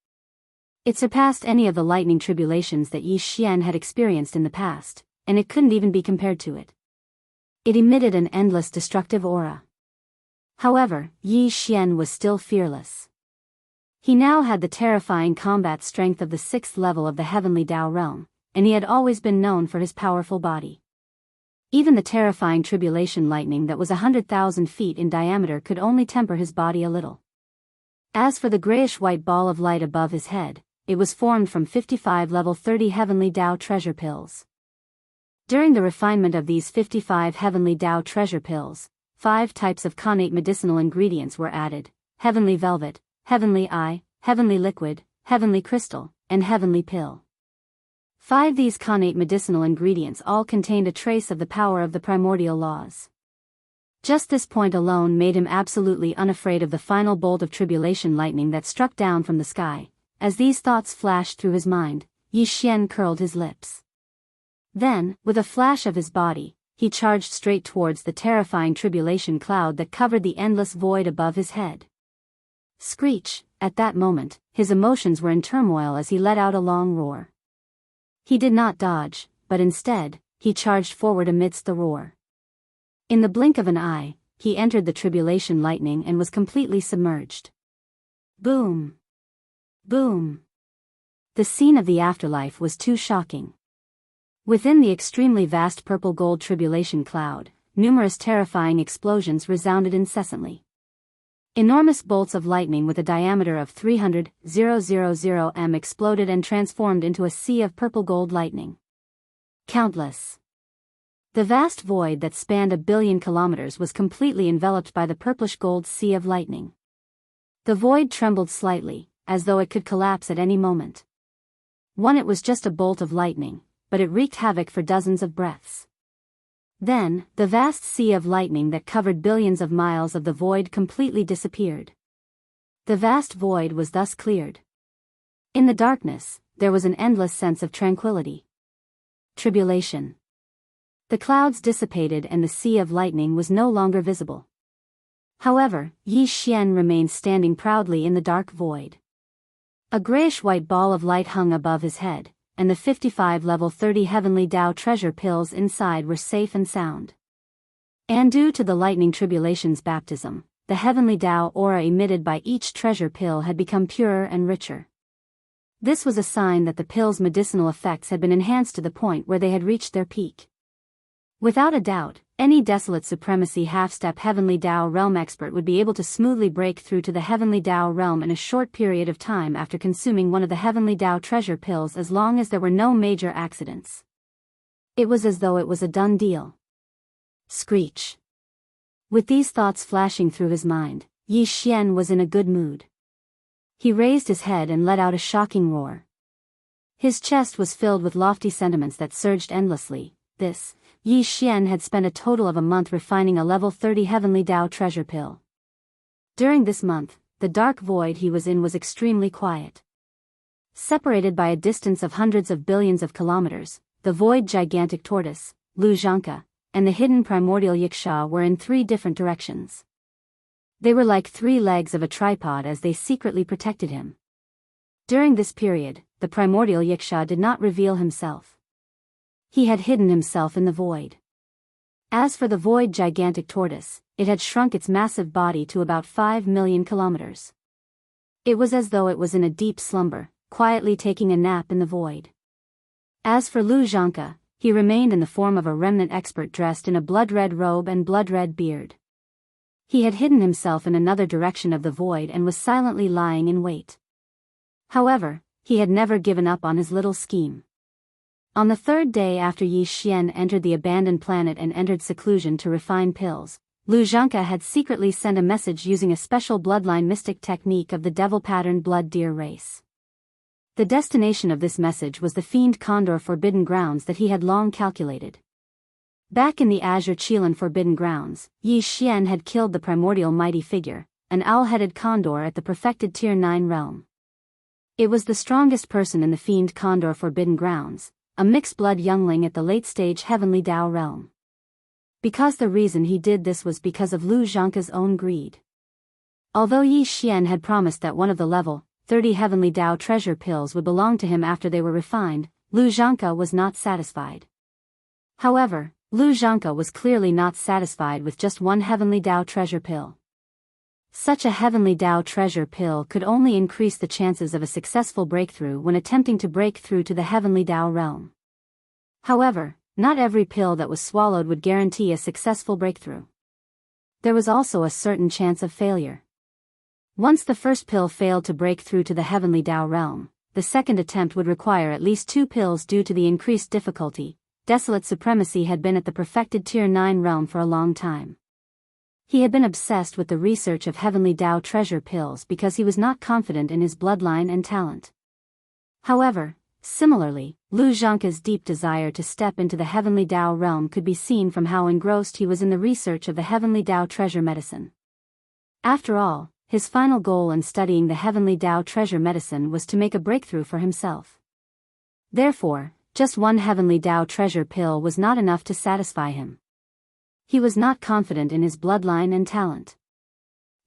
It surpassed any of the lightning tribulations that Yi Xian had experienced in the past, and it couldn't even be compared to it. It emitted an endless destructive aura. However, Yi Xian was still fearless. He now had the terrifying combat strength of the 6th level of the heavenly Tao realm, and he had always been known for his powerful body. Even the terrifying tribulation lightning that was 100,000 feet in diameter could only temper his body a little. As for the grayish-white ball of light above his head, it was formed from 55 level 30 heavenly Tao treasure pills. During the refinement of these 55 heavenly Tao treasure pills, 5 types of connate medicinal ingredients were added: heavenly velvet, heavenly eye, heavenly liquid, heavenly crystal, and heavenly pill. 5 these connate medicinal ingredients all contained a trace of the power of the primordial laws. Just this point alone made him absolutely unafraid of the final bolt of tribulation lightning that struck down from the sky. As these thoughts flashed through his mind, Yi Xian curled his lips. Then, with a flash of his body, he charged straight towards the terrifying tribulation cloud that covered the endless void above his head. Screech! At that moment, his emotions were in turmoil as he let out a long roar. He did not dodge, but instead, he charged forward amidst the roar. In the blink of an eye, he entered the tribulation lightning and was completely submerged. Boom! Boom! The scene of the afterlife was too shocking. Within the extremely vast purple-gold tribulation cloud, numerous terrifying explosions resounded incessantly. Enormous bolts of lightning with a diameter of 300,000 m exploded and transformed into a sea of purple-gold lightning. Countless. The vast void that spanned 1 billion kilometers was completely enveloped by the purplish-gold sea of lightning. The void trembled slightly, as though it could collapse at any moment. It was just a bolt of lightning, but it wreaked havoc for dozens of breaths. Then, the vast sea of lightning that covered billions of miles of the void completely disappeared. The vast void was thus cleared. In the darkness, there was an endless sense of tranquility. Tribulation. The clouds dissipated and the sea of lightning was no longer visible. However, Yi Xian remained standing proudly in the dark void. A grayish-white ball of light hung above his head, and the 55 level 30 heavenly Tao treasure pills inside were safe and sound. And due to the lightning tribulation's baptism, the heavenly Tao aura emitted by each treasure pill had become purer and richer. This was a sign that the pill's medicinal effects had been enhanced to the point where they had reached their peak. Without a doubt, any desolate supremacy half-step heavenly Tao realm expert would be able to smoothly break through to the heavenly Tao realm in a short period of time after consuming one of the heavenly Tao treasure pills, as long as there were no major accidents. It was as though it was a done deal. Screech. With these thoughts flashing through his mind, Yi Xian was in a good mood. He raised his head and let out a shocking roar. His chest was filled with lofty sentiments that surged endlessly. Yi Xian had spent a total of a month refining a level 30 heavenly Tao treasure pill. During this month, the dark void he was in was extremely quiet. Separated by a distance of hundreds of billions of kilometers, the void gigantic tortoise, Lu Zhanka, and the hidden primordial Yiksha were in 3 different directions. They were like 3 legs of a tripod as they secretly protected him. During this period, the primordial Yiksha did not reveal himself. He had hidden himself in the void. As for the void gigantic tortoise, it had shrunk its massive body to about 5 million kilometers. It was as though it was in a deep slumber, quietly taking a nap in the void. As for Lu Zhanke, he remained in the form of a remnant expert dressed in a blood-red robe and blood-red beard. He had hidden himself in another direction of the void and was silently lying in wait. However, he had never given up on his little scheme. On the third day after Yi Xian entered the abandoned planet and entered seclusion to refine pills, Lu Zhanke had secretly sent a message using a special bloodline mystic technique of the devil-patterned blood deer race. The destination of this message was the fiend condor forbidden grounds that he had long calculated. Back in the Azure Chilan forbidden grounds, Yi Xian had killed the primordial mighty figure, an owl-headed condor at the perfected Tier 9 realm. It was the strongest person in the fiend condor forbidden grounds, a mixed-blood youngling at the late-stage heavenly Dao realm. Because the reason he did this was because of Lu Zhanke's own greed. Although Yi Xian had promised that one of the level 30 heavenly Dao treasure pills would belong to him after they were refined, Lu Zhanke was not satisfied. However, Lu Zhanke was clearly not satisfied with just one heavenly Dao treasure pill. Such a heavenly Dao treasure pill could only increase the chances of a successful breakthrough when attempting to break through to the heavenly Dao realm. However, not every pill that was swallowed would guarantee a successful breakthrough. There was also a certain chance of failure. Once the first pill failed to break through to the heavenly Dao realm, the second attempt would require at least 2 pills due to the increased difficulty. Desolate supremacy had been at the perfected Tier 9 realm for a long time. He had been obsessed with the research of heavenly Dao treasure pills because he was not confident in his bloodline and talent. However, similarly, Lu Zhanke's deep desire to step into the heavenly Dao realm could be seen from how engrossed he was in the research of the heavenly Dao treasure medicine. After all, his final goal in studying the heavenly Dao treasure medicine was to make a breakthrough for himself. Therefore, just one heavenly Dao treasure pill was not enough to satisfy him. He was not confident in his bloodline and talent.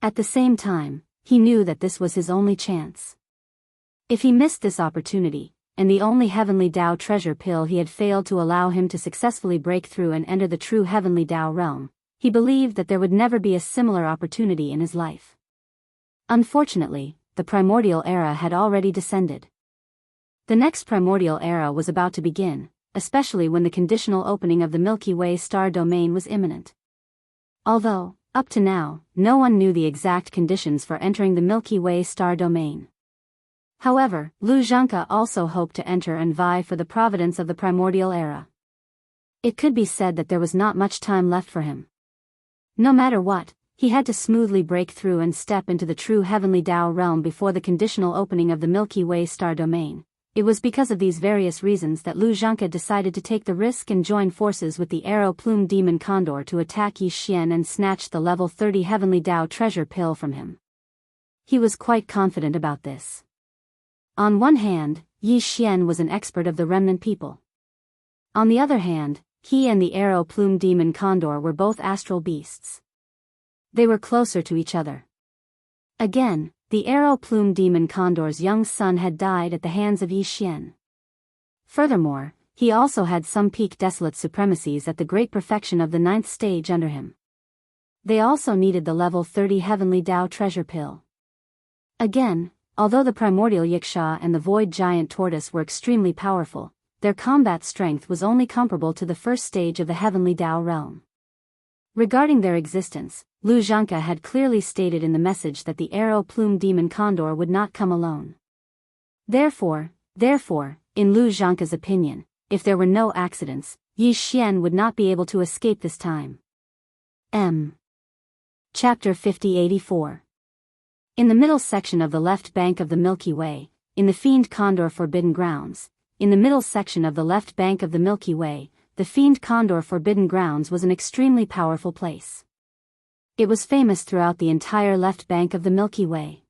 At the same time, he knew that this was his only chance. If he missed this opportunity, and the only heavenly Dao treasure pill he had failed to allow him to successfully break through and enter the true heavenly Dao realm, he believed that there would never be a similar opportunity in his life. Unfortunately, the primordial era had already descended. The next primordial era was about to begin, especially when the conditional opening of the Milky Way star domain was imminent. Although, up to now, no one knew the exact conditions for entering the Milky Way star domain. However, Lu Zhanke also hoped to enter and vie for the providence of the primordial era. It could be said that there was not much time left for him. No matter what, he had to smoothly break through and step into the true heavenly Dao realm before the conditional opening of the Milky Way star domain. It was because of these various reasons that Lu Zhanke decided to take the risk and join forces with the arrow-plumed demon condor to attack Yi Xian and snatch the level 30 heavenly Dao treasure pill from him. He was quite confident about this. On one hand, Yi Xian was an expert of the remnant people. On the other hand, he and the arrow-plumed demon condor were both astral beasts. They were closer to each other. Again, the arrow-plumed demon condor's young son had died at the hands of Yi Xian. Furthermore, he also had some peak desolate supremacies at the great perfection of the 9th stage under him. They also needed the level 30 heavenly Dao treasure pill. Again, although the primordial Yiksha and the void giant tortoise were extremely powerful, their combat strength was only comparable to the first stage of the heavenly Dao realm. Regarding their existence, Lu Zhanke had clearly stated in the message that the arrow-plumed demon condor would not come alone. Therefore, in Lu Zhanke's opinion, if there were no accidents, Yi Xian would not be able to escape this time. Chapter 5084. In the middle section of the left bank of the Milky Way, in the Fiend Condor Forbidden Grounds, in the middle section of the left bank of the Milky Way, the Fiend Condor Forbidden Grounds was an extremely powerful place. It was famous throughout the entire left bank of the Milky Way.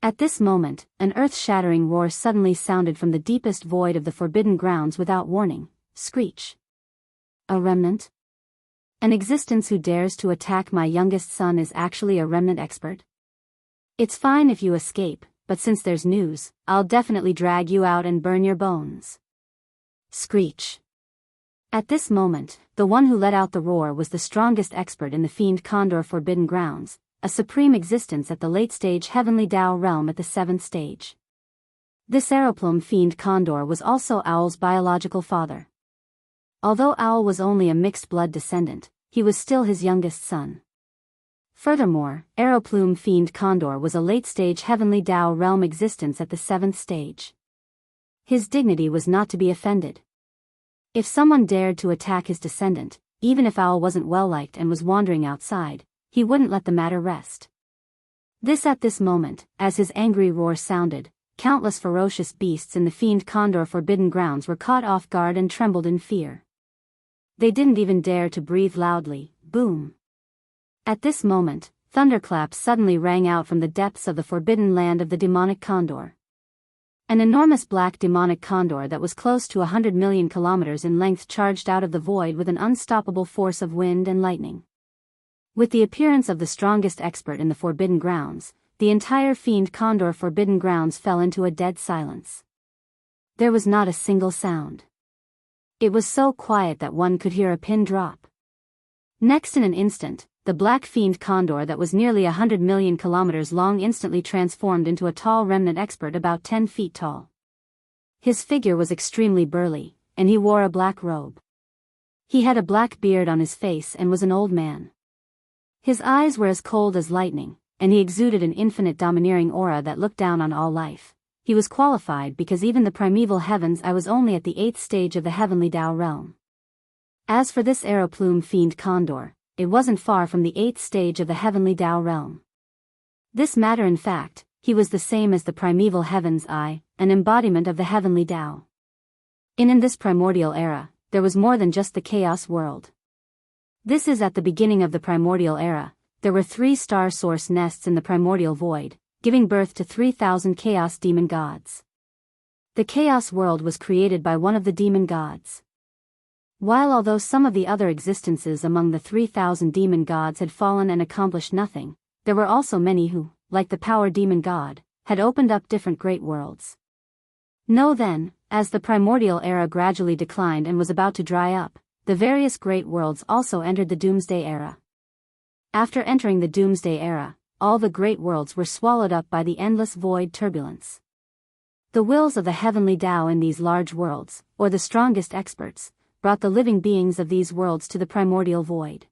At this moment, an earth-shattering roar suddenly sounded from the deepest void of the Forbidden Grounds without warning. Screech. A remnant? An existence who dares to attack my youngest son is actually a remnant expert? It's fine if you escape, but since there's news, I'll definitely drag you out and burn your bones. Screech. At this moment, the one who let out the roar was the strongest expert in the Fiend Condor Forbidden Grounds, a supreme existence at the late-stage Heavenly Dao realm at the 7th stage. This Aeroplume Fiend Condor was also Owl's biological father. Although Owl was only a mixed-blood descendant, he was still his youngest son. Furthermore, Aeroplume Fiend Condor was a late-stage Heavenly Dao realm existence at the 7th stage. His dignity was not to be offended. If someone dared to attack his descendant, even if Owl wasn't well-liked and was wandering outside, he wouldn't let the matter rest. At this moment, as his angry roar sounded, countless ferocious beasts in the Fiend Condor Forbidden Grounds were caught off guard and trembled in fear. They didn't even dare to breathe loudly. Boom! At this moment, thunderclaps suddenly rang out from the depths of the forbidden land of the demonic condor. An enormous black demonic condor that was close to 100 million kilometers in length charged out of the void with an unstoppable force of wind and lightning. With the appearance of the strongest expert in the Forbidden Grounds, the entire Fiend Condor Forbidden Grounds fell into a dead silence. There was not a single sound. It was so quiet that one could hear a pin drop. Next, in an instant, the black Fiend Condor that was nearly 100 million kilometers long instantly transformed into a tall remnant expert about 10 feet tall. His figure was extremely burly, and he wore a black robe. He had a black beard on his face and was an old man. His eyes were as cold as lightning, and he exuded an infinite domineering aura that looked down on all life. He was qualified because even the primeval heavens I was only at the 8th stage of the Heavenly Dao realm. As for this Aeroplume Fiend Condor, it wasn't far from the 8th stage of the Heavenly Dao realm. This matter in fact, he was the same as the primeval heavens I, an embodiment of the Heavenly Dao. In this primordial era, there was more than just the chaos world. This is at the beginning of the primordial era, there were 3 star source nests in the primordial void, giving birth to 3,000 chaos demon gods. The chaos world was created by one of the demon gods. Although some of the other existences among the 3,000 demon gods had fallen and accomplished nothing, there were also many who, like the power demon god, had opened up different great worlds. Then, as the primordial era gradually declined and was about to dry up, the various great worlds also entered the Doomsday era. After entering the Doomsday era, all the great worlds were swallowed up by the endless void turbulence. The wills of the Heavenly Dao in these large worlds, or the strongest experts, brought the living beings of these worlds to the primordial void.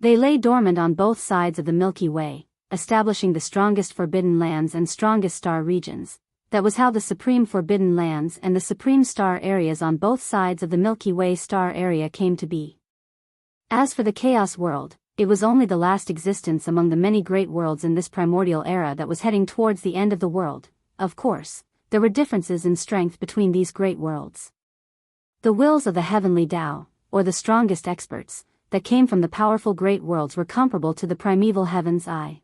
They lay dormant on both sides of the Milky Way, establishing the strongest forbidden lands and strongest star regions. That was how the supreme forbidden lands and the supreme star areas on both sides of the Milky Way star area came to be. As for the chaos world, it was only the last existence among the many great worlds in this primordial era that was heading towards the end of the world. Of course, there were differences in strength between these great worlds. The wills of the Heavenly Dao, or the strongest experts, that came from the powerful great worlds were comparable to the primeval heavens I.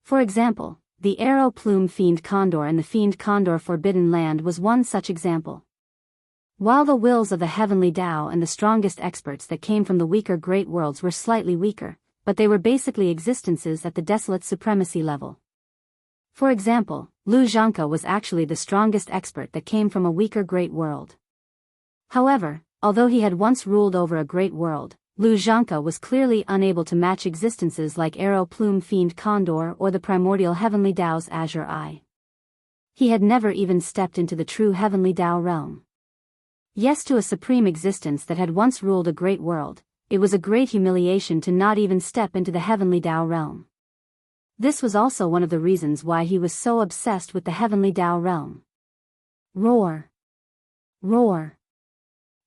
For example, the Aeroplume Fiend Condor and the Fiend Condor Forbidden Land was one such example. While the wills of the Heavenly Dao and the strongest experts that came from the weaker great worlds were slightly weaker, but they were basically existences at the desolate supremacy level. For example, Lu Zhanke was actually the strongest expert that came from a weaker great world. However, although he had once ruled over a great world, Lu Zhanke was clearly unable to match existences like Aeroplume Fiend Condor or the primordial Heavenly Dao's Azure Eye. He had never even stepped into the true Heavenly Dao realm. Yes, to a supreme existence that had once ruled a great world, it was a great humiliation to not even step into the Heavenly Dao realm. This was also one of the reasons why he was so obsessed with the Heavenly Dao realm. Roar! Roar!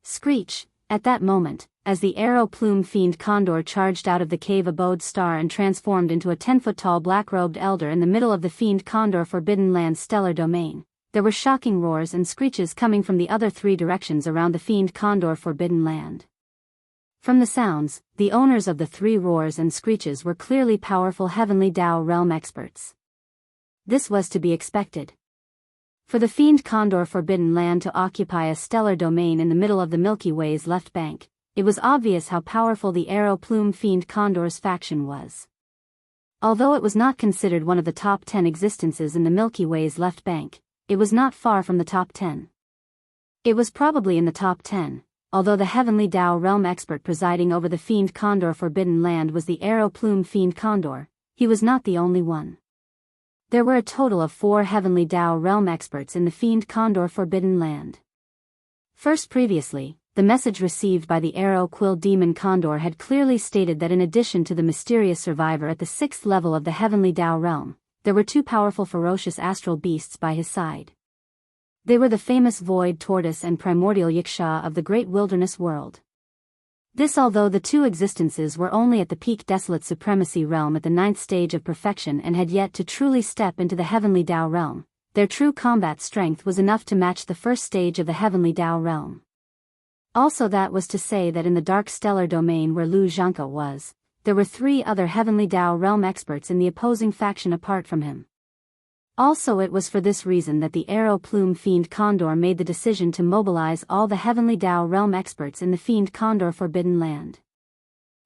Screech! At that moment, as the Aeroplume Fiend Condor charged out of the cave abode star and transformed into a 10-foot-tall black-robed elder in the middle of the Fiend Condor Forbidden Land stellar domain, there were shocking roars and screeches coming from the other 3 directions around the Fiend Condor Forbidden Land. From the sounds, the owners of the 3 roars and screeches were clearly powerful Heavenly Dao realm experts. This was to be expected. For the Fiend Condor Forbidden Land to occupy a stellar domain in the middle of the Milky Way's left bank, it was obvious how powerful the Aeroplume Fiend Condor's faction was. Although it was not considered one of the top 10 existences in the Milky Way's left bank, it was not far from the top 10. It was probably in the top 10, although the Heavenly Tao Realm expert presiding over the Fiend Condor Forbidden Land was the Arrow Plume Fiend Condor. He was not the only one. There were a total of 4 Heavenly Tao Realm experts in the Fiend Condor Forbidden Land. First, previously, the message received by the Arrow Quill Demon Condor had clearly stated that in addition to the mysterious survivor at the 6th level of the Heavenly Tao Realm, there were 2 powerful ferocious astral beasts by his side. They were the famous Void Tortoise and Primordial Yiksha of the Great Wilderness World. This, although the 2 existences were only at the peak Desolate Supremacy Realm at the 9th stage of perfection and had yet to truly step into the Heavenly Tao Realm, their true combat strength was enough to match the 1st stage of the Heavenly Tao Realm. Also, that was to say that in the Dark Stellar Domain where Lu Zhangke was, there were 3 other Heavenly Tao Realm experts in the opposing faction apart from him. Also, it was for this reason that the Arrow Plume Fiend Condor made the decision to mobilize all the Heavenly Tao Realm experts in the Fiend Condor Forbidden Land.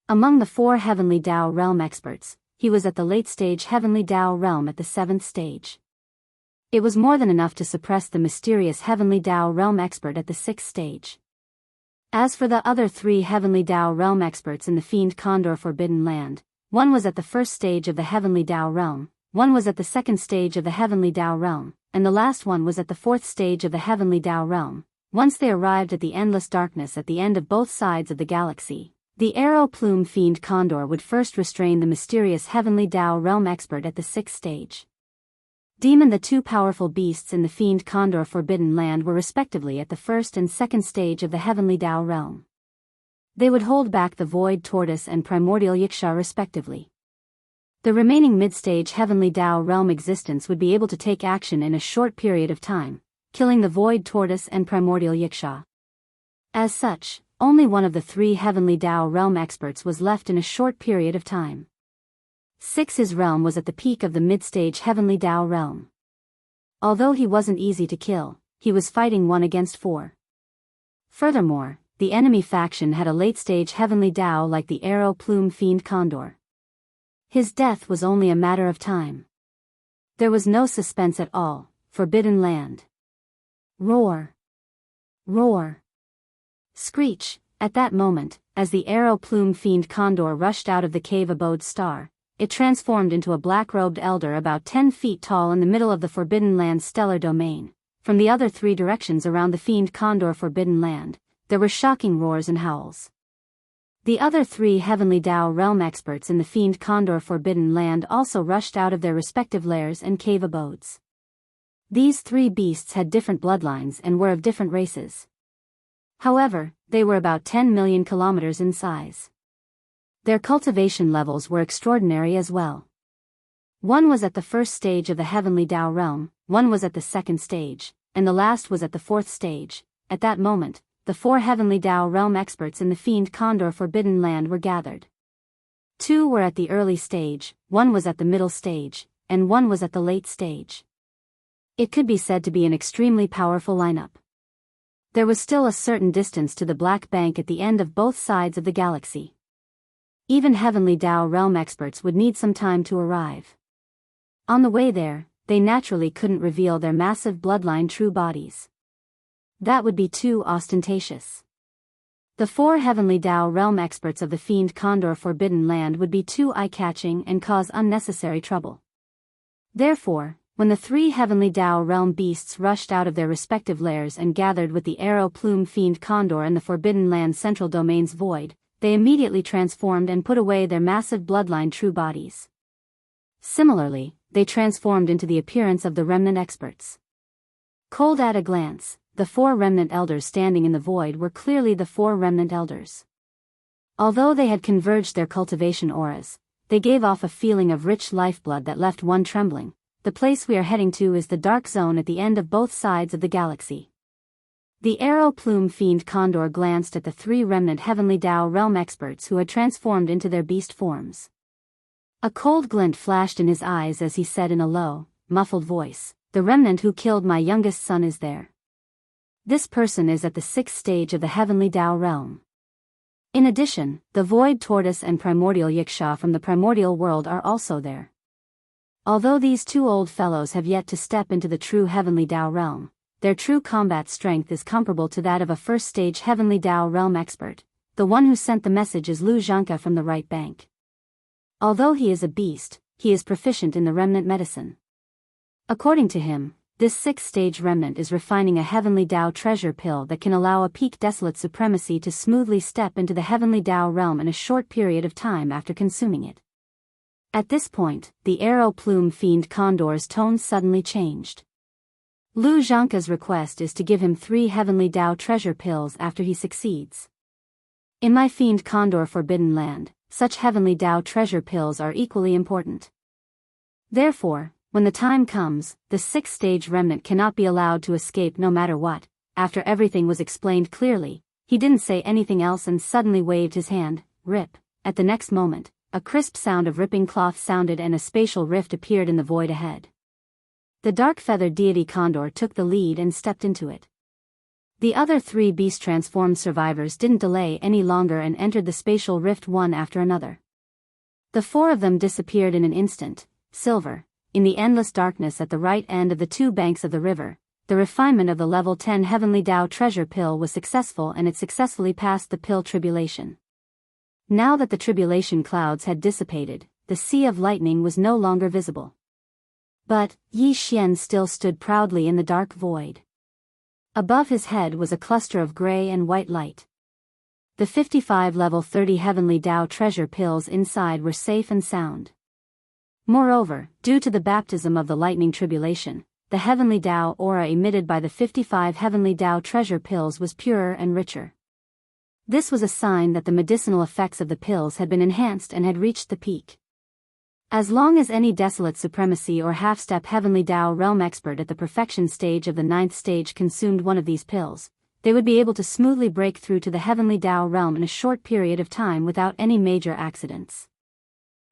Among the 4 Heavenly Tao Realm experts, he was at the late stage Heavenly Tao Realm at the 7th stage. It was more than enough to suppress the mysterious Heavenly Tao Realm expert at the 6th stage. As for the other 3 Heavenly Tao Realm experts in the Fiend Condor Forbidden Land, one was at the 1st stage of the Heavenly Tao Realm, one was at the 2nd stage of the Heavenly Tao Realm, and the last one was at the 4th stage of the Heavenly Tao Realm. Once they arrived at the endless darkness at the end of both sides of the galaxy, the Arrow Plume Fiend Condor would first restrain the mysterious Heavenly Tao Realm expert at the 6th stage. Demon. The 2 powerful beasts in the Fiend Condor Forbidden Land were respectively at the 1st and 2nd stage of the Heavenly Tao Realm. They would hold back the Void Tortoise and Primordial Yiksha respectively. The remaining mid-stage Heavenly Tao Realm existence would be able to take action in a short period of time, killing the Void Tortoise and Primordial Yiksha. As such, only one of the 3 Heavenly Tao Realm experts was left in a short period of time. 6. His realm was at the peak of the mid-stage Heavenly Tao Realm. Although he wasn't easy to kill, he was fighting 1 against 4. Furthermore, the enemy faction had a late-stage Heavenly Tao like the Arrow Plume Fiend Condor. His death was only a matter of time. There was no suspense at all. Forbidden Land. Roar. Roar. Screech. At that moment, as the Arrow Plume Fiend Condor rushed out of the cave abode star, it transformed into a black-robed elder about 10 feet tall in the middle of the Forbidden Land stellar domain. From the other 3 directions around the Fiend Condor Forbidden Land, there were shocking roars and howls. The other 3 Heavenly Tao Realm experts in the Fiend Condor Forbidden Land also rushed out of their respective lairs and cave abodes. These 3 beasts had different bloodlines and were of different races. However, they were about 10 million kilometers in size. Their cultivation levels were extraordinary as well. One was at the 1st stage of the Heavenly Tao Realm, one was at the 2nd stage, and the last was at the 4th stage. At that moment, the 4 Heavenly Tao Realm experts in the Fiend Condor Forbidden Land were gathered. 2 were at the early stage, 1 was at the middle stage, and 1 was at the late stage. It could be said to be an extremely powerful lineup. There was still a certain distance to the Black Bank at the end of both sides of the galaxy. Even Heavenly Tao Realm experts would need some time to arrive. On the way there, they naturally couldn't reveal their massive bloodline true bodies. That would be too ostentatious. The 4 Heavenly Tao Realm experts of the Fiend Condor Forbidden Land would be too eye-catching and cause unnecessary trouble. Therefore, when the 3 Heavenly Tao Realm beasts rushed out of their respective lairs and gathered with the Arrow Plume Fiend Condor in the Forbidden Land Central Domain's void, they immediately transformed and put away their massive bloodline true bodies. Similarly, they transformed into the appearance of the remnant experts. Cold at a glance, the 4 remnant elders standing in the void were clearly the 4 remnant elders. Although they had converged their cultivation auras, they gave off a feeling of rich lifeblood that left one trembling. The place we are heading to is the dark zone at the end of both sides of the galaxy. The Arrow Plume Fiend Condor glanced at the 3 remnant Heavenly Tao Realm experts who had transformed into their beast forms. A cold glint flashed in his eyes as he said in a low, muffled voice, "The remnant who killed my youngest son is there. This person is at the 6th stage of the Heavenly Tao Realm." In addition, the void tortoise and primordial Yiksha from the primordial world are also there. Although these two old fellows have yet to step into the true heavenly Tao realm, their true combat strength is comparable to that of a first-stage heavenly Tao realm expert. The one who sent the message is Lu Zhanke from the right bank. Although he is a beast, he is proficient in the remnant medicine. According to him, this sixth-stage remnant is refining a heavenly Tao treasure pill that can allow a peak desolate supremacy to smoothly step into the heavenly Tao realm in a short period of time after consuming it. At this point, the arrow plume fiend Condor's tone suddenly changed. Lu Zhanke's request is to give him 3 heavenly Tao treasure pills after he succeeds. In my fiend Condor forbidden land, such heavenly Tao treasure pills are equally important. Therefore, when the time comes, the 6th-stage remnant cannot be allowed to escape no matter what. After everything was explained clearly, he didn't say anything else and suddenly waved his hand. Rip. At the next moment, a crisp sound of ripping cloth sounded and a spatial rift appeared in the void ahead. The dark-feathered deity Condor took the lead and stepped into it. The other 3 beast-transformed survivors didn't delay any longer and entered the spatial rift one after another. The 4 of them disappeared in an instant. Silver. In the endless darkness at the right end of the 2 banks of the river, the refinement of the level 10 heavenly Tao treasure pill was successful and it successfully passed the pill tribulation. Now that the tribulation clouds had dissipated, the sea of lightning was no longer visible. But Yi Xian still stood proudly in the dark void. Above his head was a cluster of gray and white light. The 55 level 30 heavenly Tao treasure pills inside were safe and sound. Moreover, due to the baptism of the lightning tribulation, the heavenly Tao aura emitted by the 55 heavenly Tao treasure pills was purer and richer. This was a sign that the medicinal effects of the pills had been enhanced and had reached the peak. As long as any desolate supremacy or half-step heavenly Tao realm expert at the perfection stage of the 9th stage consumed one of these pills, they would be able to smoothly break through to the heavenly Tao realm in a short period of time without any major accidents.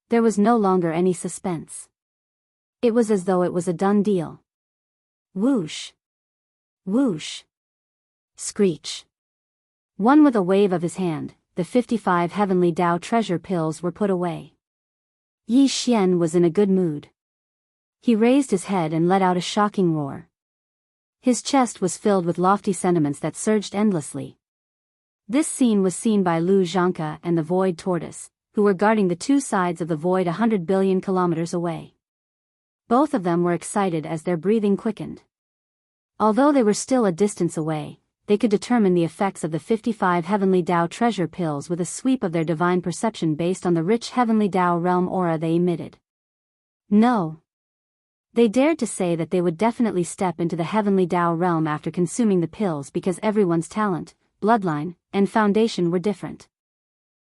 There was no longer any suspense. It was as though it was a done deal. Whoosh! Whoosh! Screech! One with a wave of his hand, the 55 heavenly Tao treasure pills were put away. Yi Xian was in a good mood. He raised his head and let out a shocking roar. His chest was filled with lofty sentiments that surged endlessly. This scene was seen by Lu Zhanke and the void tortoise, who were guarding the 2 sides of the void 100 billion kilometers away. Both of them were excited as their breathing quickened. Although they were still a distance away, they could determine the effects of the 55 heavenly Tao treasure pills with a sweep of their divine perception based on the rich heavenly Tao realm aura they emitted. No. They dared to say that they would definitely step into the heavenly Tao realm after consuming the pills because everyone's talent, bloodline, and foundation were different.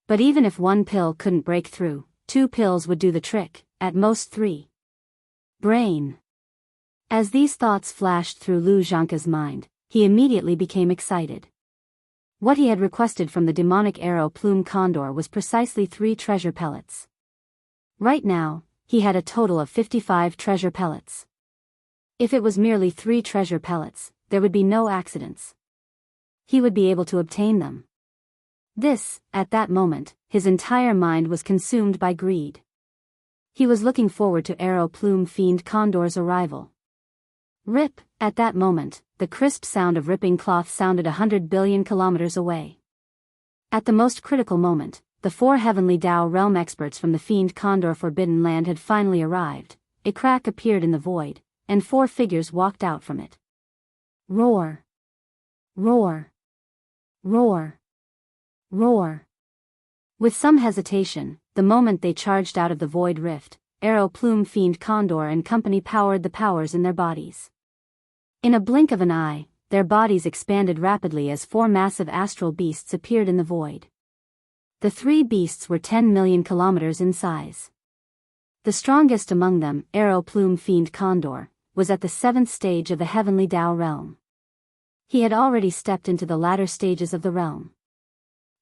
But even if 1 pill couldn't break through, 2 pills would do the trick, at most 3. Brain. As these thoughts flashed through Lu Zhanke's mind, he immediately became excited. What he had requested from the demonic arrow plume condor was precisely 3 treasure pellets. Right now, he had a total of 55 treasure pellets. If it was merely 3 treasure pellets, there would be no accidents. He would be able to obtain them. This, at that moment, his entire mind was consumed by greed. He was looking forward to arrow plume fiend Condor's arrival. Rip, at that moment, the crisp sound of ripping cloth sounded 100 billion kilometers away. At the most critical moment, the 4 heavenly Tao realm experts from the fiend Condor forbidden land had finally arrived. A crack appeared in the void, and 4 figures walked out from it. Roar! Roar! Roar! Roar! With some hesitation, the moment they charged out of the void rift, arrow plume fiend Condor and company powered the powers in their bodies. In a blink of an eye, their bodies expanded rapidly as 4 massive astral beasts appeared in the void. The 3 beasts were 10 million kilometers in size. The strongest among them, arrow plume fiend Condor, was at the 7th stage of the heavenly Tao realm. He had already stepped into the latter stages of the realm.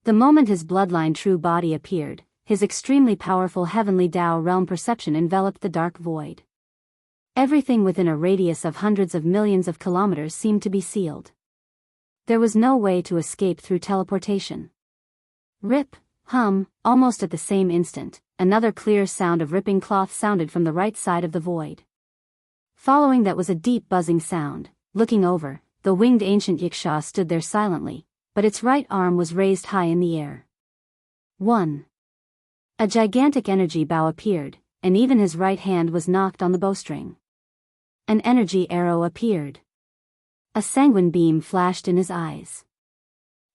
The moment his bloodline true body appeared, his extremely powerful heavenly Tao realm perception enveloped the dark void. Everything within a radius of hundreds of millions of kilometers seemed to be sealed. There was no way to escape through teleportation. Rip, hum, almost at the same instant, another clear sound of ripping cloth sounded from the right side of the void. Following that was a deep buzzing sound. Looking over, the winged ancient Yiksha stood there silently, but its right arm was raised high in the air. 1. A gigantic energy bow appeared, and even his right hand was knocked on the bowstring. An energy arrow appeared. A sanguine beam flashed in his eyes.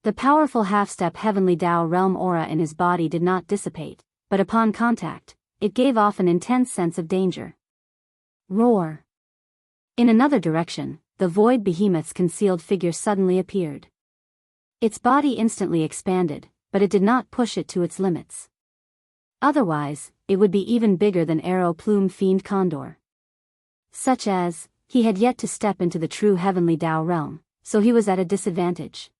The powerful half-step heavenly Tao realm aura in his body did not dissipate, but upon contact, it gave off an intense sense of danger. Roar! In another direction, the void behemoth's concealed figure suddenly appeared. Its body instantly expanded, but it did not push it to its limits. Otherwise, it would be even bigger than Arrow Plume Fiend Condor. Such as, he had yet to step into the true heavenly Tao realm, so he was at a disadvantage.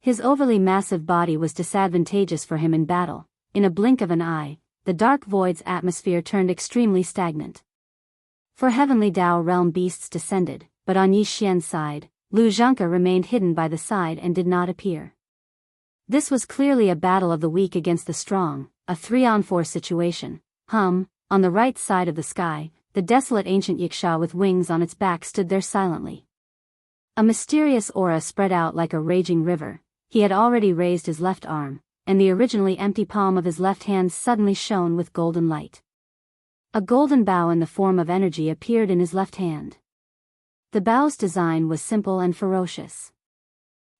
His overly massive body was disadvantageous for him in battle. In a blink of an eye, the dark void's atmosphere turned extremely stagnant. For heavenly Tao realm beasts descended, but on Yi Xian's side, Lu Zhangke remained hidden by the side and did not appear. This was clearly a battle of the weak against the strong, a 3-on-4 situation. On the right side of the sky, the desolate ancient Yiksha with wings on its back stood there silently. A mysterious aura spread out like a raging river. He had already raised his left arm, and the originally empty palm of his left hand suddenly shone with golden light. A golden bow in the form of energy appeared in his left hand. The bow's design was simple and ferocious.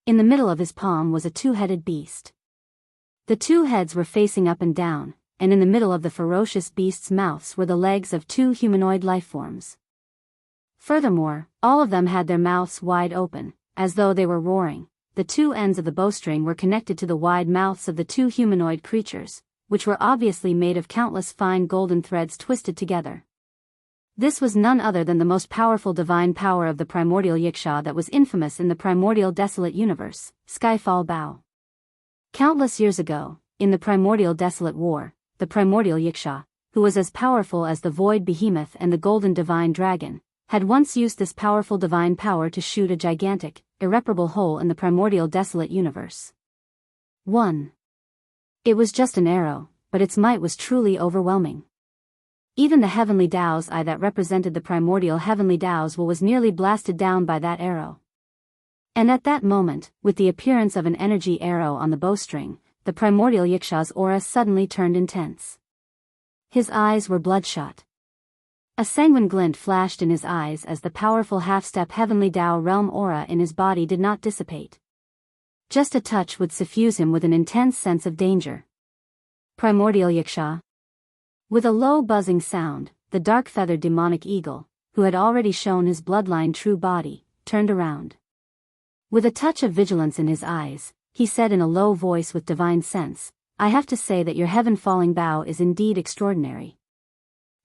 In the middle of his palm was a two-headed beast. The two heads were facing up and down, and in the middle of the ferocious beast's mouths were the legs of two humanoid lifeforms. Furthermore, all of them had their mouths wide open, as though they were roaring. The two ends of the bowstring were connected to the wide mouths of the two humanoid creatures, which were obviously made of countless fine golden threads twisted together. This was none other than the most powerful divine power of the primordial Yiksha that was infamous in the primordial desolate universe, Skyfall Bow. Countless years ago, in the primordial desolate war, the primordial Yiksha, who was as powerful as the void behemoth and the golden divine dragon, had once used this powerful divine power to shoot a gigantic, irreparable hole in the primordial desolate universe. 1. It was just an arrow, but its might was truly overwhelming. Even the heavenly Tao's eye that represented the primordial heavenly Tao's will was nearly blasted down by that arrow. And at that moment, with the appearance of an energy arrow on the bowstring, the primordial Yiksha's aura suddenly turned intense. His eyes were bloodshot. A sanguine glint flashed in his eyes as the powerful half-step heavenly Tao realm aura in his body did not dissipate. Just a touch would suffuse him with an intense sense of danger. Primordial Yiksha. With a low buzzing sound, the dark-feathered demonic eagle, who had already shown his bloodline true body, turned around. With a touch of vigilance in his eyes, he said in a low voice with divine sense, "I have to say that your heaven-falling bow is indeed extraordinary.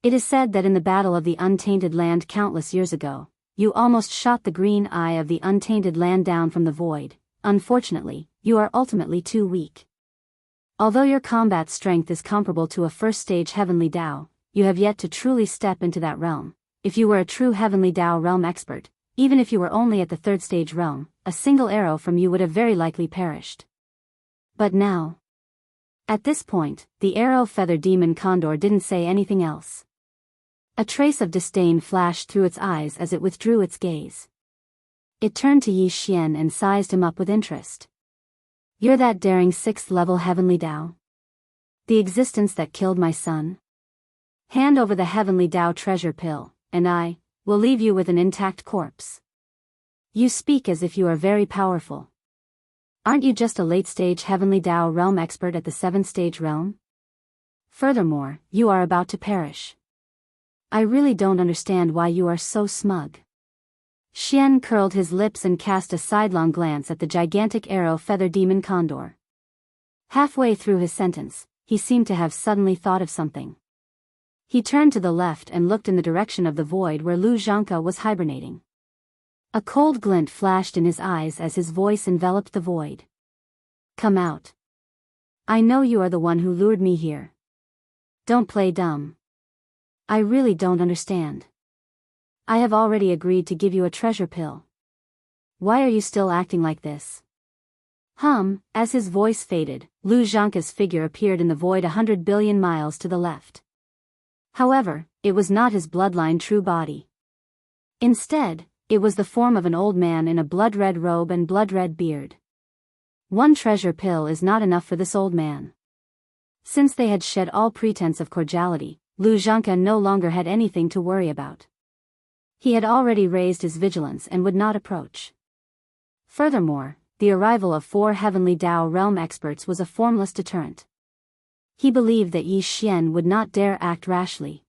It is said that in the battle of the untainted land countless years ago, you almost shot the green eye of the untainted land down from the void. Unfortunately, you are ultimately too weak. Although your combat strength is comparable to a first-stage heavenly Tao, you have yet to truly step into that realm. If you were a true heavenly Tao realm expert, even if you were only at the third-stage realm, a single arrow from you would have very likely perished. But now..." At this point, the arrow-feather demon condor didn't say anything else. A trace of disdain flashed through its eyes as it withdrew its gaze. It turned to Yi Xian and sized him up with interest. "You're that daring 6th-level heavenly Tao? The existence that killed my son? Hand over the heavenly Tao treasure pill, and I will leave you with an intact corpse. You speak as if you are very powerful. Aren't you just a late-stage heavenly Tao realm expert at the 7th-stage realm? Furthermore, you are about to perish. I really don't understand why you are so smug." Xian curled his lips and cast a sidelong glance at the gigantic arrow-feather demon condor. Halfway through his sentence, he seemed to have suddenly thought of something. He turned to the left and looked in the direction of the void where Lu Zhangke was hibernating. A cold glint flashed in his eyes as his voice enveloped the void. "Come out. I know you are the one who lured me here. Don't play dumb. I really don't understand. I have already agreed to give you a treasure pill. Why are you still acting like this?" As his voice faded, Lu Zhangke's figure appeared in the void 100 billion miles to the left. However, it was not his bloodline true body. Instead, it was the form of an old man in a blood-red robe and blood-red beard. One treasure pill is not enough for this old man. Since they had shed all pretense of cordiality, Lu Zhangke no longer had anything to worry about. He had already raised his vigilance and would not approach. Furthermore, the arrival of 4 heavenly Dao realm experts was a formless deterrent. He believed that Yi Xian would not dare act rashly.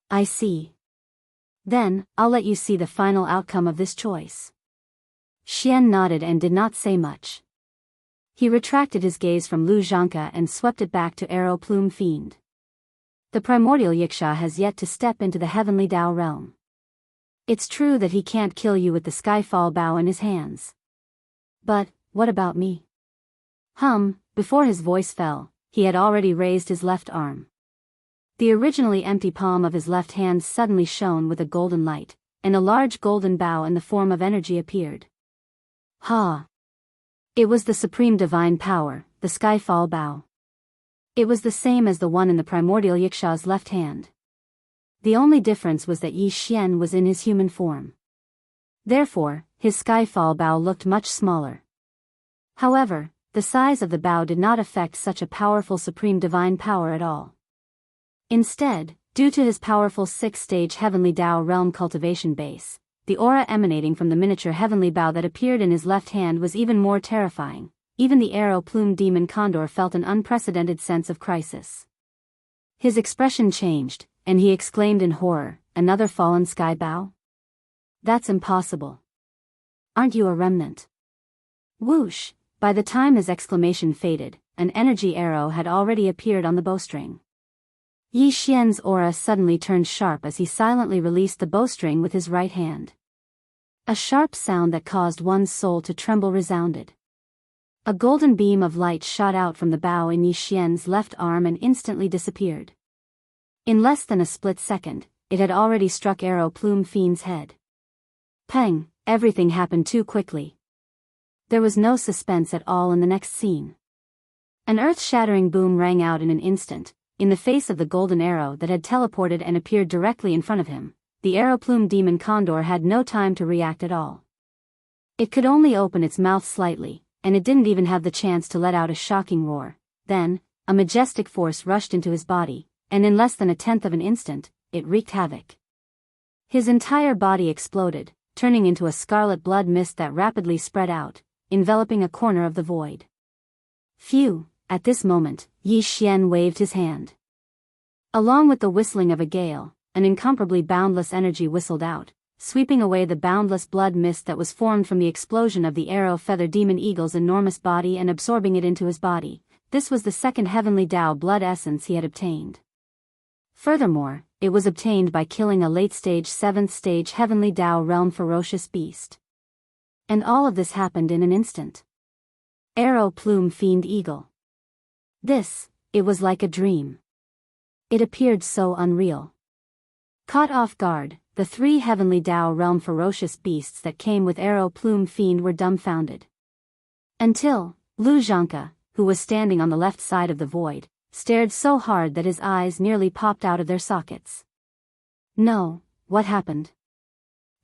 I see. Then, I'll let you see the final outcome of this choice. Xian nodded and did not say much. He retracted his gaze from Lu Zhangke and swept it back to Arrow Plume Fiend. The primordial Yiksha has yet to step into the heavenly Dao realm. It's true that he can't kill you with the Skyfall bow in his hands. But, what about me? Before his voice fell, he had already raised his left arm. The originally empty palm of his left hand suddenly shone with a golden light, and a large golden bow in the form of energy appeared. It was the supreme divine power, the Skyfall bow. It was the same as the one in the primordial Yiksha's left hand. The only difference was that Yi Xian was in his human form. Therefore, his Skyfall bow looked much smaller. However, the size of the bow did not affect such a powerful supreme divine power at all. Instead, due to his powerful 6th-stage heavenly Dao realm cultivation base, the aura emanating from the miniature heavenly bow that appeared in his left hand was even more terrifying. Even the arrow-plumed demon condor felt an unprecedented sense of crisis. His expression changed, and he exclaimed in horror, "Another fallen sky bow? That's impossible. Aren't you a remnant?" Whoosh! By the time his exclamation faded, an energy arrow had already appeared on the bowstring. Yi Xian's aura suddenly turned sharp as he silently released the bowstring with his right hand. A sharp sound that caused one's soul to tremble resounded. A golden beam of light shot out from the bow in Yi Xian's left arm and instantly disappeared. In less than a split second, it had already struck Arrow Plume Fiend's head. Peng! Everything happened too quickly. There was no suspense at all in the next scene. An earth-shattering boom rang out in an instant, in the face of the golden arrow that had teleported and appeared directly in front of him. The arrow-plume demon condor had no time to react at all. It could only open its mouth slightly, and it didn't even have the chance to let out a shocking roar. Then, a majestic force rushed into his body, and in less than a tenth of an instant, it wreaked havoc. His entire body exploded, turning into a scarlet blood mist that rapidly spread out, enveloping a corner of the void. Phew! At this moment, Yi Xian waved his hand. Along with the whistling of a gale, an incomparably boundless energy whistled out, sweeping away the boundless blood mist that was formed from the explosion of the arrow feather demon eagle's enormous body and absorbing it into his body. This was the second heavenly Dao blood essence he had obtained. Furthermore, it was obtained by killing a late-stage 7th-stage heavenly Dao realm ferocious beast. And all of this happened in an instant. Arrow Plume Fiend Eagle. It was like a dream. It appeared so unreal. Caught off guard, the 3 heavenly Dao realm ferocious beasts that came with Arrow Plume Fiend were dumbfounded. Until, Lu Zhangke, who was standing on the left side of the void, stared so hard that his eyes nearly popped out of their sockets. No, what happened?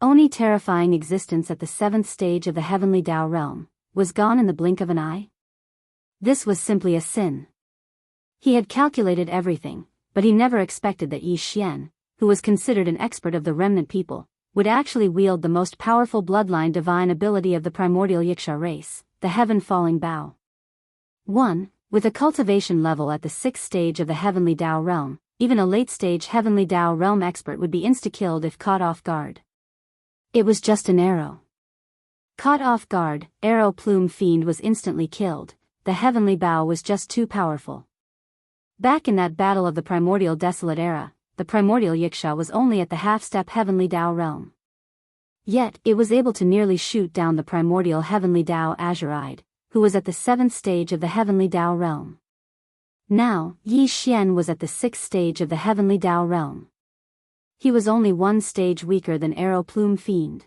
Oni terrifying existence at the 7th stage of the heavenly Dao realm, was gone in the blink of an eye? This was simply a sin. He had calculated everything, but he never expected that Yi Xian, who was considered an expert of the remnant people, would actually wield the most powerful bloodline divine ability of the primordial Yiksha race, the heaven-falling bow. 1. With a cultivation level at the 6th stage of the heavenly Dao realm, even a late-stage heavenly Dao realm expert would be insta-killed if caught off guard. It was just an arrow. Caught off guard, Arrow Plume Fiend was instantly killed. The heavenly bow was just too powerful. Back in that battle of the primordial desolate era, the primordial Yiksha was only at the half-step heavenly Dao realm. Yet, it was able to nearly shoot down the primordial heavenly Dao Azuride, who was at the 7th stage of the heavenly Dao realm. Now, Yi Xian was at the 6th stage of the heavenly Dao realm. He was only 1 stage weaker than Arrow Plume Fiend.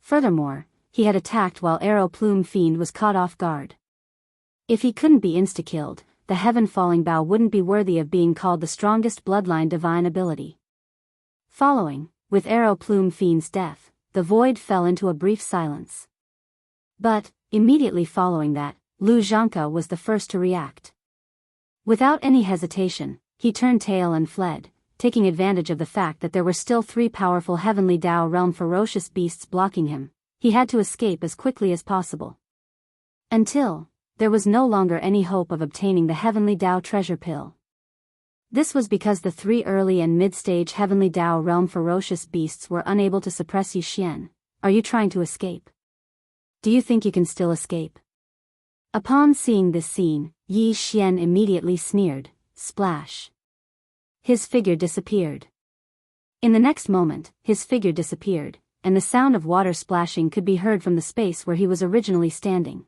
Furthermore, he had attacked while Arrow Plume Fiend was caught off guard. If he couldn't be insta-killed, the heaven-falling Bao wouldn't be worthy of being called the strongest bloodline divine ability. Following, with Arrow Plume Fiend's death, the void fell into a brief silence. But, immediately following that, Lu Zhangke was the first to react. Without any hesitation, he turned tail and fled, taking advantage of the fact that there were still 3 powerful Heavenly Dao Realm ferocious beasts blocking him. He had to escape as quickly as possible. Until there was no longer any hope of obtaining the Heavenly Dao treasure pill. This was because the 3 early and mid-stage Heavenly Dao Realm ferocious beasts were unable to suppress Yi Xian. Are you trying to escape? Do you think you can still escape? Upon seeing this scene, Yi Xian immediately sneered, "Splash." His figure disappeared. In the next moment, his figure disappeared, and the sound of water splashing could be heard from the space where he was originally standing.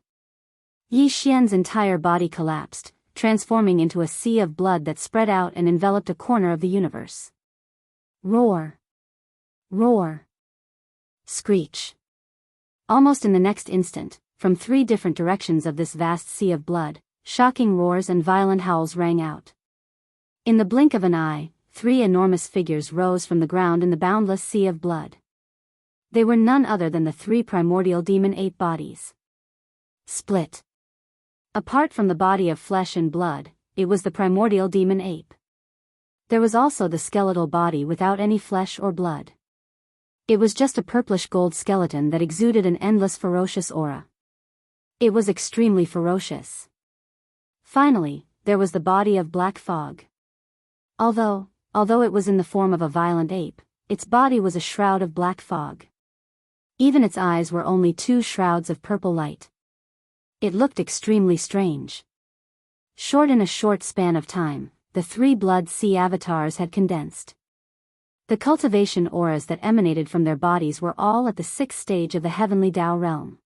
Yi Xian's entire body collapsed, transforming into a sea of blood that spread out and enveloped a corner of the universe. Roar! Roar! Screech! Almost in the next instant, from 3 different directions of this vast sea of blood, shocking roars and violent howls rang out. In the blink of an eye, 3 enormous figures rose from the ground in the boundless sea of blood. They were none other than the 3 primordial demon ape bodies. Split. Apart from the body of flesh and blood, it was the primordial demon ape. There was also the skeletal body without any flesh or blood. It was just a purplish gold skeleton that exuded an endless ferocious aura. It was extremely ferocious. Finally, there was the body of black fog. Although it was in the form of a violent ape, its body was a shroud of black fog. Even its eyes were only 2 shrouds of purple light. It looked extremely strange. In a short span of time, the 3 blood sea avatars had condensed. The cultivation auras that emanated from their bodies were all at the 6th stage of the Heavenly Dao realm.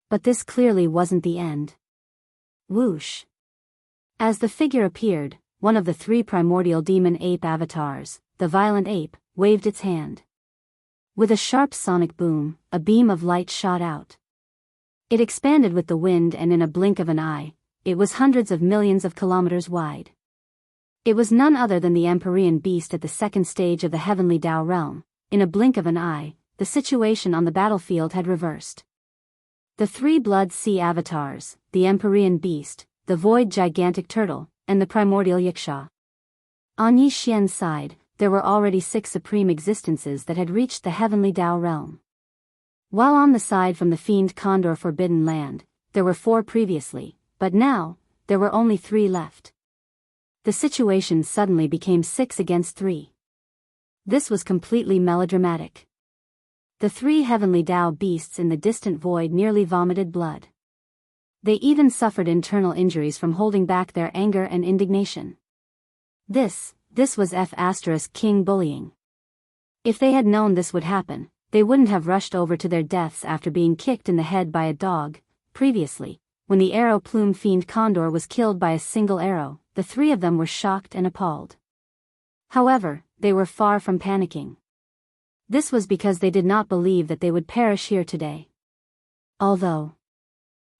But this clearly wasn't the end. Whoosh! As the figure appeared, one of the 3 primordial demon ape avatars, the violent ape, waved its hand. With a sharp sonic boom, a beam of light shot out. It expanded with the wind, and in a blink of an eye, it was hundreds of millions of kilometers wide. It was none other than the Empyrean beast at the 2nd stage of the Heavenly Dao realm. In a blink of an eye, the situation on the battlefield had reversed. The 3 blood sea avatars, the Empyrean beast, the void gigantic turtle, and the primordial yiksha. On Yi Xian's side, there were already 6 supreme existences that had reached the Heavenly Dao realm. While on the side from the fiend condor forbidden land, there were 4 previously, but now, there were only 3 left. The situation suddenly became 6 against 3. This was completely melodramatic. The 3 Heavenly Dao beasts in the distant void nearly vomited blood. They even suffered internal injuries from holding back their anger and indignation. This was King bullying. If they had known this would happen, they wouldn't have rushed over to their deaths after being kicked in the head by a dog. Previously, when the Arrow Plume Fiend Condor was killed by a single arrow, the 3 of them were shocked and appalled. However, they were far from panicking. This was because they did not believe that they would perish here today. Although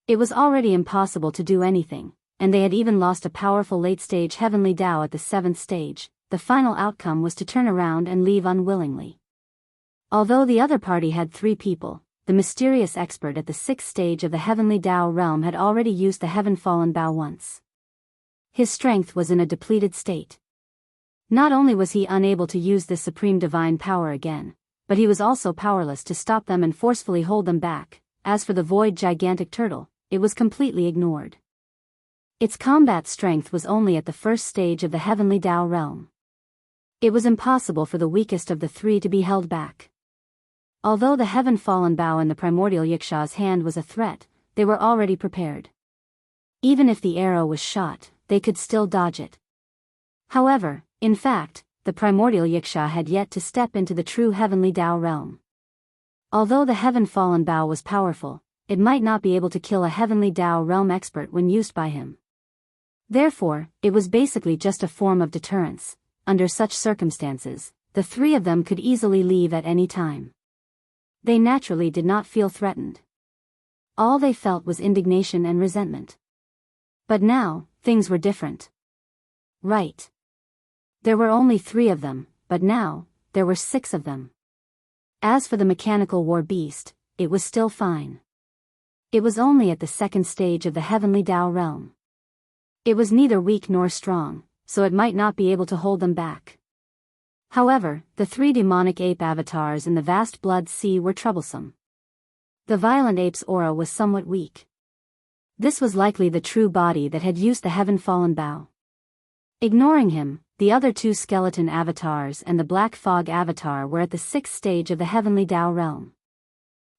it was already impossible to do anything, and they had even lost a powerful late-stage Heavenly Dao at the 7th stage, the final outcome was to turn around and leave unwillingly. Although the other party had 3 people, the mysterious expert at the 6th stage of the Heavenly Dao realm had already used the Heaven-Fallen Bao once. His strength was in a depleted state. Not only was he unable to use this supreme divine power again, but he was also powerless to stop them and forcefully hold them back. As for the void gigantic turtle, it was completely ignored. Its combat strength was only at the 1st stage of the Heavenly Dao realm. It was impossible for the weakest of the 3 to be held back. Although the Heaven-Fallen Bao in the primordial yiksha's hand was a threat, they were already prepared. Even if the arrow was shot, they could still dodge it. However, in fact, the primordial yiksha had yet to step into the true Heavenly Dao realm. Although the Heaven-Fallen Bao was powerful, it might not be able to kill a Heavenly Dao realm expert when used by him. Therefore, it was basically just a form of deterrence. Under such circumstances, the 3 of them could easily leave at any time. They naturally did not feel threatened. All they felt was indignation and resentment. But now, things were different. Right. There were only 3 of them, but now, there were 6 of them. As for the mechanical war beast, it was still fine. It was only at the 2nd stage of the heavenly Tao realm. It was neither weak nor strong, so it might not be able to hold them back. However, the 3 demonic ape avatars in the vast blood sea were troublesome. The violent ape's aura was somewhat weak. This was likely the true body that had used the heaven-fallen Bao. Ignoring him, the other 2 skeleton avatars and the black fog avatar were at the 6th stage of the heavenly Tao realm.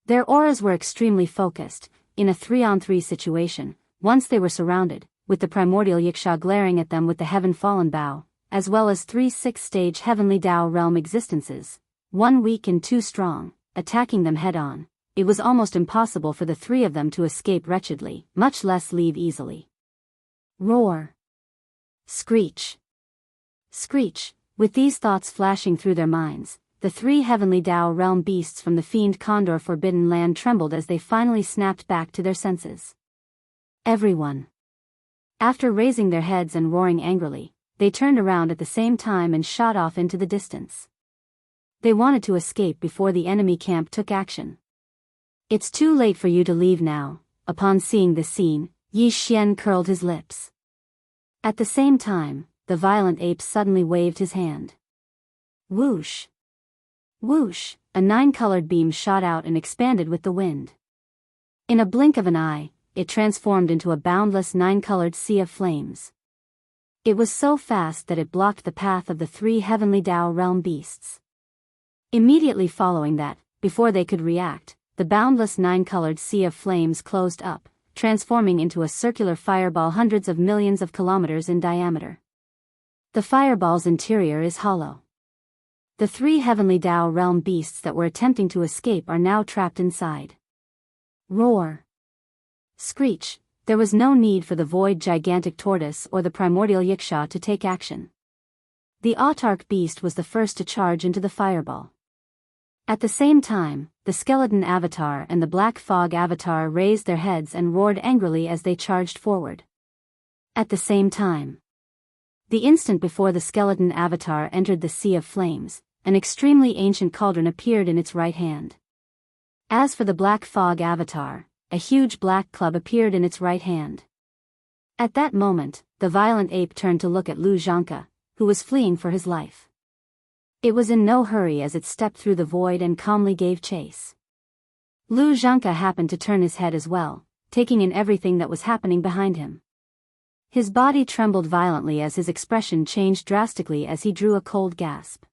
Their auras were extremely focused, in a 3-on-3 situation, once they were surrounded, with the primordial Yiksha glaring at them with the heaven-fallen Bao, as well as 3 6th-stage heavenly Tao realm existences, 1 weak and 2 strong, attacking them head-on. It was almost impossible for the 3 of them to escape wretchedly, much less leave easily. Roar. Screech. Screech. With these thoughts flashing through their minds, the 3 heavenly Tao realm beasts from the fiend Condor Forbidden Land trembled as they finally snapped back to their senses. Everyone. After raising their heads and roaring angrily, they turned around at the same time and shot off into the distance. They wanted to escape before the enemy camp took action. It's too late for you to leave now. Upon seeing this scene, Yi Xian curled his lips. At the same time, the violent ape suddenly waved his hand. Whoosh! Whoosh! A 9-colored beam shot out and expanded with the wind. In a blink of an eye, it transformed into a boundless 9-colored sea of flames. It was so fast that it blocked the path of the 3 heavenly Tao realm beasts. Immediately following that, before they could react, the boundless 9-colored sea of flames closed up, transforming into a circular fireball hundreds of millions of kilometers in diameter. The fireball's interior is hollow. The 3 heavenly Tao realm beasts that were attempting to escape are now trapped inside. Roar. Screech. There was no need for the void gigantic tortoise or the primordial Yiksha to take action. The autarch beast was the first to charge into the fireball. At the same time, the skeleton avatar and the black fog avatar raised their heads and roared angrily as they charged forward. At the same time, the instant before the skeleton avatar entered the sea of flames, an extremely ancient cauldron appeared in its right hand. As for the black fog avatar, a huge black club appeared in its right hand. At that moment, the violent ape turned to look at Lu Zhanke, who was fleeing for his life. It was in no hurry as it stepped through the void and calmly gave chase. Lu Zhanke happened to turn his head as well, taking in everything that was happening behind him. His body trembled violently as his expression changed drastically as he drew a cold gasp.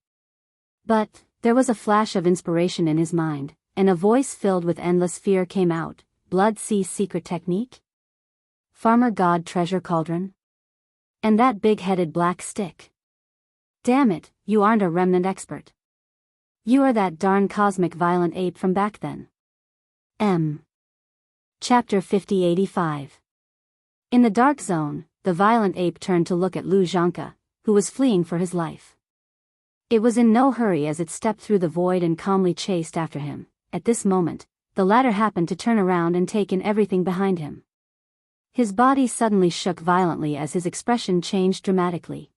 But there was a flash of inspiration in his mind, and a voice filled with endless fear came out. Blood Sea secret technique? Farmer God treasure cauldron? And that big-headed black stick? Damn it, you aren't a remnant expert. You are that darn cosmic violent ape from back then. Chapter 5085. In the dark zone, the violent ape turned to look at Lu Zhanke, who was fleeing for his life. It was in no hurry as it stepped through the void and calmly chased after him. At this moment, the latter happened to turn around and take in everything behind him. His body suddenly shook violently as his expression changed dramatically.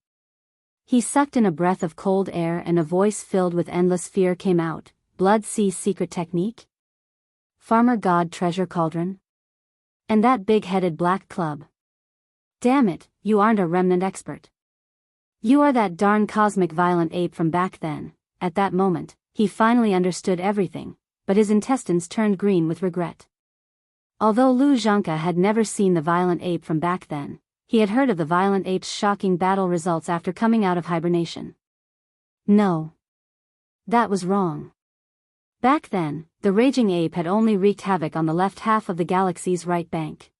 He sucked in a breath of cold air and a voice filled with endless fear came out. Blood Sea secret technique? Farmer God treasure cauldron? And that big-headed black club? Damn it, you aren't a remnant expert. You are that darn cosmic violent ape from back then. At that moment, he finally understood everything, but his intestines turned green with regret. Although Lu Zhanke had never seen the violent ape from back then, he had heard of the violent ape's shocking battle results after coming out of hibernation. No. That was wrong. Back then, the raging ape had only wreaked havoc on the left half of the galaxy's right bank.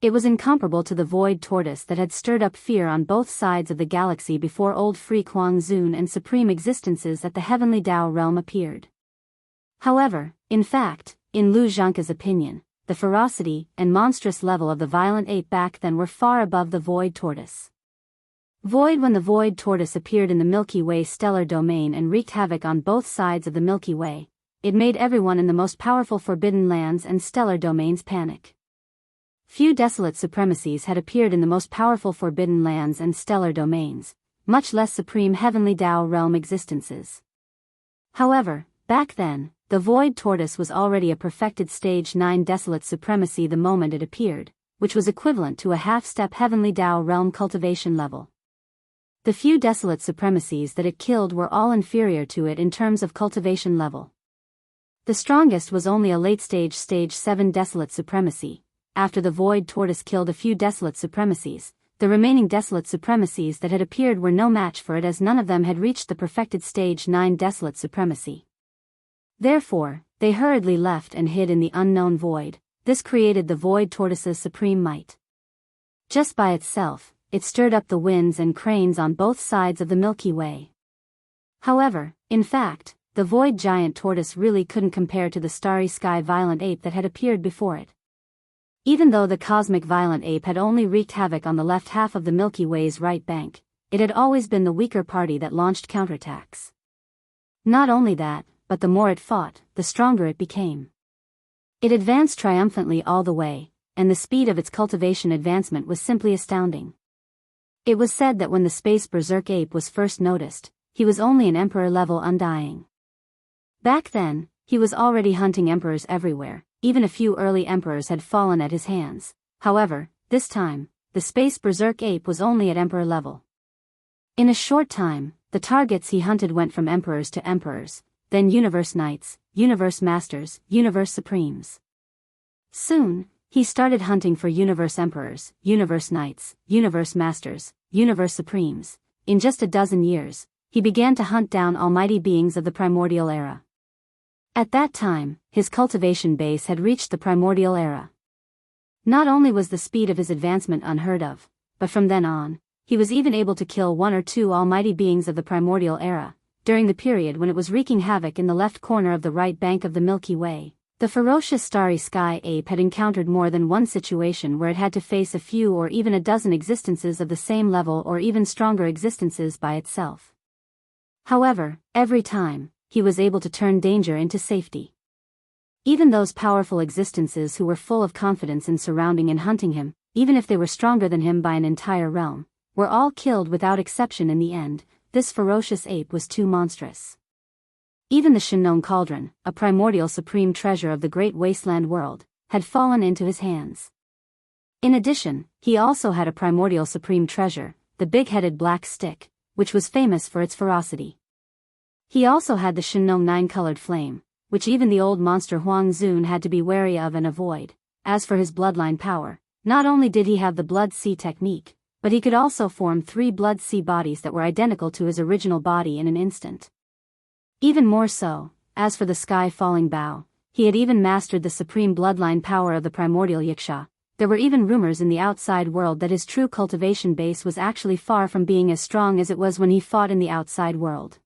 It was incomparable to the void tortoise that had stirred up fear on both sides of the galaxy before old Free Kuang Zun and supreme existences at the heavenly Tao realm appeared. However, in fact, in Lu Zhanke's opinion, the ferocity and monstrous level of the violent ape back then were far above the void tortoise. Void when the void tortoise appeared in the Milky Way stellar domain and wreaked havoc on both sides of the Milky Way, it made everyone in the most powerful forbidden lands and stellar domains panic. Few desolate supremacies had appeared in the most powerful forbidden lands and stellar domains, much less supreme heavenly Tao realm existences. However, back then, the Void Tortoise was already a perfected Stage 9 desolate supremacy the moment it appeared, which was equivalent to a half-step heavenly Tao realm cultivation level. The few desolate supremacies that it killed were all inferior to it in terms of cultivation level. The strongest was only a late-stage Stage 7 desolate supremacy. After the Void Tortoise killed a few desolate supremacies, the remaining desolate supremacies that had appeared were no match for it, as none of them had reached the perfected Stage 9 desolate supremacy. Therefore, they hurriedly left and hid in the unknown void. This created the Void Tortoise's supreme might. Just by itself, it stirred up the winds and cranes on both sides of the Milky Way. However, in fact, the Void Giant Tortoise really couldn't compare to the starry sky violent ape that had appeared before it. Even though the cosmic violent ape had only wreaked havoc on the left half of the Milky Way's right bank, it had always been the weaker party that launched counterattacks. Not only that, but the more it fought, the stronger it became. It advanced triumphantly all the way, and the speed of its cultivation advancement was simply astounding. It was said that when the space berserk ape was first noticed, he was only an emperor level undying. Back then, he was already hunting emperors everywhere, even a few early emperors had fallen at his hands. However, this time, the space berserk ape was only at emperor level. In a short time, the targets he hunted went from emperors to emperors, then universe knights, universe masters, universe supremes. Soon, he started hunting for universe emperors, universe knights, universe masters, universe supremes. In just a dozen years, he began to hunt down almighty beings of the primordial era. At that time, his cultivation base had reached the primordial era. Not only was the speed of his advancement unheard of, but from then on, he was even able to kill one or two almighty beings of the primordial era. During the period when it was wreaking havoc in the left corner of the right bank of the Milky Way, the ferocious starry sky ape had encountered more than one situation where it had to face a few or even a dozen existences of the same level or even stronger existences by itself. However, every time, he was able to turn danger into safety. Even those powerful existences who were full of confidence in surrounding and hunting him, even if they were stronger than him by an entire realm, were all killed without exception in the end. This ferocious ape was too monstrous. Even the Shinnon Cauldron, a primordial supreme treasure of the great wasteland world, had fallen into his hands. In addition, he also had a primordial supreme treasure, the big-headed black stick, which was famous for its ferocity. He also had the Shinnon nine-colored flame, which even the old monster Huang Zun had to be wary of and avoid. As for his bloodline power, not only did he have the blood sea technique, but he could also form 3 blood sea bodies that were identical to his original body in an instant. Even more so, as for the sky-falling Bao, he had even mastered the supreme bloodline power of the primordial Yiksha. There were even rumors in the outside world that his true cultivation base was actually far from being as strong as it was when he fought in the outside world.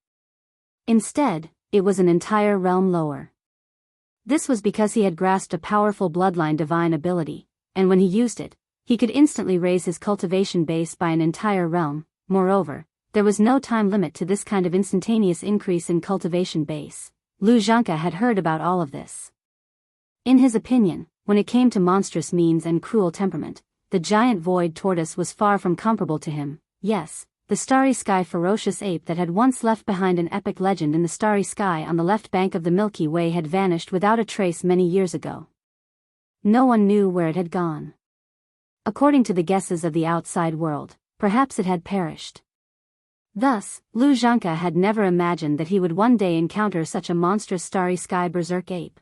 Instead, it was an entire realm lower. This was because he had grasped a powerful bloodline divine ability, and when he used it, he could instantly raise his cultivation base by an entire realm. Moreover, there was no time limit to this kind of instantaneous increase in cultivation base. Lu Zhanke had heard about all of this. In his opinion, when it came to monstrous means and cruel temperament, the giant void tortoise was far from comparable to him. Yes, the starry sky ferocious ape that had once left behind an epic legend in the starry sky on the left bank of the Milky Way had vanished without a trace many years ago. No one knew where it had gone. According to the guesses of the outside world, perhaps it had perished. Thus, Lu Zhanke had never imagined that he would one day encounter such a monstrous starry sky berserk ape.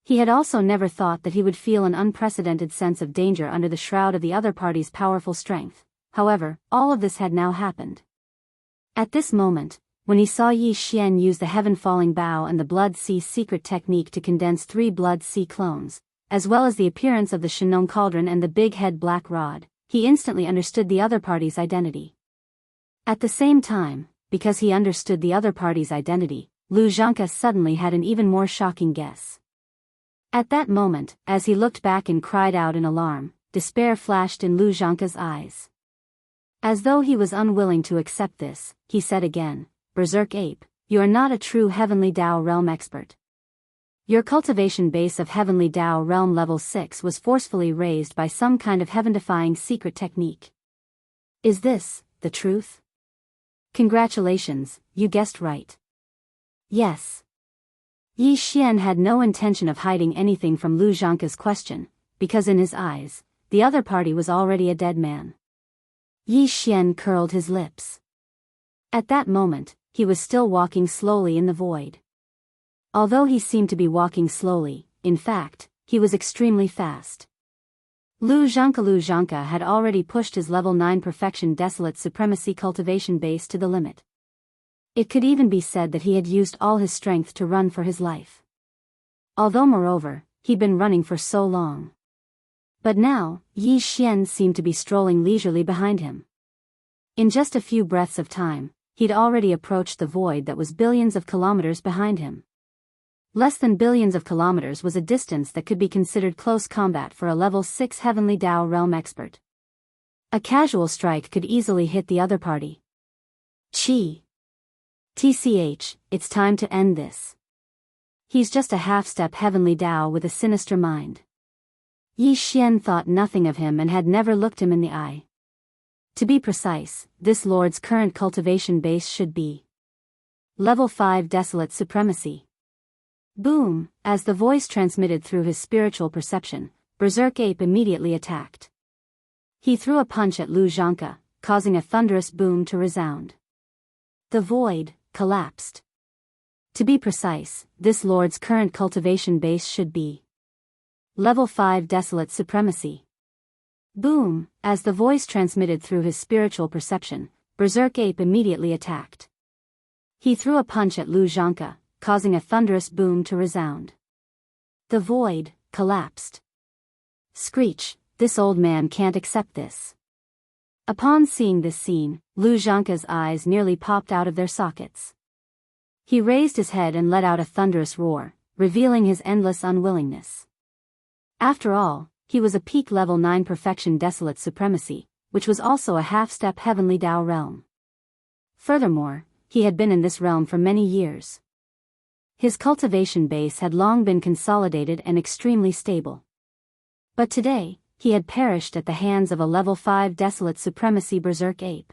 He had also never thought that he would feel an unprecedented sense of danger under the shroud of the other party's powerful strength. However, all of this had now happened. At this moment, when he saw Yi Xian use the heaven-falling Bao and the Blood Sea secret technique to condense 3 Blood Sea clones, as well as the appearance of the Shinnon Cauldron and the big head black rod, he instantly understood the other party's identity. At the same time, because he understood the other party's identity, Lu Zhanke suddenly had an even more shocking guess. At that moment, as he looked back and cried out in alarm, despair flashed in Lu Zhanke's eyes. As though he was unwilling to accept this, he said again, "Berserk Ape, you are not a true heavenly Tao realm expert. Your cultivation base of Heavenly Tao Realm Level 6 was forcefully raised by some kind of heaven-defying secret technique. Is this the truth? Congratulations, you guessed right. Yes. Yi Xian had no intention of hiding anything from Lu Zhangke's question, because in his eyes, the other party was already a dead man. Yi Xian curled his lips. At that moment, he was still walking slowly in the void. Although he seemed to be walking slowly, in fact, he was extremely fast. Lu Zhangke had already pushed his level 9 perfection desolate supremacy cultivation base to the limit. It could even be said that he had used all his strength to run for his life. Although moreover, he'd been running for so long. But now, Yi Xian seemed to be strolling leisurely behind him. In just a few breaths of time, he'd already approached the void that was billions of kilometers behind him. Less than billions of kilometers was a distance that could be considered close combat for a level 6 Heavenly Tao Realm expert. A casual strike could easily hit the other party. TCH, it's time to end this. He's just a half-step Heavenly Tao with a sinister mind. Yi Xian thought nothing of him and had never looked him in the eye. To be precise, this lord's current cultivation base should be Level 5 Desolate Supremacy. Boom! As the voice transmitted through his spiritual perception, Berserk Ape immediately attacked. He threw a punch at Lu Zhangke, causing a thunderous boom to resound. The void collapsed. To be precise, this lord's current cultivation base should be Level 5 Desolate Supremacy. Boom! As the voice transmitted through his spiritual perception, Berserk Ape immediately attacked. He threw a punch at Lu Zhangke, causing a thunderous boom to resound. The void collapsed. Screech, this old man can't accept this. Upon seeing this scene, Lu Zhangke's eyes nearly popped out of their sockets. He raised his head and let out a thunderous roar, revealing his endless unwillingness. After all, he was a peak level 9 perfection desolate supremacy, which was also a half-step Heavenly Tao realm. Furthermore, he had been in this realm for many years. His cultivation base had long been consolidated and extremely stable. But today, he had perished at the hands of a level 5 desolate supremacy Berserk Ape.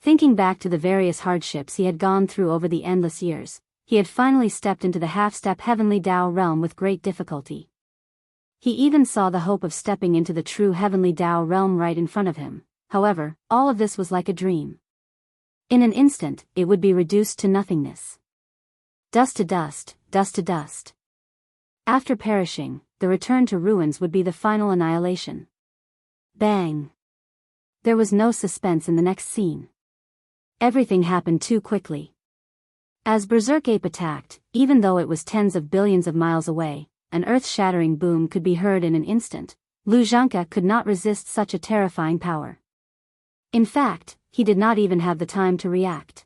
Thinking back to the various hardships he had gone through over the endless years, he had finally stepped into the half-step Heavenly Tao realm with great difficulty. He even saw the hope of stepping into the true Heavenly Tao realm right in front of him. However, all of this was like a dream. In an instant, it would be reduced to nothingness. Dust to dust, dust to dust. After perishing, the return to ruins would be the final annihilation. Bang! There was no suspense in the next scene. Everything happened too quickly. As Berserk Ape attacked, even though it was tens of billions of miles away, an earth-shattering boom could be heard in an instant. Lu Zhangke could not resist such a terrifying power. In fact, he did not even have the time to react.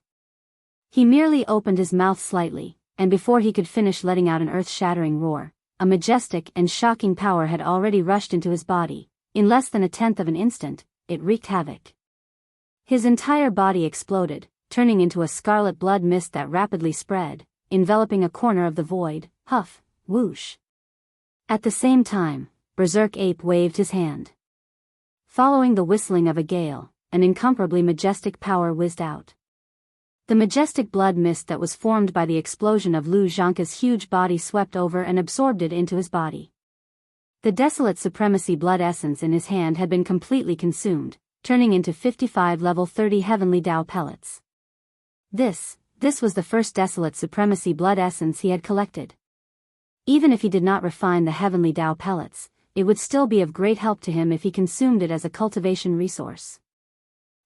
He merely opened his mouth slightly, and before he could finish letting out an earth-shattering roar, a majestic and shocking power had already rushed into his body. In less than a tenth of an instant, it wreaked havoc. His entire body exploded, turning into a scarlet blood mist that rapidly spread, enveloping a corner of the void. Huff, whoosh. At the same time, Berserk Ape waved his hand. Following the whistling of a gale, an incomparably majestic power whizzed out. The majestic blood mist that was formed by the explosion of Lu Zhangke's huge body swept over and absorbed it into his body. The desolate supremacy blood essence in his hand had been completely consumed, turning into 55 level 30 Heavenly Tao pellets. This was the first desolate supremacy blood essence he had collected. Even if he did not refine the Heavenly Tao pellets, it would still be of great help to him if he consumed it as a cultivation resource.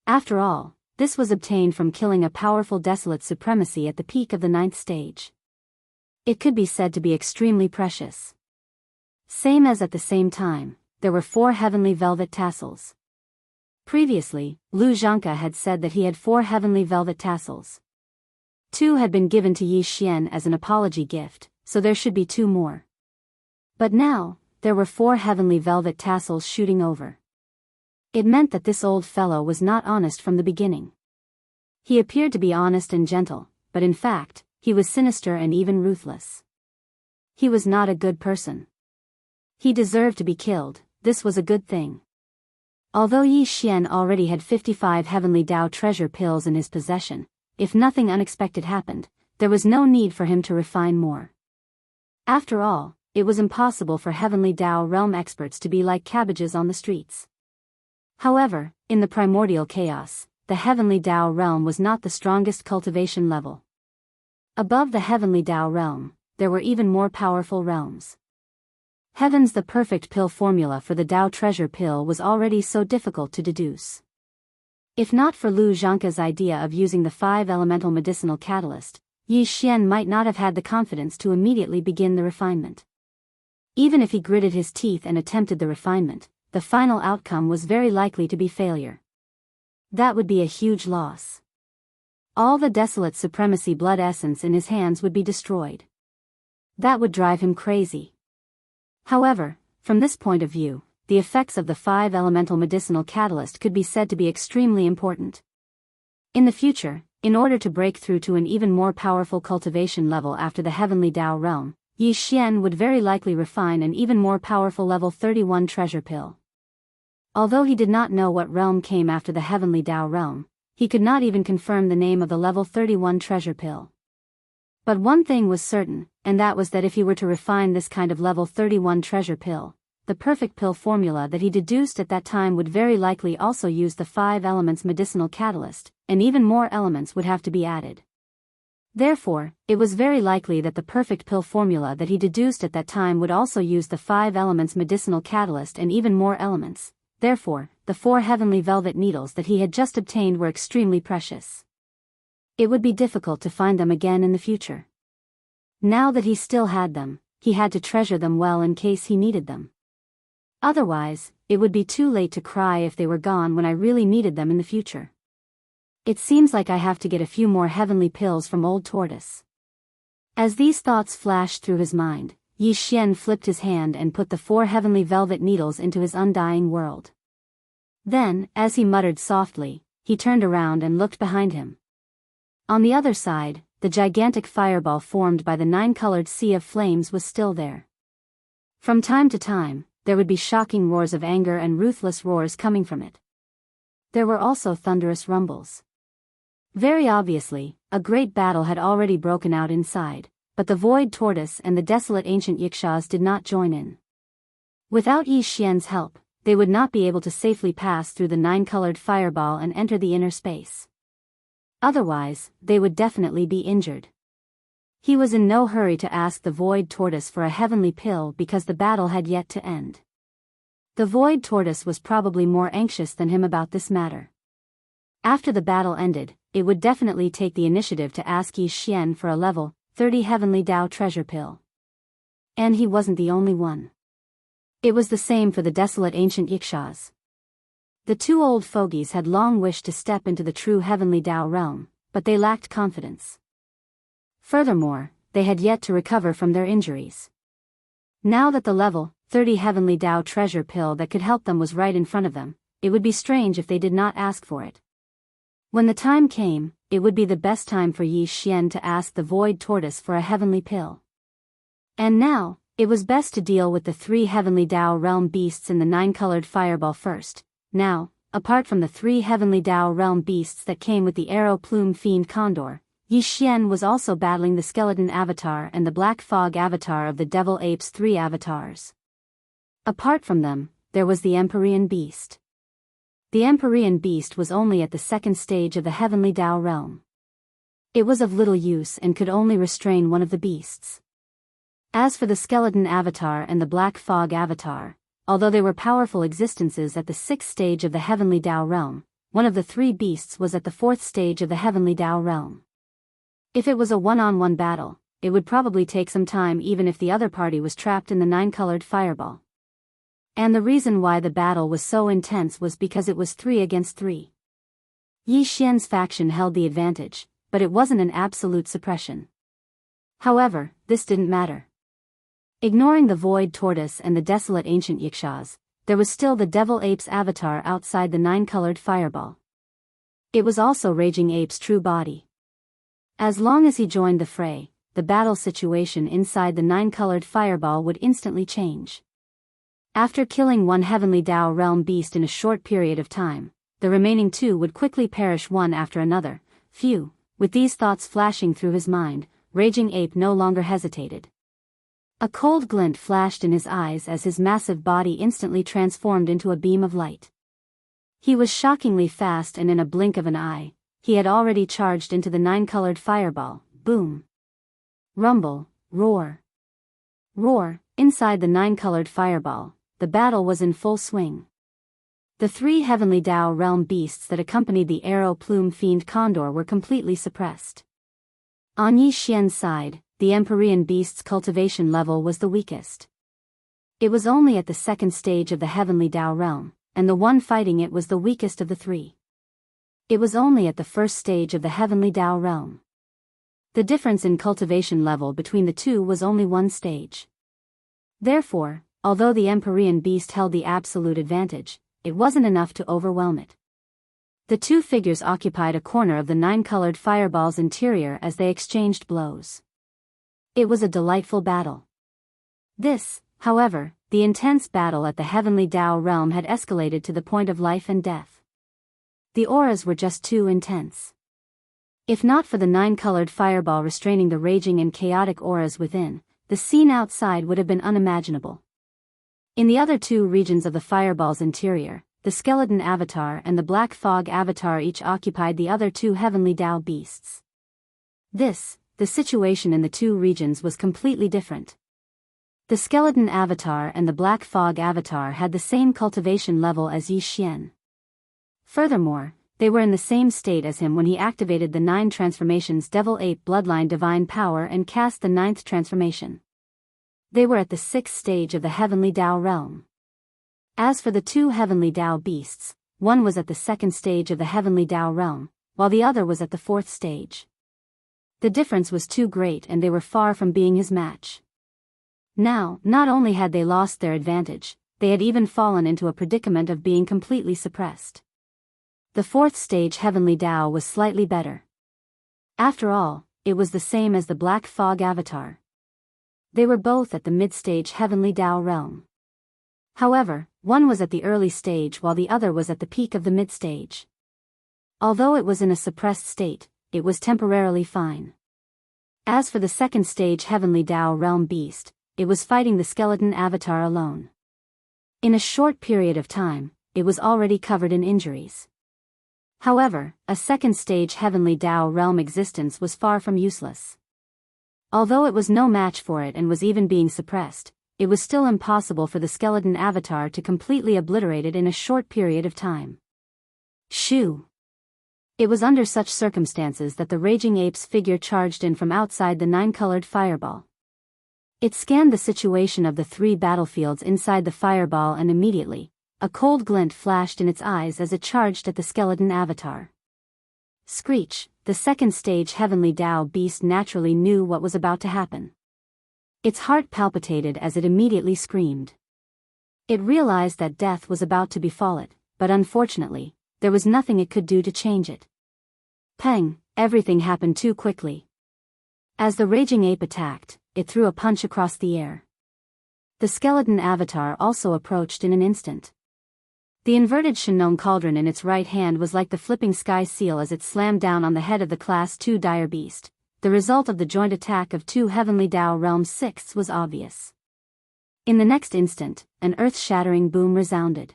After all, this was obtained from killing a powerful desolate supremacy at the peak of the 9th stage. It could be said to be extremely precious. Same as at the same time, there were 4 heavenly velvet tassels. Previously, Lu Zhangke had said that he had 4 heavenly velvet tassels. 2 had been given to Yi Xian as an apology gift, so there should be 2 more. But now, there were 4 heavenly velvet tassels shooting over. It meant that this old fellow was not honest from the beginning. He appeared to be honest and gentle, but in fact, he was sinister and even ruthless. He was not a good person. He deserved to be killed. This was a good thing. Although Yi Xian already had 55 Heavenly Dao treasure pills in his possession, if nothing unexpected happened, there was no need for him to refine more. After all, it was impossible for Heavenly Dao realm experts to be like cabbages on the streets. However, in the primordial chaos, the Heavenly Dao realm was not the strongest cultivation level. Above the Heavenly Dao realm, there were even more powerful realms. Heaven's the perfect pill formula for the Dao treasure pill was already so difficult to deduce. If not for Lu Zhangke's idea of using the 5-elemental medicinal catalyst, Yi Xian might not have had the confidence to immediately begin the refinement. Even if he gritted his teeth and attempted the refinement, the final outcome was very likely to be failure. That would be a huge loss. All the desolate supremacy blood essence in his hands would be destroyed. That would drive him crazy. However, from this point of view, the effects of the 5-elemental medicinal catalyst could be said to be extremely important. In the future, in order to break through to an even more powerful cultivation level after the Heavenly Dao realm, Yi Xian would very likely refine an even more powerful level 31 treasure pill. Although he did not know what realm came after the Heavenly Dao realm, he could not even confirm the name of the level 31 treasure pill. But one thing was certain, and that was that if he were to refine this kind of level 31 treasure pill, the perfect pill formula that he deduced at that time would very likely also use the 5 elements medicinal catalyst, and even more elements would have to be added. Therefore, it was very likely that the perfect pill formula that he deduced at that time would also use the 5 elements medicinal catalyst and even more elements. Therefore, the 4 heavenly velvet needles that he had just obtained were extremely precious. It would be difficult to find them again in the future. Now that he still had them, he had to treasure them well in case he needed them. Otherwise, it would be too late to cry if they were gone when I really needed them in the future. It seems like I have to get a few more heavenly pills from Old Tortoise. As these thoughts flashed through his mind, Yi Xian flipped his hand and put the 4 heavenly velvet needles into his undying world. Then, as he muttered softly, he turned around and looked behind him. On the other side, the gigantic fireball formed by the 9-colored sea of flames was still there. From time to time, there would be shocking roars of anger and ruthless roars coming from it. There were also thunderous rumbles. Very obviously, a great battle had already broken out inside, but the void tortoise and the desolate ancient yikshaws did not join in. Without Yi Xian's help, they would not be able to safely pass through the 9-colored fireball and enter the inner space. Otherwise, they would definitely be injured. He was in no hurry to ask the void tortoise for a heavenly pill because the battle had yet to end. The void tortoise was probably more anxious than him about this matter. After the battle ended, it would definitely take the initiative to ask Yi Xian for a level 30 heavenly Dao treasure pill. And he wasn't the only one. It was the same for the desolate ancient yikshaws. The 2 old fogies had long wished to step into the true heavenly Dao realm, but they lacked confidence. Furthermore, they had yet to recover from their injuries. Now that the level 30 heavenly Dao treasure pill that could help them was right in front of them, it would be strange if they did not ask for it. When the time came, it would be the best time for Yi Xian to ask the void tortoise for a heavenly pill. And now, it was best to deal with the 3 heavenly Dao realm beasts in the 9-colored fireball first. Now, apart from the 3 heavenly Dao realm beasts that came with the arrow plume fiend condor, Yi Xian was also battling the skeleton avatar and the black fog avatar of the devil ape's 3 avatars. Apart from them, there was the Empyrean beast. The Empyrean beast was only at the 2nd stage of the heavenly Dao realm. It was of little use and could only restrain one of the beasts. As for the skeleton avatar and the black fog avatar, although they were powerful existences at the 6th stage of the heavenly Dao realm, one of the 3 beasts was at the 4th stage of the heavenly Dao realm. If it was a one-on-one battle, it would probably take some time even if the other party was trapped in the 9-colored fireball. And the reason why the battle was so intense was because it was 3 against 3. Yi Xian's faction held the advantage, but it wasn't an absolute suppression. However, this didn't matter. Ignoring the void tortoise and the desolate ancient yikshaws, there was still the devil ape's avatar outside the 9-colored fireball. It was also raging ape's true body. As long as he joined the fray, the battle situation inside the nine-colored fireball would instantly change. After killing one heavenly Dao realm beast in a short period of time, the remaining two would quickly perish one after another. Phew! With these thoughts flashing through his mind, Raging Ape no longer hesitated. A cold glint flashed in his eyes as his massive body instantly transformed into a beam of light. He was shockingly fast, and in a blink of an eye, he had already charged into the nine-colored fireball. Boom! Rumble, roar. Roar, inside the nine-colored fireball, the battle was in full swing. The three heavenly Dao realm beasts that accompanied the arrow plume fiend condor were completely suppressed. On Yi Xian's side, the Empyrean beast's cultivation level was the weakest. It was only at the second stage of the heavenly Dao realm, and the one fighting it was the weakest of the three. It was only at the first stage of the heavenly Dao realm. The difference in cultivation level between the two was only one stage. Therefore, although the Empyrean beast held the absolute advantage, it wasn't enough to overwhelm it. The two figures occupied a corner of the nine-colored fireball's interior as they exchanged blows. It was a delightful battle. This, however, the intense battle at the heavenly Dao realm had escalated to the point of life and death. The auras were just too intense. If not for the nine-colored fireball restraining the raging and chaotic auras within, the scene outside would have been unimaginable. In the other two regions of the fireball's interior, the skeleton avatar and the black fog avatar each occupied the other two heavenly Dao beasts. The situation in the two regions was completely different. The skeleton avatar and the black fog avatar had the same cultivation level as Yi Xian. Furthermore, they were in the same state as him when he activated the 9 transformations Devil Ape Bloodline Divine Power and cast the 9th transformation. They were at the 6th stage of the heavenly Dao realm. As for the two heavenly Dao beasts, one was at the 2nd stage of the heavenly Dao realm, while the other was at the 4th stage. The difference was too great and they were far from being his match. Now, not only had they lost their advantage, they had even fallen into a predicament of being completely suppressed. The 4th stage heavenly Dao was slightly better. After all, it was the same as the black fog avatar. They were both at the mid-stage heavenly Dao realm. However, one was at the early stage while the other was at the peak of the mid-stage. Although it was in a suppressed state, it was temporarily fine. As for the 2nd stage heavenly Dao realm beast, it was fighting the skeleton avatar alone. In a short period of time, it was already covered in injuries. However, a 2nd stage heavenly Dao realm existence was far from useless. Although it was no match for it and was even being suppressed, it was still impossible for the skeleton avatar to completely obliterate it in a short period of time. Shoo! It was under such circumstances that the Raging Ape's figure charged in from outside the 9-colored fireball. It scanned the situation of the 3 battlefields inside the fireball and immediately, a cold glint flashed in its eyes as it charged at the skeleton avatar. Screech, the 2nd stage heavenly Dao beast naturally knew what was about to happen. Its heart palpitated as it immediately screamed. It realized that death was about to befall it, but unfortunately, there was nothing it could do to change it. Peng, everything happened too quickly. As the Raging Ape attacked, it threw a punch across the air. The skeleton avatar also approached in an instant. The inverted Shinong cauldron in its right hand was like the flipping sky seal as it slammed down on the head of the Class 2 dire beast. The result of the joint attack of 2 heavenly Dao realm sixths was obvious. In the next instant, an earth-shattering boom resounded.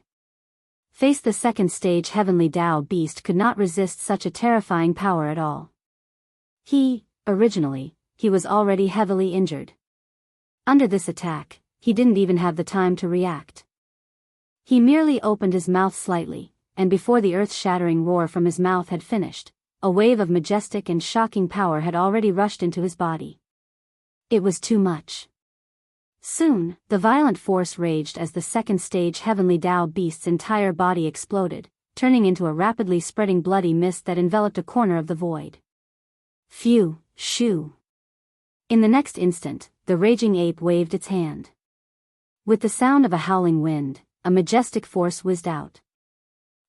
The 2nd stage heavenly Dao beast could not resist such a terrifying power at all. Originally, he was already heavily injured. Under this attack, he didn't even have the time to react. He merely opened his mouth slightly, and before the earth-shattering roar from his mouth had finished, a wave of majestic and shocking power had already rushed into his body. It was too much. Soon, the violent force raged as the 2nd stage heavenly Dao beast's entire body exploded, turning into a rapidly spreading bloody mist that enveloped a corner of the void. Phew, shoo. In the next instant, the Raging Ape waved its hand. With the sound of a howling wind, a majestic force whizzed out.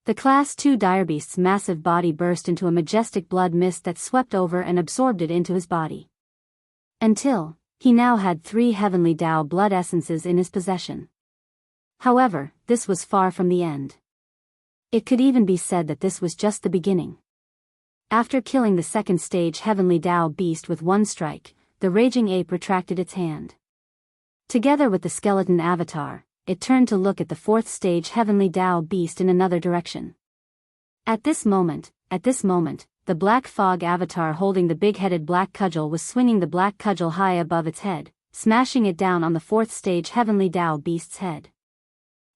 The Class 2 direbeast's massive body burst into a majestic blood mist that swept over and absorbed it into his body. Until, he now had 3 heavenly Tao blood essences in his possession. However, this was far from the end. It could even be said that this was just the beginning. After killing the second stage heavenly Tao beast with one strike, the raging ape retracted its hand. Together with the skeleton avatar, it turned to look at the fourth stage heavenly Tao beast in another direction. At this moment, the black fog avatar holding the big-headed black cudgel was swinging the black cudgel high above its head, smashing it down on the fourth stage heavenly Tao beast's head.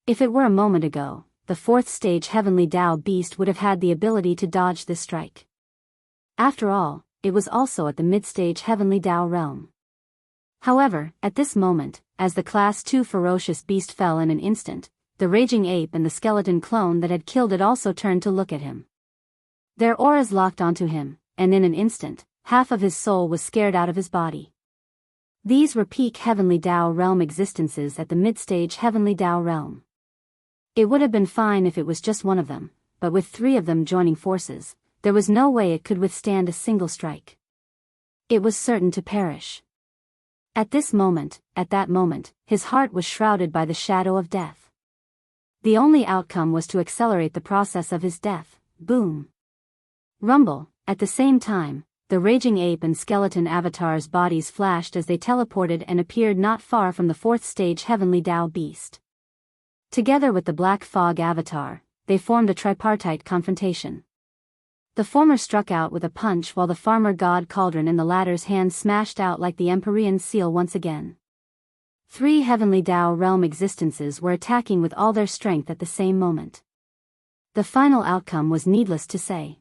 If it were a moment ago, the fourth stage heavenly Tao beast would have had the ability to dodge this strike. After all, it was also at the mid-stage heavenly Tao realm. However, at this moment, as the Class 2 ferocious beast fell in an instant, the raging ape and the skeleton clone that had killed it also turned to look at him. Their auras locked onto him, and in an instant, half of his soul was scared out of his body. These were peak heavenly Tao realm existences at the mid-stage heavenly Tao realm. It would have been fine if it was just one of them, but with 3 of them joining forces, there was no way it could withstand a single strike. It was certain to perish. At that moment, his heart was shrouded by the shadow of death. The only outcome was to accelerate the process of his death. Boom. Rumble. At the same time, the raging ape and skeleton avatars' bodies flashed as they teleported and appeared not far from the fourth stage heavenly Tao beast. Together with the black fog avatar, they formed a tripartite confrontation. The former struck out with a punch while the farmer god cauldron in the latter's hand smashed out like the Empyrean seal once again. 3 heavenly Tao realm existences were attacking with all their strength at the same moment. The final outcome was needless to say.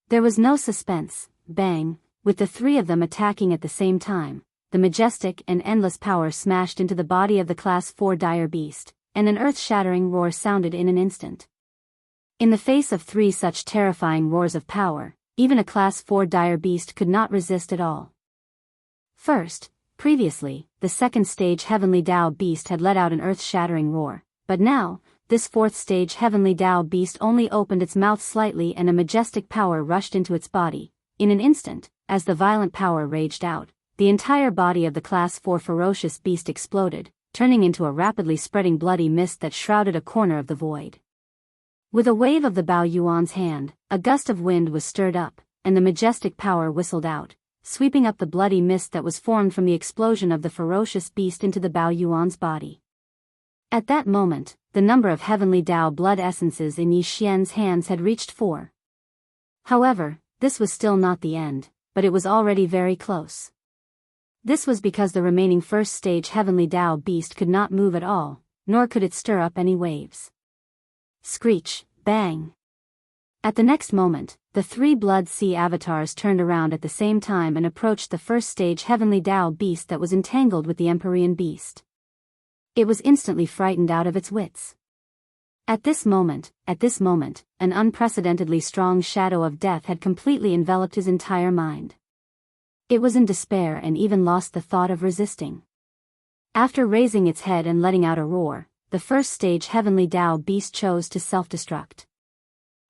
There was no suspense. Bang, with the 3 of them attacking at the same time, the majestic and endless power smashed into the body of the Class 4 dire beast, and an earth-shattering roar sounded in an instant. In the face of 3 such terrifying roars of power, even a Class 4 dire beast could not resist at all. Previously, the second stage heavenly Tao beast had let out an earth-shattering roar, but now, this fourth stage heavenly Tao beast only opened its mouth slightly and a majestic power rushed into its body. In an instant, as the violent power raged out, the entire body of the Class 4 ferocious beast exploded, turning into a rapidly spreading bloody mist that shrouded a corner of the void. With a wave of the Bao Yuan's hand, a gust of wind was stirred up, and the majestic power whistled out, sweeping up the bloody mist that was formed from the explosion of the ferocious beast into the Bao Yuan's body. At that moment, the number of heavenly Tao blood essences in Yi Xian's hands had reached 4. However, this was still not the end, but it was already very close. This was because the remaining first stage heavenly Tao beast could not move at all, nor could it stir up any waves. Screech, bang. At the next moment, the 3 blood sea avatars turned around at the same time and approached the first stage heavenly Tao beast that was entangled with the Empyrean beast. It was instantly frightened out of its wits. At this moment, an unprecedentedly strong shadow of death had completely enveloped his entire mind. It was in despair and even lost the thought of resisting. After raising its head and letting out a roar, the first stage heavenly Tao beast chose to self-destruct.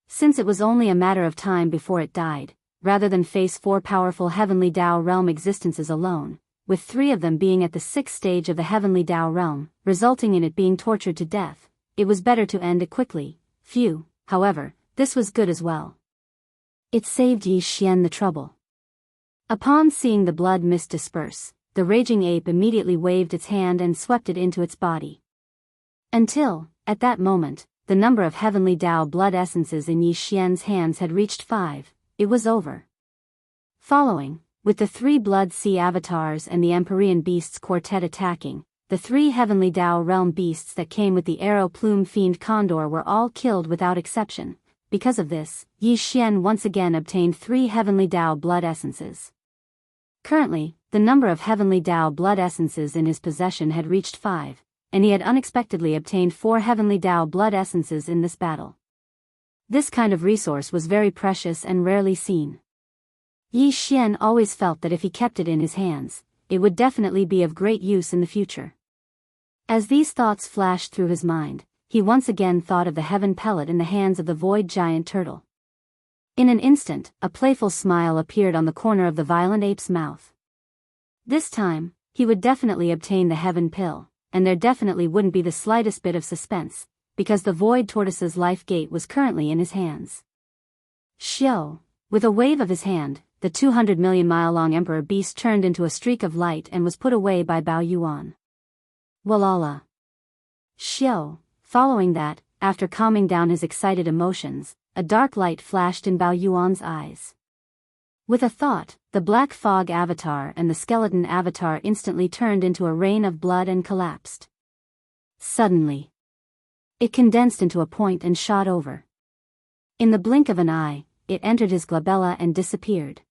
Since it was only a matter of time before it died, rather than face 4 powerful heavenly Tao realm existences alone, with 3 of them being at the 6th stage of the heavenly Tao realm, resulting in it being tortured to death, it was better to end it quickly. Phew, however, this was good as well. It saved Yi Xian the trouble. Upon seeing the blood mist disperse, the raging ape immediately waved its hand and swept it into its body. Until, at that moment, the number of heavenly Tao blood essences in Yi Xian's hands had reached 5, it was over. Following, with the 3 blood sea avatars and the Empyrean beasts quartet attacking, the 3 heavenly Tao realm beasts that came with the arrow plume fiend condor were all killed without exception. Because of this, Yi Xian once again obtained 3 heavenly Tao blood essences. Currently, the number of heavenly Tao blood essences in his possession had reached 5, and he had unexpectedly obtained 4 heavenly Tao blood essences in this battle. This kind of resource was very precious and rarely seen. Yi Xian always felt that if he kept it in his hands, it would definitely be of great use in the future. As these thoughts flashed through his mind, he once again thought of the heaven pellet in the hands of the void giant turtle. In an instant, a playful smile appeared on the corner of the violent ape's mouth. This time, he would definitely obtain the heaven pill, and there definitely wouldn't be the slightest bit of suspense, because the Void Tortoise's life gate was currently in his hands. Xiao. With a wave of his hand, the 200 million mile long Emperor Beast turned into a streak of light and was put away by Bao Yuan. Walala. Xiao. Following that, after calming down his excited emotions, a dark light flashed in Bao Yuan's eyes. With a thought, the black fog avatar and the skeleton avatar instantly turned into a rain of blood and collapsed. Suddenly, it condensed into a point and shot over. In the blink of an eye, it entered his glabella and disappeared.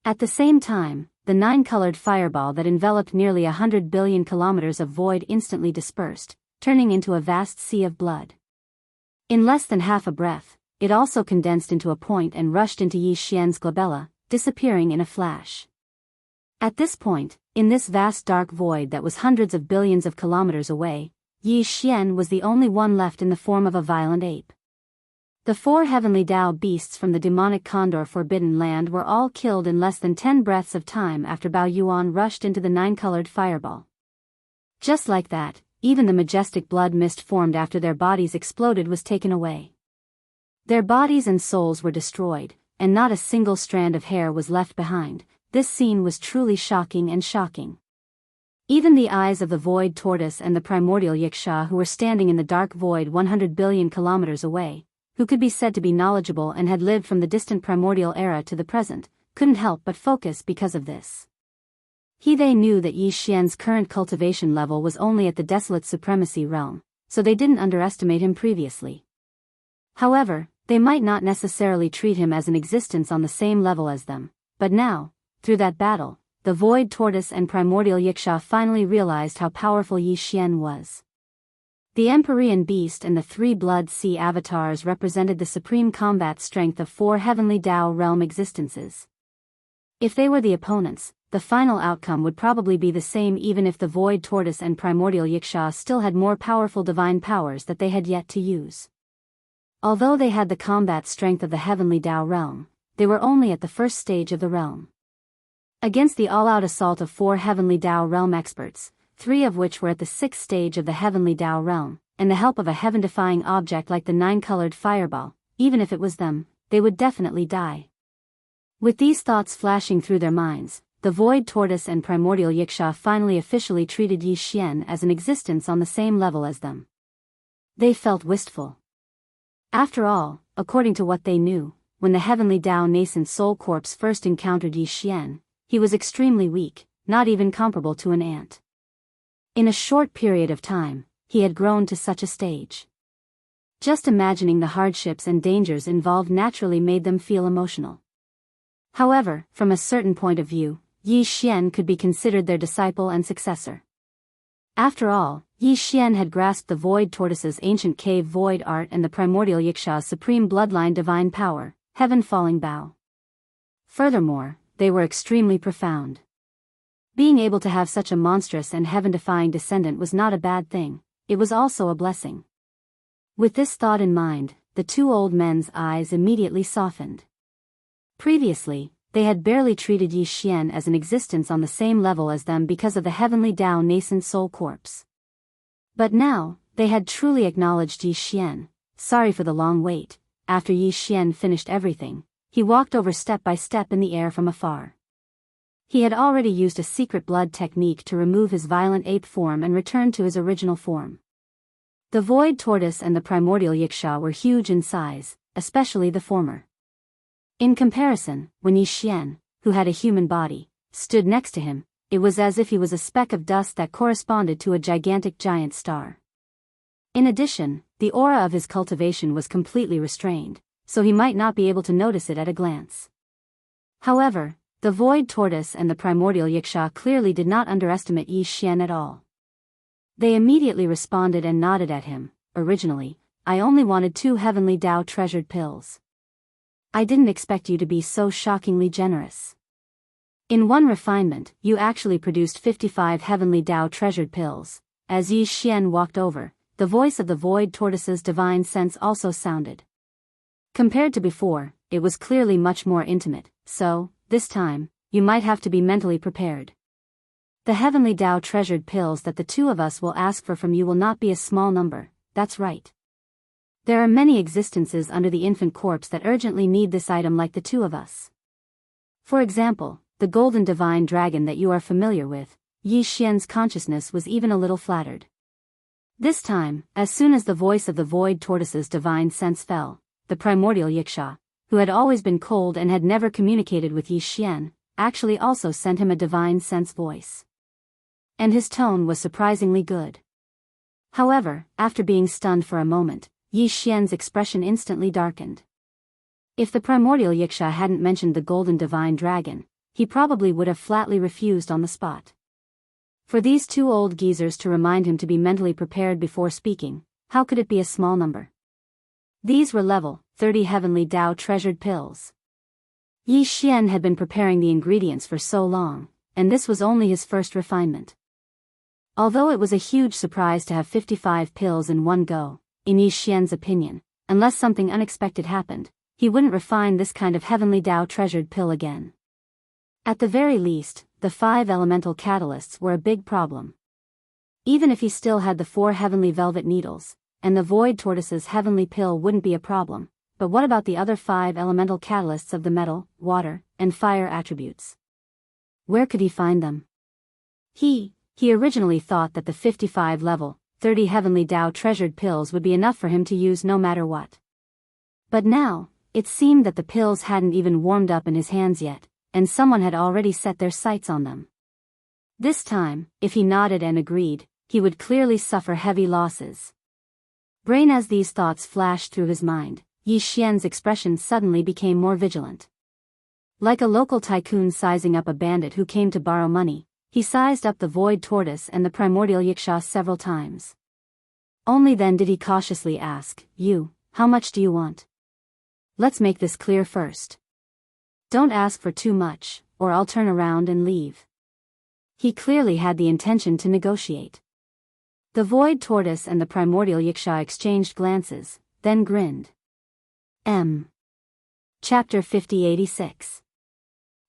At the same time, the 9-colored fireball that enveloped nearly 100 billion kilometers of void instantly dispersed, turning into a vast sea of blood. In less than half a breath, it also condensed into a point and rushed into Yi Xian's glabella, disappearing in a flash. At this point, in this vast dark void that was hundreds of billions of kilometers away, Yi Xian was the only one left in the form of a violent ape. The 4 heavenly Dao beasts from the demonic condor forbidden land were all killed in less than 10 breaths of time after Bao Yuan rushed into the 9-colored fireball. Just like that, even the majestic blood mist formed after their bodies exploded was taken away. Their bodies and souls were destroyed, and not a single strand of hair was left behind. This scene was truly shocking and shocking. Even the eyes of the Void Tortoise and the primordial Yiksha, who were standing in the dark void 100 billion kilometers away, who could be said to be knowledgeable and had lived from the distant primordial era to the present, couldn't help but focus because of this. They knew that Yi Xian's current cultivation level was only at the desolate supremacy realm, so they didn't underestimate him previously. However, they might not necessarily treat him as an existence on the same level as them, but now, through that battle, the Void Tortoise and Primordial Yiksha finally realized how powerful Yi Xian was. The Empyrean Beast and the 3 Blood Sea avatars represented the supreme combat strength of 4 heavenly Dao realm existences. If they were the opponents, the final outcome would probably be the same even if the Void Tortoise and Primordial Yiksha still had more powerful divine powers that they had yet to use. Although they had the combat strength of the heavenly Dao realm, they were only at the first stage of the realm. Against the all-out assault of 4 heavenly Dao realm experts, 3 of which were at the 6th stage of the heavenly Dao realm, and the help of a heaven-defying object like the 9-colored fireball, even if it was them, they would definitely die. With these thoughts flashing through their minds, the Void Tortoise and Primordial Yiksha finally officially treated Yi Xian as an existence on the same level as them. They felt wistful. After all, according to what they knew, when the heavenly Dao nascent soul corpse first encountered Yi Xian, he was extremely weak, not even comparable to an ant. In a short period of time, he had grown to such a stage. Just imagining the hardships and dangers involved naturally made them feel emotional. However, from a certain point of view, Yi Xian could be considered their disciple and successor. After all, Yi Xian had grasped the Void Tortoise's ancient cave void art and the Primordial Yiksha's supreme bloodline divine power, Heaven Falling Bao. Furthermore, they were extremely profound. Being able to have such a monstrous and heaven-defying descendant was not a bad thing, it was also a blessing. With this thought in mind, the 2 old men's eyes immediately softened. Previously, they had barely treated Yi Xian as an existence on the same level as them because of the heavenly Dao nascent soul corpse. But now, they had truly acknowledged Yi Xian. Sorry for the long wait. After Yi Xian finished everything, he walked over step by step in the air from afar. He had already used a secret blood technique to remove his violent ape form and return to his original form. The Void Tortoise and the Primordial Yiksha were huge in size, especially the former. In comparison, when Yi Xian, who had a human body, stood next to him, it was as if he was a speck of dust that corresponded to a gigantic giant star. In addition, the aura of his cultivation was completely restrained, so he might not be able to notice it at a glance. However, the Void Tortoise and the Primordial Yiksha clearly did not underestimate Yi Xian at all. They immediately responded and nodded at him. Originally, I only wanted 2 heavenly Dao treasured pills. I didn't expect you to be so shockingly generous. In one refinement, you actually produced 55 heavenly Dao treasured pills. As Yi Xian walked over, the voice of the Void Tortoise's divine sense also sounded. Compared to before, it was clearly much more intimate, so, this time, you might have to be mentally prepared. The heavenly Tao treasured pills that the two of us will ask for from you will not be a small number, that's right. There are many existences under the infant corpse that urgently need this item like the two of us. For example, the golden divine dragon that you are familiar with. Yi Xian's consciousness was even a little flattered. This time, as soon as the voice of the void tortoise's divine sense fell, the primordial Yiksha, who had always been cold and had never communicated with Yi Xian, actually also sent him a divine sense voice. And his tone was surprisingly good. However, after being stunned for a moment, Yi Xian's expression instantly darkened. If the primordial Yiksha hadn't mentioned the golden divine dragon, he probably would have flatly refused on the spot. For these two old geezers to remind him to be mentally prepared before speaking, how could it be a small number? These were level 30 heavenly Tao treasured pills. Yi Xian had been preparing the ingredients for so long, and this was only his first refinement. Although it was a huge surprise to have 55 pills in one go, in Yi Xian's opinion, unless something unexpected happened, he wouldn't refine this kind of heavenly Tao treasured pill again. At the very least, the 5 elemental catalysts were a big problem. Even if he still had the 4 heavenly velvet needles, and the void tortoise's heavenly pill wouldn't be a problem, but what about the other 5 elemental catalysts of the metal, water, and fire attributes? Where could he find them? He originally thought that the 55 level, 30 heavenly Tao treasured pills would be enough for him to use no matter what. But now, it seemed that the pills hadn't even warmed up in his hands yet, and someone had already set their sights on them. This time, if he nodded and agreed, he would clearly suffer heavy losses. Brain as these thoughts flashed through his mind, Yi Xian's expression suddenly became more vigilant. Like a local tycoon sizing up a bandit who came to borrow money, he sized up the void tortoise and the primordial Yiksha several times. Only then did he cautiously ask, how much do you want? Let's make this clear first. Don't ask for too much, or I'll turn around and leave. He clearly had the intention to negotiate. The void tortoise and the primordial Yiksha exchanged glances, then grinned. Chapter 5086.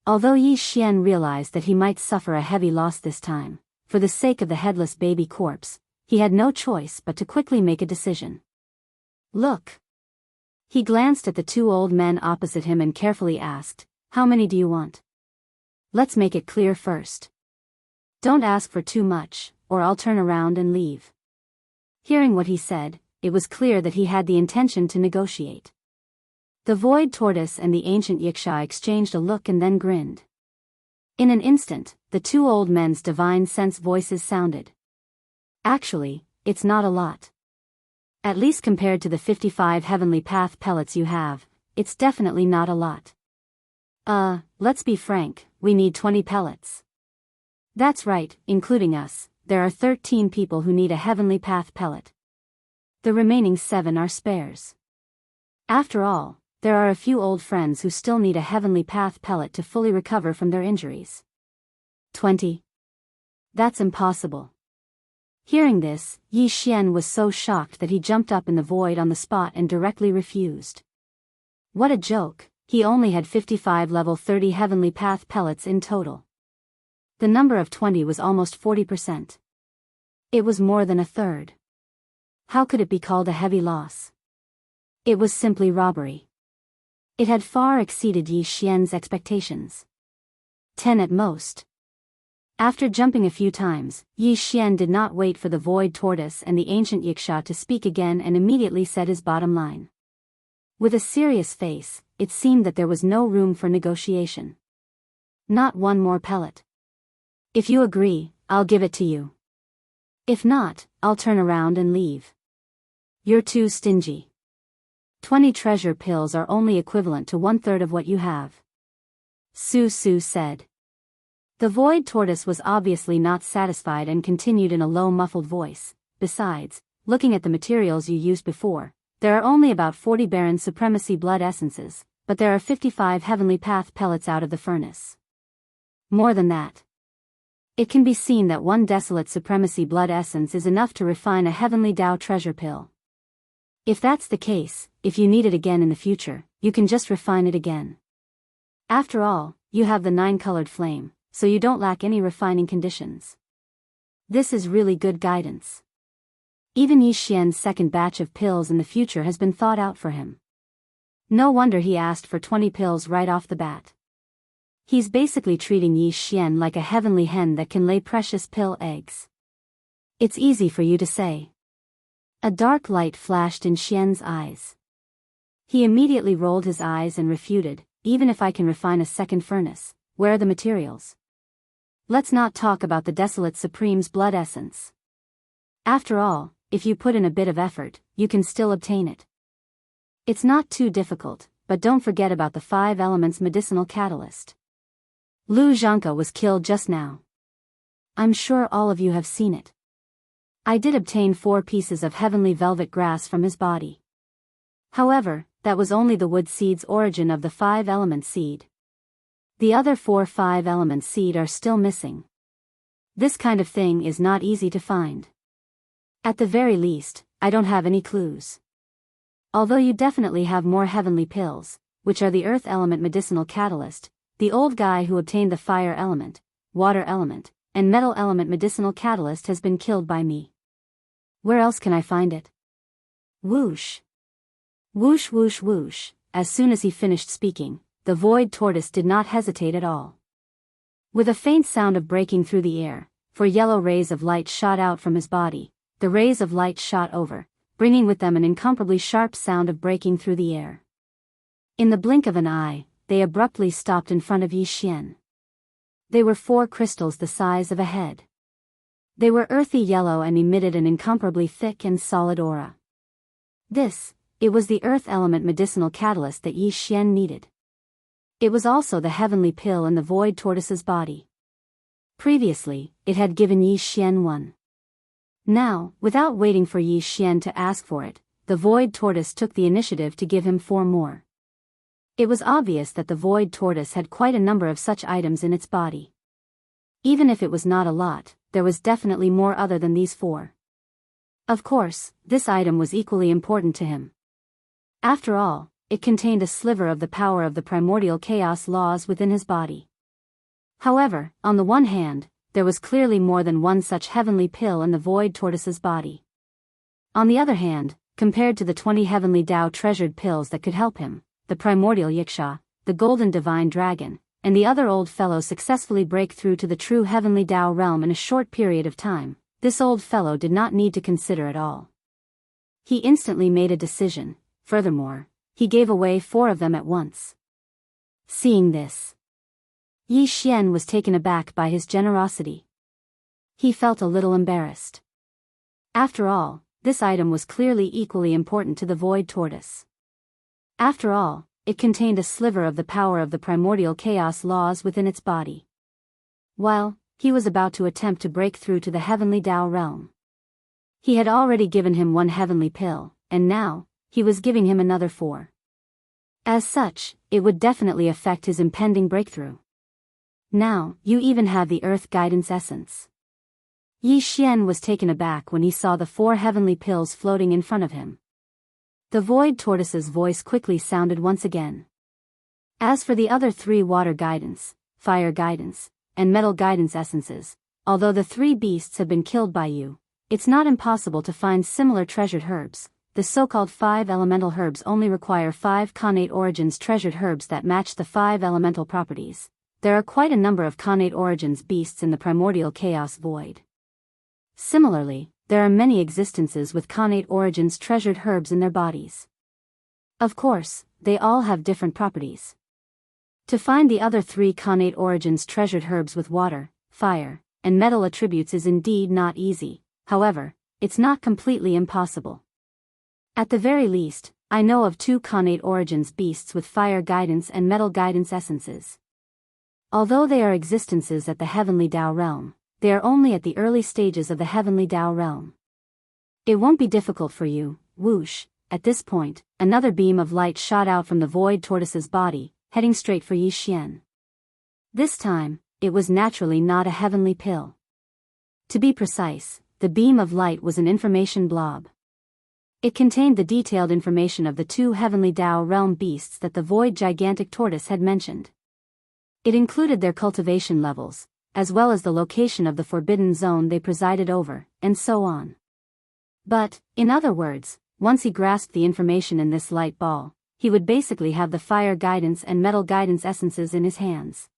Although Yi Xian realized that he might suffer a heavy loss this time, for the sake of the headless baby corpse, he had no choice but to quickly make a decision. Look. He glanced at the 2 old men opposite him and carefully asked, how many do you want? Let's make it clear first. Don't ask for too much, or I'll turn around and leave. Hearing what he said, it was clear that he had the intention to negotiate. The void tortoise and the ancient Yiksha exchanged a look and then grinned. In an instant, the 2 old men's divine sense voices sounded. Actually, it's not a lot. At least compared to the 55 heavenly path pellets you have, it's definitely not a lot. Let's be frank, we need 20 pellets. That's right, including us, there are 13 people who need a heavenly path pellet. The remaining 7 are spares. After all, there are a few old friends who still need a heavenly path pellet to fully recover from their injuries. 20. That's impossible. Hearing this, Yi Xian was so shocked that he jumped up in the void on the spot and directly refused. What a joke, he only had 55 level 30 heavenly path pellets in total. The number of 20 was almost 40%. It was more than a third. How could it be called a heavy loss? It was simply robbery. It had far exceeded Yi Xian's expectations. 10 at most. After jumping a few times, Yi Xian did not wait for the void tortoise and the ancient Yiksha to speak again and immediately said his bottom line. With a serious face, it seemed that there was no room for negotiation. Not one more pellet. If you agree, I'll give it to you. If not, I'll turn around and leave. You're too stingy. 20 treasure pills are only equivalent to 1/3 of what you have. Su said. The void tortoise was obviously not satisfied and continued in a low muffled voice. Besides, looking at the materials you used before, there are only about 40 barren supremacy blood essences, but there are 55 heavenly path pellets out of the furnace. More than that. It can be seen that 1 desolate supremacy blood essence is enough to refine a heavenly Tao treasure pill. If that's the case, if you need it again in the future, you can just refine it again. After all, you have the 9-colored flame, so you don't lack any refining conditions. This is really good guidance. Even Yi Xian's second batch of pills in the future has been thought out for him. No wonder he asked for 20 pills right off the bat. He's basically treating Yi Xian like a heavenly hen that can lay precious pill eggs. It's easy for you to say. A dark light flashed in Xian's eyes. He immediately rolled his eyes and refuted, even if I can refine a second furnace, where are the materials? Let's not talk about the Desolate Supreme's blood essence. After all, if you put in a bit of effort, you can still obtain it. It's not too difficult, but don't forget about the 5 elements medicinal catalyst. Lu Zhangke was killed just now. I'm sure all of you have seen it. I did obtain 4 pieces of heavenly velvet grass from his body. However, that was only the wood seed's origin of the 5-element seed. The other 4 5-element seed are still missing. This kind of thing is not easy to find. At the very least, I don't have any clues. Although you definitely have more heavenly pills, which are the earth element medicinal catalyst, the old guy who obtained the fire element, water element, and metal element medicinal catalyst has been killed by me. Where else can I find it? Whoosh. Whoosh whoosh whoosh. As soon as he finished speaking, the void tortoise did not hesitate at all. With a faint sound of breaking through the air, 4 yellow rays of light shot out from his body. The rays of light shot over, bringing with them an incomparably sharp sound of breaking through the air. In the blink of an eye, they abruptly stopped in front of Yi Xian. They were 4 crystals the size of a head. They were earthy yellow and emitted an incomparably thick and solid aura. It was the earth element medicinal catalyst that Yi Xian needed. It was also the heavenly pill in the void tortoise's body. Previously, it had given Yi Xian 1. Now, without waiting for Yi Xian to ask for it, the void tortoise took the initiative to give him 4 more. It was obvious that the void tortoise had quite a number of such items in its body. Even if it was not a lot, there was definitely more other than these 4. Of course, this item was equally important to him. After all, it contained a sliver of the power of the primordial chaos laws within his body. However, on the one hand, there was clearly more than one such heavenly pill in the void tortoise's body. On the other hand, compared to the 20 heavenly Tao treasured pills that could help him, the primordial Yiksha, the golden divine dragon, and the other old fellow successfully break through to the true heavenly Tao realm in a short period of time, this old fellow did not need to consider at all. He instantly made a decision. Furthermore, he gave away 4 of them at once. Seeing this, Yi Xian was taken aback by his generosity. He felt a little embarrassed. After all, this item was clearly equally important to the void tortoise. After all, it contained a sliver of the power of the primordial chaos laws within its body. While he was about to attempt to break through to the heavenly Tao realm, he had already given him 1 heavenly pill, and now, he was giving him another 4. As such, it would definitely affect his impending breakthrough. Now, you even have the earth guidance essence. Yi Xian was taken aback when he saw the 4 heavenly pills floating in front of him. The void tortoise's voice quickly sounded once again. As for the other 3 water guidance, fire guidance, and metal guidance essences, although the 3 beasts have been killed by you, it's not impossible to find similar treasured herbs. The so-called 5 elemental herbs only require 5 connate origins treasured herbs that match the 5 elemental properties. There are quite a number of connate origins beasts in the primordial chaos void. Similarly, there are many existences with connate origins treasured herbs in their bodies. Of course, they all have different properties. To find the other 3 connate origins treasured herbs with water, fire, and metal attributes is indeed not easy. However, it's not completely impossible. At the very least, I know of 2 connate origins beasts with fire guidance and metal guidance essences. Although they are existences at the heavenly Tao realm, they are only at the early stages of the heavenly Tao realm. It won't be difficult for you. Whoosh. At this point, another beam of light shot out from the void tortoise's body, heading straight for Yi Xian. This time, it was naturally not a heavenly pill. To be precise, the beam of light was an information blob. It contained the detailed information of the 2 heavenly Tao realm beasts that the void gigantic tortoise had mentioned. It included their cultivation levels, as well as the location of the forbidden zone they presided over, and so on. But, in other words, once he grasped the information in this light ball, he would basically have the fire guidance and metal guidance essences in his hands.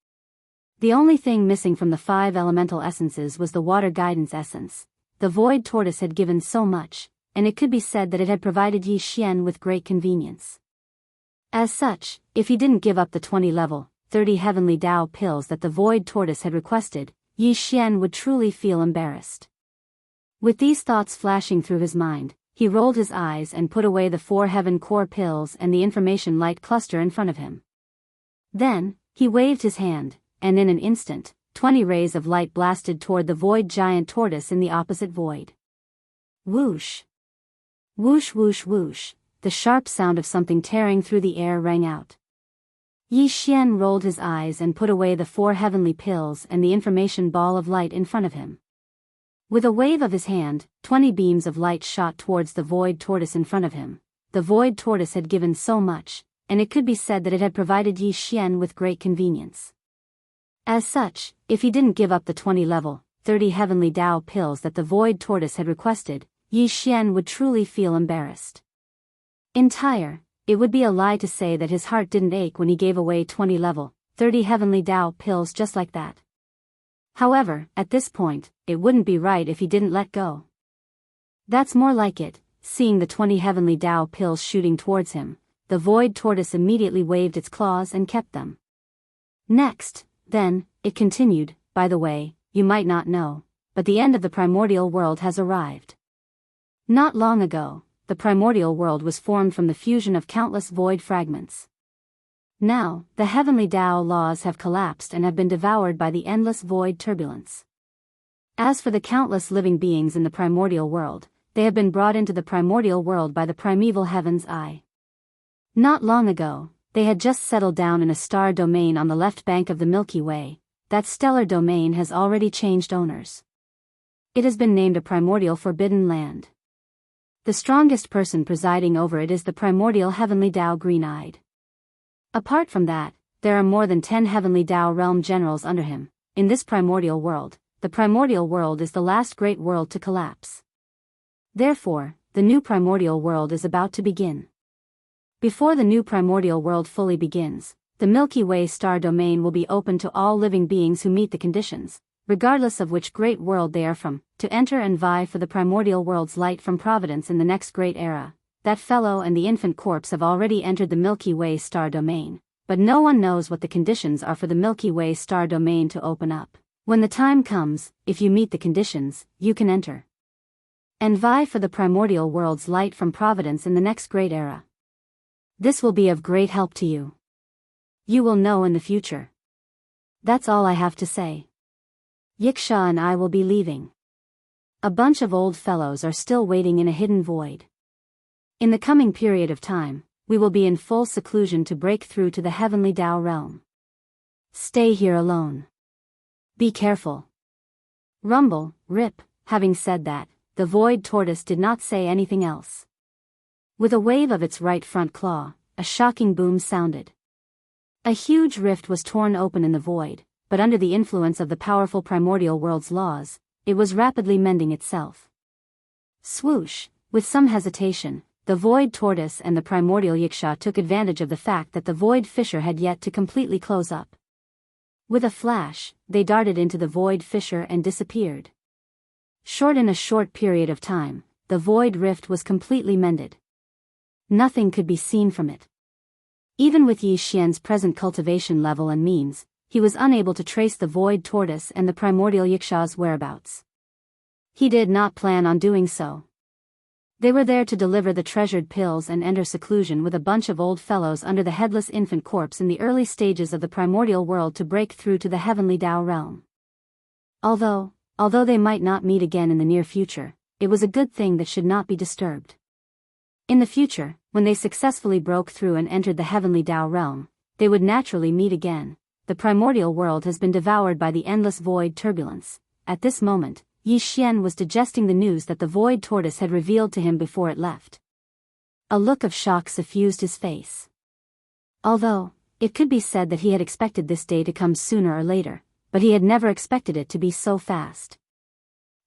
The only thing missing from the 5 elemental essences was the water guidance essence. The void tortoise had given so much, and it could be said that it had provided Yi Xian with great convenience. As such, if he didn't give up the 20-level, 30 heavenly Tao pills that the void tortoise had requested, Yi Xian would truly feel embarrassed. With these thoughts flashing through his mind, he rolled his eyes and put away the 4 heaven core pills and the information light cluster in front of him. Then, he waved his hand, and in an instant, 20 rays of light blasted toward the void giant tortoise in the opposite void. Whoosh! Whoosh whoosh whoosh, the sharp sound of something tearing through the air rang out. Yi Xian rolled his eyes and put away the 4 heavenly pills and the information ball of light in front of him. With a wave of his hand, 20 beams of light shot towards the void tortoise in front of him. The void tortoise had given so much, and it could be said that it had provided Yi Xian with great convenience. As such, if he didn't give up the 20-level, 30 heavenly Tao pills that the void tortoise had requested, Yi Xian would truly feel embarrassed. Entire, it would be a lie to say that his heart didn't ache when he gave away 20-level, 30 heavenly Tao pills just like that. However, at this point, it wouldn't be right if he didn't let go. That's more like it. Seeing the 20 heavenly Tao pills shooting towards him, the void tortoise immediately waved its claws and kept them. Next, then, it continued, by the way, you might not know, but the end of the primordial world has arrived. Not long ago, the primordial world was formed from the fusion of countless void fragments. Now, the heavenly Tao laws have collapsed and have been devoured by the endless void turbulence. As for the countless living beings in the primordial world, they have been brought into the primordial world by the primeval heaven's eye. Not long ago, they had just settled down in a star domain on the left bank of the Milky Way. That stellar domain has already changed owners. It has been named a primordial forbidden land. The strongest person presiding over it is the primordial heavenly Tao green-eyed. Apart from that, there are more than 10 heavenly Tao realm generals under him. In this primordial world, the primordial world is the last great world to collapse. Therefore, the new primordial world is about to begin. Before the new primordial world fully begins, the Milky Way star domain will be open to all living beings who meet the conditions, regardless of which great world they are from, to enter and vie for the primordial world's light from Providence in the next great era. That fellow and the infant corpse have already entered the Milky Way star domain, but no one knows what the conditions are for the Milky Way star domain to open up. When the time comes, if you meet the conditions, you can enter and vie for the primordial world's light from Providence in the next great era. This will be of great help to you. You will know in the future. That's all I have to say. Yiksha and I will be leaving. A bunch of old fellows are still waiting in a hidden void. In the coming period of time, we will be in full seclusion to break through to the heavenly Tao realm. Stay here alone. Be careful. Rumble, rip. Having said that, the void tortoise did not say anything else. With a wave of its right front claw, a shocking boom sounded. A huge rift was torn open in the void, but under the influence of the powerful primordial world's laws, it was rapidly mending itself. Swoosh, with some hesitation, the void tortoise and the primordial yiksha took advantage of the fact that the void fissure had yet to completely close up. With a flash, they darted into the void fissure and disappeared. In a short period of time, the void rift was completely mended. Nothing could be seen from it. Even with Yi Xian's present cultivation level and means, he was unable to trace the void tortoise and the primordial yiksha's whereabouts. He did not plan on doing so. They were there to deliver the treasured pills and enter seclusion with a bunch of old fellows under the headless infant corpse in the early stages of the primordial world to break through to the heavenly Tao realm. Although they might not meet again in the near future, it was a good thing that should not be disturbed. In the future, when they successfully broke through and entered the heavenly Tao realm, they would naturally meet again. The primordial world has been devoured by the endless void turbulence. At this moment, Yi Xian was digesting the news that the void tortoise had revealed to him before it left. A look of shock suffused his face. Although It could be said that he had expected this day to come sooner or later, but he had never expected it to be so fast.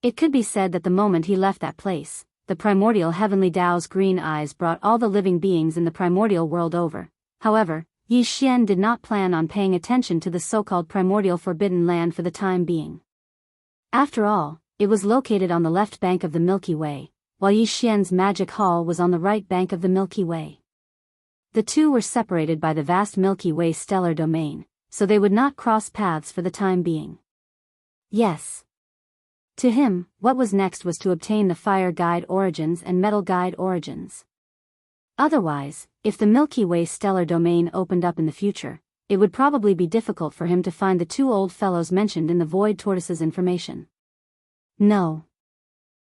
It could be said that the moment he left that place, the primordial heavenly Tao's green eyes brought all the living beings in the primordial world over. However, Yi Xian did not plan on paying attention to the so-called primordial forbidden land for the time being. After all, it was located on the left bank of the Milky Way, while Yi Xian's magic hall was on the right bank of the Milky Way. The two were separated by the vast Milky Way stellar domain, so they would not cross paths for the time being. Yes. To him, what was next was to obtain the fire guide origins and metal guide origins. Otherwise, if the Milky Way stellar domain opened up in the future, it would probably be difficult for him to find the two old fellows mentioned in the Void Tortoise's information. No.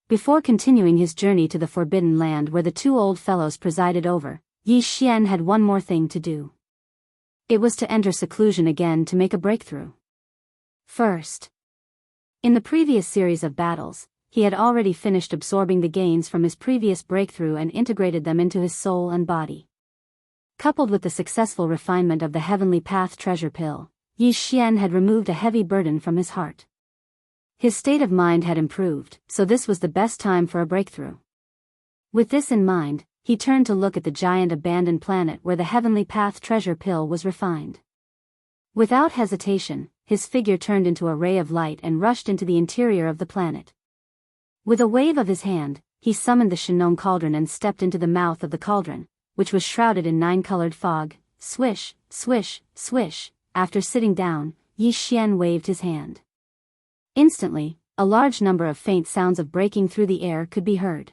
Before continuing his journey to the Forbidden Land where the two old fellows presided over, Yi Xian had one more thing to do. It was to enter seclusion again to make a breakthrough. First. In the previous series of battles, he had already finished absorbing the gains from his previous breakthrough and integrated them into his soul and body. Coupled with the successful refinement of the Heavenly Path treasure pill, Yi Xian had removed a heavy burden from his heart. His state of mind had improved, so this was the best time for a breakthrough. With this in mind, he turned to look at the giant abandoned planet where the Heavenly Path treasure pill was refined. Without hesitation, his figure turned into a ray of light and rushed into the interior of the planet. With a wave of his hand, he summoned the Shinong cauldron and stepped into the mouth of the cauldron, which was shrouded in 9-colored fog. Swish, swish, swish. After sitting down, Yi Xian waved his hand. Instantly, a large number of faint sounds of breaking through the air could be heard.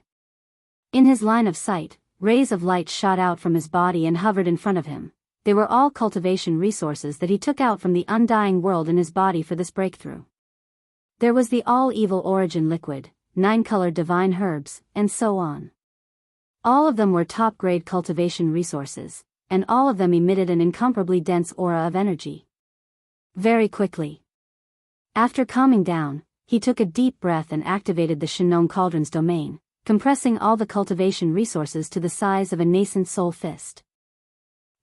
In his line of sight, rays of light shot out from his body and hovered in front of him. They were all cultivation resources that he took out from the undying world in his body for this breakthrough. There was the all-evil origin liquid, 9-colored divine herbs, and so on. All of them were top-grade cultivation resources, and all of them emitted an incomparably dense aura of energy. Very quickly. After calming down, he took a deep breath and activated the Shinong cauldron's domain, compressing all the cultivation resources to the size of a nascent soul fist.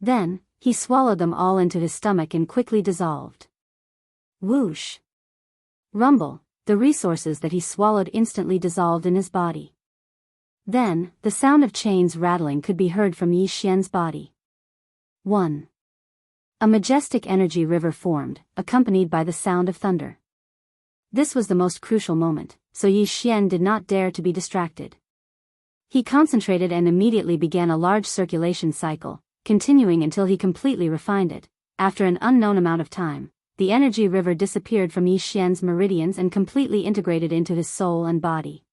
Then, he swallowed them all into his stomach and quickly dissolved. Whoosh! Rumble! The resources that he swallowed instantly dissolved in his body. Then, the sound of chains rattling could be heard from Yi Xian's body. 1. A majestic energy river formed, accompanied by the sound of thunder. This was the most crucial moment, so Yi Xian did not dare to be distracted. He concentrated and immediately began a large circulation cycle, continuing until he completely refined it. After an unknown amount of time, the energy river disappeared from Yi Xian's meridians and completely integrated into his soul and body.